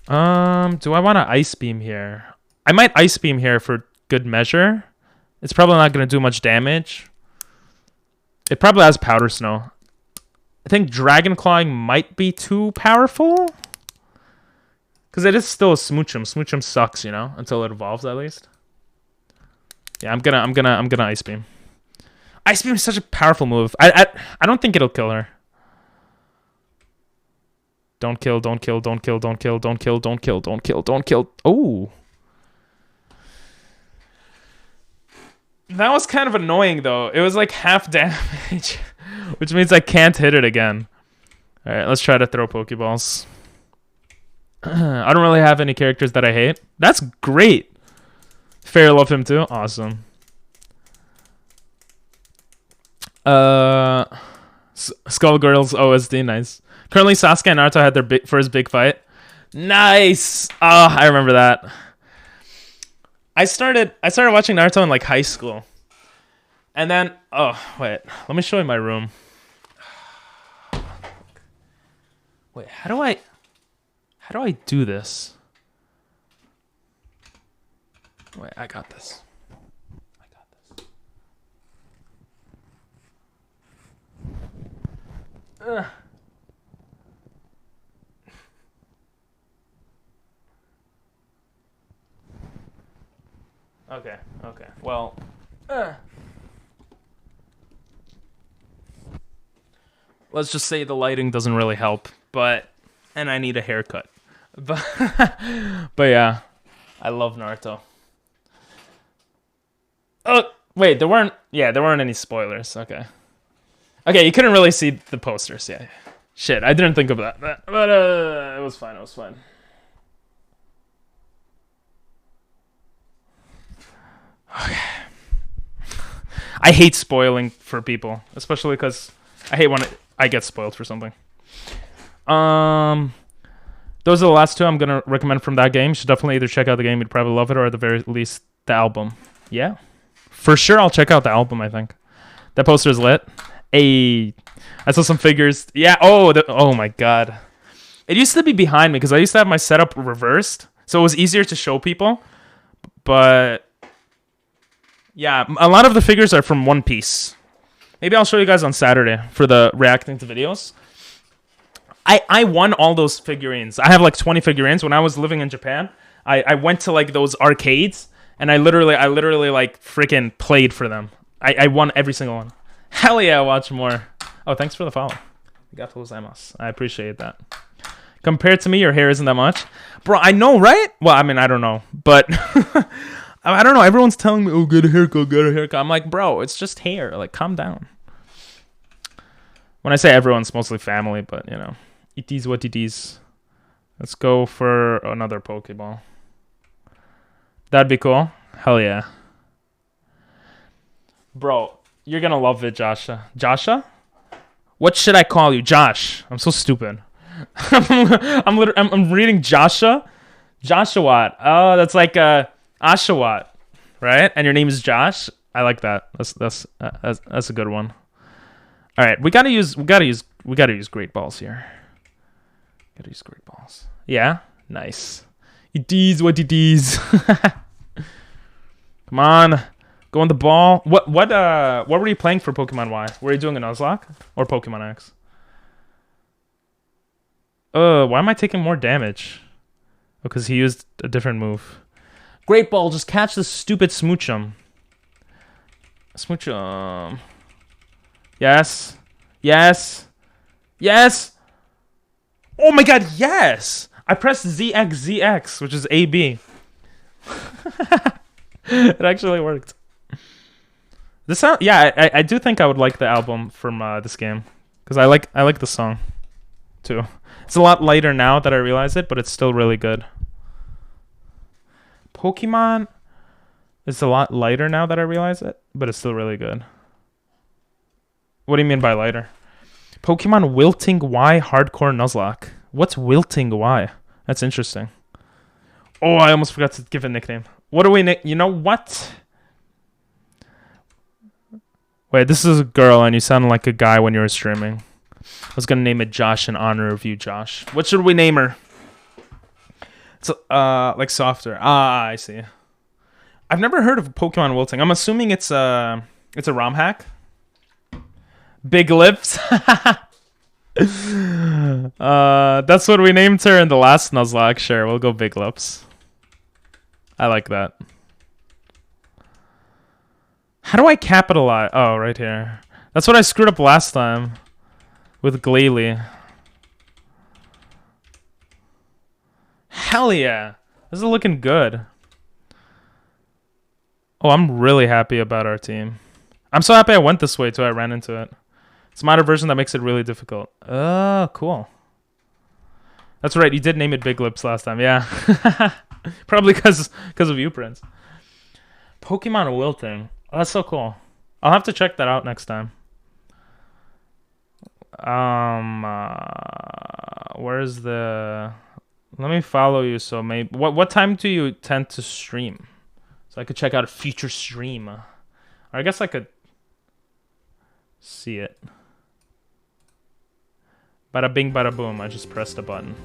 Do I want to Ice Beam here? I might Ice Beam here for good measure. It's probably not going to do much damage. It probably has Powder Snow. I think Dragon Clawing might be too powerful. Because it is still a Smoochum. Smoochum sucks, you know, until it evolves at least. Yeah, I'm gonna Ice Beam. Ice Beam is such a powerful move. I don't think it'll kill her. Don't kill, don't kill, don't kill, don't kill, don't kill, don't kill, don't kill, don't kill. Oh. That was kind of annoying though. It was like half damage, which means I can't hit it again. All right, let's try to throw Pokeballs. I don't really have any characters that I hate. That's great. Fair love him too. Awesome. Skullgirls OSD, nice. Currently, Sasuke and Naruto had their first big fight. Nice. Oh, I remember that. I started watching Naruto in like high school, and then wait, let me show you my room. Wait, how do I do this? Wait, I got this. Ugh. Okay. Well, let's just say the lighting doesn't really help, and I need a haircut. But yeah, I love Naruto. Oh, wait, there weren't any spoilers. Okay, you couldn't really see the posters. Yeah. Shit, I didn't think of that. But it was fine. Okay. I hate spoiling for people, especially because I hate when I get spoiled for something. Those are the last two I'm gonna recommend from that game. You should definitely either check out the game, you'd probably love it, or at the very least the album. Yeah, for sure I'll check out the album. I think that poster is lit. Hey, I saw some figures. Yeah. Oh my god. It used to be behind me because I used to have my setup reversed, so it was easier to show people. But yeah, a lot of the figures are from One Piece. Maybe I'll show you guys on Saturday for the reacting to videos. I won all those figurines. I have like 20 figurines. When I was living in Japan, I went to like those arcades and I literally like freaking played for them. I won every single one. Hell yeah, watch more. Oh, thanks for the follow. Arigatou gozaimasu. I appreciate that. Compared to me, your hair isn't that much. Bro, I know, right? Well, I mean, I don't know, but I don't know. Everyone's telling me, oh, get a haircut. I'm like, bro, it's just hair. Like, calm down. When I say everyone's mostly family, but you know, it is what it is. Let's go for another Pokeball. That'd be cool. Hell yeah. Bro, you're gonna love it, Joshua. Joshua? What should I call you? Josh. I'm so stupid. I'm reading Joshua. Joshua. Oh, that's like Ashawat, right? And your name is Josh. I like that. That's a good one. All right, we gotta use great balls here. Gotta use great balls. Yeah, nice. It is what it is. Come on, go on the ball. What were you playing for Pokemon Y? Were you doing a Nuzlocke or Pokemon X? Why am I taking more damage? Oh, because he used a different move. Great ball, just catch this stupid Smoochum. Smoochum. Yes. Yes. Yes. Oh my god, yes! I pressed ZX, which is AB. It actually worked. This sound, yeah, I do think I would like the album from this game, because I like the song too. It's a lot lighter now that I realize it, but it's still really good. Pokemon is a lot lighter now that I realize it, but it's still really good. What do you mean by lighter? Pokemon Wilting Y Hardcore Nuzlocke. What's Wilting Y? That's interesting. Oh, I almost forgot to give a nickname. What do we you know what? Wait, this is a girl and you sound like a guy when you were streaming. I was gonna name it Josh in honor of you, Josh. What should we name her? It's like softer. Ah, I see. I've never heard of Pokemon Wilting. I'm assuming it's a ROM hack. Big lips. That's what we named her in the last Nuzlocke. Sure, we'll go Big Lips. I like that. How do I capitalize? Oh, right here. That's what I screwed up last time with Glalie. Hell yeah. This is looking good. Oh, I'm really happy about our team. I'm so happy I went this way too. I ran into it. It's a modern version that makes it really difficult. Oh, cool. That's right. You did name it Big Lips last time. Yeah. Probably because of you, Prince. Pokemon Wilting. Oh, that's so cool. I'll have to check that out next time. Where's the... Let me follow you. So maybe... What time do you tend to stream? So I could check out a future stream. Or I guess I could see it. Bada bing, bada boom. I just pressed a button.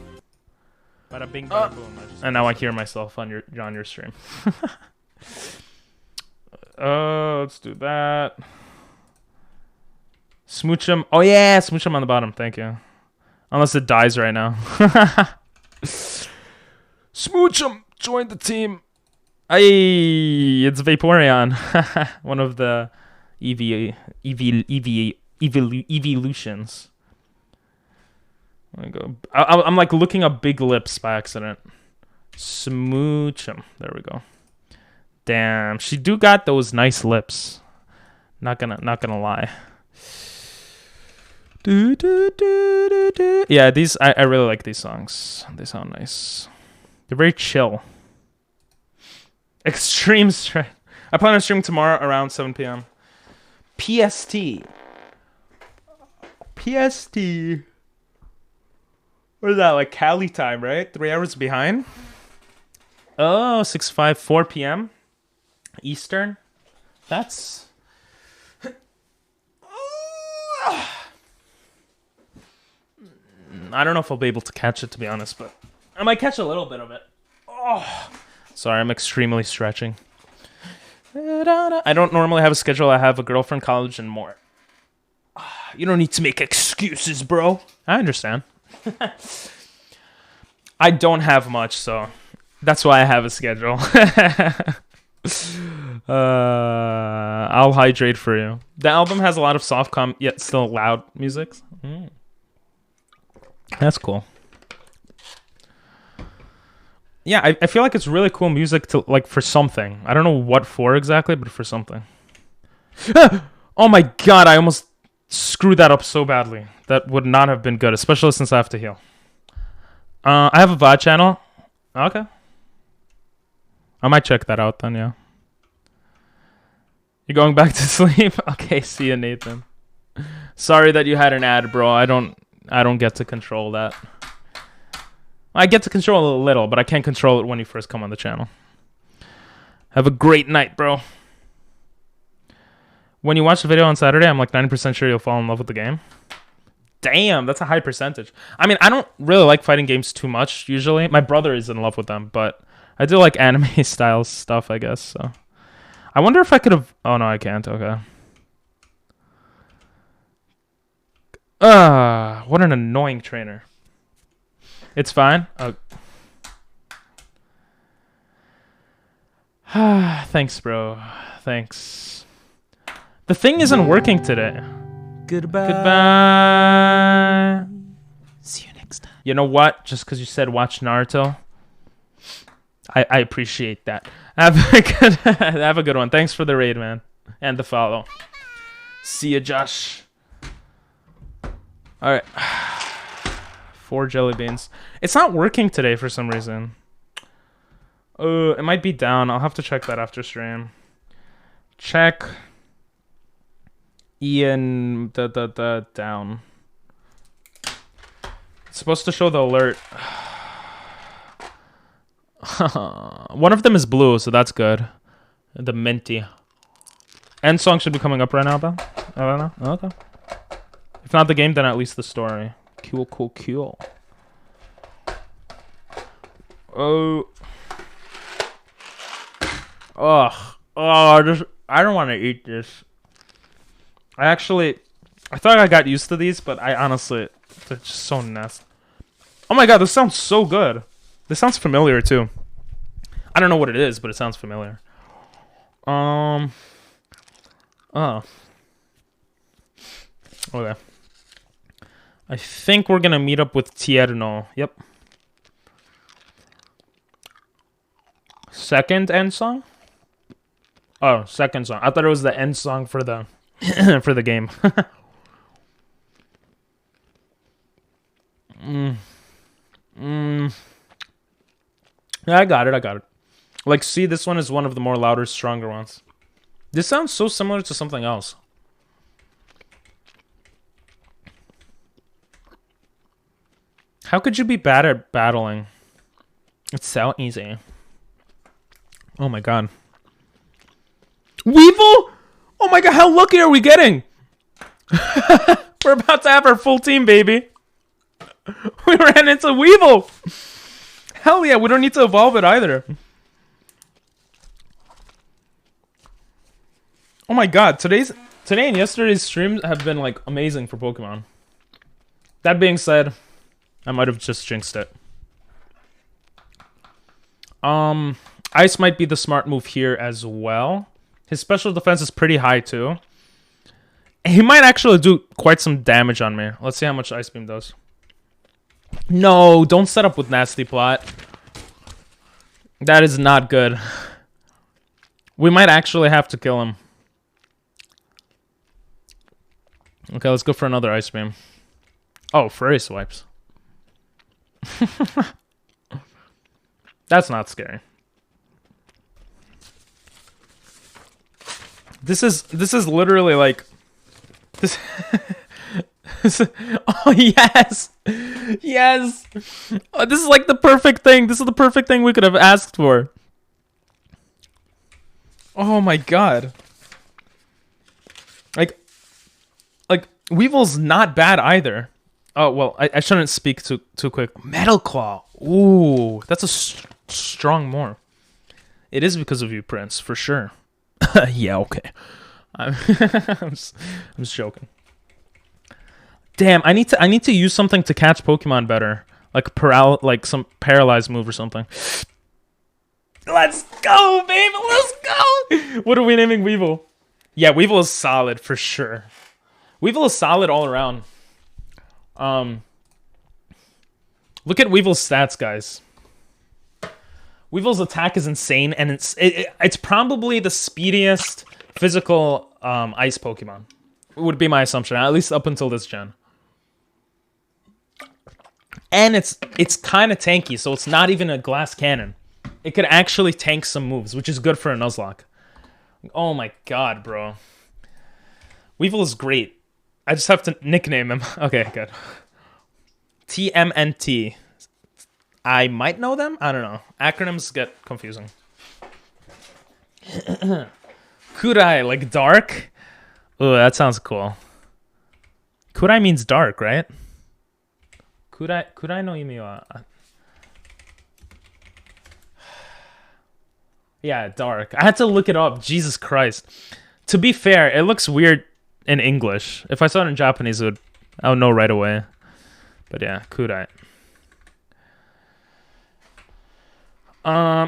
Bada bing, bada boom. And now I hear myself on your stream. Let's do that. Smoochum. Oh yeah, Smoochum on the bottom. Thank you. Unless it dies right now. Smoochum, join the team. Hey, it's Vaporeon. One of the evolutions. I'm like looking up Big Lips by accident. Smoochum. There we go. Damn, she do got those nice lips. Not gonna lie. Yeah, these I really like these songs. They sound nice. They're very chill. Extreme strength. I plan on streaming tomorrow around 7 p.m. PST. What is that, like Cali time, right? 3 hours behind? Oh, 4 p.m. Eastern. That's... I don't know if I'll be able to catch it, to be honest, but I might catch a little bit of it. Oh, sorry, I'm extremely stretching. I don't normally have a schedule. I have a girlfriend, college, and more. You don't need to make excuses, bro. I understand. I don't have much, so that's why I have a schedule. I'll hydrate for you. The album has a lot of soft yet still loud music. That's cool. Yeah, I feel like it's really cool music to like for something. I don't know what for exactly, but for something. Oh my god, I almost screwed that up so badly. That would not have been good, especially since I have to heal. I have a VOD channel. Okay. I might check that out then, yeah. You're going back to sleep? Okay, see you, Nathan. Sorry that you had an ad, bro. I don't get to control that. I get to control it a little, but I can't control it when you first come on the channel. Have a great night, bro. When you watch the video on Saturday, I'm like 90% sure you'll fall in love with the game. Damn, that's a high percentage. I mean, I don't really like fighting games too much, usually. My brother is in love with them, but I do like anime-style stuff, I guess, so. I wonder if I could have... Oh, no, I can't. Okay. What an annoying trainer. It's fine. Thanks, bro. Thanks. The thing isn't working today. Goodbye. Goodbye. See you next time. You know what? Just because you said watch Naruto, I appreciate that. Have a good one. Thanks for the raid, man, and the follow. See ya, Josh. All right. 4 jelly beans. It's not working today for some reason. It might be down. I'll have to check that after stream. Check. Ian down. It's supposed to show the alert. One of them is blue, so that's good. The minty. End song should be coming up right now, though. I don't know. Okay. If not the game, then at least the story. Cool. Oh. Ugh. Oh, I don't want to eat this. I thought I got used to these, but I honestly, they're just so nasty. Oh my god, this sounds so good. This sounds familiar too. I don't know what it is, but it sounds familiar. Oh. Okay. I think we're gonna meet up with Tierno. Yep. Second end song? Oh, second song. I thought it was the end song for the for the game. Yeah, I got it. Like, see, this one is one of the more louder, stronger ones. This sounds so similar to something else. How could you be bad at battling? It's so easy. Oh my god. Weevil? Oh my god, how lucky are we getting? We're about to have our full team, baby. We ran into Weevil. Hell yeah, we don't need to evolve it either. Oh my god, today and yesterday's streams have been like amazing for Pokemon. That being said, I might have just jinxed it. Ice might be the smart move here as well. His special defense is pretty high too. He might actually do quite some damage on me. Let's see how much Ice Beam does. No, don't set up with Nasty Plot. That is not good. We might actually have to kill him. Okay, let's go for another Ice Beam. Oh, Furry Swipes. That's not scary. This is literally like this. Oh yes, yes. Oh, this is like the perfect thing. This is the perfect thing we could have asked for. Oh my god. Like Weevil's not bad either. Oh well, I shouldn't speak too quick. Metal Claw. Ooh, that's a strong more. It is because of you, Prince, for sure. Yeah, okay. I'm just joking. Damn, I need to use something to catch Pokemon better, like some paralyzed move or something. Let's go, baby. Let's go. What are we naming Weevil? Yeah, Weevil is solid for sure. Weevil is solid all around. Look at Weevil's stats, guys. Weevil's attack is insane, and it's probably the speediest physical ice Pokemon. would be my assumption, at least up until this gen. And it's kind of tanky, so it's not even a glass cannon. It could actually tank some moves, which is good for a Nuzlocke. Oh my god, bro. Weevil is great. I just have to nickname him. Okay, good. TMNT. I might know them? I don't know. Acronyms get confusing. Kurai, like dark? Oh, that sounds cool. Kurai means dark, right? Kurai no imi wa... Yeah, dark. I had to look it up. Jesus Christ. To be fair, it looks weird in English. If I saw it in Japanese, I would know right away. But yeah, Kurai.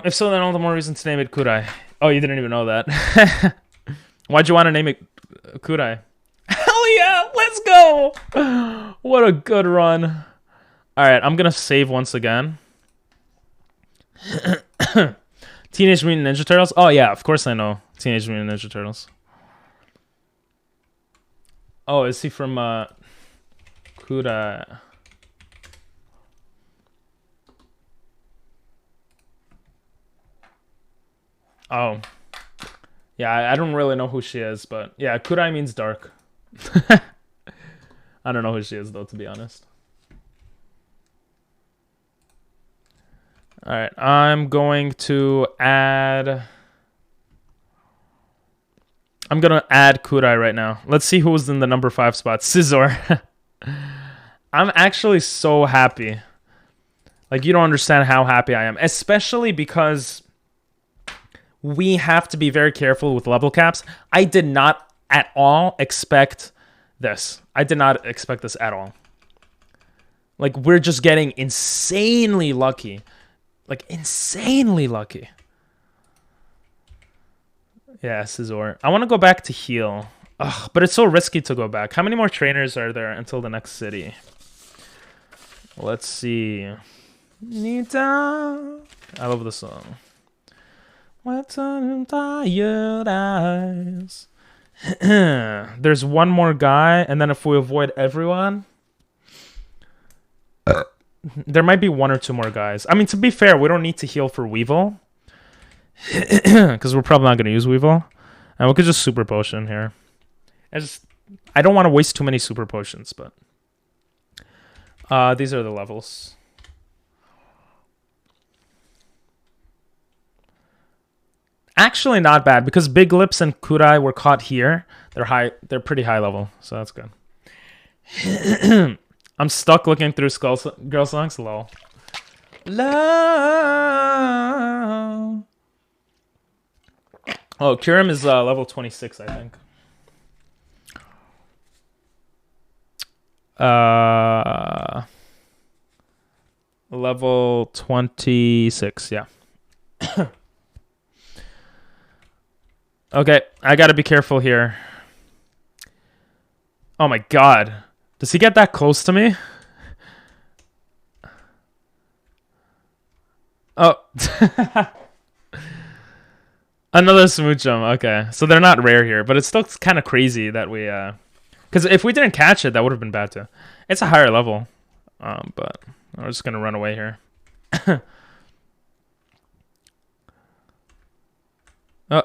If so, then all the more reason to name it Kurai. Oh, you didn't even know that. Why'd you want to name it Kurai? Hell yeah, let's go! What a good run. Alright, I'm gonna save once again. Teenage Mutant Ninja Turtles? Oh yeah, of course I know Teenage Mutant Ninja Turtles. Oh, is he from Kurai? Oh. Yeah, I don't really know who she is, but yeah, Kurai means dark. I don't know who she is though, to be honest. Alright, I'm going to add... I'm gonna add Kurai right now. Let's see who's in the number 5 spot. Scizor. I'm actually so happy. Like, you don't understand how happy I am. Especially because we have to be very careful with level caps. I did not at all expect this. I did not expect this at all. Like, we're just getting insanely lucky. Like, insanely lucky. Yeah, Scizor. I want to go back to heal. Ugh, but it's so risky to go back. How many more trainers are there until the next city? Let's see. Nita. I love the song. What's on tired eyes? There's one more guy, and then if we avoid everyone... there might be 1 or 2 more guys. I mean, to be fair, we don't need to heal for Weevil. Because we're probably not going to use Weevil. And we could just Super Potion here. I don't want to waste too many Super Potions, but... these are the levels. Actually not bad, because Big Lips and Kurai were caught here. They're pretty high level, so that's good. I'm stuck looking through girl songs. Lol. Love. Oh, Kirim is level 26, I think. Level 26, yeah. Okay, I gotta be careful here. Oh my god. Does he get that close to me? Oh. Another Smoochum. Okay. So they're not rare here, but it's still kind of crazy that we... Because if we didn't catch it, that would have been bad too. It's a higher level. But I'm just going to run away here. Oh.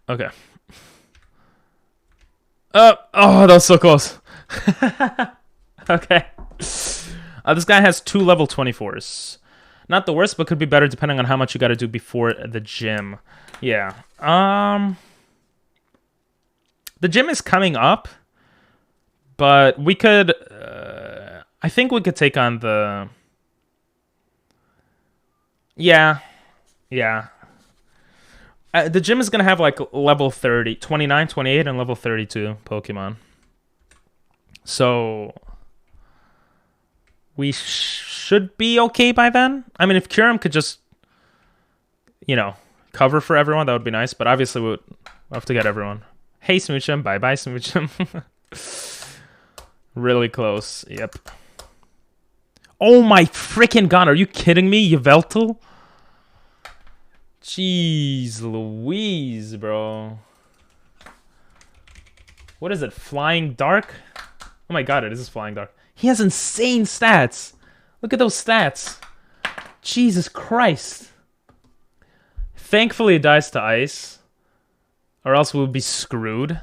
Okay. Oh, that was so close. Okay. This guy has 2 level 24s. Not the worst, but could be better depending on how much you got to do before the gym. Yeah. The gym is coming up, but we could... I think we could take on the... Yeah. Yeah. The gym is going to have like level 30, 29, 28, and level 32 Pokemon. So we should be okay by then. I mean, if Kyurem could just, you know, cover for everyone, that would be nice. But obviously, we'll have to get everyone. Hey, Smoochum. Bye-bye, Smoochum. Really close. Yep. Oh my freaking god. Are you kidding me, Yveltal? Jeez Louise, bro. What is it? Flying Dark? Oh my god, it is Flying Dark. He has insane stats. Look at those stats. Jesus Christ. Thankfully it dies to ice. Or else we would be screwed.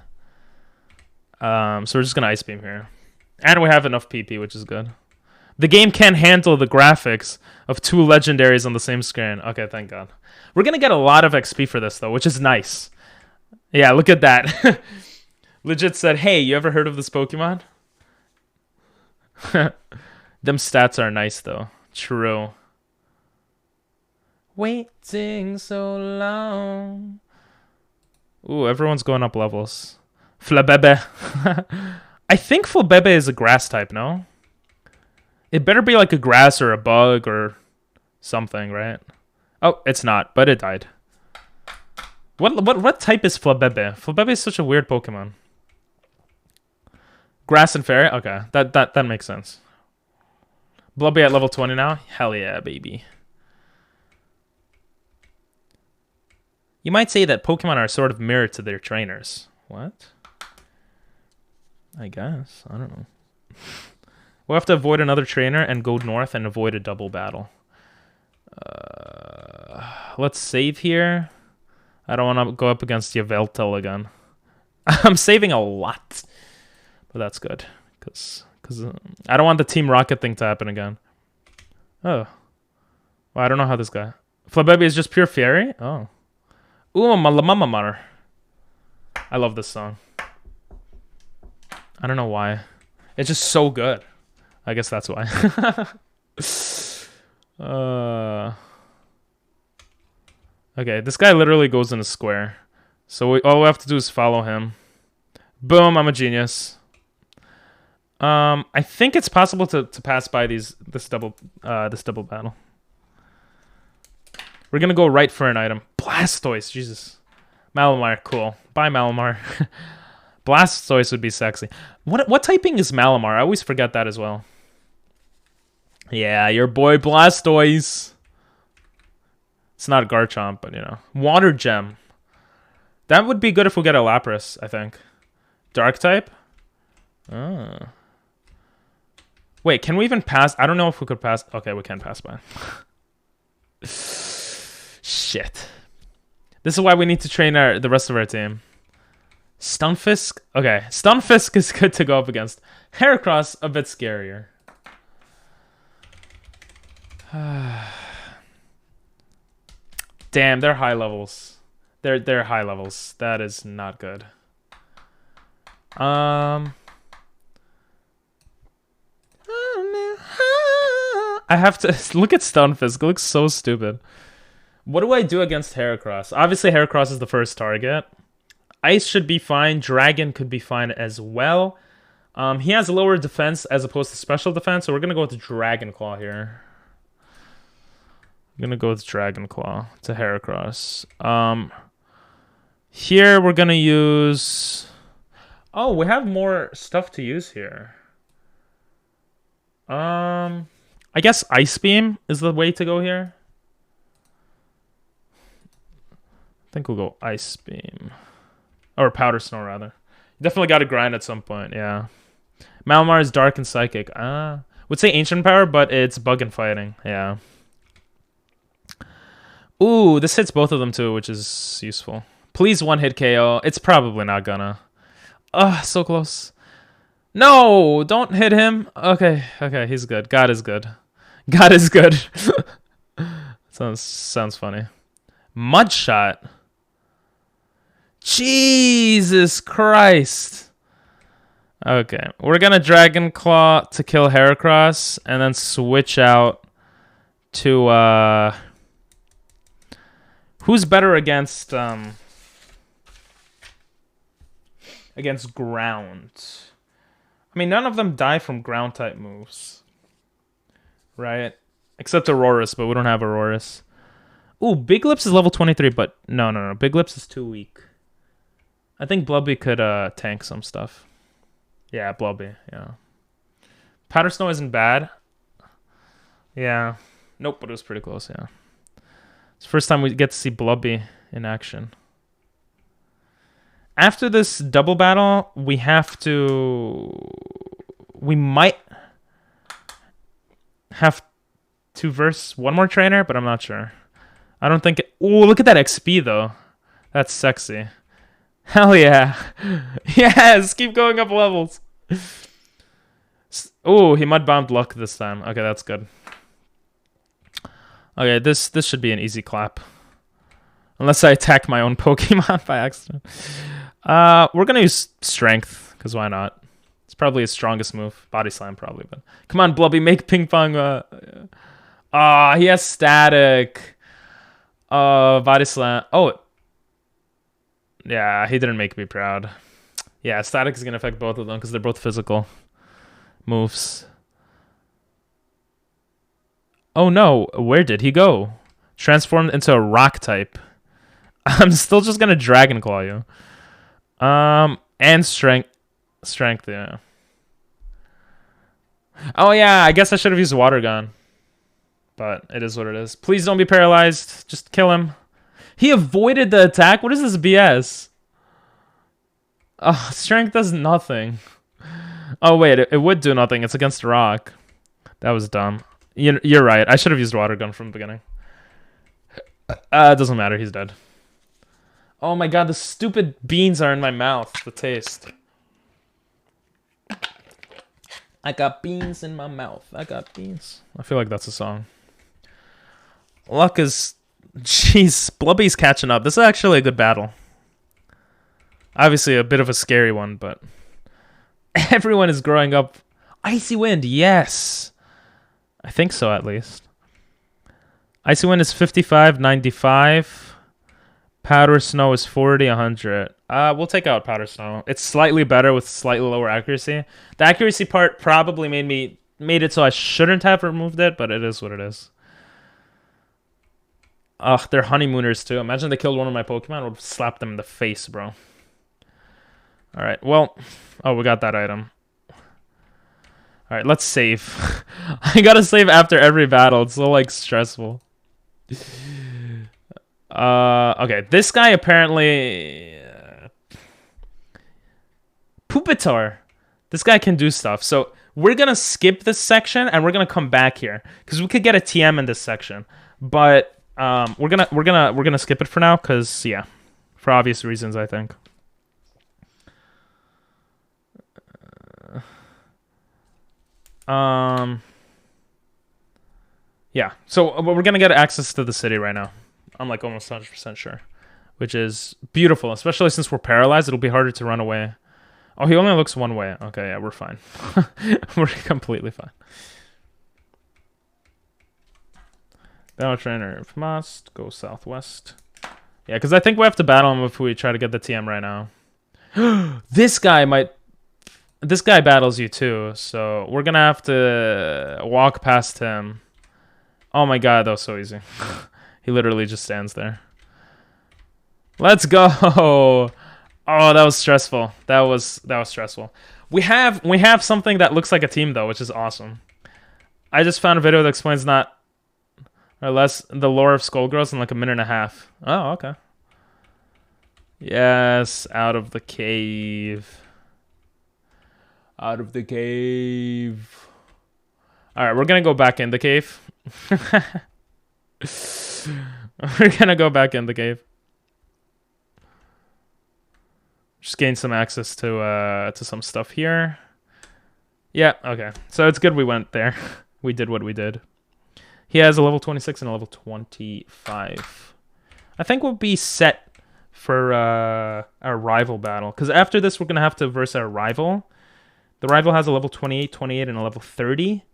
So we're just gonna Ice Beam here. And we have enough PP, which is good. The game can't handle the graphics of 2 legendaries on the same screen. Okay, thank god. We're gonna get a lot of XP for this though, which is nice. Yeah, look at that. Legit said, hey, you ever heard of this Pokemon? Them stats are nice though. True. Waiting so long. Ooh, everyone's going up levels. Flabebe. I think Flabebe is a grass type, no? It better be like a grass or a bug or something, right? Oh, it's not, but it died. What type is Flabebe? Flabebe is such a weird Pokemon. Grass and fairy? Okay, that makes sense. Blubby at level 20 now? Hell yeah, baby. You might say that Pokemon are sort of mirror to their trainers. What? I guess. I don't know. We'll have to avoid another trainer and go north and avoid a double battle. Let's save here. I don't want to go up against Yveltal again. I'm saving a lot. But that's good. Because I don't want the Team Rocket thing to happen again. Oh. Well, I don't know how this guy... Flabebe is just pure fairy? Oh. Ooh, Malamamamar. I love this song. I don't know why. It's just so good. I guess that's why. Okay, this guy literally goes in a square. So all we have to do is follow him. Boom, I'm a genius. I think it's possible to pass by this double battle. We're gonna go right for an item. Blastoise, Jesus. Malamar, cool. Bye, Malamar. Blastoise would be sexy. What typing is Malamar? I always forget that as well. Yeah, your boy Blastoise. It's not a Garchomp, but you know. Water Gem. That would be good if we get a Lapras, I think. Dark type? Oh. Wait, can we even pass? I don't know if we could pass. Okay, we can pass by. Shit. This is why we need to train the rest of our team. Stunfisk? Okay, Stunfisk is good to go up against. Heracross, a bit scarier. Damn, they're high levels. They're high levels. That is not good. I have to look at Stunfisk. It looks so stupid. What do I do against Heracross? Obviously, Heracross is the first target. Ice should be fine. Dragon could be fine as well. He has lower defense as opposed to special defense, so we're gonna go with Dragon Claw here. I'm gonna go with Dragon Claw to Heracross. Here we're gonna use... Oh, we have more stuff to use here. I guess Ice Beam is the way to go here. I think we'll go Ice Beam. Or Powder Snow, rather. Definitely got to grind at some point, yeah. Malamar is Dark and Psychic. Would say Ancient Power, but it's Bug and Fighting, yeah. Ooh, this hits both of them too, which is useful. Please one-hit KO. It's probably not gonna. Ugh, so close. No, don't hit him. Okay, he's good. God is good. God is good. Sounds funny. Mud Shot. Jesus Christ. Okay, we're gonna Dragon Claw to kill Heracross, and then switch out to who's better against ground? I mean, none of them die from ground type moves, right? Except Aurorus, but we don't have Aurorus. Ooh, Big Lips is level 23, but no. Big Lips is too weak. I think Blubby could tank some stuff. Yeah, Blubby, yeah. Powder Snow isn't bad. Yeah. Nope, but it was pretty close, yeah. It's the first time we get to see Blubby in action. after this double battle, we might have to verse one more trainer, but I'm not sure. I don't think oh, look at that XP though. That's sexy. Hell yeah. Yes, keep going up levels. Oh, he mud bombed luck this time. Okay, that's good. Okay, this should be an easy clap. Unless I attack my own Pokemon by accident. We're gonna use strength, because why not? It's probably his strongest move. Body slam probably, but come on, Blubby, make ping pong. He has static. Body slam. Oh, yeah, he didn't make me proud. Yeah, static is gonna affect both of them because they're both physical moves. Oh no, where did he go? Transformed into a rock type. I'm still just gonna Dragon Claw you. And strength, yeah. Oh yeah, I guess I should have used Water Gun. But it is what it is. Please don't be paralyzed. Just kill him. He avoided the attack? What is this BS? Oh, strength does nothing. Oh wait, it would do nothing. It's against rock. That was dumb. You're right. I should have used Water Gun from the beginning. It doesn't matter. He's dead. Oh my god, the stupid beans are in my mouth. The taste. I got beans in my mouth. I got beans. I feel like that's a song. Luck is... Jeez, Blubby's catching up. This is actually a good battle. Obviously a bit of a scary one, but... Everyone is growing up. Icy Wind, yes! I think so, at least. Icy Wind is 55, 95. Powder Snow is 40, 100. We'll take out Powder Snow. It's slightly better with slightly lower accuracy. The accuracy part probably made it so I shouldn't have removed it, but it is what it is. Ugh, they're honeymooners too. Imagine they killed one of my Pokemon. I would slap them in the face, bro. Alright, well... Oh, we got that item. Alright, let's save. I gotta save after every battle. It's so, like, stressful. Okay, this guy apparently... Pupitar. This guy can do stuff. So, we're gonna skip this section, and we're gonna come back here. Because we could get a TM in this section. But... we're gonna skip it for now, cause yeah, for obvious reasons, I think. Yeah. So we're gonna get access to the city right now. I'm like almost 100% sure, which is beautiful, especially since we're paralyzed. It'll be harder to run away. Oh, he only looks one way. Okay, yeah, we're fine. We're completely fine. Battle trainer, if must, go southwest. Yeah, because I think we have to battle him if we try to get the TM right now. This guy battles you too, so we're gonna have to walk past him. Oh my god, that was so easy. He literally just stands there. Let's go! Oh, that was stressful. That was stressful. We have something that looks like a team though, which is awesome. I just found a video that explains not or less the lore of Skullgirls in like a minute and a half. Oh, okay. Yes, out of the cave. Out of the cave. Alright, we're gonna go back in the cave. We're gonna go back in the cave. Just gain some access to some stuff here. Yeah, okay. So it's good we went there. We did what we did. He has a level 26 and a level 25. I think we'll be set for our rival battle. Because after this, we're going to have to verse our rival. The rival has a level 28, 28, and a level 30.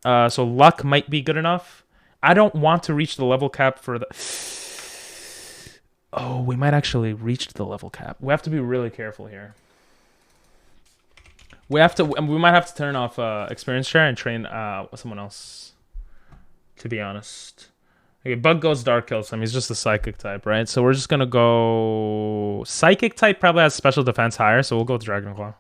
So luck might be good enough. I don't want to reach the level cap for the... Oh, we might actually reach the level cap. We have to be really careful here. We might have to turn off experience share and train someone else. To be honest. Okay, Bug goes Dark kills him. He's just a Psychic type, right? So we're just going to go... Psychic type probably has special defense higher, so we'll go Dragon Claw.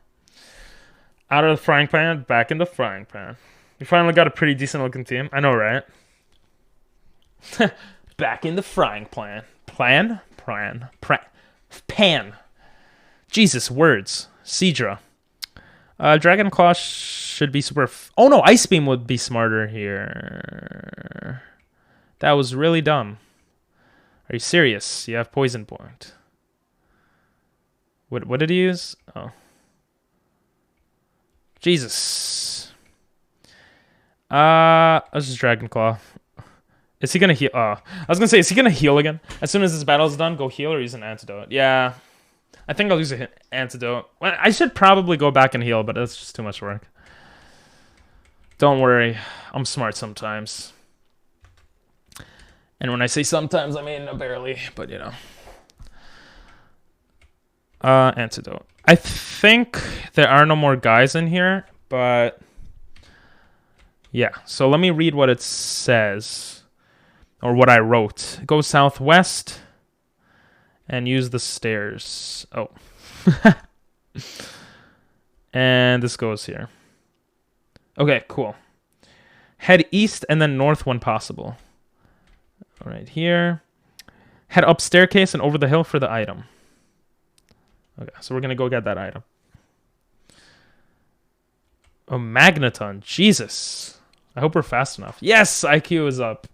Out of the frying pan, back in the frying pan. We finally got a pretty decent looking team. I know, right? Back in the frying pan. Pan? Pan. Jesus, words. Seadra. Dragon Claw should be super... oh no, Ice Beam would be smarter here. That was really dumb. Are you serious? You have Poison Point. What did he use? Oh. Jesus. Let's just Dragon Claw. Is he gonna heal? Oh, I was gonna say, is he gonna heal again? As soon as this battle's done, go heal or use an antidote. Yeah. I think I'll use an antidote. Well, I should probably go back and heal, but that's just too much work. Don't worry. I'm smart sometimes. And when I say sometimes, I mean barely, but you know. Antidote. I think there are no more guys in here, but yeah. So let me read what it says, or what I wrote. Go southwest and use the stairs. Oh. And this goes here. Okay, cool. Head east and then north when possible. All right, here. Head up staircase and over the hill for the item. Okay, so we're going to go get that item. Oh, Magneton. Jesus. I hope we're fast enough. Yes, IQ is up.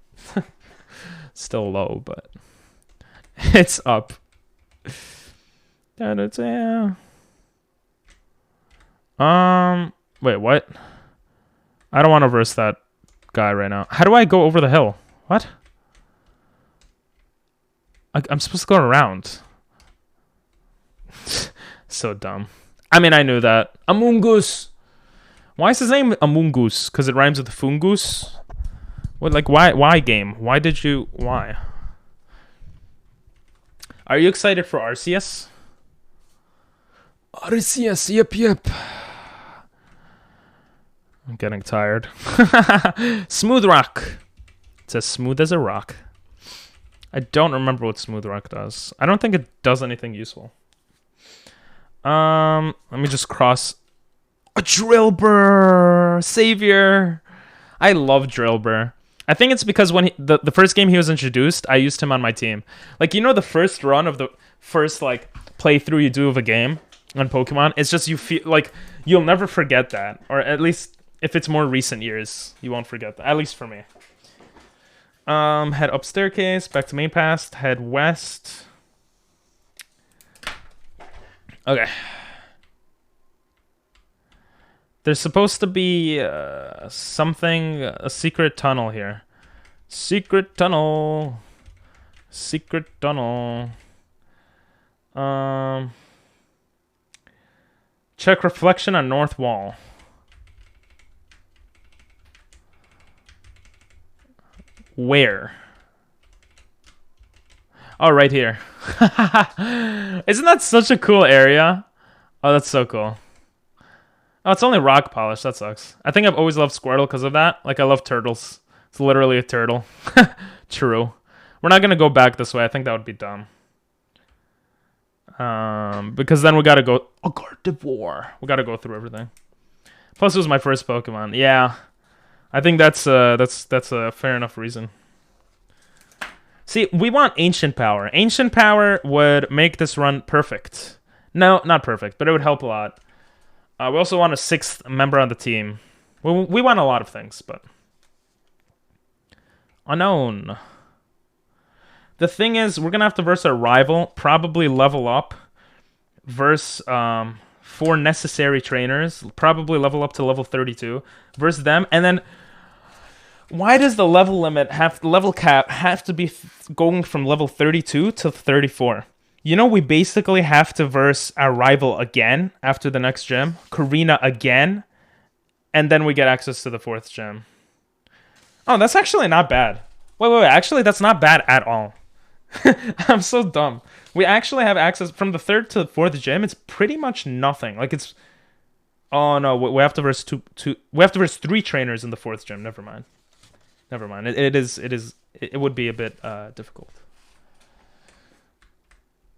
Still low, but it's up. Wait, what? I don't want to verse that guy right now. How do I go over the hill? What? I'm supposed to go around. So dumb. I mean, I knew that. Amungus. Why is his name Amungus? Because it rhymes with fungus? What, like, why game? Why did you... Why? Are you excited for Arceus? Arceus, yep. I'm getting tired. Smooth Rock. It's as smooth as a rock. I don't remember what Smooth Rock does. I don't think it does anything useful. Let me just cross... A Drillbur! Savior! I love Drillbur. I think it's because when the first game he was introduced, I used him on my team. Like, you know, the first run of the first, like, playthrough you do of a game on Pokemon, it's just you feel like you'll never forget that. Or at least if it's more recent years, you won't forget that. At least for me. Head up staircase, back to main pass, head west. Okay. There's supposed to be a secret tunnel here. Secret tunnel. Secret tunnel. Check reflection on north wall. Where? Oh, right here. Isn't that such a cool area? Oh, that's so cool. Oh, it's only rock polish. That sucks. I think I've always loved Squirtle because of that. Like, I love turtles. It's literally a turtle. True. We're not going to go back this way. I think that would be dumb. Because then we got to go... Oh, Gardevoir. We got to go through everything. Plus, it was my first Pokemon. Yeah. I think that's a fair enough reason. See, we want Ancient Power. Ancient Power would make this run perfect. No, not perfect, but it would help a lot. We also want a 6th member on the team. We want a lot of things, but... Unknown. The thing is, we're going to have to verse our rival, probably level up, verse 4 necessary trainers, probably level up to level 32, verse them, and then... Why does the level limit level cap have to be going from level 32 to 34? You know, we basically have to verse our rival again after the next gym, Karina again, and then we get access to the 4th gym. Oh, that's actually not bad. Wait. Actually, that's not bad at all. I'm so dumb. We actually have access from the 3rd to the 4th gym. It's pretty much nothing. Like, it's... Oh, no. We have to verse two. We have to verse 3 trainers in the 4th gym. Never mind. It would be a bit difficult.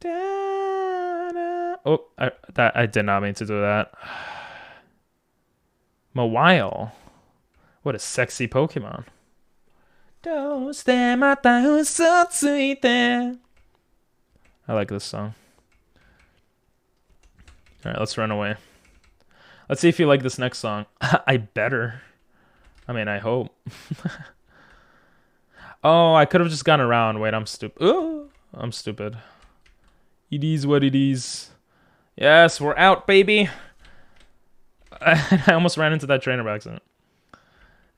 Oh, I did not mean to do that. Mawile. What a sexy Pokemon. I like this song. Alright, let's run away. Let's see if you like this next song. I better. I mean, I hope. Oh, I could have just gone around. Wait, I'm stupid. Oh, I'm stupid. It is what it is. Yes, we're out, baby. I almost ran into that trainer by accident.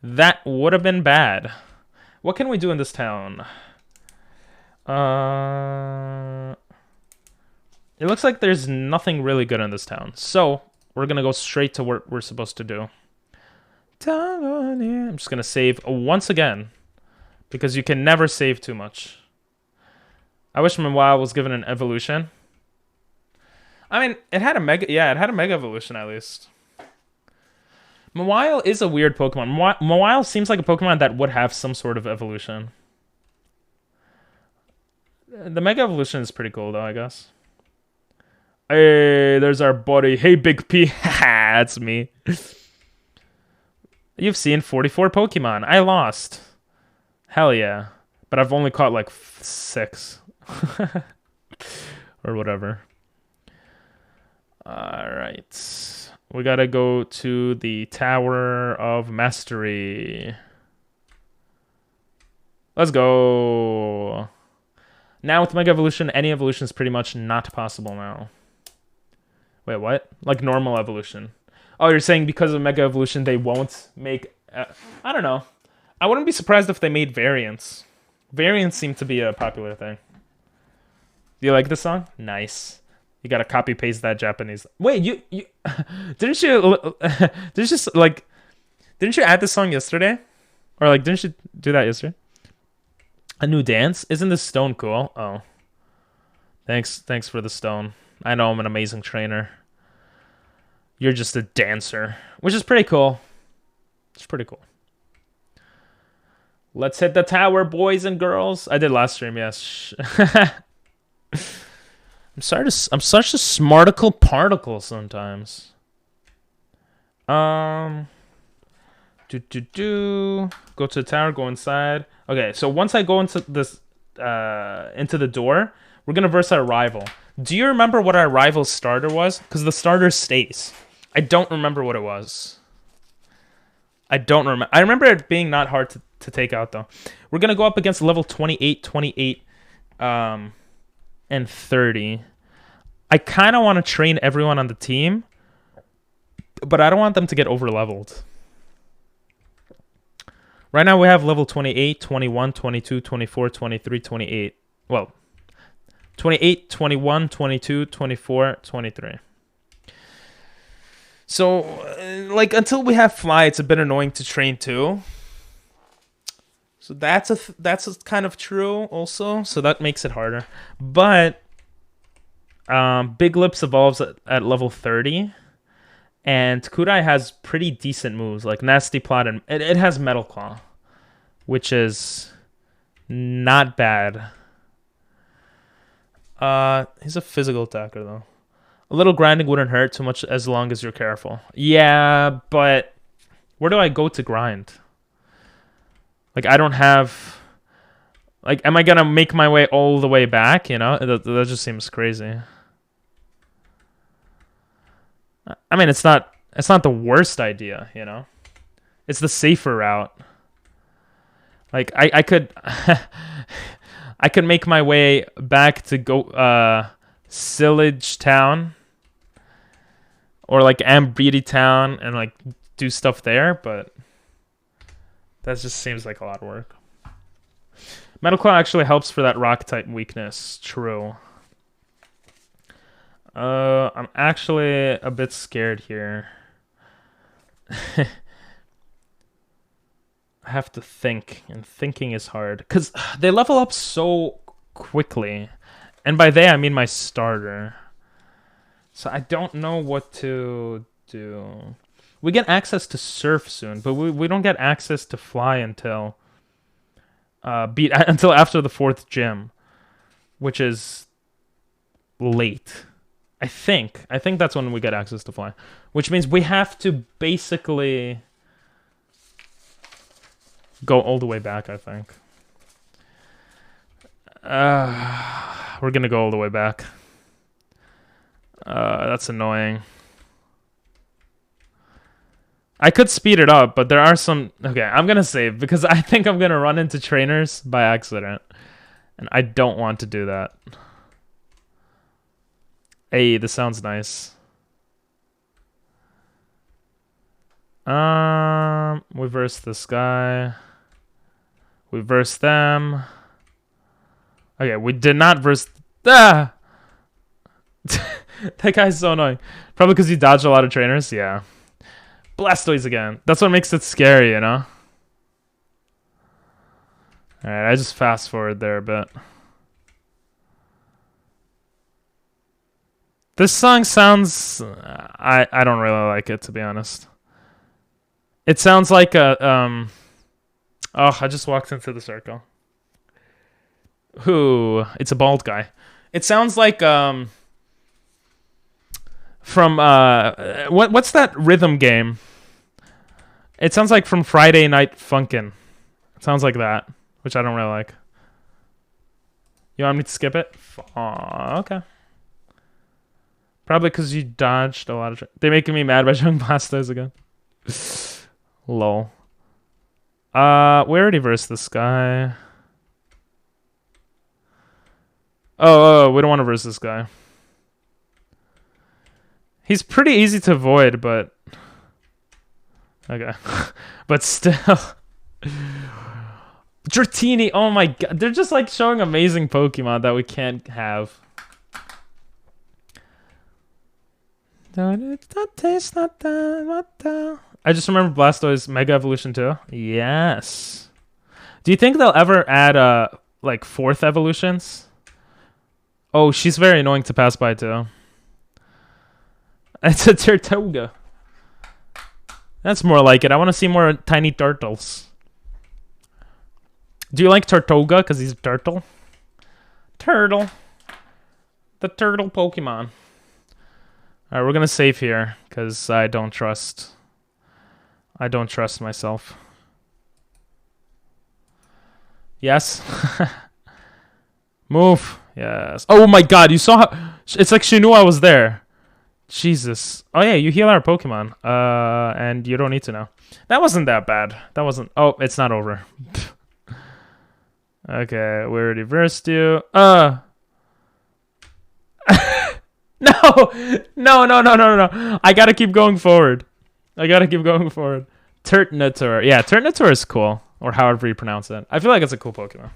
That would have been bad. What can we do in this town? It looks like there's nothing really good in this town. So, we're going to go straight to what we're supposed to do. I'm just going to save once again. Because you can never save too much. I wish Mawile was given an evolution. I mean, it had a mega... Yeah, it had a mega evolution at least. Mawile is a weird Pokemon. Mawile seems like a Pokemon that would have some sort of evolution. The mega evolution is pretty cool though, I guess. Hey, there's our buddy. Hey, Big P. Haha, that's me. You've seen 44 Pokemon. I lost. Hell yeah. But I've only caught like 6. Or whatever. Alright. We gotta go to the Tower of Mastery. Let's go. Now with Mega Evolution, any evolution is pretty much not possible now. Wait, what? Like normal evolution. Oh, you're saying because of Mega Evolution they won't make... I don't know. I wouldn't be surprised if they made variants. Variants seem to be a popular thing. Do you like this song? Nice. You gotta copy paste that Japanese. Wait, you didn't you add this song yesterday? Or like didn't you do that yesterday? A new dance? Isn't this stone cool? Oh. Thanks for the stone. I know I'm an amazing trainer. You're just a dancer, which is pretty cool. It's pretty cool. Let's hit the tower, boys and girls. I did last stream, yes. I'm such a smarticle particle sometimes. Go to the tower, go inside. Okay, so once I go into this into the door, we're gonna verse our rival. Do you remember what our rival's starter was? Because the starter stays. I don't remember what it was. I don't remember. I remember it being not hard to take out though. We're gonna go up against level 28, 28, and 30. I kind of want to train everyone on the team, but I don't want them to get over leveled. Right now we have level 28, 21, 22, 24, 23, 28. Well, 28, 21, 22, 24, 23. So, like, until we have Fly, it's a bit annoying to train too. So that's a kind of true also. So that makes it harder. But Big Lips evolves at level 30. And Kudai has pretty decent moves, like Nasty Plot, and it has Metal Claw, which is not bad. He's a physical attacker, though. A little grinding wouldn't hurt too much as long as you're careful. Yeah, but where do I go to grind? Like, I don't have... Like, am I gonna make my way all the way back, you know? That just seems crazy. I mean, it's not the worst idea, you know? It's the safer route. Like, I could... I could make my way back to Sillage Town. Or, like, Ambriti Town and, like, do stuff there, but... That just seems like a lot of work. Metal Claw actually helps for that rock-type weakness. True. I'm actually a bit scared here. I have to think, and thinking is hard. Because they level up so quickly. And by they, I mean my starter. So I don't know what to do. We get access to Surf soon, but we don't get access to Fly until until after the 4th gym, which is late. I think that's when we get access to Fly, which means we have to basically go all the way back, I think. We're gonna go all the way back. That's annoying. I could speed it up, but there are some... Okay, I'm gonna save because I think I'm gonna run into trainers by accident. And I don't want to do that. Hey, this sounds nice. We versed this guy. We versed them. Okay, we did not verse... Ah! That guy's so annoying. Probably because he dodged a lot of trainers? Yeah. Blastoise again. That's what makes it scary, you know? Alright, I just fast forward there a bit. This song sounds... I don't really like it, to be honest. It sounds like a... Oh, I just walked into the circle. Who? It's a bald guy. It sounds like... From... What's that rhythm game? It sounds like from Friday Night Funkin'. It sounds like that, which I don't really like. You want me to skip it? Okay. Probably because you dodged a lot of... They're making me mad by showing Blastoise again. Lol. We already versed this guy. Oh, we don't want to verse this guy. He's pretty easy to avoid, but... Okay. But still... Dratini, oh my god. They're just like showing amazing Pokemon that we can't have. I just remember Blastoise Mega Evolution 2. Yes. Do you think they'll ever add like 4th evolutions? Oh, she's very annoying to pass by too. It's a Turtoga. That's more like it. I want to see more tiny turtles. Do you like Turtoga because he's a turtle? Turtle. The turtle Pokemon. Alright, we're gonna save here because I don't trust myself. Yes. Move. Yes. Oh my god, you saw how... It's like she knew I was there. Jesus. Oh yeah, you heal our Pokemon. And you don't need to know. That wasn't that bad. That wasn't... Oh, it's not over. Okay, we already versed you. No! No. I gotta keep going forward. Turtnator. Yeah, Turtnator is cool. Or however you pronounce it. I feel like it's a cool Pokemon.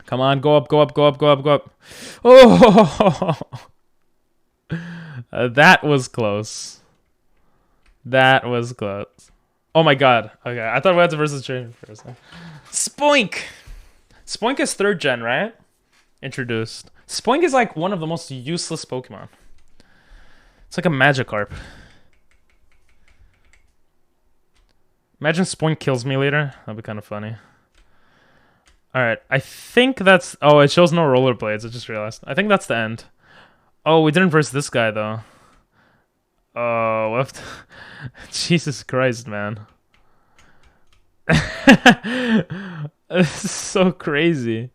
Come on, go up. Oh! That was close. Oh my god. Okay, I thought we had to versus trainer for a second. Spoink! Spoink is 3rd gen, right? Introduced. Spoink is like one of the most useless Pokemon. It's like a Magikarp. Imagine Spoink kills me later. That'd be kind of funny. Alright, I think that's... Oh, it shows no rollerblades. I just realized. I think that's the end. Oh, we didn't verse this guy, though. Oh, what? Jesus Christ, man. This is so crazy.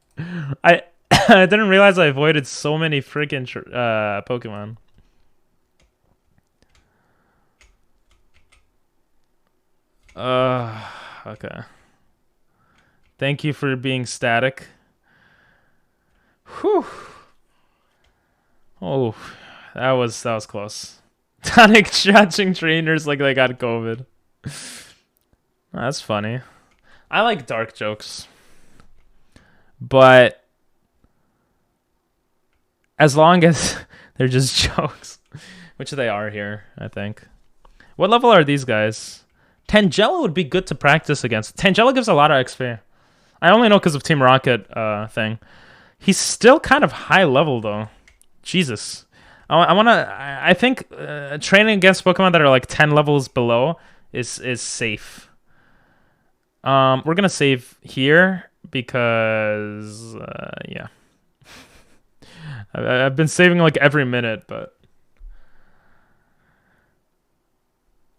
I didn't realize I avoided so many freaking Pokemon. Okay. Thank you for being static. Whew. Oh, that was close. Tonic judging trainers like they got COVID. That's funny. I like dark jokes. But as long as they're just jokes, which they are here, I think. What level are these guys? Tangela would be good to practice against. Tangela gives a lot of XP. I only know because of Team Rocket thing. He's still kind of high level though. Jesus. I think training against Pokemon that are like 10 levels below is safe. We're gonna save here because yeah. I've been saving like every minute, but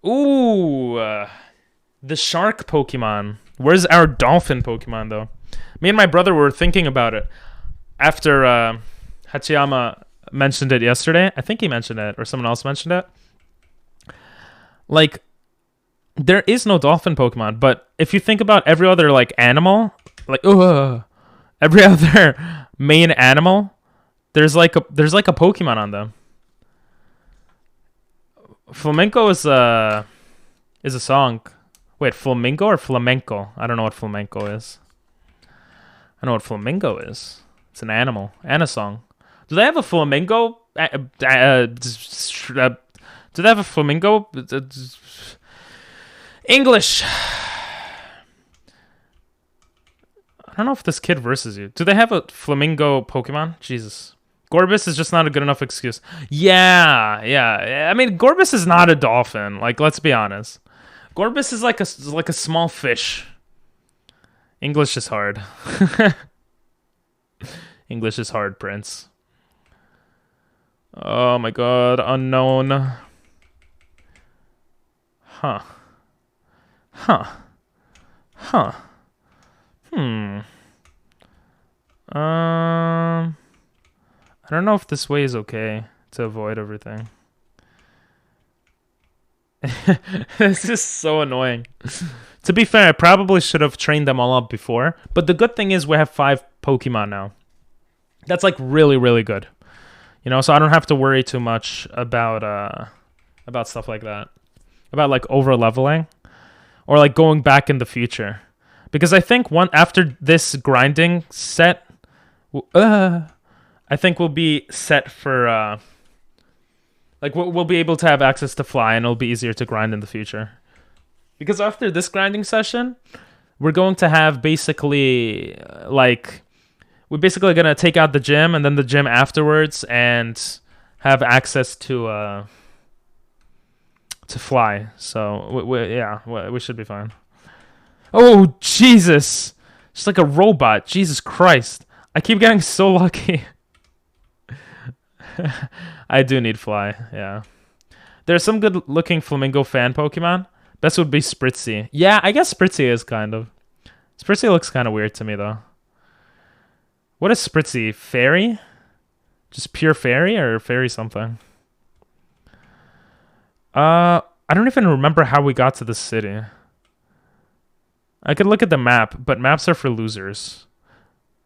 ooh, the shark Pokemon. Where's our dolphin Pokemon though? Me and my brother were thinking about it after Hachiyama mentioned it yesterday. I think he mentioned it, or someone else mentioned it. Like, there is no dolphin Pokemon, but if you think about every other like animal, like every other main animal, there's like a Pokemon on them. Flamenco is a song. Wait, flamingo or flamenco? I don't know what flamenco is. I know what flamingo is. It's an animal and a song. Do they have a flamingo? Do they have a flamingo? English. I don't know if this kid versus you. Do they have a flamingo Pokemon? Jesus. Gorbis is just not a good enough excuse. Yeah. I mean, Gorbis is not a dolphin. Like, let's be honest. Gorbis is like a small fish. English is hard. English is hard, Prince. Oh my god, unknown. Huh. I don't know if this way is okay to avoid everything. This is so annoying. To be fair, I probably should have trained them all up before. But the good thing is we have 5 Pokemon now. That's like really, really good. You know, so I don't have to worry too much about stuff like that. About like over leveling. Or like going back in the future. Because I think after this grinding set, I think we'll be set for like we'll be able to have access to fly, and it'll be easier to grind in the future. Because after this grinding session, we're going to have basically we're basically gonna take out the gym and then the gym afterwards, and have access to fly. So we should be fine. Oh Jesus! Just like a robot. Jesus Christ! I keep getting so lucky. I do need fly. Yeah. There's some good-looking flamingo fan Pokemon. Best would be Spritzy. Yeah, I guess Spritzy is kind of. Spritzy looks kind of weird to me though. What is Spritzy? Fairy? Just pure fairy or fairy something? I don't even remember how we got to the city. I could look at the map, but maps are for losers.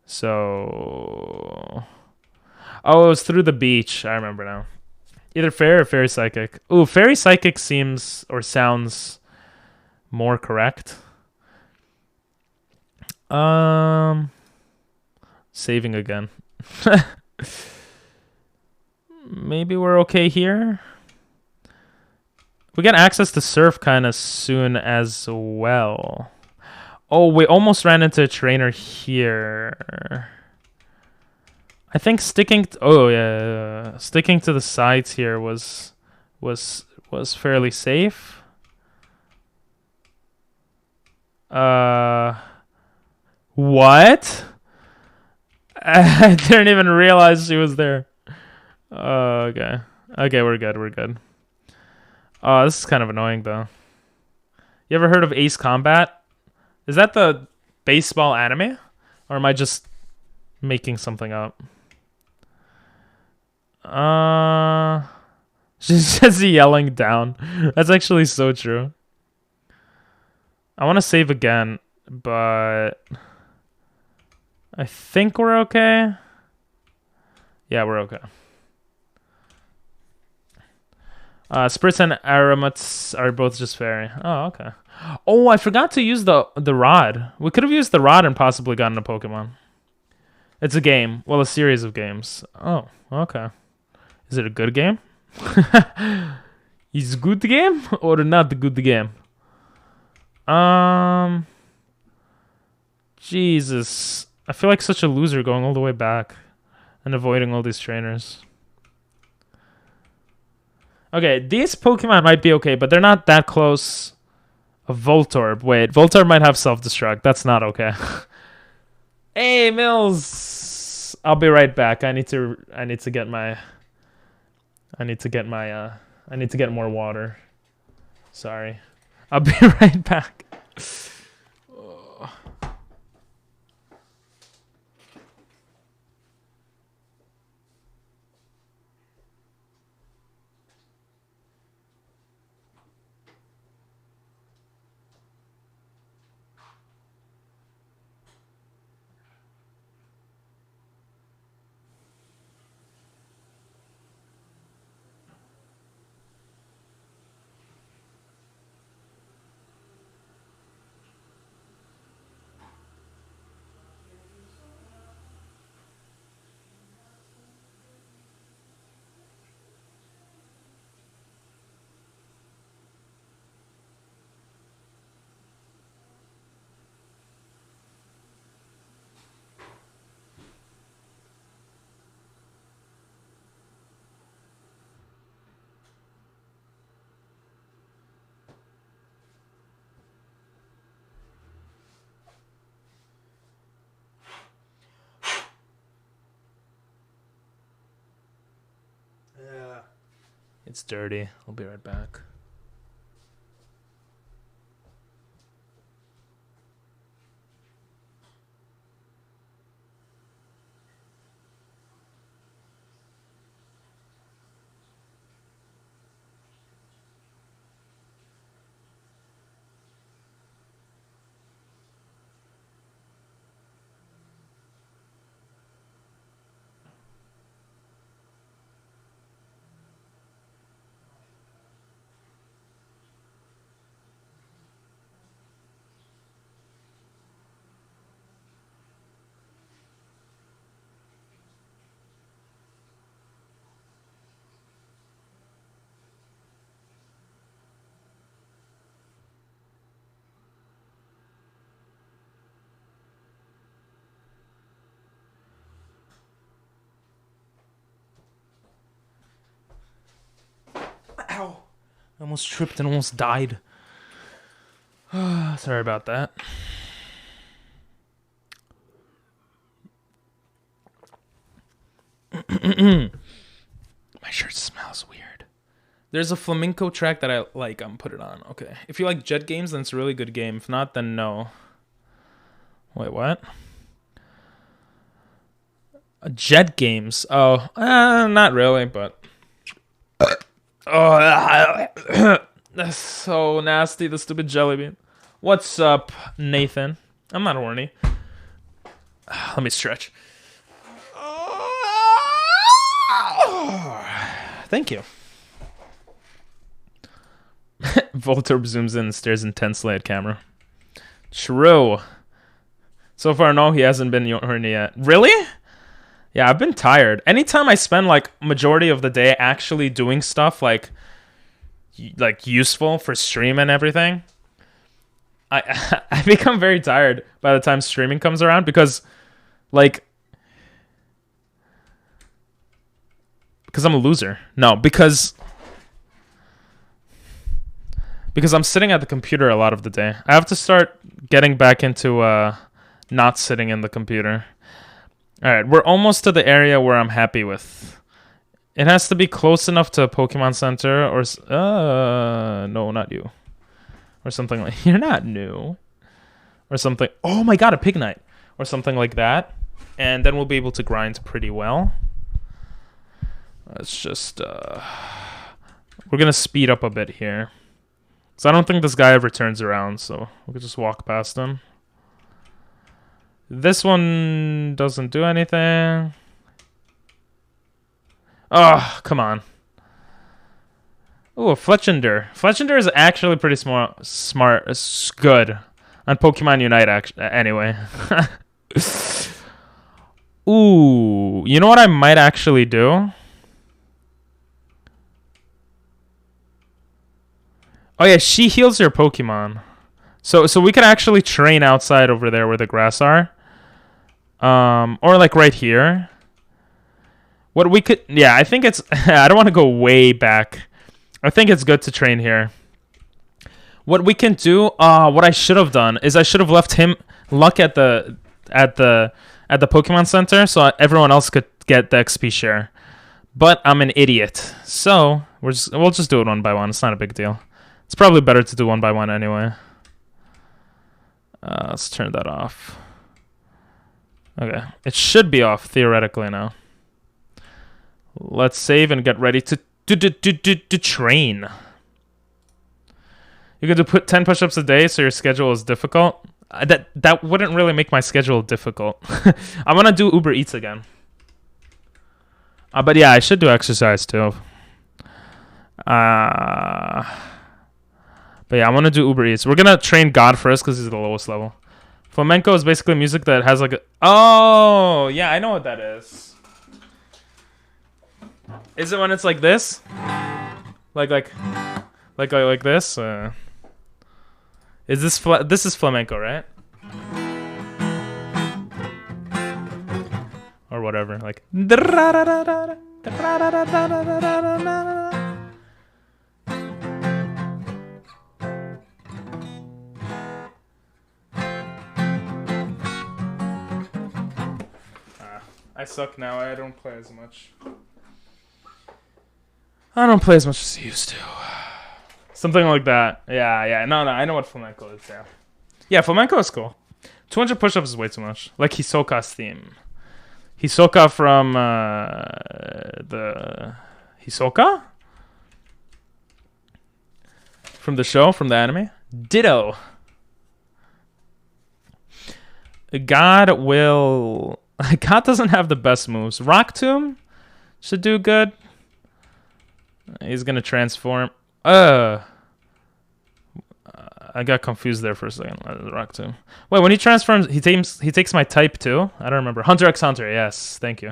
So... Oh, it was through the beach. I remember now. Either fairy or fairy psychic. Ooh, fairy psychic seems or sounds more correct. Saving again. Maybe we're okay here. We get access to surf kind of soon as well. Oh, we almost ran into a trainer here. I think sticking sticking to the sides here was fairly safe. What? I didn't even realize she was there. Okay, we're good. Oh, this is kind of annoying though. You ever heard of Ace Combat? Is that the baseball anime? Or am I just making something up? She's just yelling down. That's actually so true. I want to save again, but I think we're okay. Yeah, we're okay. Spritz and Aramats are both just fairy. Oh, okay. Oh, I forgot to use the rod. We could have used the rod and possibly gotten a Pokemon. It's a game. Well, a series of games. Oh, okay. Is it a good game? Is it a good game or not a good game? Jesus. I feel like such a loser going all the way back and avoiding all these trainers. Okay, these Pokemon might be okay, but they're not that close. A Voltorb. Wait, Voltorb might have self-destruct. That's not okay. Hey, Mills. I'll be right back. I need to get more water. Sorry. I'll be right back. It's dirty. I'll be right back. Ow. I almost tripped and almost died. Sorry about that. My shirt smells weird. There's a flamenco track that I like. I'm put it on. Okay. If you like Jet games, then it's a really good game. If not, then no. Wait, what? Jet games. Oh, not really, but... Oh, that's so nasty, the stupid jelly bean. What's up, Nathan? I'm not horny. Let me stretch. Thank you. Voltorb zooms in and stares intensely at camera. True. So far, no, he hasn't been horny yet. Really? Yeah, I've been tired. Anytime I spend like majority of the day actually doing stuff like useful for stream and everything, I become very tired by the time streaming comes around because I'm a loser. No, because I'm sitting at the computer a lot of the day. I have to start getting back into not sitting in the computer. All right, we're almost to the area where I'm happy with. It has to be close enough to a Pokemon Center or... no, not you. Or something like... You're not new. Or something... Oh my god, a Pignite. Or something like that. And then we'll be able to grind pretty well. Let's just... We're going to speed up a bit here. So I don't think this guy ever turns around, so we could just walk past him. This one doesn't do anything. Oh, come on. Ooh, a Fletchinder. Fletchinder is actually pretty smart. It's good. On Pokemon Unite, anyway. Ooh, you know what I might actually do? Oh yeah, she heals her Pokemon. So we could actually train outside over there where the grass are. Or like right here. What we could... Yeah, I think it's... I don't want to go way back. I think it's good to train here. What we can do... what I should have done is I should have left him luck at the Pokemon Center so everyone else could get the XP share. But I'm an idiot. So we'll just do it one by one. It's not a big deal. It's probably better to do one by one anyway. Let's turn that off. Okay. It should be off, theoretically, now. Let's save and get ready to train. You could put 10 push-ups a day so your schedule is difficult. That wouldn't really make my schedule difficult. I'm going to do Uber Eats again. But yeah, I should do exercise too. But yeah, I want to do Uber Eats. We're going to train God first because he's the lowest level. Flamenco is basically music that has like a... Oh, yeah, I know what that is. Is it when it's like this? Like this? Is this... This is flamenco, right? Or whatever, like... I suck now. I don't play as much. I don't play as much as I used to. Something like that. Yeah. No, I know what flamenco is. Yeah, flamenco is cool. 200 push-ups is way too much. Like Hisoka's theme. Hisoka from the Hisoka from the show, from the anime. Ditto. God doesn't have the best moves. Rock Tomb should do good. He's gonna transform. I got confused there for a second. Rock Tomb. Wait, when he transforms, he takes my type too. I don't remember. Hunter x Hunter. Yes, thank you.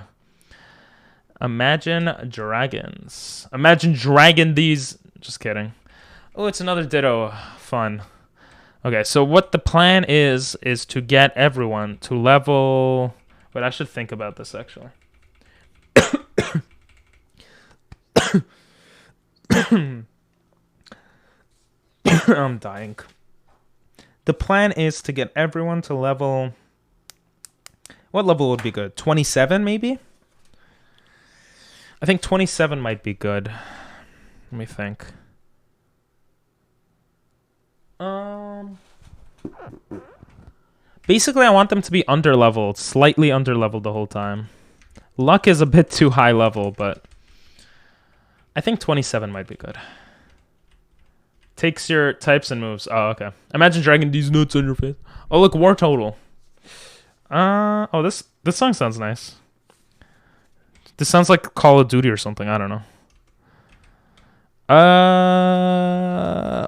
Imagine Dragons. Imagine Dragon these. Just kidding. Oh, it's another Ditto. Fun. Okay, so what the plan is to get everyone to level... Wait, I should think about this, actually. I'm dying. The plan is to get everyone to level... What level would be good? 27, maybe? I think 27 might be good. Let me think. Basically, I want them to be underleveled, slightly underleveled the whole time. Luck is a bit too high level, but I think 27 might be good. Takes your types and moves. Oh, okay. Imagine dragging these nuts on your face. Oh, look, war total. Oh, this song sounds nice. This sounds like Call of Duty or something. I don't know.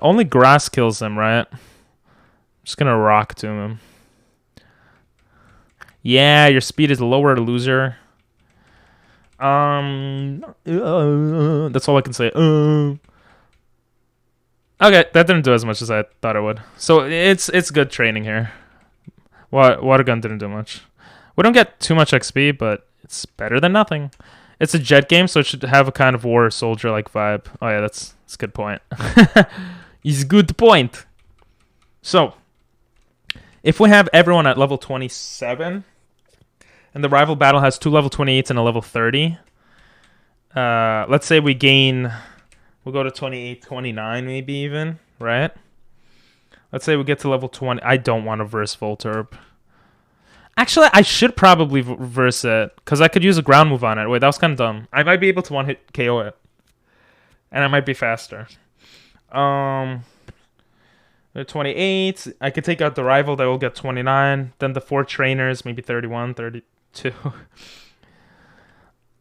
Only grass kills him, right? I'm just gonna rock to him. Yeah, your speed is lower, loser. That's all I can say. Okay, that didn't do as much as I thought it would. So it's good training here. Water gun didn't do much. We don't get too much XP, but it's better than nothing. It's a jet game, so it should have a kind of war soldier-like vibe. Oh yeah, that's a good point. It's a good point. So, if we have everyone at level 27, and the rival battle has 2 level 28s and a level 30, let's say we'll go to 28, 29 maybe even, right? Let's say we get to level 20. I don't want to verse Volturb. Actually, I should probably reverse it, because I could use a ground move on it. Wait, that was kind of dumb. I might be able to one-hit KO it. And I might be faster. 28. I could take out the rival. That will get 29. Then the 4 trainers, maybe 31, 32.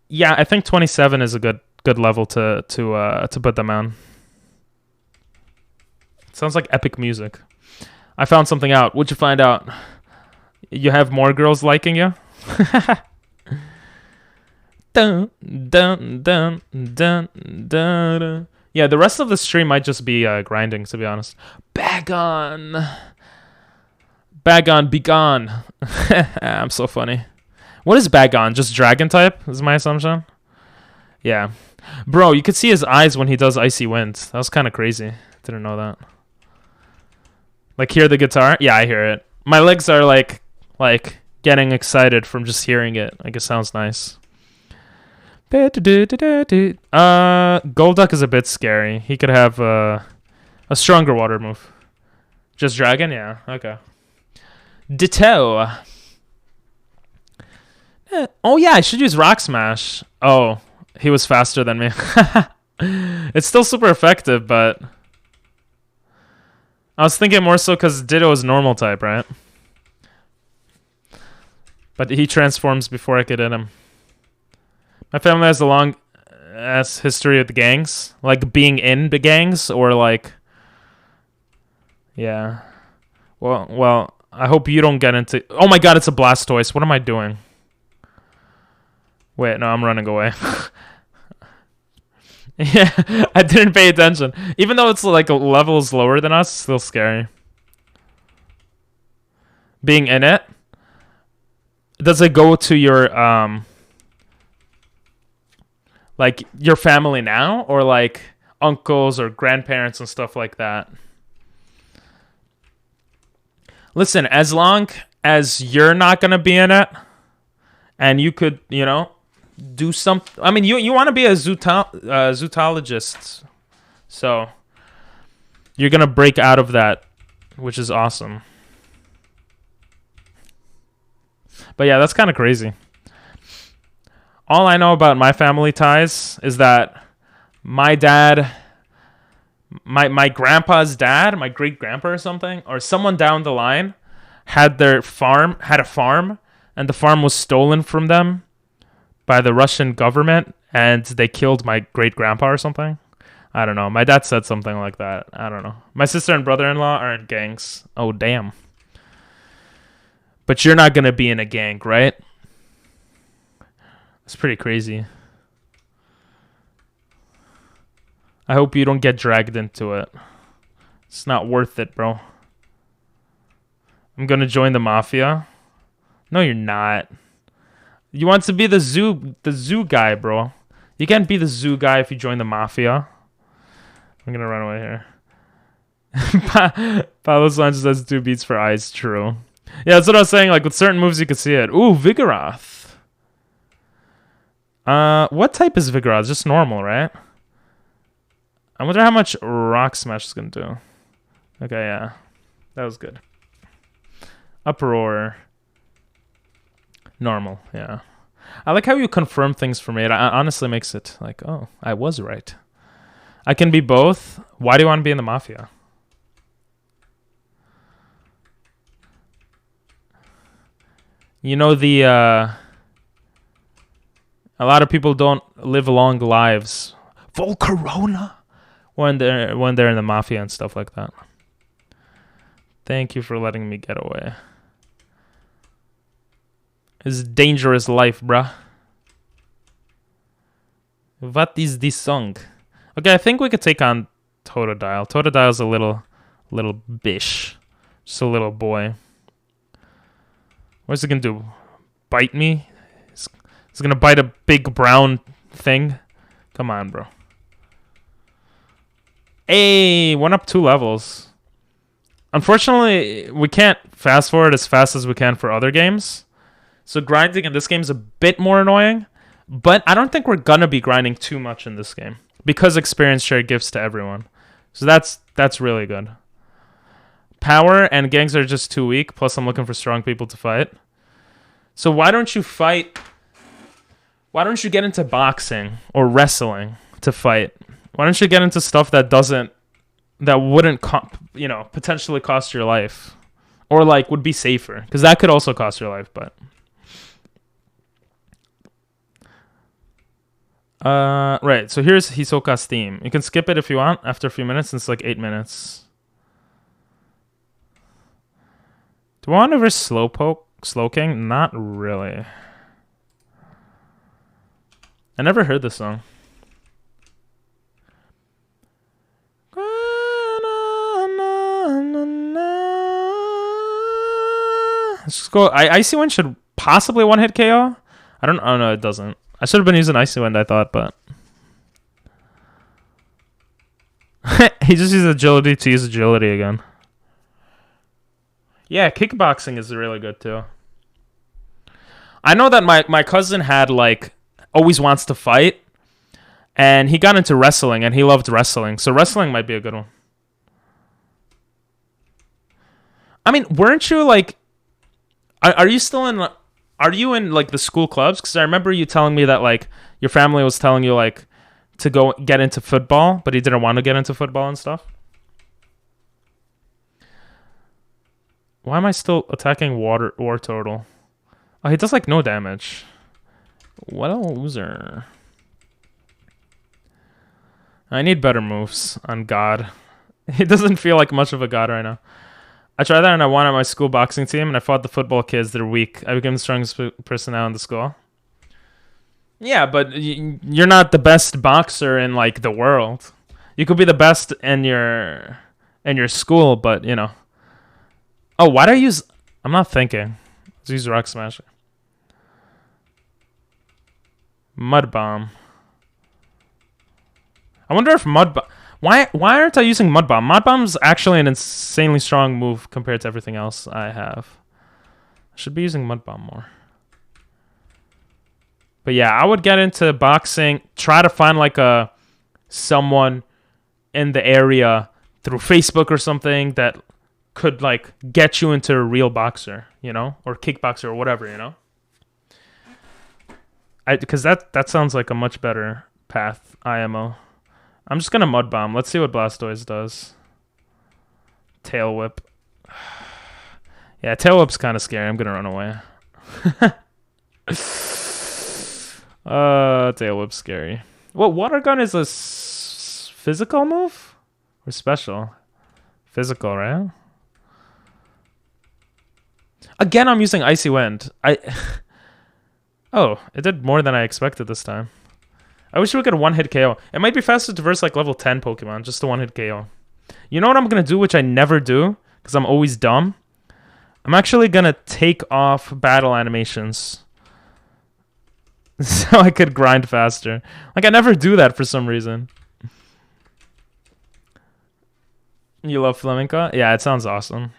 Yeah, I think 27 is a good level to put them on. Sounds like epic music. I found something out. What'd you find out? You have more girls liking you? Dun, dun, dun, dun, dun, dun. Yeah, the rest of the stream might just be grinding, to be honest. Bagon, be gone. I'm so funny. What is Bagon? Just dragon type, is my assumption? Yeah. Bro, you could see his eyes when he does Icy Wind. That was kind of crazy. Didn't know that. Like, hear the guitar? Yeah, I hear it. My legs are like getting excited from just hearing it. Like, it sounds nice. Golduck is a bit scary. He could have a stronger water move. Just dragon? Yeah, okay. Ditto. Oh yeah, I should use Rock Smash. Oh, he was faster than me. It's still super effective, but I was thinking more so because Ditto is normal type, right? But he transforms before I could hit him. My family has a long ass history with the gangs, like being in the gangs, or like, yeah. Well, I hope you don't get into. Oh my God, it's a Blastoise. What am I doing? Wait, no, I'm running away. Yeah, I didn't pay attention. Even though it's like levels lower than us, it's still scary. Being in it. Does it go to your like your family now, or like uncles or grandparents and stuff like that? Listen, as long as you're not gonna be in it, and you could, do some. I mean, you want to be a zoologist, so you're gonna break out of that, which is awesome. But yeah, that's kind of crazy. All I know about my family ties is that my dad, my grandpa's dad, my great grandpa or something, or someone down the line had a farm, and the farm was stolen from them by the Russian government, and they killed my great grandpa or something. I don't know. My dad said something like that. I don't know. My sister and brother-in-law are in gangs. Oh, damn. But you're not going to be in a gang, right? It's pretty crazy. I hope you don't get dragged into it. It's not worth it, bro. I'm going to join the mafia. No, you're not. You want to be the zoo guy, bro. You can't be the zoo guy if you join the mafia. I'm going to run away here. Pablo Sanchez has 2 beats for eyes. True. Yeah, that's what I was saying. Like, with certain moves, you could see it. Ooh, Vigoroth. What type is Vigoroth? Just normal, right? I wonder how much Rock Smash is going to do. Okay, yeah. That was good. Uproar. Normal, yeah. I like how you confirm things for me. It honestly makes it like, oh, I was right. I can be both. Why do you want to be in the mafia? You know, a lot of people don't live long lives. Volcarona when they're in the mafia and stuff like that. Thank you for letting me get away. It's dangerous life, bruh. What is this song? Okay, I think we could take on Totodile. Totodile's a little bish. Just a little boy. What's it gonna do? Bite me? It's gonna bite a big brown thing? Come on, bro. Hey, went up 2 levels. Unfortunately, we can't fast forward as fast as we can for other games. So grinding in this game is a bit more annoying. But I don't think we're gonna be grinding too much in this game, because experience share gives to everyone. So that's really good. Power and gangs are just too weak. Plus, I'm looking for strong people to fight. So why don't you fight? Why don't you get into boxing or wrestling to fight? Why don't you get into stuff that wouldn't potentially cost your life, or like would be safer? Because that could also cost your life, but. Right, so here's Hisoka's theme. You can skip it if you want after a few minutes. It's like 8 minutes. Do I want to verse Slowking? Not really. I never heard this song. Let's just go. Icy Wind should possibly one-hit KO. I don't. Oh no, it doesn't. I should have been using Icy Wind, I thought, but he just used agility to use agility again. Yeah, kickboxing is really good too. I know that my cousin had like always wants to fight, and he got into wrestling, and he loved wrestling. So wrestling might be a good one. I mean, weren't you like? Are you still in? Are you in like the school clubs? Because I remember you telling me that like your family was telling you like to go get into football, but he didn't want to get into football and stuff. Why am I still attacking War Turtle? Oh, he does like no damage. What a loser. I need better moves on God. He doesn't feel like much of a god right now. I tried that and I won on my school boxing team, and I fought the football kids. They're weak. I became the strongest person now in the school. Yeah, but you're not the best boxer in like the world. You could be the best in your school, but you know. Oh, why do I use? I'm not thinking. Let's use Rock Smasher. Mud Bomb. I wonder if Mud Bomb. Why aren't I using Mud Bomb? Mud Bomb's actually an insanely strong move compared to everything else I have. I should be using Mud Bomb more. But yeah, I would get into boxing. Try to find like someone in the area through Facebook or something that could like get you into a real boxer, you know, or kickboxer or whatever, you know. Because that sounds like a much better path. IMO. I'm just gonna mud bomb. Let's see what Blastoise does. Tail whip. Yeah, tail whip's kind of scary. I'm gonna run away. Tail whip's scary. Well, water gun is a physical move or special? Physical, right? Again, I'm using Icy Wind. Oh, it did more than I expected this time. I wish we could one-hit KO. It might be faster to verse like level 10 Pokemon, just a one-hit KO. You know what I'm going to do, which I never do, because I'm always dumb? I'm actually going to take off battle animations. So I could grind faster. Like, I never do that for some reason. You love Flamenco? Yeah, it sounds awesome.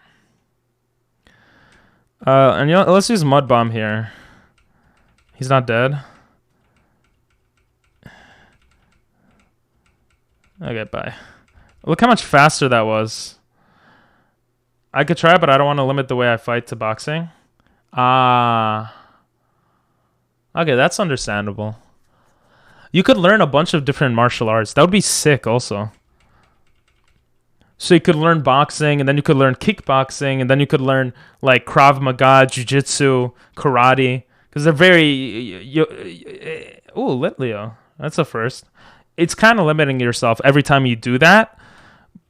And you know, let's use Mud Bomb here. He's not dead. Okay, bye. Look how much faster that was. I could try, but I don't want to limit the way I fight to boxing. Ah. Okay, that's understandable. You could learn a bunch of different martial arts. That would be sick also. So you could learn boxing, and then you could learn kickboxing, and then you could learn like Krav Maga, Jiu-Jitsu, karate. Because they're very... Ooh, Litleo. That's a first. It's kind of limiting yourself every time you do that,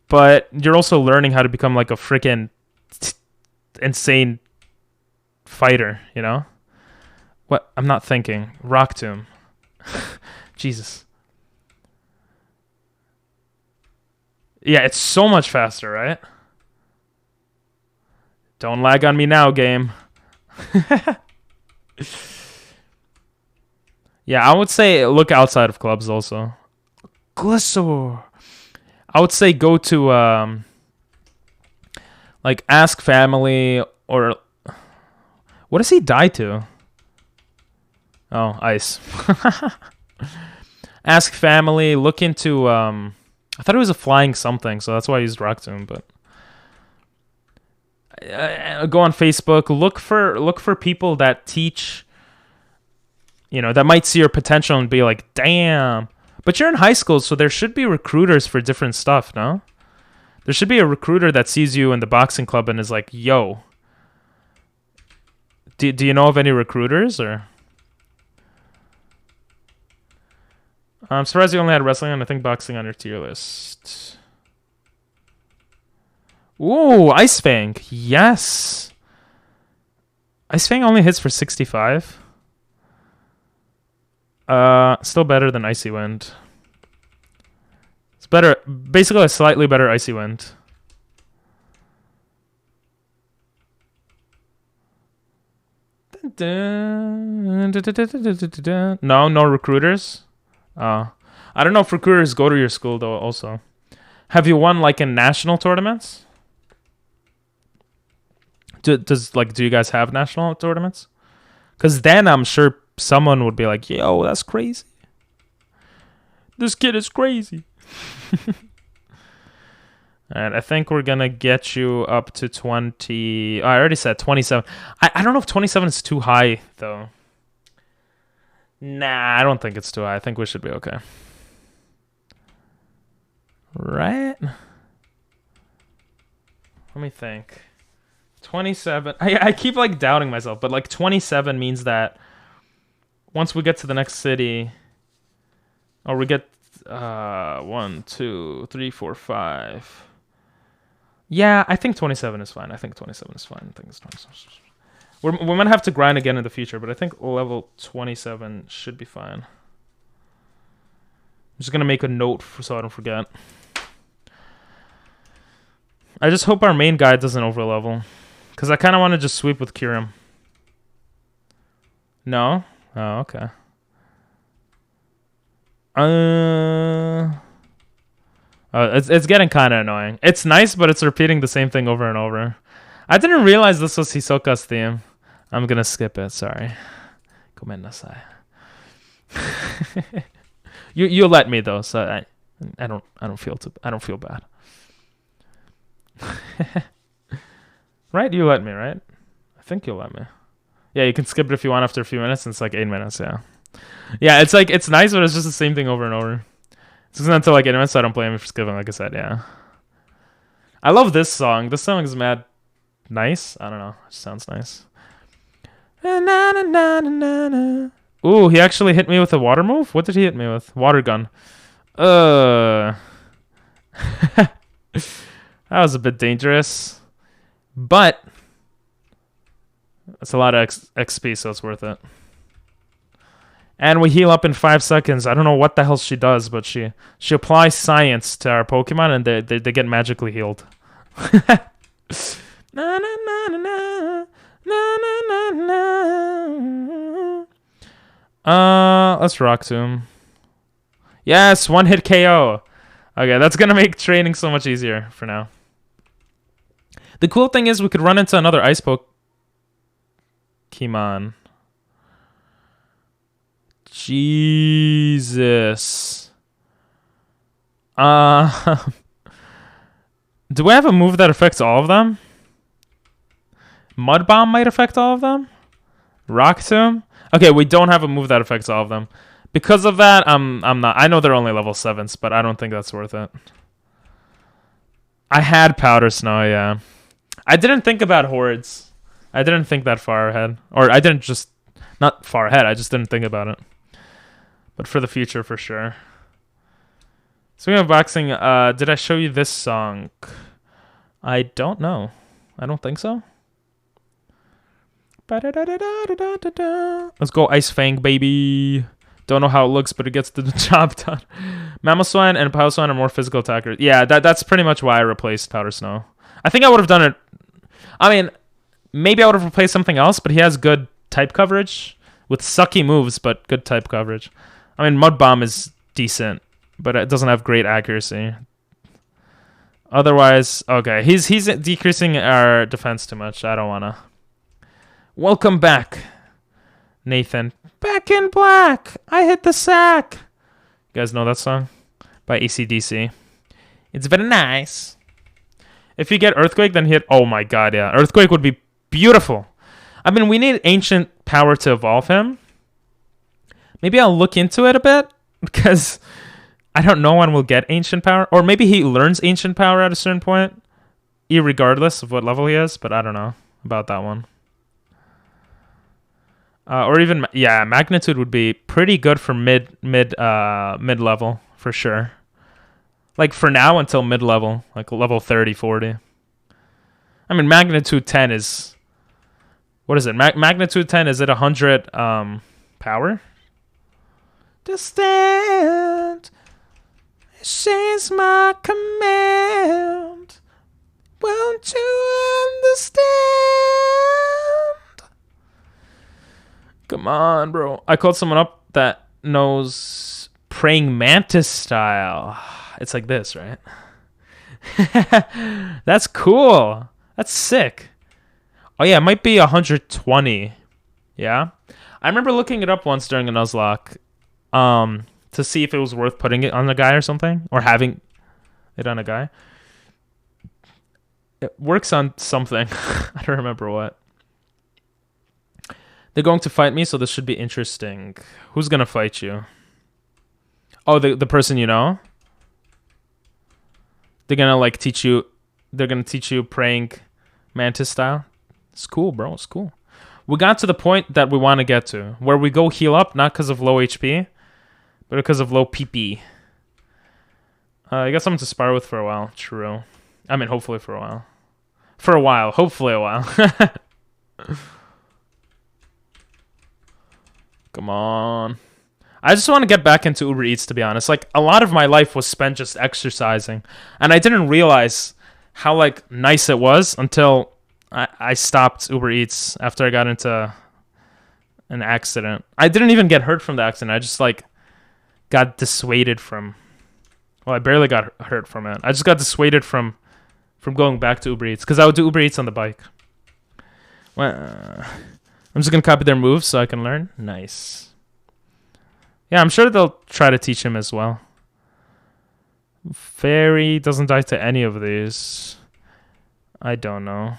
but you're also learning how to become like a freaking insane fighter, you know? What? I'm not thinking. Rock Tomb. Jesus. Yeah, it's so much faster, right? Don't lag on me now, game. Yeah, I would say look outside of clubs also. Glissaur. I would say go to like Ask Family or what does he die to? Oh, Ice. Ask Family, look into I thought it was a flying something, so that's why I used Rock Tomb, but go on Facebook, look for people that teach, you know, that might see your potential and be like, "Damn." But you're in high school, so there should be recruiters for different stuff, no? There should be a recruiter that sees you in the boxing club and is like, "Yo." Do you know of any recruiters or? I'm surprised you only had wrestling and I think boxing on your tier list. Ooh, Ice Fang. Yes. Ice Fang only hits for 65. Still better than Icy Wind. It's better, basically a slightly better Icy Wind. No recruiters. I don't know if recruiters go to your school though. Also, have you won like in national tournaments? Do you guys have national tournaments? Because then I'm sure someone would be like, "Yo, that's crazy. This kid is crazy." Alright, I think we're gonna get you up to 20. Oh, I already said 27. I don't know if 27 is too high though. Nah, I don't think it's too high. I think we should be okay. Right? Let me think. 27. I keep like doubting myself, but like 27 means that once we get to the next city, or we get 1, 2, 3, 4, 5. Yeah, I think 27 is fine. I think 27 is fine. I think it's 27. We might have to grind again in the future, but I think level 27 should be fine. I'm just gonna make a note so I don't forget. I just hope our main guy doesn't overlevel, because I kind of want to just sweep with Kyurem. No? Oh, okay. It's getting kind of annoying. It's nice, but it's repeating the same thing over and over. I didn't realize this was Hisoka's theme. I'm gonna skip it, sorry. Gomen nasai. You let me though, so I don't feel bad. Right? You let me, right? I think you'll let me. Yeah, you can skip it if you want after a few minutes, and it's like 8 minutes, yeah. Yeah, it's like, it's nice, but it's just the same thing over and over. It's not until like 8 minutes, so I don't blame you for skipping, like I said, yeah. I love this song. This song is mad nice. I don't know. It sounds nice. Ooh, he actually hit me with a water move? What did he hit me with? Water gun. That was a bit dangerous. But it's a lot of XP, so it's worth it. And we heal up in 5 seconds. I don't know what the hell she does, but she applies science to our Pokemon, and they get magically healed. Na, na, na, na, na. Na, na, na, na. Let's rock Tomb. Yes, 1-hit KO. Okay, that's gonna make training so much easier for now. The cool thing is we could run into another ice Pokemon. Jesus. Do we have a move that affects all of them? Mud Bomb might affect all of them? Rock Tomb? Okay, we don't have a move that affects all of them. Because of that, I'm not. I know they're only level 7s, but I don't think that's worth it. I had Powder Snow, yeah. I didn't think about hordes. I didn't think that far ahead. Or I didn't just... Not far ahead, I just didn't think about it. But for the future, for sure. Speaking of boxing, did I show you this song? I don't know. I don't think so. Let's go Ice Fang, baby. Don't know how it looks, but it gets the job done. Mamoswine and Piloswine are more physical attackers. Yeah, that's pretty much why I replaced Powder Snow. I think I would have done it... I mean, maybe I would have replaced something else, but he has good type coverage. With sucky moves, but good type coverage. I mean, Mud Bomb is decent, but it doesn't have great accuracy. Otherwise, okay. He's decreasing our defense too much. I don't want to... Welcome back, Nathan. Back in black. I hit the sack. You guys know that song? By AC/DC. It's very nice. If you get Earthquake, then hit... Oh my god, yeah. Earthquake would be beautiful. I mean, we need Ancient Power to evolve him. Maybe I'll look into it a bit. Because I don't know when we'll get Ancient Power. Or maybe he learns Ancient Power at a certain point. Irregardless of what level he is. But I don't know about that one. Or even, yeah, Magnitude would be pretty good for mid level for sure. Like for now until mid level, like level 30, 40. I mean, Magnitude 10 is, what is it? Magnitude 10 is at 100 power. Distant, she's my command. Won't you understand? Come on, bro. I called someone up that knows Praying Mantis style. It's like this, right? That's cool. That's sick. Oh, yeah, it might be 120. Yeah? I remember looking it up once during a Nuzlocke to see if it was worth putting it on a guy or something, or having it on a guy. It works on something. I don't remember what. They're going to fight me, so this should be interesting. Who's going to fight you? Oh, the person you know? They're going to like teach you... They're going to teach you Praying Mantis style? It's cool, bro. It's cool. We got to the point that we want to get to. Where we go heal up, not because of low HP, but because of low PP. You got something to spar with for a while. True. I mean, hopefully for a while. For a while. Hopefully a while. Come on. I just want to get back into Uber Eats, to be honest. Like, a lot of my life was spent just exercising. And I didn't realize how, like, nice it was until I stopped Uber Eats after I got into an accident. I didn't even get hurt from the accident. I just, like, got dissuaded from... Well, I barely got hurt from it. I just got dissuaded from going back to Uber Eats. Because I would do Uber Eats on the bike. Well... I'm just going to copy their moves so I can learn. Nice. Yeah, I'm sure they'll try to teach him as well. Fairy doesn't die to any of these. I don't know.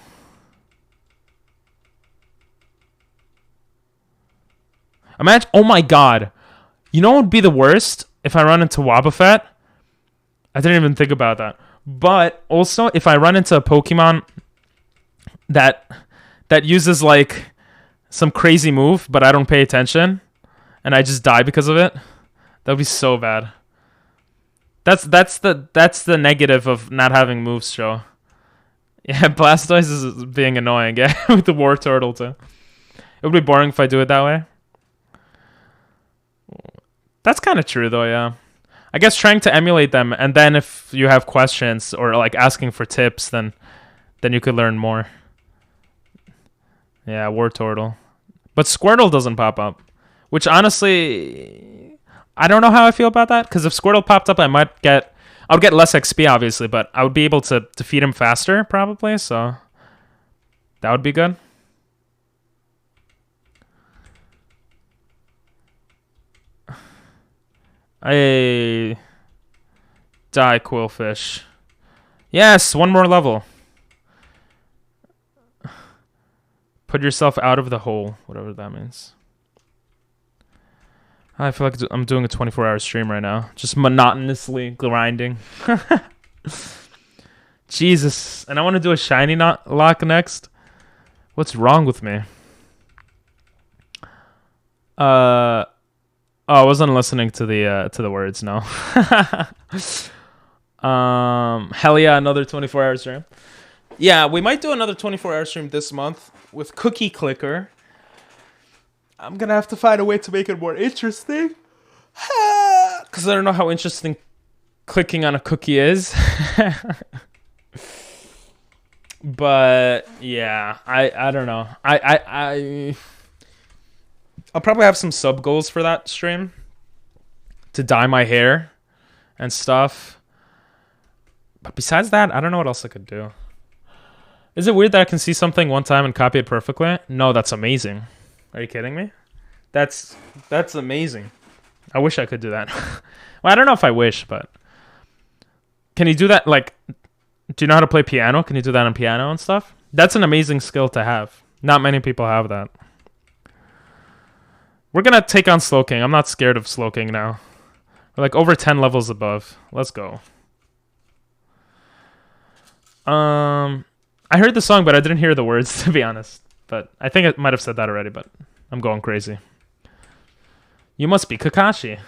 Imagine, oh my god. You know what would be the worst? If I run into Wobbuffet? I didn't even think about that. But also, if I run into a Pokemon that uses like some crazy move, but I don't pay attention, and I just die because of it, that would be so bad. That's the negative of not having moves, Joe. Yeah, Blastoise is being annoying, yeah, with the War Turtle too. It would be boring if I do it that way. That's kind of true though, yeah. I guess trying to emulate them, and then if you have questions or like asking for tips, then you could learn more. Yeah, War Turtle. But Squirtle doesn't pop up, which honestly, I don't know how I feel about that, because if Squirtle popped up, I would get less XP obviously, but I would be able to defeat him faster probably, so that would be good. Die, Quillfish. Yes, one more level. Put yourself out of the hole, whatever that means. I feel like I'm doing a 24-hour stream right now. Just monotonously grinding. Jesus. And I want to do a shiny lock next. What's wrong with me? Oh, I wasn't listening to the words, no. Hell yeah, another 24-hour stream. Yeah, we might do another 24-hour stream this month with Cookie Clicker. I'm gonna have to find a way to make it more interesting. Because I don't know how interesting clicking on a cookie is. But yeah, I don't know. I'll probably have some sub goals for that stream. To dye my hair and stuff. But besides that, I don't know what else I could do. Is it weird that I can see something one time and copy it perfectly? No, that's amazing. Are you kidding me? That's amazing. I wish I could do that. Well, I don't know if I wish, but... Can you do that, like... Do you know how to play piano? Can you do that on piano and stuff? That's an amazing skill to have. Not many people have that. We're gonna take on Slowking. I'm not scared of Slowking now. We're like over 10 levels above. Let's go. I heard the song, but I didn't hear the words, to be honest. But I think I might have said that already, but I'm going crazy. You must be Kakashi.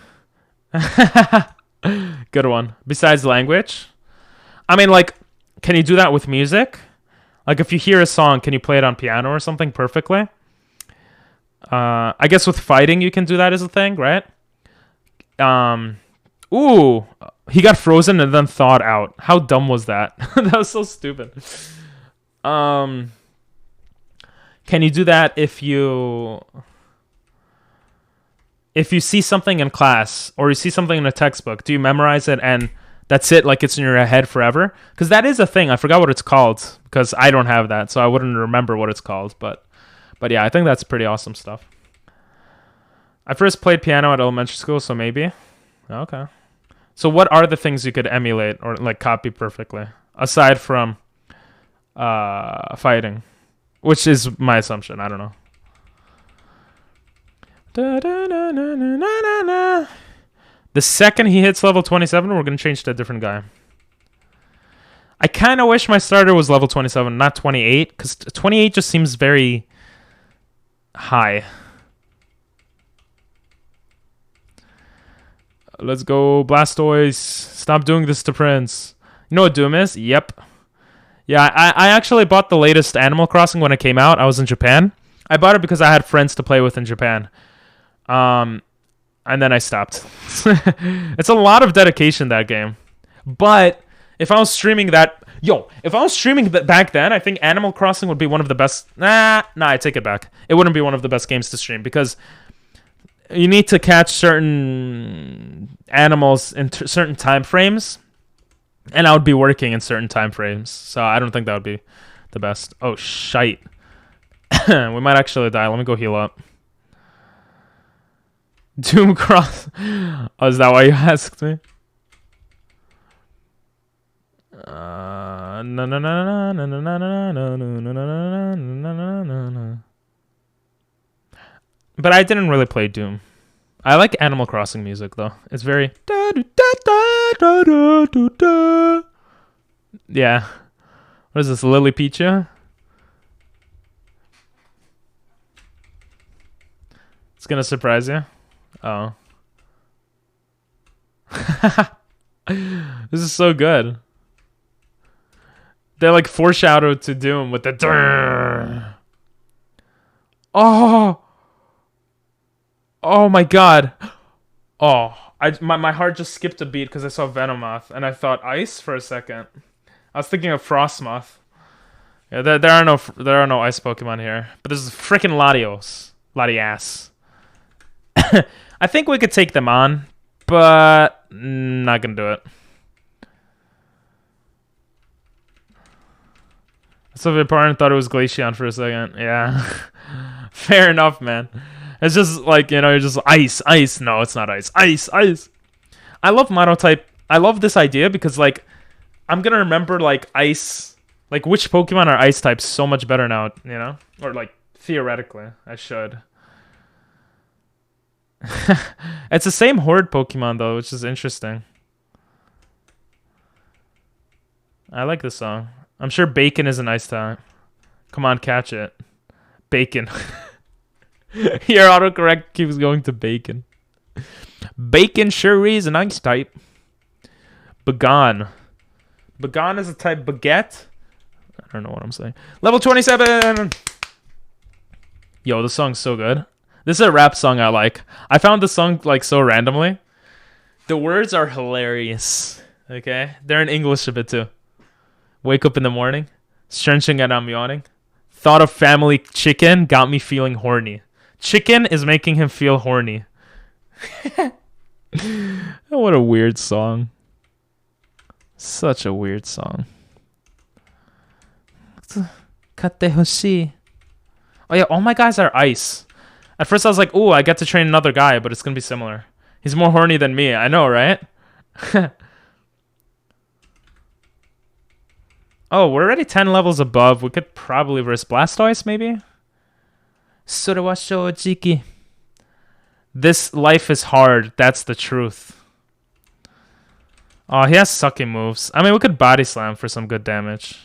Good one. Besides language? I mean, like, can you do that with music? Like, if you hear a song, can you play it on piano or something perfectly? I guess with fighting, you can do that as a thing, right? Ooh, he got frozen and then thawed out. How dumb was that? That was so stupid. Can you do that if you see something in class or you see something in a textbook? Do you memorize it and that's it, like it's in your head forever? Because that is a thing. I forgot what it's called because I don't have that, so I wouldn't remember what it's called. But yeah, I think that's pretty awesome stuff. I first played piano at elementary school, so maybe. Okay. So what are the things you could emulate or like copy perfectly aside from fighting, which is my assumption? I don't know. The second he hits level 27, we're gonna change to a different guy. I kind of wish my starter was level 27, not 28, because 28 just seems very high. Let's go, Blastoise. Stop doing this to Prince. You know what Doom is? Yep. Yeah, I actually bought the latest Animal Crossing when it came out. I was in Japan. I bought it because I had friends to play with in Japan. And then I stopped. It's a lot of dedication, that game. But if I was streaming that... if I was streaming that back then, I think Animal Crossing would be one of the best... Nah, I take it back. It wouldn't be one of the best games to stream because... You need to catch certain animals in certain time frames, and I would be working in certain time frames, so I don't think that would be the best. Oh, shite. We might actually die. Let me go heal up. Doom Cross. Oh, is that why you asked me? No, no, no, no, no, no, no, no, no, no, no, no, no, no, no. But I didn't really play Doom. I like Animal Crossing music though. It's very yeah. What is this, Lily Peacha? It's gonna surprise you. Oh. This is so good. They're like foreshadowed to Doom with the durr. Oh. Oh my god. Oh, my heart just skipped a beat because I saw Venomoth and I thought ice for a second. I was thinking of Frostmoth. Yeah, there are no ice Pokemon here, but this is freaking Latias. I think we could take them on, but not gonna do it. Sylvia Parton thought it was Glaceon for a second. Yeah, fair enough, man. It's just like, you know, you're just ice. No, it's not ice. Ice. I love monotype. I love this idea because, like, I'm gonna remember, like, ice. Like, which Pokemon are ice types so much better now, you know? Or, like, theoretically, I should. It's the same Horde Pokemon, though, which is interesting. I like this song. I'm sure Bacon is an ice type. Come on, catch it. Bacon. Your autocorrect keeps going to Bacon. Bacon sure is an ice type. Bagon. Bagon is a type baguette. I don't know what I'm saying. Level 27! Yo, this song's so good. This is a rap song I like. I found this song like so randomly. The words are hilarious. Okay? They're in English a bit too. Wake up in the morning. Stretching and I'm yawning. Thought of family chicken got me feeling horny. Chicken is making him feel horny. What a weird song. Such a weird song. Katehoshi. Oh yeah, all my guys are ice. At first I was like, ooh, I get to train another guy, but it's gonna be similar. He's more horny than me, I know, right? Oh, we're already 10 levels above. We could probably verse Blastoise, maybe? Sorewa shoujiki. This life is hard. That's the truth. Oh, he has sucking moves. I mean, we could body slam for some good damage.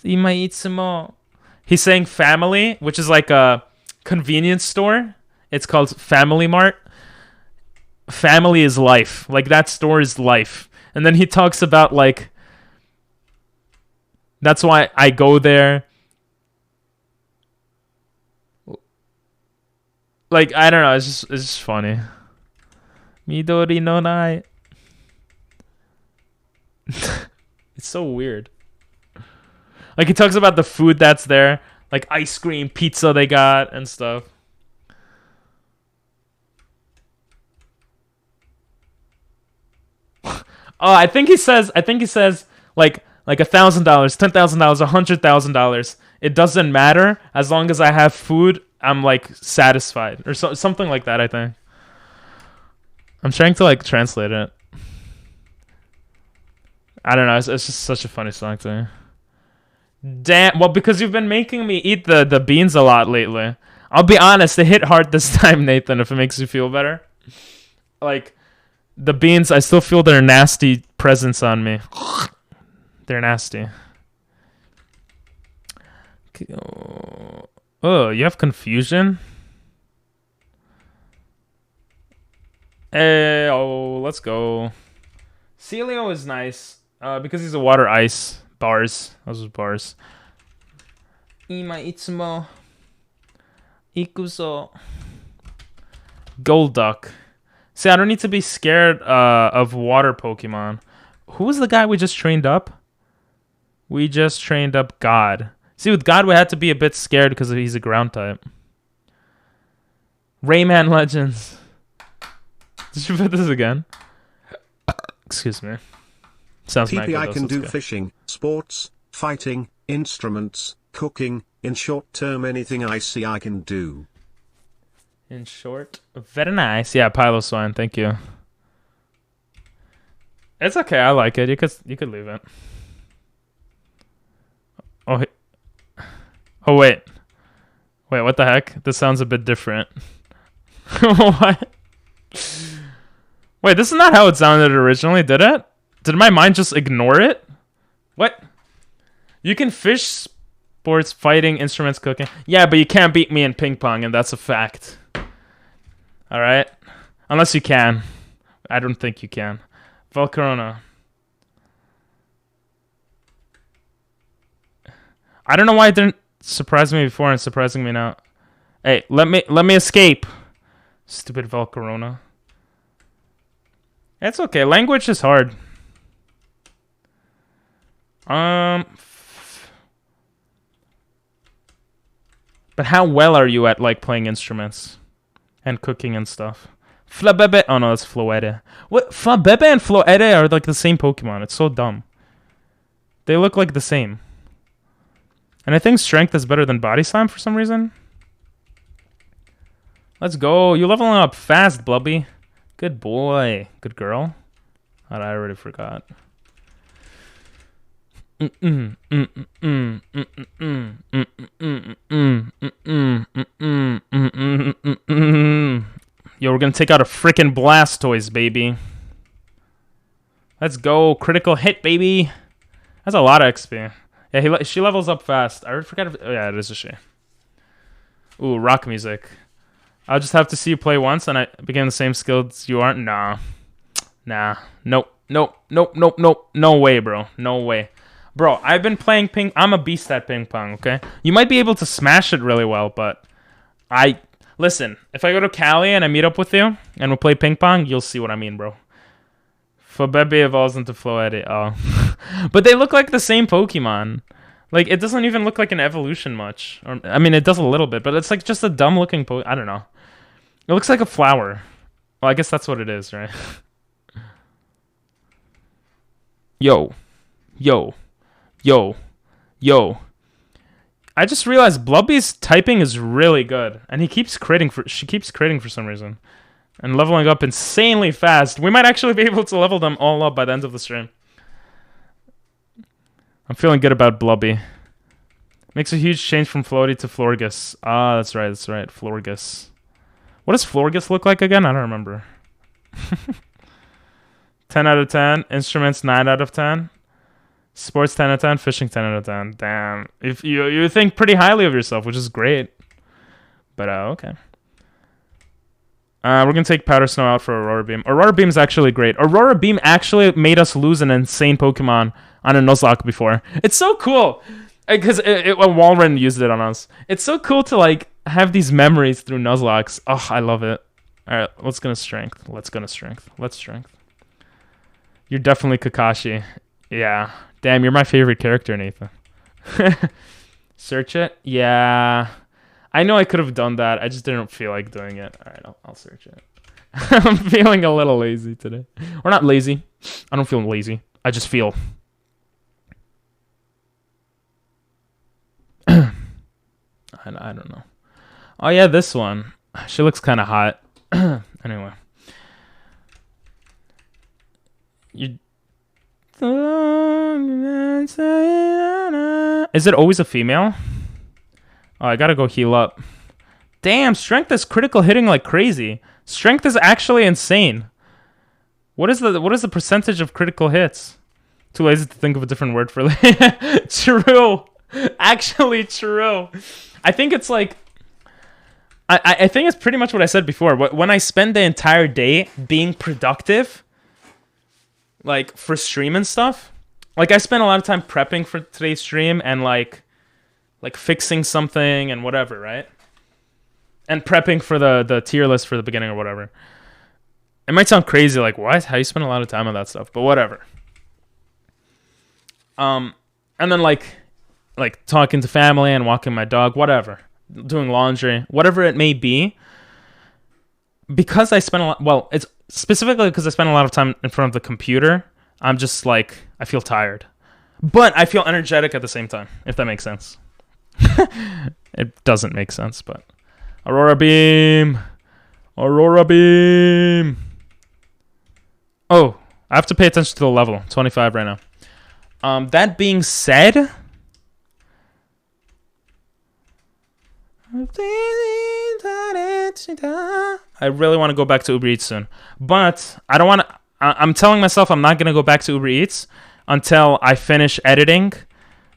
He's saying family, which is like a convenience store. It's called Family Mart. Family is life. Like, that store is life. And then he talks about, like, that's why I go there. Like, I don't know, it's just funny. Midori no nai. It's so weird. Like, he talks about the food that's there, like ice cream, pizza they got and stuff. Oh, I think he says like $1,000, $10,000, $100,000. It doesn't matter as long as I have food. I'm like satisfied or something like that. I think. I'm trying to like translate it. I don't know. It's just such a funny song to me. Damn. Well, because you've been making me eat the beans a lot lately. I'll be honest. They hit hard this time, Nathan. If it makes you feel better. Like the beans, I still feel their nasty presence on me. They're nasty. Oh, you have confusion? Hey, oh, let's go. Celio is nice because he's a water ice. Bars. Those are bars. Ima itsumo ikuzo. Golduck. See, I don't need to be scared of water Pokemon. Who was the guy we just trained up? We just trained up God. See, with God, we had to be a bit scared because he's a ground type. Rayman Legends. Did you put this again? Excuse me. Sounds TP good, I though, can so do good. fishing, sports, fighting, instruments, cooking, in short term anything I see I can do. In short, very nice. Yeah, Pilo Swine, thank you. It's okay, I like it. You could leave it. Oh, oh wait. Wait, what the heck? This sounds a bit different. What? Wait, this is not how it sounded originally, did it? Did my mind just ignore it? What? You can fish, sports, fighting, instruments, cooking. Yeah, but you can't beat me in ping pong, and that's a fact. Alright? Unless you can. I don't think you can. Volcarona. I don't know why it didn't surprise me before and surprising me now. Hey, let me escape. Stupid Volcarona. It's okay. Language is hard. But how well are you at like playing instruments and cooking and stuff? Flabebe. Oh no, that's Floette. What? Flabebe and Floette are like the same Pokemon. It's so dumb. They look like the same. And I think Strength is better than Body Slam for some reason. Let's go. You're leveling up fast, Blubby. Good boy. Good girl. Oh, I already forgot. Yo, we're gonna take out a frickin' Blastoise, baby. Let's go. Critical hit, baby. That's a lot of XP. Yeah, she levels up fast. I already forgot. Oh, yeah, it is a she. Ooh, rock music. I'll just have to see you play once and I begin the same skills you aren't. Nah. Nah. Nope. Nope. Nope. Nope. Nope. No way, bro. No way. Bro, I've been playing ping. I'm a beast at ping pong, okay? You might be able to smash it really well, but listen, if I go to Cali and I meet up with you and we'll play ping pong, you'll see what I mean, bro. Flabebe evolves into Floette. Oh. But they look like the same Pokemon. Like, it doesn't even look like an evolution much. Or, I mean, it does a little bit, but it's like just a dumb-looking I don't know. It looks like a flower. Well, I guess that's what it is, right? Yo. Yo. Yo. Yo. I just realized Blubby's typing is really good. And she keeps critting for some reason. And leveling up insanely fast. We might actually be able to level them all up by the end of the stream. I'm feeling good about Blubby. Makes a huge change from Floaty to Florges. Ah, that's right, Florges. What does Florges look like again? I don't remember. 10 out of 10. Instruments 9 out of 10. Sports 10 out of 10. Fishing 10 out of 10. Damn. If you think pretty highly of yourself, which is great. But okay. We're going to take Powder Snow out for Aurora Beam. Aurora Beam's actually great. Aurora Beam actually made us lose an insane Pokemon on a Nuzlocke before. It's so cool. Because Walrein used it on us. It's so cool to like have these memories through Nuzlocks. Oh, I love it. Alright, let's go to Strength. Let's Strength. You're definitely Kakashi. Yeah. Damn, you're my favorite character, Nathan. Search it? Yeah. I know I could have done that. I just didn't feel like doing it. Alright, I'll search it. I'm feeling a little lazy today. Or not lazy. I don't feel lazy. I just feel... I don't know. Oh yeah, this one. She looks kind of hot. Anyway. Is it always a female? Oh, I gotta go heal up. Damn, Strength is critical hitting like crazy. Strength is actually insane. What is the percentage of critical hits? Too lazy to think of a different word for true. Actually true. I think it's like I think it's pretty much what I said before. When I spend the entire day being productive, like for stream and stuff, like I spent a lot of time prepping for today's stream and like fixing something and whatever, right? And prepping for the tier list for the beginning or whatever. It might sound crazy, like what? How you spend a lot of time on that stuff, but whatever. And then like talking to family and walking my dog, whatever. Doing laundry, whatever it may be. Because I spent a lot... Well, it's specifically because I spent a lot of time in front of the computer. I'm just like... I feel tired. But I feel energetic at the same time, if that makes sense. It doesn't make sense, but... Aurora Beam! Aurora beam. Oh, I have to pay attention to the level. 25 right now. That being said, I really want to go back to Uber Eats soon, but I don't want to. I'm telling myself I'm not gonna go back to Uber Eats until I finish editing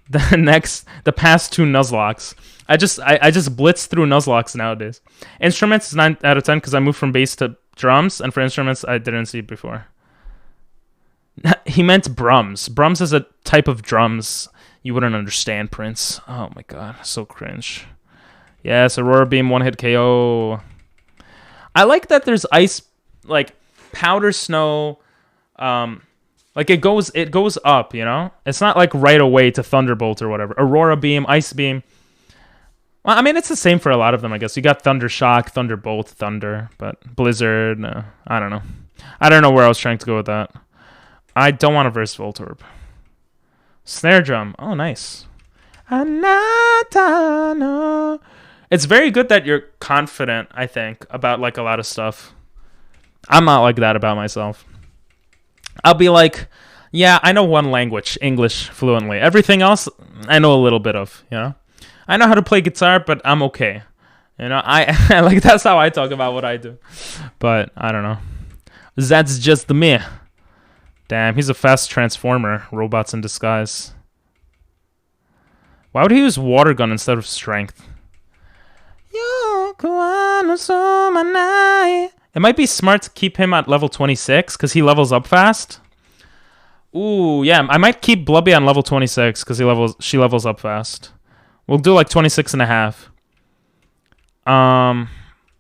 the past 2 Nuzlocks. I just blitz through Nuzlocke nowadays. Instruments is 9 out of 10 because I moved from bass to drums, and for instruments I didn't see it before. He meant brums. Brums is a type of drums you wouldn't understand, Prince. Oh my god, so cringe. Yes, Aurora Beam 1-hit KO. I like that there's ice, like powder snow. Like it goes up, you know? It's not like right away to Thunderbolt or whatever. Aurora Beam, Ice Beam. Well, I mean, it's the same for a lot of them, I guess. You got Thunder Shock, Thunderbolt, Thunder, but Blizzard, no, I don't know. I don't know where I was trying to go with that. I don't want to verse Voltorb. Snare drum. Oh, nice. It's very good that you're confident, I think, about like a lot of stuff. I'm not like that about myself. I'll be like, yeah, I know one language, English, fluently. Everything else, I know a little bit of, you know? I know how to play guitar, but I'm okay. You know, I like that's how I talk about what I do. But I don't know. That's just me. Damn, he's a fast transformer. Robots in disguise. Why would he use water gun instead of strength? It might be smart to keep him at level 26 because he levels up fast. Ooh, yeah, I might keep Blubby on level 26 because she levels up fast. We'll do like 26 and a half.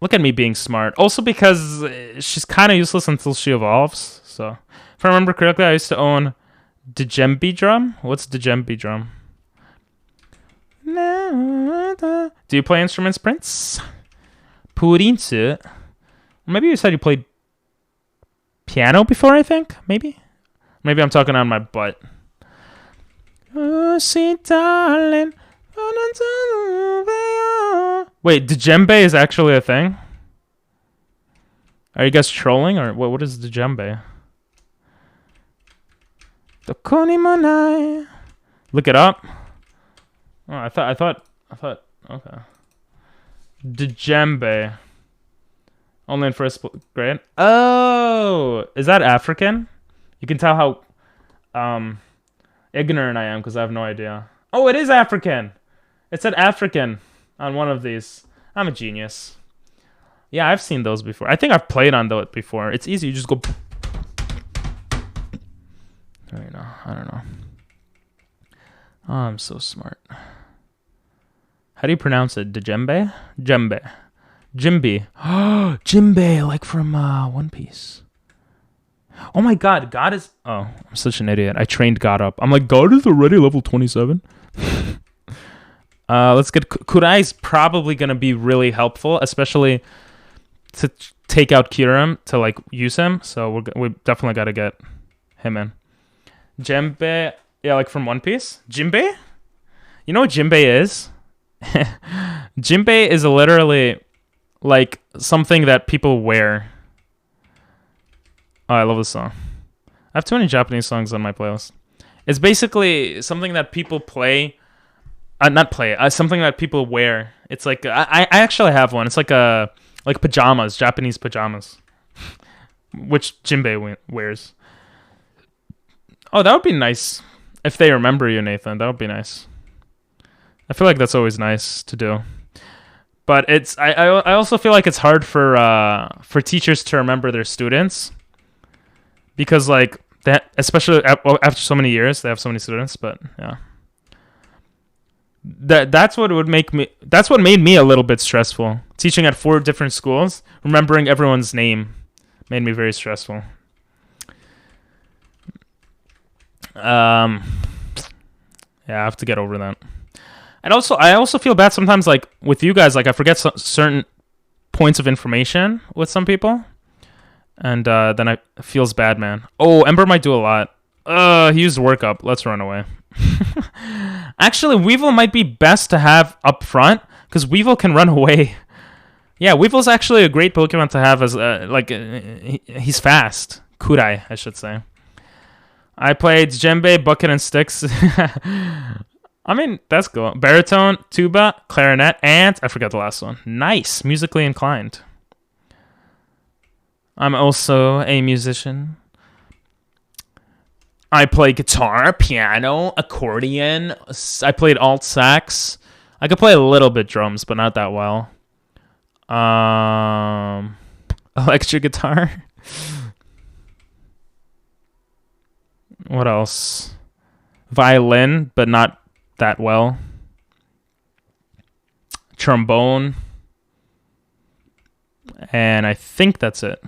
Look at me being smart. Also because she's kind of useless until she evolves. So, if I remember correctly, I used to own Djembe Drum. What's Djembe Drum? Do you play instruments, Prince? Purinsu. Maybe you said you played piano before, I think? Maybe I'm talking on my butt. Oh, sweet darling. Wait, djembe is actually a thing? Are you guys trolling or what is djembe? Look it up. Oh, I thought okay. Djembe. Only in first grade. Oh, is that African? You can tell how ignorant I am because I have no idea. Oh, it is African. It said African on one of these. I'm a genius. Yeah, I've seen those before. I think I've played on those before. It's easy. You just go. I don't know. Oh, I'm so smart. How do you pronounce it? Djembe? Djembe. Jimby. Oh, Jimbe, like from One Piece. Oh my god, God is... Oh, I'm such an idiot. I trained God up. I'm like, God is already level 27? Let's get... Kurai is probably going to be really helpful, especially to take out Kirim, to like use him. So we definitely got to get him in. Jimbe... Yeah, like from One Piece. Jimbe? You know what Jimbe is? Jimbe is literally... like something that people wear. Oh, I love this song. I have too many Japanese songs on my playlist. It's basically something that people play. Something that people wear. It's like I actually have one. It's like pajamas, Japanese pajamas, which Jimbe wears. Oh, that would be nice if they remember you, Nathan. That would be nice. I feel like that's always nice to do. But it's I also feel like it's hard for teachers to remember their students because like that, especially after so many years, they have so many students. But yeah, that's what made me a little bit stressful. Teaching at 4 different schools, remembering everyone's name made me very stressful. Yeah, I have to get over that. And also, I also feel bad sometimes, like, with you guys, like, I forget certain points of information with some people. And then it feels bad, man. Oh, Ember might do a lot. He used workup. Let's run away. Actually, Weevil might be best to have up front, because Weevil can run away Yeah, Weevil's actually a great Pokemon to have as he's fast. Kudai, I should say. I played djembe, bucket, and sticks. I mean, that's cool. Baritone, tuba, clarinet, and I forgot the last one. Nice, musically inclined. I'm also a musician. I play guitar, piano, accordion. I played alt sax. I could play a little bit drums, but not that well. Electric guitar. What else? Violin, but not that well. Trombone. And I think that's it.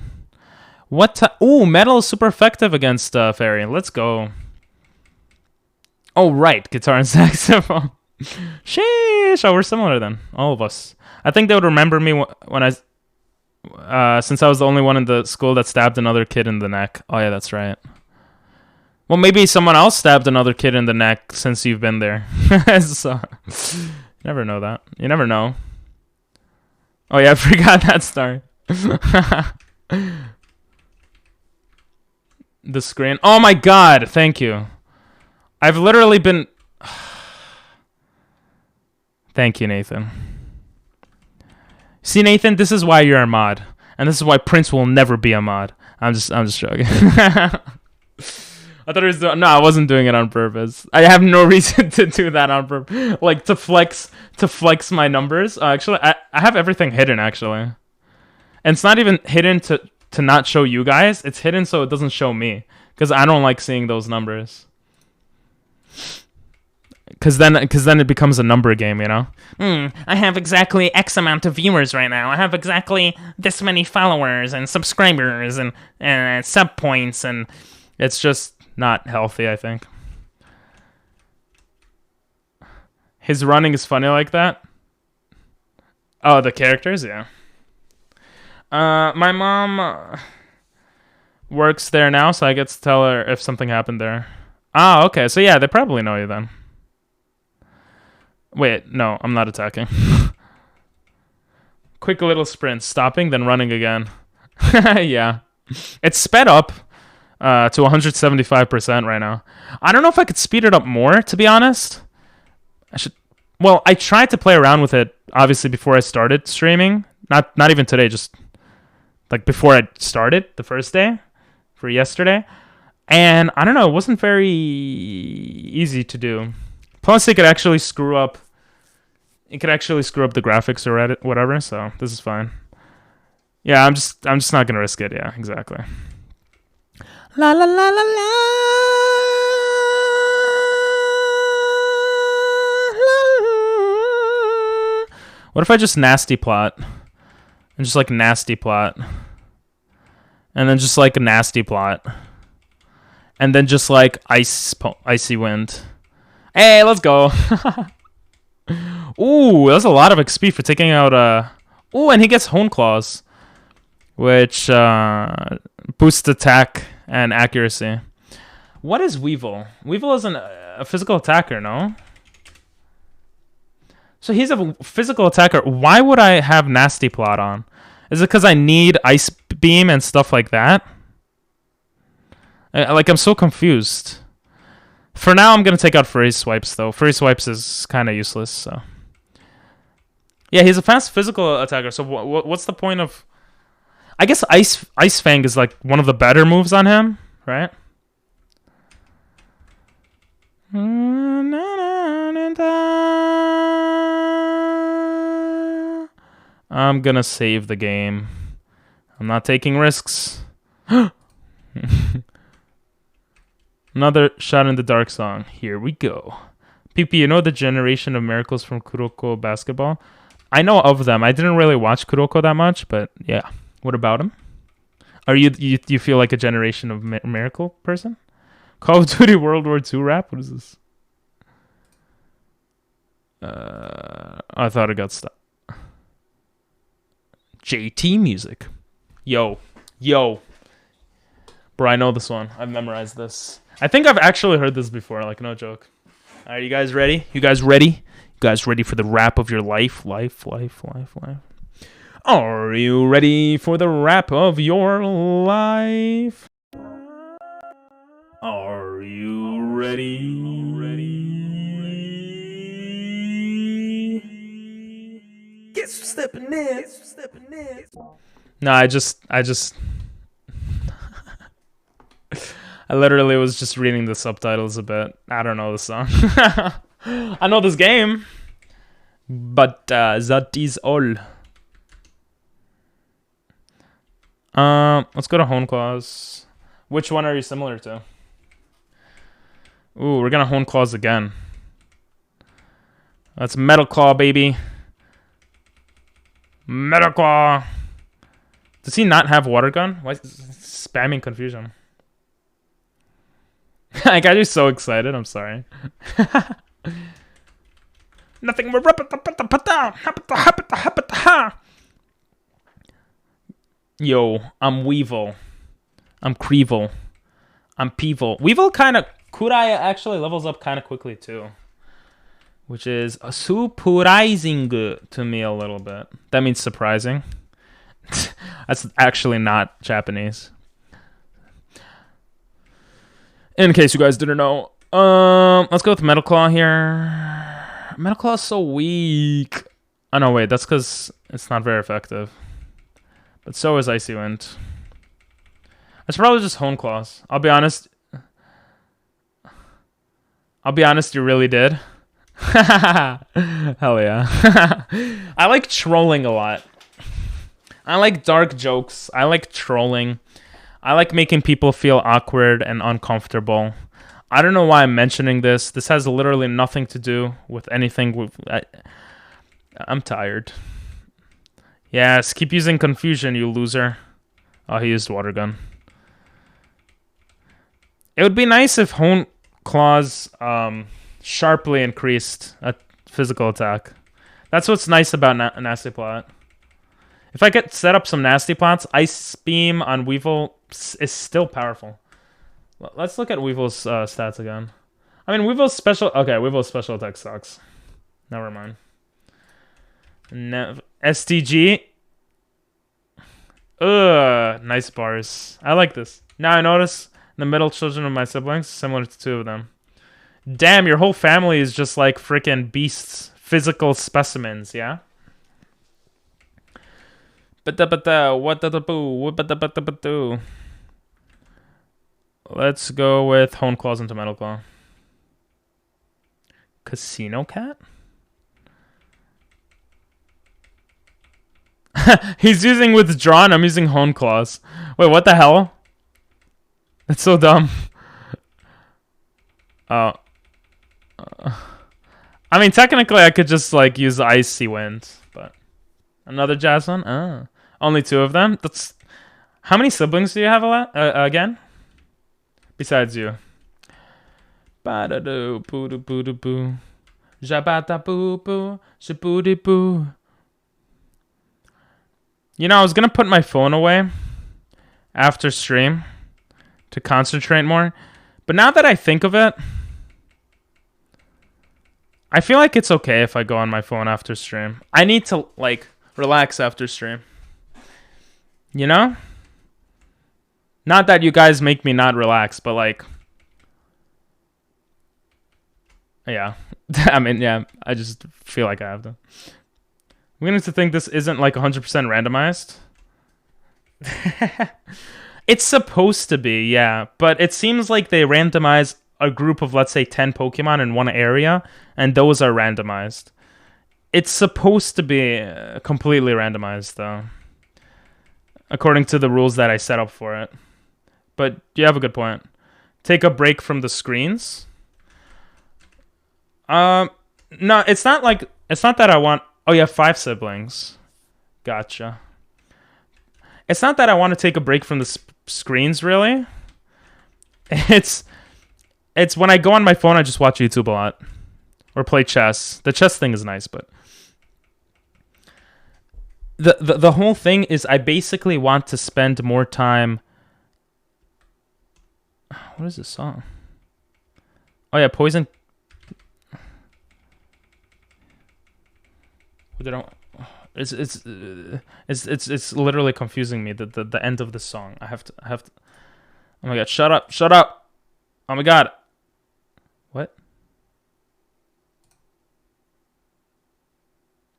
Ooh, metal is super effective against fairy. Let's go. Oh, right. Guitar and saxophone. Sheesh. Oh, we're similar then. All of us. I think they would remember me when since I was the only one in the school that stabbed another kid in the neck. Oh, yeah, that's right. Well, maybe someone else stabbed another kid in the neck since you've been there. So, you never know that. You never know. Oh, yeah, I forgot that story. The screen. Oh, my God. Thank you. I've literally been... Thank you, Nathan. See, Nathan, this is why you're a mod. And this is why Prince will never be a mod. I'm just joking. I thought he was doing... No, I wasn't doing it on purpose. I have no reason to do that on purpose. Like, to flex my numbers. Actually, I have everything hidden, actually. And it's not even hidden to not show you guys. It's hidden so it doesn't show me. Because I don't like seeing those numbers. Because then it becomes a number game, you know? I have exactly X amount of viewers right now. I have exactly this many followers and subscribers and sub points. And it's just not healthy, I think. His running is funny like that. Oh, the characters? Yeah. My mom works there now, so I get to tell her if something happened there. Ah, okay. So yeah, they probably know you then. Wait, no, I'm not attacking. Quick little sprint, stopping, then running again. Yeah. It's sped up to 175% right now. I don't know if I could speed it up more, to be honest. Well, I tried to play around with it, obviously, before I started streaming. Not even today, just like before I started, the first day, for yesterday. And I don't know, it wasn't very easy to do. Plus, it could actually screw up. It could actually screw up the graphics or whatever. So this is fine. Yeah, I'm just not gonna risk it. Yeah, exactly. La la la la la. What if I just nasty plot? And just like nasty plot. And then just like a nasty plot. And then just like icy wind. Hey, let's go. Ooh, that's a lot of XP for taking out Ooh, and he gets Hone Claws, which boosts attack and accuracy. What is Weevil? Weevil is a physical attacker, no? So he's a physical attacker. Why would I have Nasty Plot on? Is it because I need Ice Beam and stuff like that? I'm so confused. For now, I'm going to take out Furry Swipes, though. Furry Swipes is kind of useless, so... Yeah, he's a fast physical attacker, so what's the point of... I guess Ice Fang is, like, one of the better moves on him, right? I'm gonna save the game. I'm not taking risks. Another Shot in the Dark song. Here we go. PP, you know the generation of miracles from Kuroko basketball? I know of them. I didn't really watch Kuroko that much, but yeah. What about them? Are you feel like a generation of miracle person? Call of Duty World War II rap? What is this? I thought it got stuck. JT music. Yo. Bro, I know this one. I've memorized this. I think I've actually heard this before, like no joke. Alright, you guys ready? You guys ready? You guys ready for the rap of your life? Life. Are you ready for the rap of your life? Are you ready? Guess who's stepping in? No, I literally was just reading the subtitles a bit. I don't know the song. I know this game, but that is all. Let's go to Hone Claws. Which one are you similar to? Ooh, we're gonna Hone Claws again. That's Metal Claw, baby. Metal Claw. Does he not have Water Gun? Why is spamming confusion? I got you so excited. I'm sorry. Nothing more. Yo, I'm Weevil. I'm Creevil. I'm Peevil. Weevil kind of... Kurai actually levels up kind of quickly too. Which is surprising to me a little bit. That means surprising. That's actually not Japanese. In case you guys didn't know. Let's go with Metal Claw here. Metal Claw is so weak. Oh no, wait, that's because it's not very effective. But so is Icy Wind. I should probably just Hone Claws. I'll be honest, you really did. Hell yeah. I like trolling a lot. I like dark jokes. I like trolling. I like making people feel awkward and uncomfortable. I don't know why I'm mentioning this. This has literally nothing to do with anything. I'm tired. Yes, keep using confusion, you loser. Oh, he used Water Gun. It would be nice if Hone Claws sharply increased a physical attack. That's what's nice about Nasty Plot. If I could set up some Nasty Plots, Ice Beam on Weevil is still powerful. Let's look at Weevil's stats again. I mean, Weevil's special... Okay, Weevil's special attack sucks. Never mind. STG. Ugh, nice bars. I like this. Now I notice the middle children of my siblings, similar to two of them. Damn, your whole family is just like freaking beasts. Physical specimens, yeah? Let's go with Hone Claws into Metal Claw. Casino Cat? He's using Withdrawn, I'm using Hone Claws. Wait, what the hell? That's so dumb. Oh. I mean, technically I could just like use Icy Wind, but... Another Jazz one? Oh. Only two of them? That's... How many siblings do you have again? Besides you. Ba-da-doo, boo-doo-boo-doo-boo. Jabata-boo-boo, shaboo-dee-boo. You know, I was gonna put my phone away after stream to concentrate more. But now that I think of it, I feel like it's okay if I go on my phone after stream. I need to, like, relax after stream. You know? Not that you guys make me not relax, but, like... Yeah. I mean, yeah, I just feel like I have to. I'm going to think this isn't, like, 100% randomized. It's supposed to be, yeah. But it seems like they randomize a group of, let's say, 10 Pokemon in one area, and those are randomized. It's supposed to be completely randomized, though, according to the rules that I set up for it. But you have a good point. Take a break from the screens. No, it's not like... It's not that I want... Oh, you have 5 siblings. Gotcha. It's not that I want to take a break from the screens, really. It's when I go on my phone, I just watch YouTube a lot. Or play chess. The chess thing is nice, but... The whole thing is I basically want to spend more time... What is this song? Oh, yeah, Poison... It's literally confusing me. The end of the song. I have to. Oh my god! Shut up! Shut up! Oh my god! What?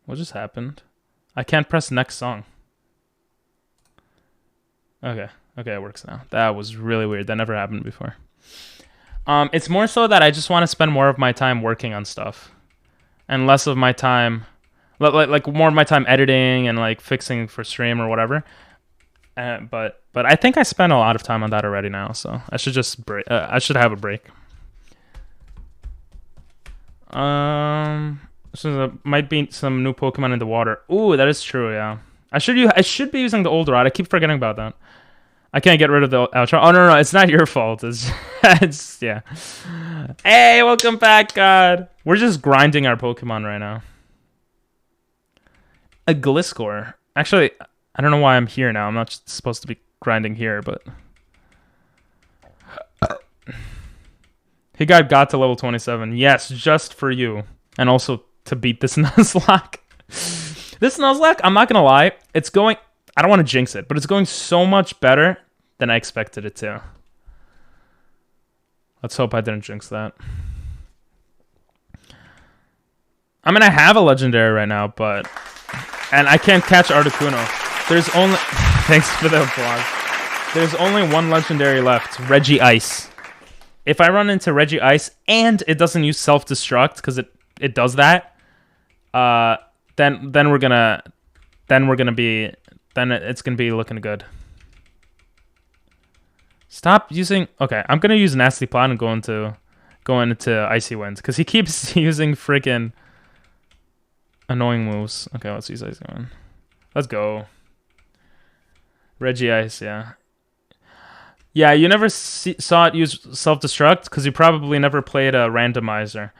What just happened? I can't press next song. Okay, it works now. That was really weird. That never happened before. It's more so that I just want to spend more of my time working on stuff, and less of my time, like more of my time editing and like fixing for stream or whatever. But I think I spent a lot of time on that already now, so I should just break. I should have a break. So there might be some new Pokemon in the water. Ooh, that is true. Yeah, I should be using the old rod. I keep forgetting about that. I can't get rid of the outro. Oh no, it's not your fault. It's yeah. Hey, welcome back, God. We're just grinding our Pokemon right now. A Gliscor. Actually, I don't know why I'm here now. I'm not supposed to be grinding here, but he got to level 27. Yes, just for you, and also to beat this Nuzlocke. This Nuzlocke, I'm not gonna lie, it's going. I don't want to jinx it, but it's going so much better than I expected it to. Let's hope I didn't jinx that. I mean, I have a legendary right now, but and I can't catch Articuno. There's only thanks for the applause. There's only one legendary left, Reggie Ice. If I run into Reggie Ice and it doesn't use self-destruct because it does that, then it's gonna be looking good. Stop using. Okay, I'm gonna use Nasty Plot and go into Icy Wind because he keeps using freaking annoying moves. Okay, let's use Icy Wind. Let's go. Reggie Ice, yeah. Yeah, you never saw it use self-destruct because you probably never played a randomizer.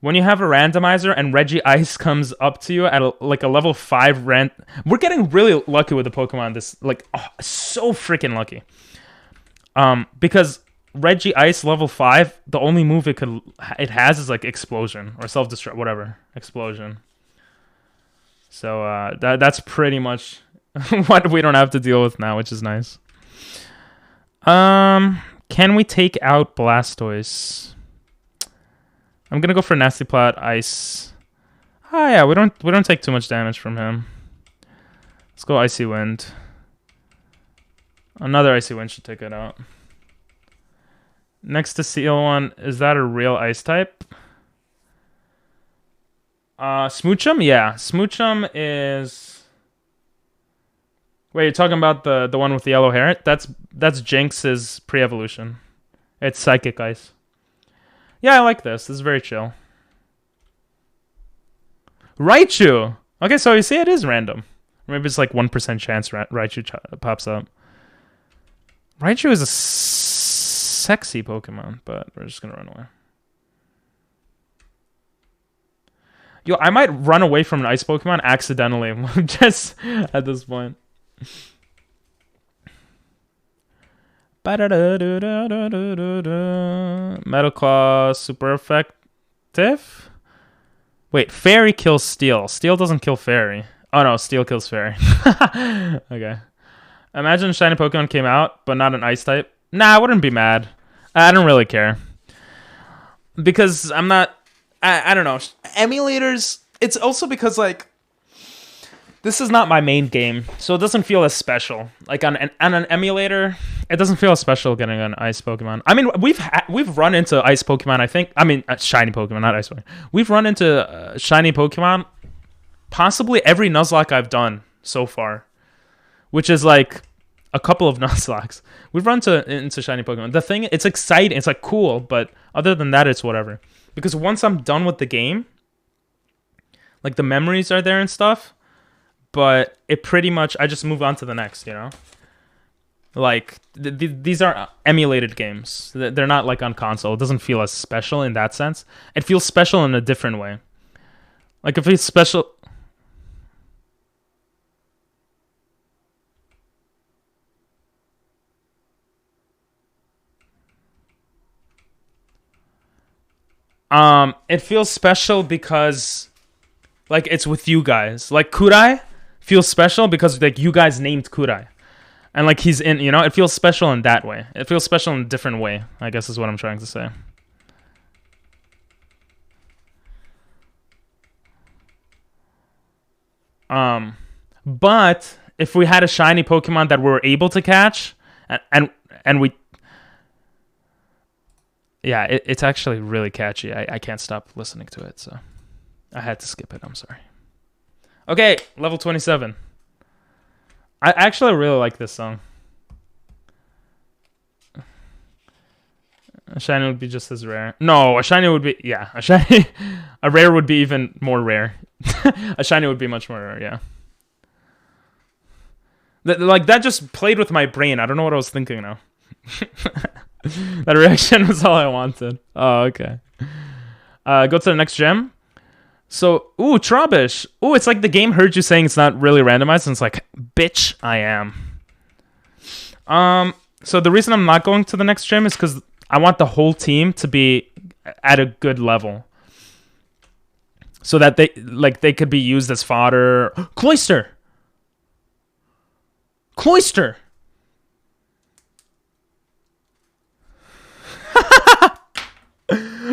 When you have a randomizer and Reggie Ice comes up to you at a level 5 we're getting really lucky with the Pokemon. So freaking lucky. Because Reggie Ice level 5, the only move it has is like Explosion or self-destruct, whatever. Explosion. So that's pretty much what we don't have to deal with now, which is nice. Can we take out Blastoise? I'm gonna go for Nasty Plot, Ice. Oh yeah, we don't take too much damage from him. Let's go Icy Wind. Another Icy Wind should take it out. Next to Seal one, is that a real Ice type? Smoochum? Yeah, Smoochum is. Wait, you're talking about the one with the yellow hair? That's Jinx's pre-evolution. It's Psychic Ice. Yeah, I like this. This is very chill. Raichu! Okay, so you see it is random. Maybe it's like 1% chance Raichu pops up. Raichu is a sexy Pokemon, but we're just gonna run away. Yo, I might run away from an ice Pokemon accidentally, just at this point. Metal Claw, super effective. Wait, Fairy kills Steel. Steel doesn't kill Fairy. Oh no, Steel kills Fairy. Okay. Imagine a shiny Pokemon came out, but not an ice type. Nah, I wouldn't be mad. I don't really care. Because I'm not. I don't know. Emulators. It's also because like this is not my main game, so it doesn't feel as special. Like on an emulator, it doesn't feel as special getting an ice Pokemon. I mean, we've run into ice Pokemon. I think. I mean, shiny Pokemon, not ice Pokemon. We've run into shiny Pokemon. Possibly every Nuzlocke I've done so far, which is like a couple of Nuzlockes. We've run into shiny Pokemon. The thing, it's exciting. It's like cool, but other than that, it's whatever. Because once I'm done with the game, like the memories are there and stuff, but it pretty much, I just move on to the next, you know? Like, these are emulated games. They're not like on console. It doesn't feel as special in that sense. It feels special in a different way. Like if it's special... It feels special because, like, it's with you guys. Like, Kudai, feels special because like you guys named Kurai. And like he's in, you know, it feels special in that way. It feels special in a different way, I guess is what I'm trying to say. But if we had a shiny Pokemon that we were able to catch, and we, yeah, it's actually really catchy. I can't stop listening to it, so I had to skip it. I'm sorry. Okay, level 27. I actually really like this song. A shiny would be just as rare. No, a shiny would be, yeah, a shiny, a rare would be even more rare. A shiny would be much more rare, yeah. Like, that just played with my brain. I don't know what I was thinking now. That reaction was all I wanted. Oh, okay. Go to the next gem. So, ooh, Trubbish. Ooh, it's like the game heard you saying it's not really randomized, and it's like, bitch, I am. So the reason I'm not going to the next gym is because I want the whole team to be at a good level. So that they could be used as fodder. Cloyster! Cloyster!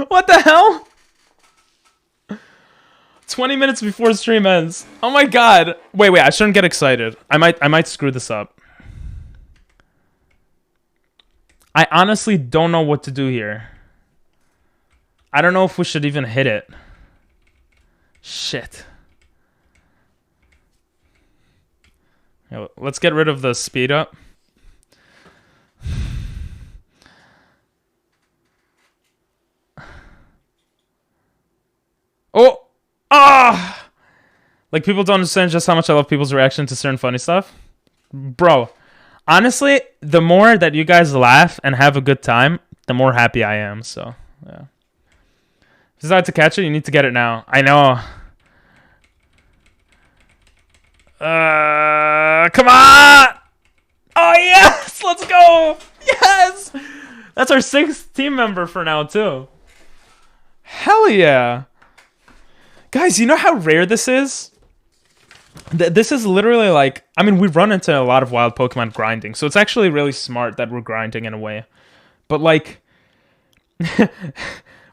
What the hell? 20 minutes before stream ends. Oh my god. Wait, I shouldn't get excited. I might screw this up. I honestly don't know what to do here. I don't know if we should even hit it. Shit. Yeah, let's get rid of the speed up. Oh! Ah! Like, people don't understand just how much I love people's reaction to certain funny stuff. Bro, honestly, the more that you guys laugh and have a good time, the more happy I am, so, yeah. If you decide to catch it, you need to get it now. I know. Come on! Oh, yes! Let's go! Yes! That's our 6th team member for now, too. Hell yeah. Guys, you know how rare this is? This is literally like... I mean, we run into a lot of wild Pokemon grinding, so it's actually really smart that we're grinding in a way. But, like...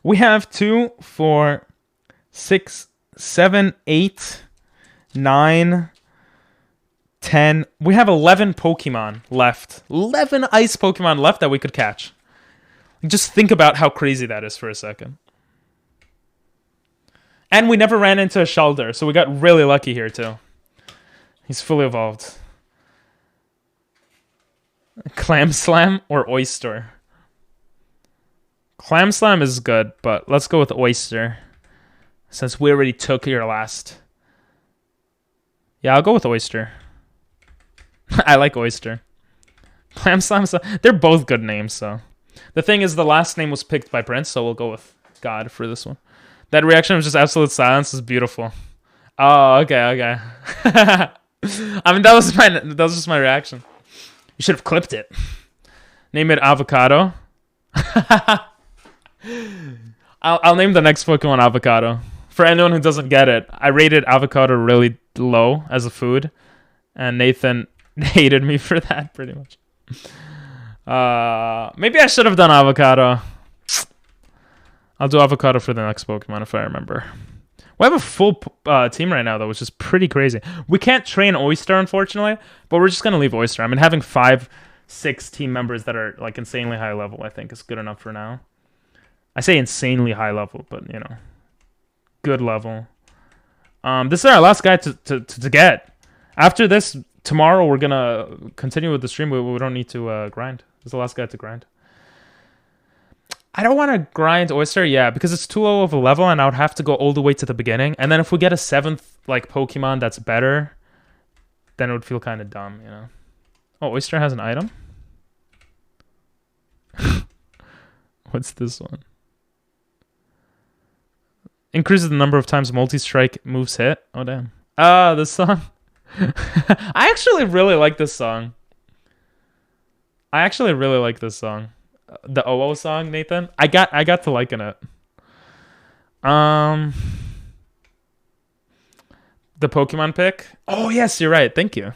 we have 2, 4, 6, 7, 8, 9, 10. We have 11 Pokemon left. 11 ice Pokemon left that we could catch. Just think about how crazy that is for a second. And we never ran into a Shellder, so we got really lucky here, too. He's fully evolved. Clam Slam or Oyster? Clam Slam is good, but let's go with Oyster. Since we already took your last. Yeah, I'll go with Oyster. I like Oyster. Clam Slam, they're both good names, so. The thing is, the last name was picked by Prince, so we'll go with God for this one. That reaction was just absolute silence. Is beautiful. Oh, okay. I mean, that was just my reaction. You should have clipped it. Name it Avocado. I'll name the next Pokemon Avocado. For anyone who doesn't get it, I rated avocado really low as a food, and Nathan hated me for that pretty much. Maybe I should have done avocado. I'll do avocado for the next Pokemon if I remember. We have a full team right now, though, which is pretty crazy. We can't train Oyster, unfortunately, but we're just going to leave Oyster. I mean, having 5, 6 team members that are like insanely high level, I think, is good enough for now. I say insanely high level, but, you know, good level. This is our last guy to get. After this, tomorrow, we're going to continue with the stream. We don't need to grind. This is the last guy to grind. I don't want to grind Oyster, yeah, because it's too low of a level, and I would have to go all the way to the beginning. And then if we get a 7th like Pokemon that's better, then it would feel kind of dumb, you know. Oh, Oyster has an item? What's this one? Increases the number of times multi-strike moves hit. Oh, damn. This song. I actually really like this song. The OO song, Nathan. I got to liking it. The The Pokemon pick? Oh, yes, you're right. Thank you.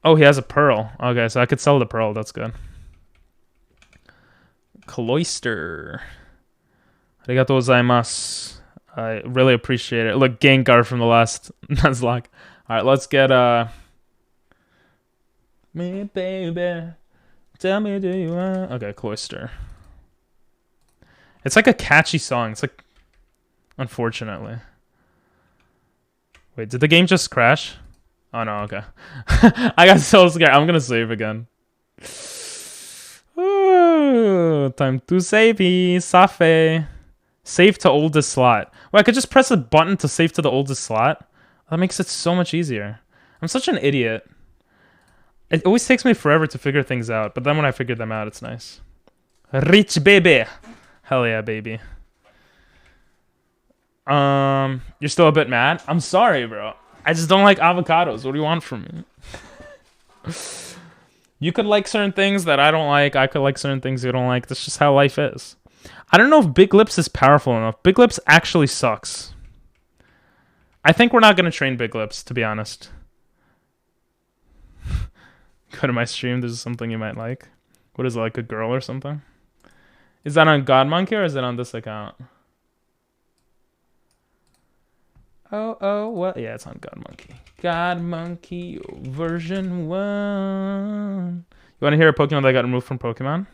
Oh, he has a pearl. Okay, so I could sell the pearl. That's good. Cloister. Arigatou gozaimasu. I really appreciate it. Look, Gengar from the last Nuzlocke. Alright, let's get me baby. Tell me do you want. Okay, Cloister. It's like a catchy song. It's like, unfortunately. Wait, did the game just crash? Oh no, okay. I got so scared. I'm gonna save again. Ooh, time to save. Safe. Save to oldest slot. Well, I could just press a button to save to the oldest slot. That makes it so much easier. I'm such an idiot. It always takes me forever to figure things out, but then when I figure them out, it's nice. Rich baby. Hell yeah, baby. You're still a bit mad? I'm sorry, bro. I just don't like avocados. What do you want from me? You could like certain things that I don't like. I could like certain things you don't like. That's just how life is. I don't know if Big Lips is powerful enough. Big Lips actually sucks. I think we're not going to train Big Lips, to be honest. Go to my stream. This is something you might like. What is it, like a girl or something? Is that on God Monkey or is it on this account? Oh, what? Yeah, it's on God Monkey. God Monkey version 1. You want to hear a Pokemon that got removed from Pokemon?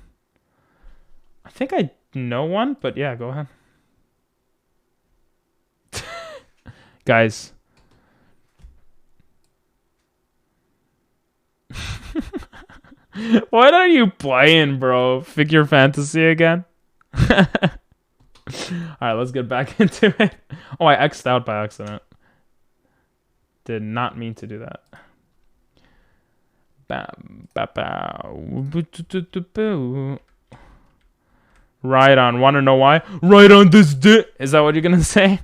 I think I know one, but yeah, go ahead. Guys. What are you playing, bro? Figure Fantasy again? Alright, let's get back into it. Oh, I X'd out by accident. Did not mean to do that. Right on. Want to know why? Right on this dick. Is that what you're gonna say?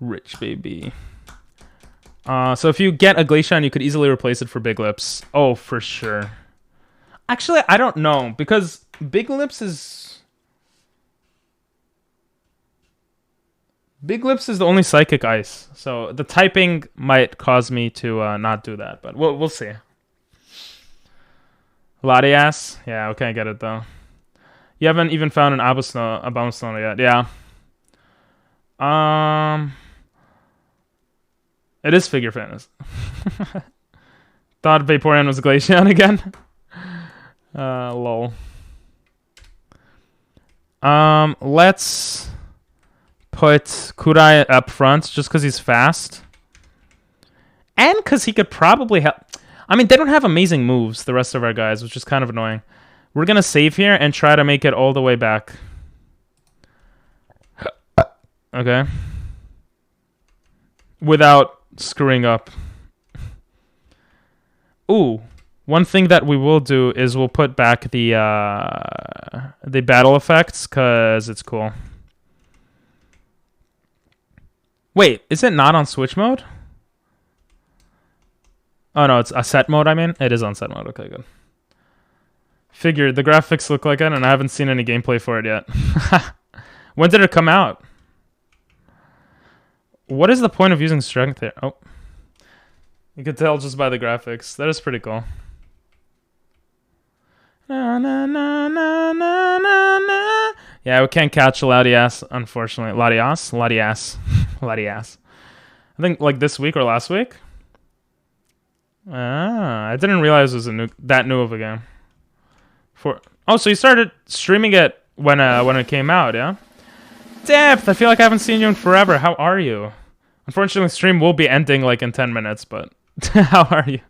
Rich baby. So if you get a Glaceon, you could easily replace it for Big Lips. Oh, for sure. Actually, I don't know, because Big Lips is the only Psychic Ice, so the typing might cause me to not do that, but we'll see. Latias? Yeah, okay, I get it though. You haven't even found an Abomasnow yet, yeah. It is Figure Fitness. Thought Vaporeon was Glaceon again. Lol. Let's put Kurai up front just because he's fast. And because he could probably help. I mean, they don't have amazing moves, the rest of our guys, which is kind of annoying. We're going to save here and try to make it all the way back. Okay. Without screwing up. Ooh. One thing that we will do is we'll put back the battle effects because it's cool. Wait, is it not on Switch mode? Oh no, it's a set mode, I mean. It is on set mode. Okay, good. Figured the graphics look like it, and I haven't seen any gameplay for it yet. When did it come out? What is the point of using strength here? Oh. You can tell just by the graphics. That is pretty cool. Na, na, na, na, na, na, na. Yeah, we can't catch Latias, unfortunately. Latias? Latias. I think like this week or last week. I didn't realize it was that new of a game. Oh, so you started streaming it when it came out, yeah? Depth, I feel like I haven't seen you in forever. How are you? Unfortunately, stream will be ending like in 10 minutes, but how are you?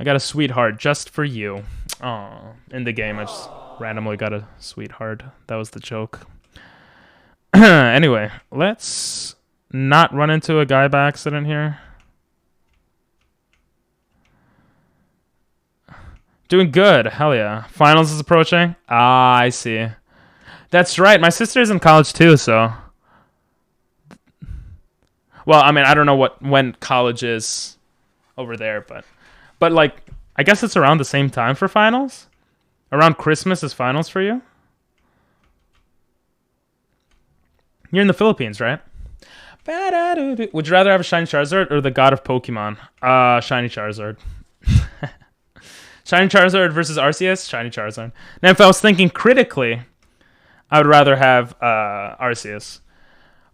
I got a sweetheart just for you. Oh, in the game, I just randomly got a sweetheart. That was the joke. Anyway, let's not run into a guy by accident here. Doing good. Hell yeah. Finals is approaching. Ah, I see. That's right. My sister's in college too, so. Well, I mean, I don't know when college is over there, but like, I guess it's around the same time for finals. Around Christmas is finals for you? You're in the Philippines, right? Would you rather have a shiny Charizard or the god of Pokemon? Shiny Charizard. Shiny Charizard versus Arceus? Shiny Charizard. Now, if I was thinking critically, I would rather have Arceus.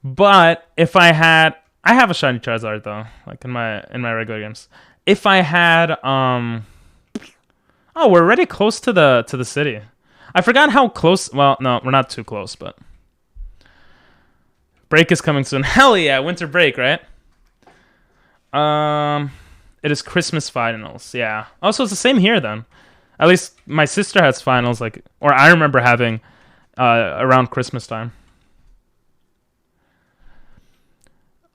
But if I had... I have a shiny Charizard, though, like in my regular games. If I had... Oh, we're already close to the city. I forgot how close... Well, no, we're not too close, but... Break is coming soon. Hell yeah, winter break, right? It is Christmas finals. Yeah. Also, it's the same here then. At least my sister has finals, like, or I remember having around Christmas time.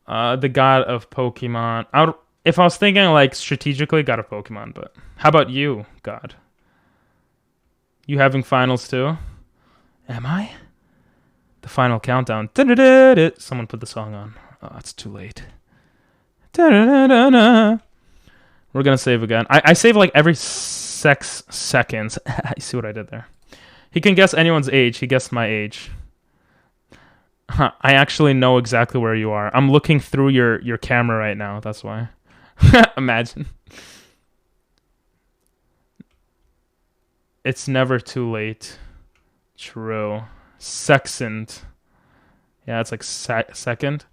The god of Pokemon. If I was thinking like strategically, god of Pokemon, but how about you, God? You having finals too? Am I? The final countdown. Someone put the song on. Oh, it's too late. We're gonna save again. I save like every 6 seconds. You see what I did there? He can guess anyone's age. He guessed my age. Huh, I actually know exactly where you are. I'm looking through your camera right now. That's why. Imagine. It's never too late. True. Sextant. Yeah, it's like second.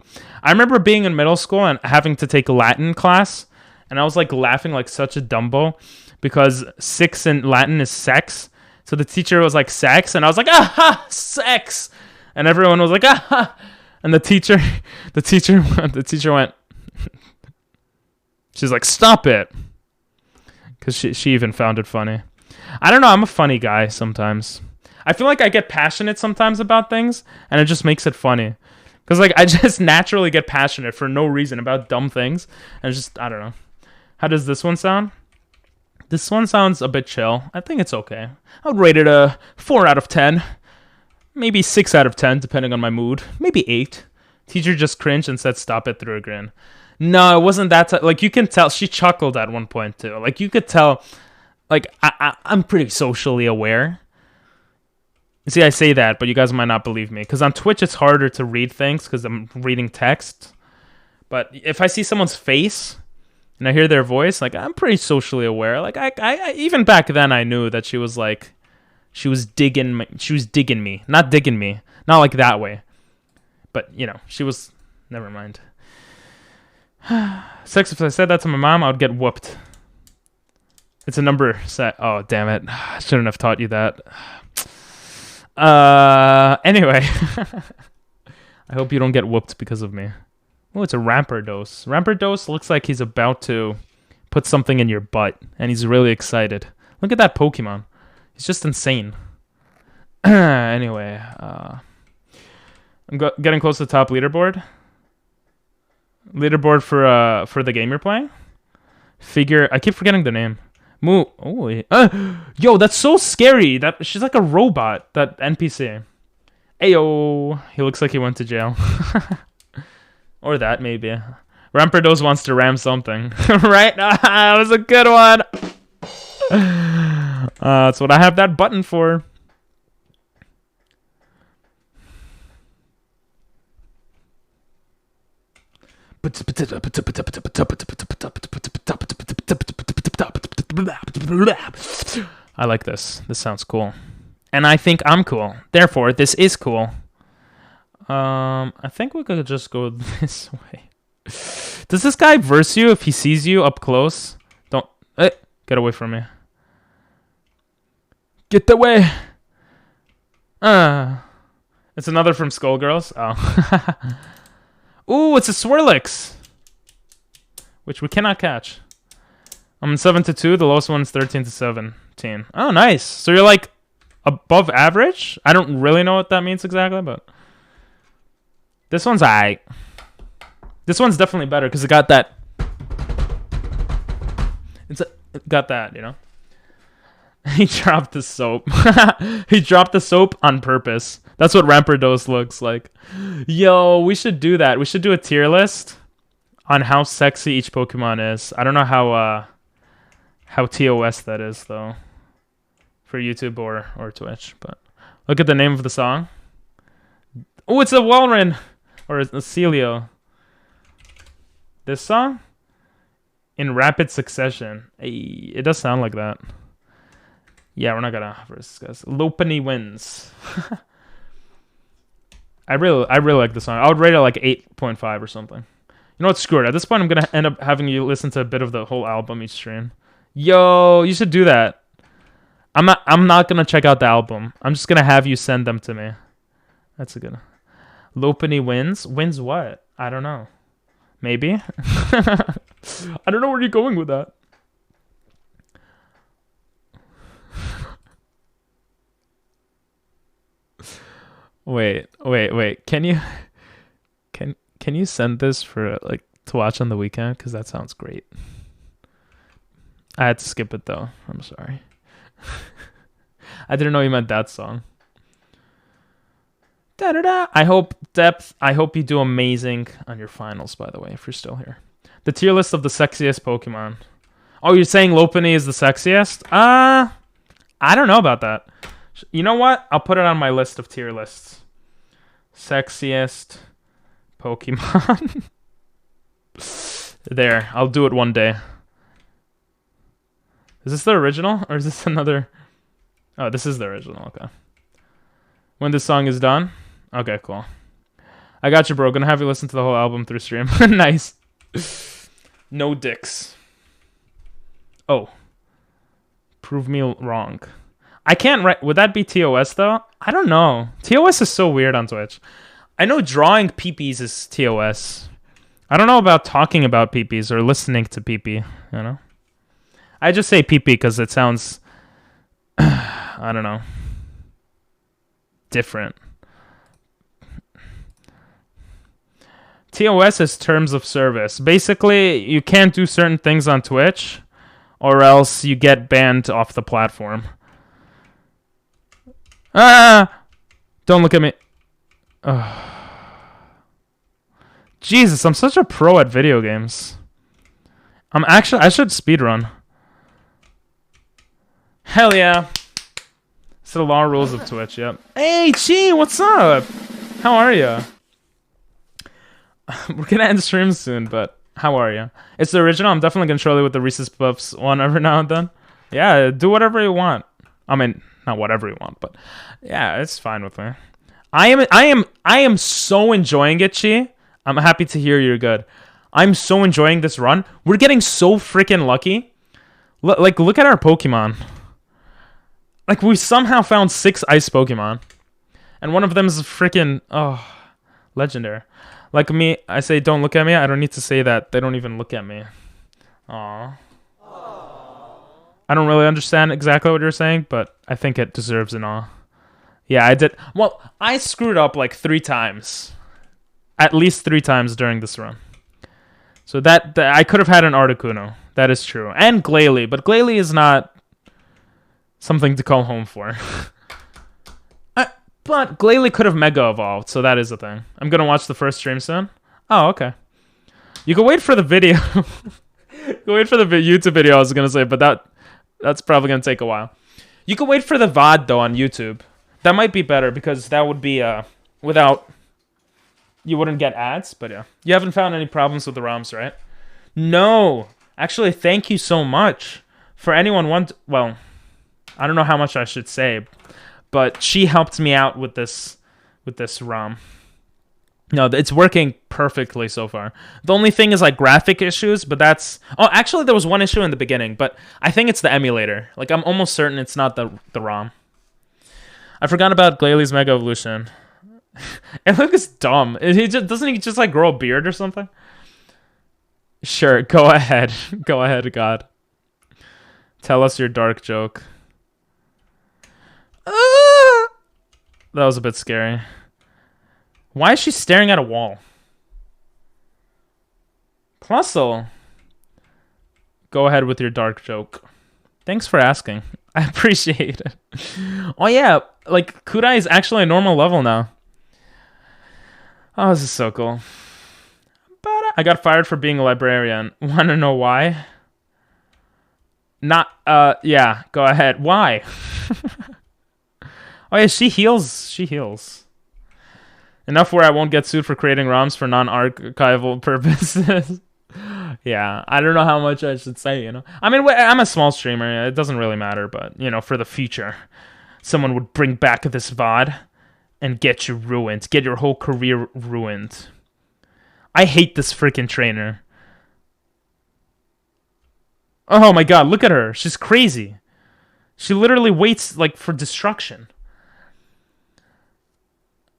I remember being in middle school and having to take Latin class, and I was like laughing like such a Dumbo because 6 in Latin is sex. So the teacher was like sex, and I was like, aha, sex, and everyone was like, aha, and the teacher went. She's like, stop it, because she even found it funny. I don't know. I'm a funny guy sometimes. I feel like I get passionate sometimes about things, and it just makes it funny. Because, like, I just naturally get passionate for no reason about dumb things. And it's just, I don't know. How does this one sound? This one sounds a bit chill. I think it's okay. I would rate it a 4 out of 10. Maybe 6 out of 10, depending on my mood. Maybe 8. Teacher just cringed and said, stop it, through a grin. No, it wasn't that. Like, you can tell. She chuckled at one point, too. Like, you could tell. Like, I'm pretty socially aware. See, I say that, but you guys might not believe me. Because on Twitch, it's harder to read things because I'm reading text. But if I see someone's face and I hear their voice, like, I'm pretty socially aware. Like, I even back then, I knew that she was, like, she was digging me. She was digging me. Not digging me. Not like that way. But, you know, she was... Never mind. Sex, if I said that to my mom, I would get whooped. It's a number set. Oh, damn it. I shouldn't have taught you that. Anyway. I hope you don't get whooped because of me. Oh, it's a Rampardos. Rampardos looks like he's about to put something in your butt, and he's really excited. Look at that Pokemon. He's just insane. Anyway, I'm getting close to the top leaderboard. Leaderboard for the game you're playing? Figure. I keep forgetting the name. Moo. Oh, yo, that's so scary. That she's like a robot. That NPC. Ayo, he looks like he went to jail. Or that maybe. Rampardos wants to ram something, right? That was a good one. That's what I have that button for. I like this. This sounds cool. And I think I'm cool. Therefore, this is cool. I think we could just go this way. Does this guy verse you if he sees you up close? Don't... get away from me. Get away! It's another from Skullgirls. Oh. Ooh, it's a Swirlix! Which we cannot catch. I'm 7-2. The lowest one is 13-17. Oh, nice. So you're like above average? I don't really know what that means exactly, but this one's aight. This one's definitely better because it got that. It got that, you know. He dropped the soap. He dropped the soap on purpose. That's what Rampardos looks like. Yo, we should do that. We should do a tier list on how sexy each Pokemon is. I don't know how TOS that is though. for YouTube or Twitch. But look at the name of the song. Oh, it's a Walren or a Celio. This song in rapid succession. Hey, it does sound like that. Yeah, we're not gonna discuss. Lopany wins. I really like the song. I would rate it like 8.5 or something. You know what? Screw it. At this point, I'm gonna end up having you listen to a bit of the whole album each stream. Yo, you should do that. I'm not gonna check out the album. I'm just gonna have you send them to me. That's a good. Lopany wins. Wins what? I don't know. Maybe. I don't know where you're going with that. Wait. Can you send this for like to watch on the weekend? Because that sounds great. I had to skip it though. I'm sorry. I didn't know you meant that song. Da-da-da. I hope you do amazing on your finals, by the way, if you're still here. The tier list of the sexiest Pokemon. Oh, you're saying Lopunny is the sexiest? I don't know about that. You know what? I'll put it on my list of tier lists. Sexiest Pokemon. There. I'll do it one day. Is this the original? Or is this another? Oh, this is the original. Okay. When this song is done? Okay, cool. I got you, bro. Gonna have you listen to the whole album through stream. Nice. No dicks. Oh. Prove me wrong. I can't write. Would that be TOS though? I don't know. TOS is so weird on Twitch. I know drawing peepees is TOS. I don't know about talking about peepees or listening to peepee. You know. I just say peepee because it sounds. I don't know. Different. TOS is terms of service. Basically, you can't do certain things on Twitch, or else you get banned off the platform. Ah! Don't look at me. Ugh. Jesus, I'm such a pro at video games. I should speedrun. Hell yeah. It's the law rules of Twitch, yep. Hey, Chi, what's up? How are you? We're gonna end stream soon, but how are you? It's the original. I'm definitely gonna troll you with the Reese's Puffs one every now and then. Yeah, do whatever you want. I mean, not whatever you want, but yeah, it's fine with me. I am so enjoying it, Chi. I'm happy to hear you're good. I'm so enjoying this run. We're getting so freaking lucky. Like, look at our Pokemon. Like, we somehow found 6 ice Pokemon. And one of them is freaking, legendary. Like me, I say, don't look at me. I don't need to say that. They don't even look at me. Aww. I don't really understand exactly what you're saying, but I think it deserves an aw. Yeah, I did. Well, I screwed up like 3 times. At least 3 times during this run. So that I could have had an Articuno. That is true. And Glalie, but Glalie is not something to call home for. But Glalie could have Mega Evolved, so that is a thing. I'm going to watch the first stream soon. Oh, okay. You can wait for the video. Go wait for the YouTube video, I was going to say, but that's probably going to take a while. You can wait for the VOD, though, on YouTube. That might be better, because that would be without... You wouldn't get ads, but yeah. You haven't found any problems with the ROMs, right? No. Actually, thank you so much. For anyone well, I don't know how much I should say, but she helped me out with this ROM. No, it's working perfectly so far. The only thing is like graphic issues, but that's... Oh, actually there was one issue in the beginning, but I think it's the emulator. Like, I'm almost certain it's not the ROM. I forgot about Glalie's Mega Evolution. It looks dumb. Doesn't he just like grow a beard or something? Sure, go ahead. Go ahead, God. Tell us your dark joke. That was a bit scary. Why is she staring at a wall? Plusle. Go ahead with your dark joke. Thanks for asking. I appreciate it. Oh yeah, like Kudai is actually a normal level now. Oh, this is so cool. But I got fired for being a librarian. Want to know why? Not, yeah, go ahead. Why? Oh, yeah, she heals. She heals. Enough where I won't get sued for creating ROMs for non-archival purposes. Yeah, I don't know how much I should say, you know. I mean, I'm a small streamer. It doesn't really matter, but, you know, for the future, someone would bring back this VOD and get you ruined. Get your whole career ruined. I hate this freaking trainer. Oh my god, look at her. She's crazy. She literally waits, like, for destruction.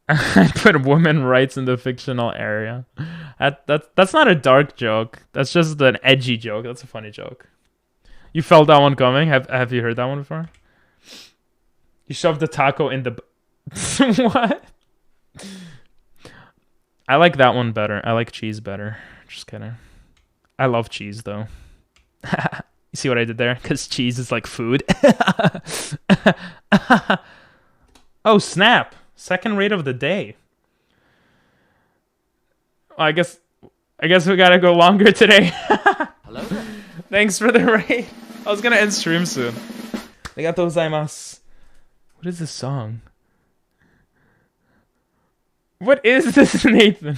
I put women rights in the fictional area. That's not a dark joke. That's just an edgy joke. That's a funny joke. You felt that one coming? Have you heard that one before? You shoved the taco in the... What? I like that one better. I like cheese better. Just kidding. I love cheese, though. You see what I did there? Because cheese is like food. Oh, snap. Second raid of the day. Well, I guess we gotta go longer today. Hello there. Thanks for the raid. I was gonna end stream soon. Arigatou gozaimasu. What is this song? What is this, Nathan?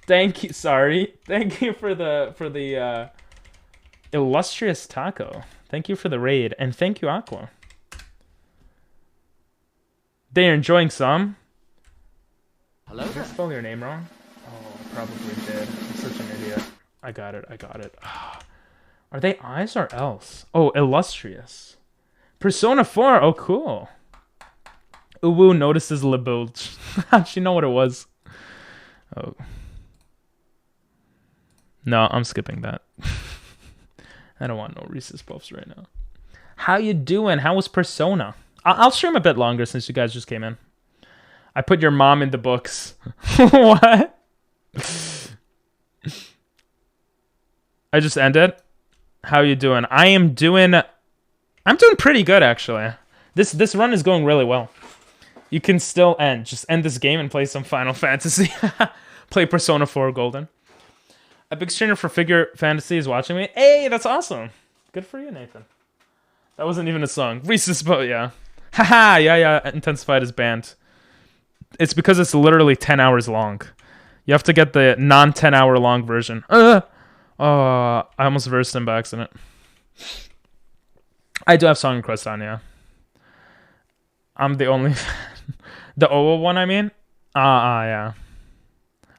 Thank you. Sorry. Thank you for the illustrious taco. Thank you for the raid, and thank you, Aqua. They're enjoying some. Hello Did I there. spell your name wrong? Oh, I probably did. I'm such an idiot. I got it. Are they I's or L's? Oh, illustrious. Persona 4. Oh, cool. Uwu notices LeBulge. How'd she know what it was? Oh. No, I'm skipping that. I don't want no Reese's Puffs right now. How you doing? How was Persona? I'll stream a bit longer since you guys just came in. I put your mom in the books. What? I just ended. How you doing? I'm doing pretty good, actually. This run is going really well. You can still end. Just end this game and play some Final Fantasy. Play Persona 4 Golden. A big streamer for Figure Fantasy is watching me. Hey, that's awesome. Good for you, Nathan. That wasn't even a song. Reese's Boat, yeah. Haha, yeah, Intensified is banned. It's because it's literally 10 hours long. You have to get the non-10 hour long version. Oh, I almost versed him by accident. I do have song requests on, yeah. I'm the only fan. The OO one, I mean? Yeah.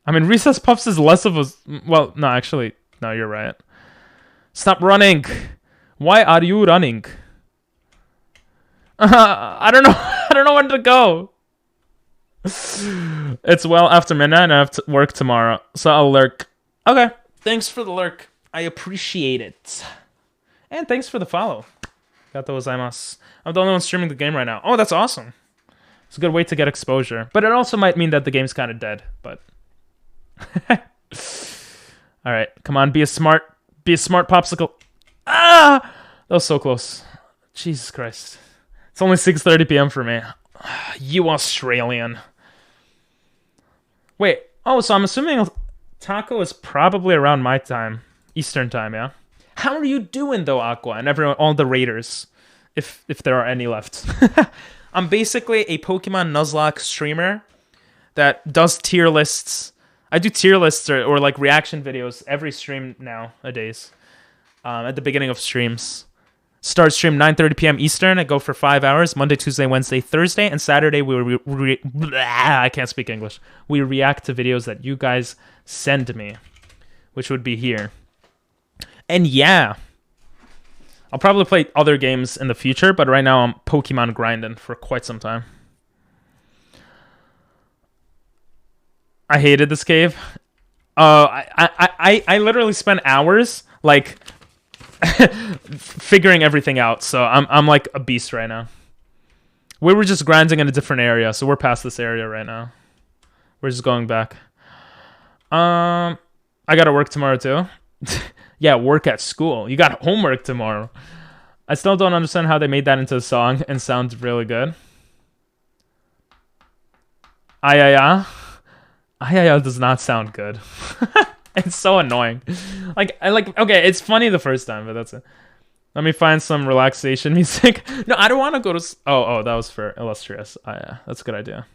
I mean, Recess Puffs is less of a... Well, no, actually, no, you're right. Stop running. Why are you running? I don't know. I don't know when to go. It's well after midnight and I have to work tomorrow, so I'll lurk. Okay. Thanks for the lurk. I appreciate it. And thanks for the follow. Arigatou gozaimasu. I'm the only one streaming the game right now. Oh, that's awesome. It's a good way to get exposure. But it also might mean that the game's kind of dead. But... Alright. Come on. Be a smart popsicle. Ah! That was so close. Jesus Christ. It's only 6:30 p.m. for me. You Australian. Wait. Oh, so I'm assuming taco is probably around my time. Eastern time, yeah? How are you doing, though, Aqua? And everyone, all the raiders. If there are any left. I'm basically a Pokemon Nuzlocke streamer that does tier lists. I do tier lists or like reaction videos every stream nowadays. At the beginning of streams. Start stream 9:30 p.m. Eastern. I go for 5 hours. Monday, Tuesday, Wednesday, Thursday, and Saturday I can't speak English. We react to videos that you guys send me, which would be here. And yeah, I'll probably play other games in the future, but right now I'm Pokemon grinding for quite some time. I hated this cave. I literally spent hours like figuring everything out. So I'm like a beast right now. We were just grinding in a different area, so we're past this area right now. We're just going back. I gotta work tomorrow too. Yeah, work at school. You got homework tomorrow. I still don't understand how they made that into a song and sounds really good. Ayaya. Ayaya does not sound good. It's so annoying. Like, okay, it's funny the first time, but that's it. Let me find some relaxation music. No, I don't want to go to... Oh, that was for Illustrious. Yeah, that's a good idea.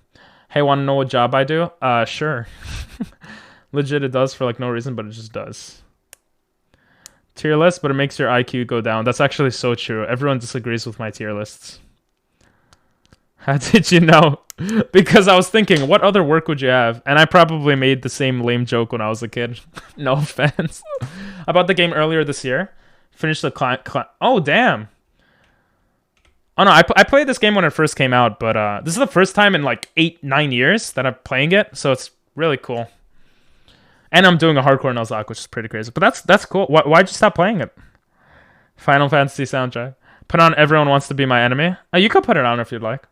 Hey, want to know what job I do? Sure. Legit, it does for like no reason, but it just does. Tier list, but it makes your IQ go down. That's actually so true. Everyone disagrees with my tier lists. How did you know? Because I was thinking, what other work would you have? And I probably made the same lame joke when I was a kid. No offense. About the game earlier this year. Finished the client. Oh, damn. Oh, no, I played this game when it first came out, but this is the first time in like 8-9 years that I'm playing it, so it's really cool. And I'm doing a hardcore Nuzlocke, which is pretty crazy. But that's cool. Why'd you stop playing it? Final Fantasy soundtrack. Put on Everyone Wants to Be My Enemy. Oh, you could put it on if you'd like.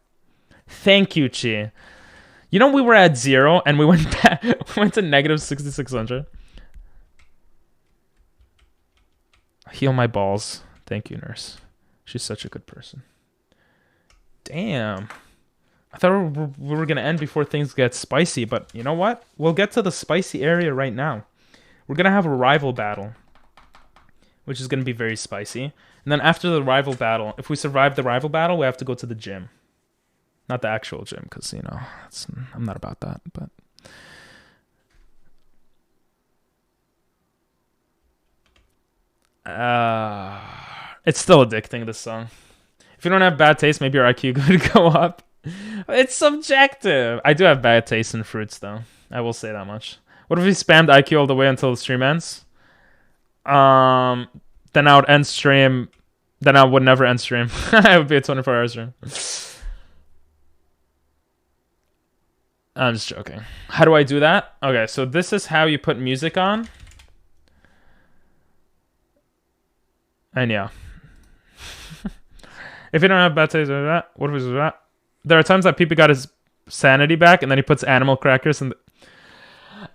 Thank you, Chi. You know, we were at 0 and we went back, went to negative 6,600. Heal my balls. Thank you, nurse. She's such a good person. Damn. I thought we were going to end before things get spicy, but you know what? We'll get to the spicy area right now. We're going to have a rival battle, which is going to be very spicy. And then after the rival battle, if we survive the rival battle, we have to go to the gym. Not the actual gym, because, you know, I'm not about that, but... It's still addicting, this song. If you don't have bad taste, maybe your IQ could go up. It's subjective. I do have bad taste in fruits, though. I will say that much. What if we spammed IQ all the way until the stream ends? Then I would end stream. Then I would never end stream. It would be a 24-hour stream. I'm just joking. How do I do that? Okay, so this is how you put music on. And yeah. If you don't have bad taste or that, what if it's that? There are times that Peepee got his sanity back, and then he puts animal crackers in the...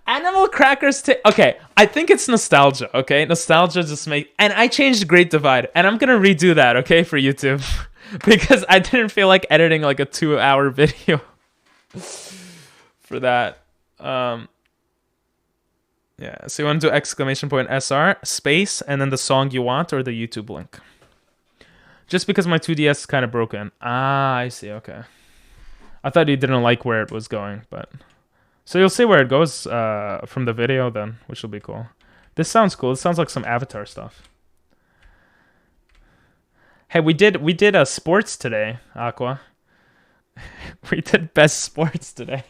Animal crackers... Okay, I think it's nostalgia, okay? Nostalgia just make... And I changed Great Divide, and I'm gonna redo that, okay, for YouTube. Because I didn't feel like editing like a 2-hour video for that. Yeah, so you want to do exclamation point SR, space, and then the song you want, or the YouTube link. Just because my 2DS is kind of broken. Ah, I see, okay. I thought you didn't like where it was going, but... So you'll see where it goes from the video then, which will be cool. This sounds cool. This sounds like some Avatar stuff. Hey, we did a sports today, Aqua. We did best sports today.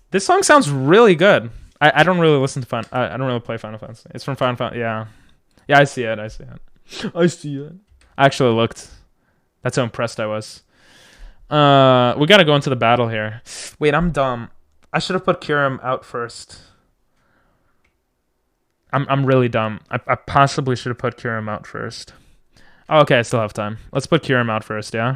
This song sounds really good. I don't really listen to I don't really play Final Fantasy. It's from Final Fantasy. Yeah, I see it. I see it. I actually looked. That's how impressed I was. We gotta go into the battle here. Wait, I'm dumb. I should have put Kyurem out first. I'm really dumb. I possibly should have put Kyurem out first. Oh, okay, I still have time. Let's put Kyurem out first, yeah?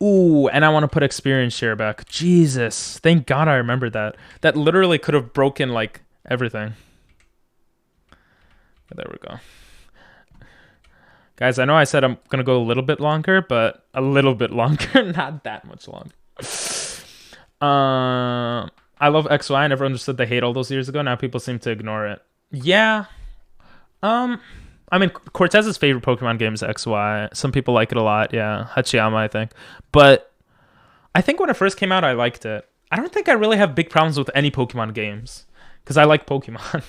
Ooh, and I want to put experience share back. Jesus, thank God I remembered that. That literally could have broken, like, everything. There we go. Guys, I know I said I'm going to go a little bit longer, but a little bit longer. Not that much longer. I love XY. I never understood the hate all those years ago. Now people seem to ignore it. Yeah. I mean, Cortez's favorite Pokemon game is XY. Some people like it a lot. Yeah, Hachiyama, I think. But I think when it first came out, I liked it. I don't think I really have big problems with any Pokemon games because I like Pokemon.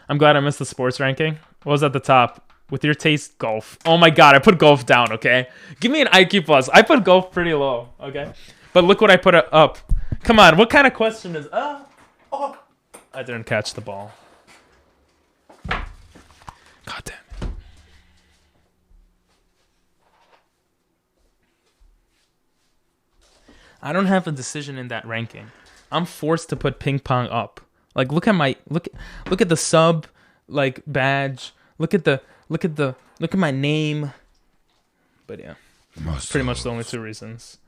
I'm glad I missed the sports ranking. What was at the top? With your taste, golf. Oh my God, I put golf down, okay? Give me an IQ plus. I put golf pretty low, okay? But look what I put up. Come on, what kind of question is... Oh, I didn't catch the ball. God damn it. I don't have a decision in that ranking. I'm forced to put ping pong up. Like, look at my... Look at the sub, like, badge. Look at my name. But yeah, muscles. Pretty much the only two reasons.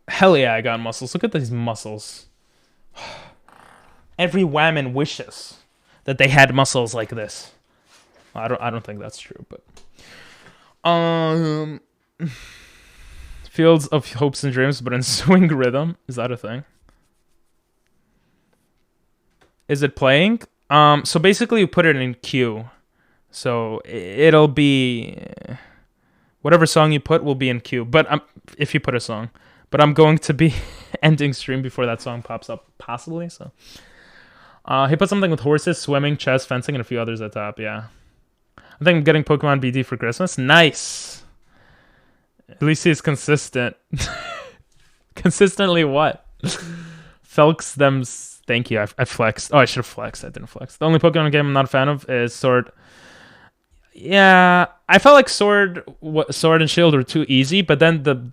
Hell yeah, I got muscles. Look at these muscles. Every woman wishes that they had muscles like this. I don't think that's true, but 15 Fields of Hopes and Dreams, but in swing rhythm. Is that a thing? Is it playing? So basically you put it in queue. So it'll be whatever song you put will be in queue. But if you put a song, but I'm going to be ending stream before that song pops up, possibly. So he put something with horses, swimming, chess, fencing, and a few others at top. Yeah, I think I'm getting Pokemon BD for Christmas. Nice. At least he's consistent. Consistently what? Felks them. Thank you. I flexed. Oh, I should have flexed. I didn't flex. The only Pokemon game I'm not a fan of is Sword. Yeah, I felt like Sword and Shield were too easy, but then the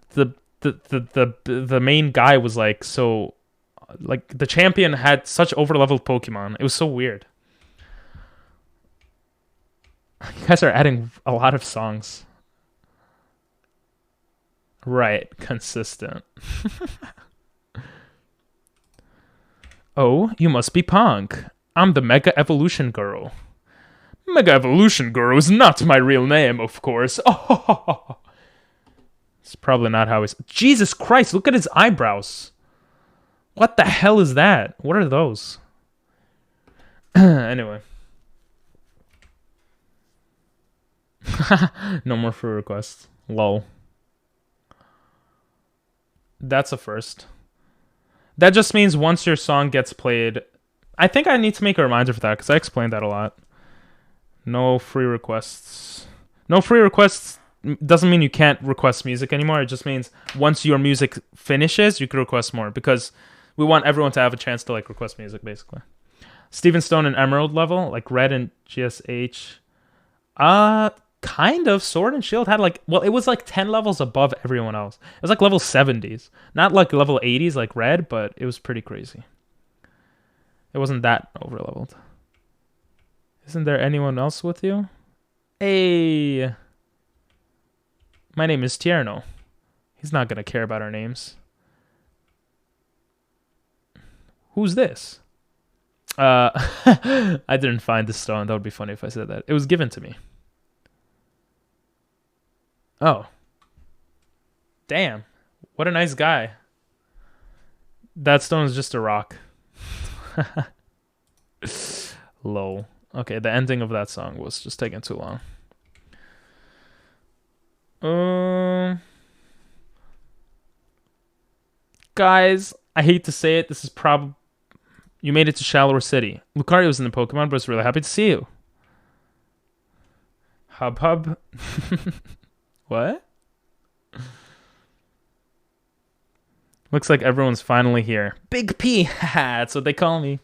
main guy was like so, like the champion had such overleveled Pokemon. It was so weird. You guys are adding a lot of songs. Right, consistent. Oh, you must be Punk. I'm the Mega Evolution Girl. Mega Evolution Girl is not my real name, of course. Oh, it's probably not how he's... Jesus Christ, look at his eyebrows. What the hell is that? What are those? Anyway. No more free requests. Lol. That's a first. That just means once your song gets played... I think I need to make a reminder for that, because I explained that a lot. No free requests. No free requests doesn't mean you can't request music anymore. It just means once your music finishes, you can request more, because we want everyone to have a chance to like request music, basically. Steven Stone and Emerald level, like Red and GSH. Kind of. Sword and Shield had like, well, it was like 10 levels above everyone else. It was like level 70s. Not like level 80s like Red, but it was pretty crazy. It wasn't that overleveled. Isn't there anyone else with you? Hey. My name is Tierno. He's not going to care about our names. Who's this? I didn't find the stone. That would be funny if I said that. It was given to me. Oh. Damn. What a nice guy. That stone is just a rock. Lol. Okay, the ending of that song was just taking too long. Guys, I hate to say it. This is probably... You made it to Shallower City. Lucario was in the Pokemon, but I was really happy to see you. Hub. What? Looks like everyone's finally here. Big P. That's what they call me.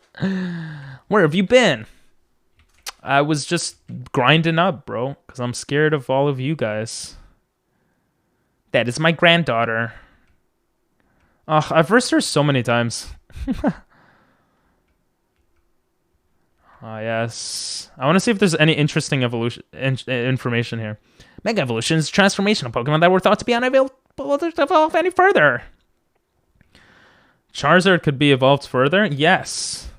Where have you been? I was just grinding up, bro, because I'm scared of all of you guys. That is my granddaughter. Oh, I've versed her so many times. Oh, yes. I want to see if there's any interesting evolution information here. Mega Evolution's transformational Pokemon that were thought to be unavailable to evolve any further. Charizard could be evolved further? Yes.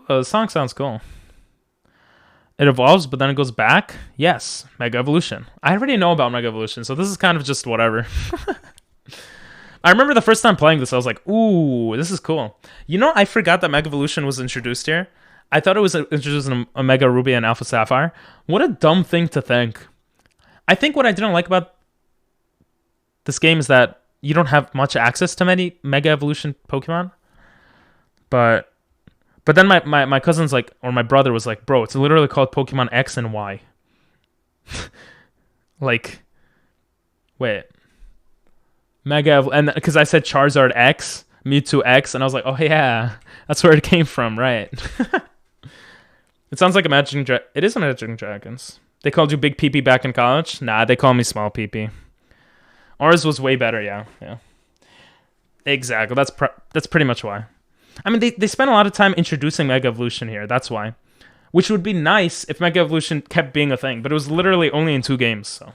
The song sounds cool. It evolves, but then it goes back? Yes. Mega Evolution. I already know about Mega Evolution, so this is kind of just whatever. I remember the first time playing this, I was like, ooh, this is cool. You know, I forgot that Mega Evolution was introduced here. I thought it was introduced in Omega Ruby and Alpha Sapphire. What a dumb thing to think. I think what I didn't like about this game is that you don't have much access to many Mega Evolution Pokemon. But then my cousin's like, or my brother was like, bro, it's literally called Pokemon X and Y. Like, wait. And because I said Charizard X, Mewtwo X, and I was like, oh yeah, that's where it came from, right? It sounds like it is Imagine Dragons. They called you Big Peepee back in college? Nah, they call me Small Peepee. Ours was way better, yeah. Exactly, that's pretty much why. I mean, they spent a lot of time introducing Mega Evolution here, that's why. Which would be nice if Mega Evolution kept being a thing, but it was literally only in 2 games, so.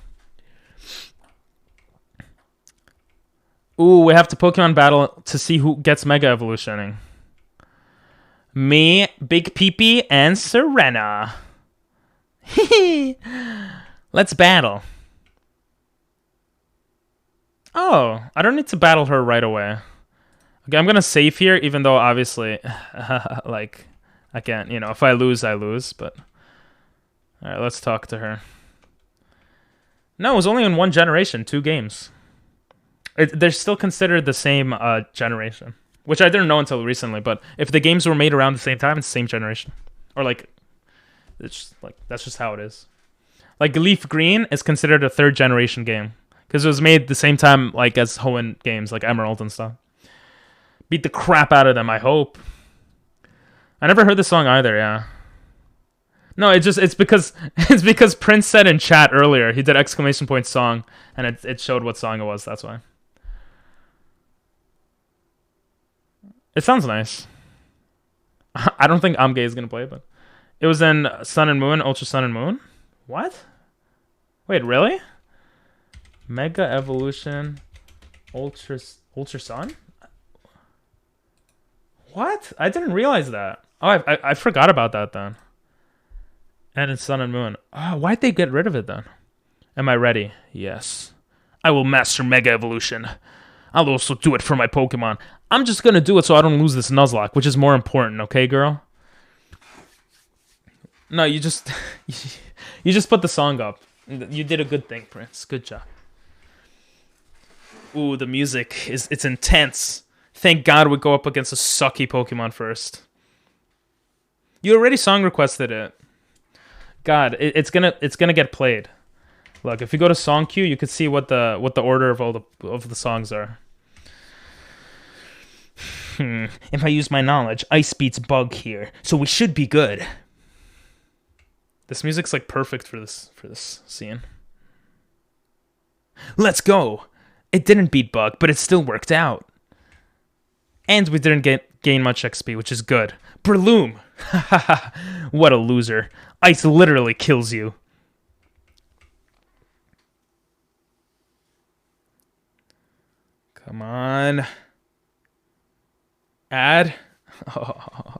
Ooh, we have to Pokemon battle to see who gets Mega Evolutioning. Me, Big Peepee, and Serena. Let's battle. Oh, I don't need to battle her right away. Okay, I'm gonna save here, even though obviously, like, I can't, you know, if I lose, I lose, but... Alright, let's talk to her. No, it was only in one generation, 2 games. They're still considered the same generation, which I didn't know until recently, but if the games were made around the same time, it's the same generation. Or like, it's just, like, that's just how it is. Like, Leaf Green is considered a 3rd generation game, because it was made the same time, like, as Hoenn games, like Emerald and stuff. Beat the crap out of them, I hope. I never heard the song either, yeah. No, it's because Prince said in chat earlier, he did exclamation point song, and it showed what song it was, that's why. It sounds nice. I don't think I'm Gay is gonna play, but it was in Sun and Moon, Ultra Sun and Moon? What? Wait, really? Mega Evolution Ultra Sun? What? I didn't realize that. Oh, I forgot about that then. And it's Sun and Moon. Oh, why'd they get rid of it then? Am I ready? Yes. I will master Mega Evolution. I'll also do it for my Pokemon. I'm just gonna do it so I don't lose this Nuzlocke, which is more important, okay, girl? No, you just... you just put the song up. You did a good thing, Prince. Good job. Ooh, the music it's intense. Thank God we go up against a sucky Pokemon first. You already song requested it. God, it's gonna get played. Look, if you go to song queue, you can see what the order of all the songs are. If I use my knowledge, Ice beats Bug here, so we should be good. This music's like perfect for this scene. Let's go. It didn't beat Bug, but it still worked out. And we didn't gain much XP, which is good. Breloom! What a loser. Ice literally kills you. Come on. Add? Oh.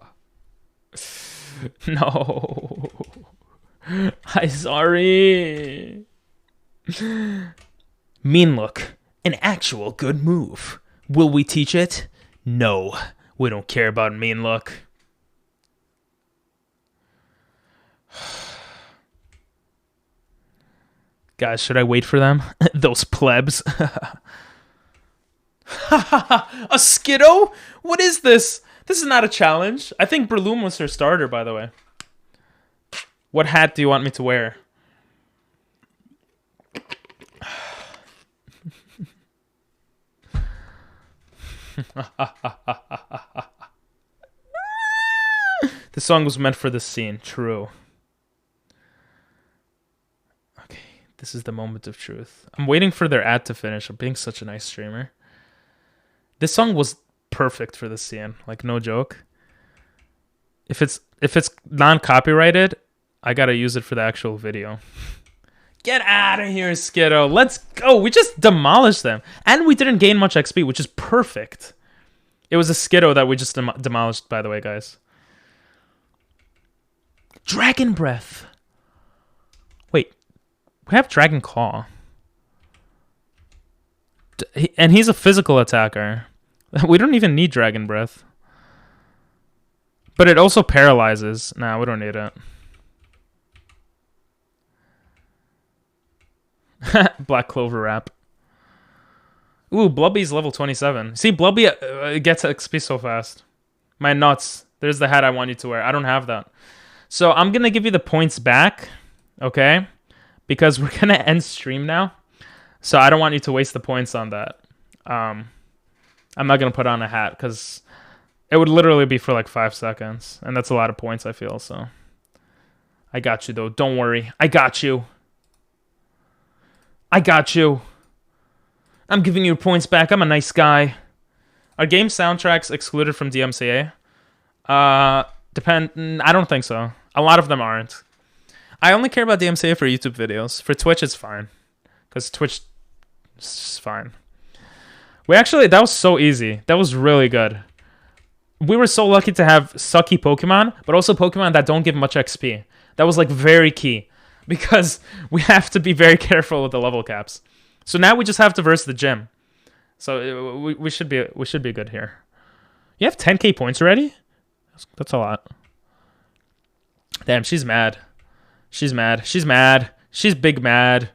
No. I'm sorry. Mean look. An actual good move. Will we teach it? No. We don't care about mean look. Guys, should I wait for them? Those plebs. A Skiddo? What is this? This is not a challenge. I think Breloom was her starter, by the way. What hat do you want me to wear? The song was meant for this scene. True. Okay, this is the moment of truth. I'm waiting for their ad to finish. I'm being such a nice streamer. This song was perfect for this scene. Like, no joke. If it's non-copyrighted, I gotta use it for the actual video. Get out of here, Skiddo. Let's go. We just demolished them. And we didn't gain much XP, which is perfect. It was a Skiddo that we just demolished, by the way, guys. Dragon Breath. Wait. We have Dragon Claw. And he's a physical attacker. We don't even need Dragon Breath. But it also paralyzes. Nah, we don't need it. Black Clover Wrap. Ooh, Blubby's level 27. See, Blubby gets XP so fast. My nuts. There's the hat I want you to wear. I don't have that. So I'm going to give you the points back. Okay? Because we're going to end stream now. So I don't want you to waste the points on that. I'm not going to put on a hat because it would literally be for like 5 seconds. And that's a lot of points, I feel. So I got you, though. Don't worry. I got you. I got you. I'm giving you points back. I'm a nice guy. Are game soundtracks excluded from DMCA? I don't think so. A lot of them aren't. I only care about DMCA for YouTube videos. For Twitch, it's fine. Because Twitch is fine. That was so easy. That was really good. We were so lucky to have sucky Pokemon, but also Pokemon that don't give much XP. That was like very key. Because we have to be very careful with the level caps. So now we just have to verse the gym. So we should be good here. You have 10k points already? That's a lot. Damn, she's mad. She's mad. She's mad. She's big mad.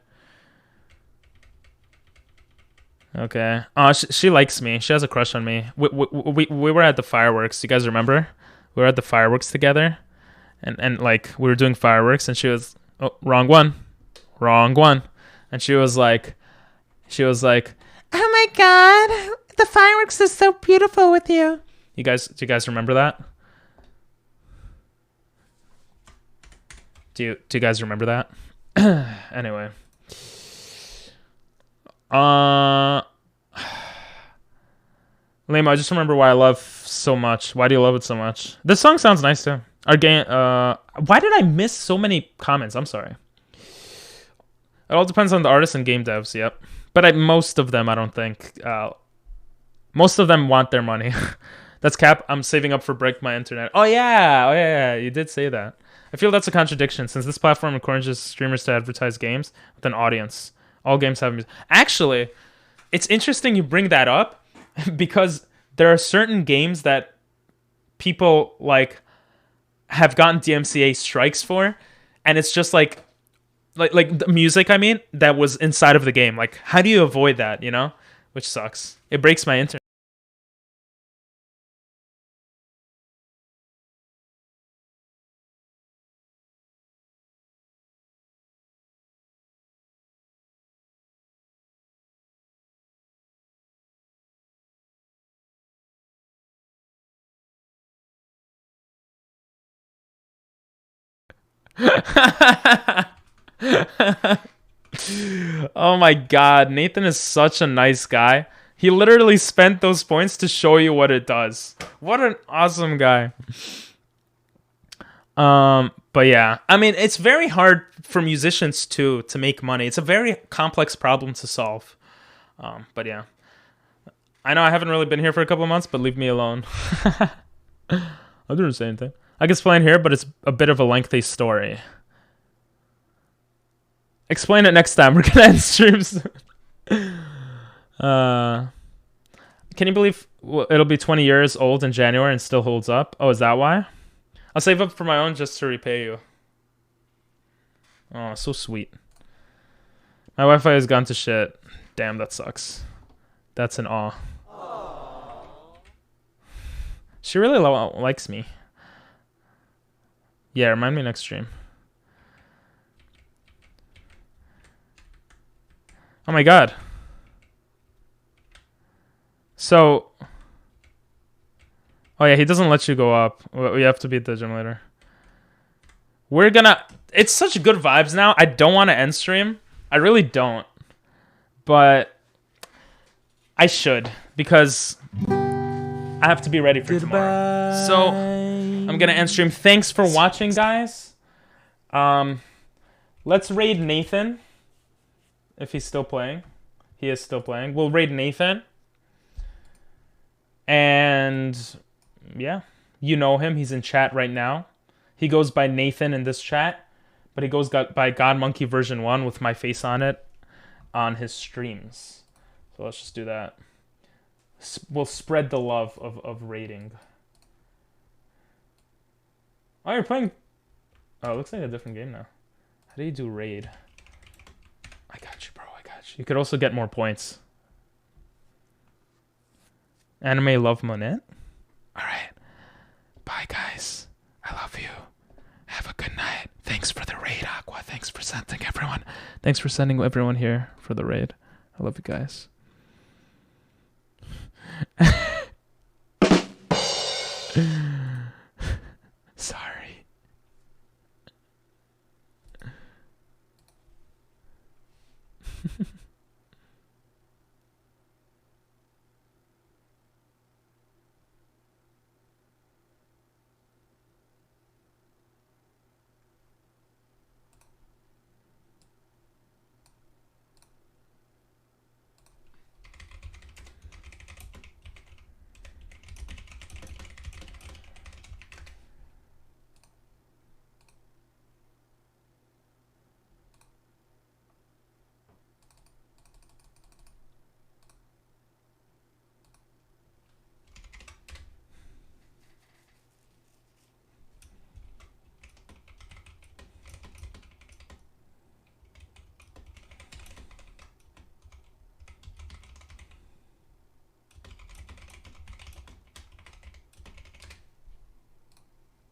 Okay. Oh, she likes me. She has a crush on me. We were at the fireworks. You guys remember? We were at the fireworks together, and like we were doing fireworks, and she was, oh, wrong one, and she was like, oh my god, the fireworks is so beautiful with you. Do you guys remember that? Do you guys remember that? Anyway. Liam, I just remember why I love so much. Why do you love it so much? This song sounds nice too. Our game. Why did I miss so many comments? I'm sorry. It all depends on the artists and game devs. Yep. But most of them, I don't think. Most of them want their money. That's cap. I'm saving up for Break My Internet. Oh yeah. You did say that. I feel that's a contradiction since this platform encourages streamers to advertise games with an audience. All games have music. Actually, it's interesting you bring that up because there are certain games that people like have gotten DMCA strikes for, and it's just like the music, I mean, that was inside of the game. Like, how do you avoid that, you know? Which sucks. It breaks my internet. Oh my god, Nathan is such a nice guy. He literally spent those points to show you what it does. What an awesome guy. But yeah, I mean, it's very hard for musicians to make money. It's a very complex problem to solve. But yeah, I know I haven't really been here for a couple of months, but leave me alone. I didn't say anything. I can explain here, but it's a bit of a lengthy story. Explain it next time. We're gonna end streams. Can you believe it'll be 20 years old in January and still holds up? Oh, is that why? I'll save up for my own just to repay you. Oh, so sweet. My Wi-Fi has gone to shit. Damn, that sucks. That's an awe. She really likes me. Yeah, remind me next stream. Oh my god. So... Oh yeah, he doesn't let you go up. We have to beat the gym later. We're gonna... It's such good vibes now. I don't want to end stream. I really don't. But... I should. Because... I have to be ready for tomorrow. So... I'm gonna end stream. Thanks for watching, guys. Let's raid Nathan. If he's still playing. He is still playing. We'll raid Nathan. And... yeah, you know him. He's in chat right now. He goes by Nathan in this chat, but he goes by God Monkey version 1 with my face on it on his streams. So let's just do that. We'll spread the love of raiding. Oh, you're playing... Oh, it looks like a different game now. How do you do raid? I got you, bro. I got you. You could also get more points. Anime Love Monette? Alright. Bye, guys. I love you. Have a good night. Thanks for the raid, Aqua. Thanks for sending everyone. Thanks for sending everyone here for the raid. I love you guys. Sorry.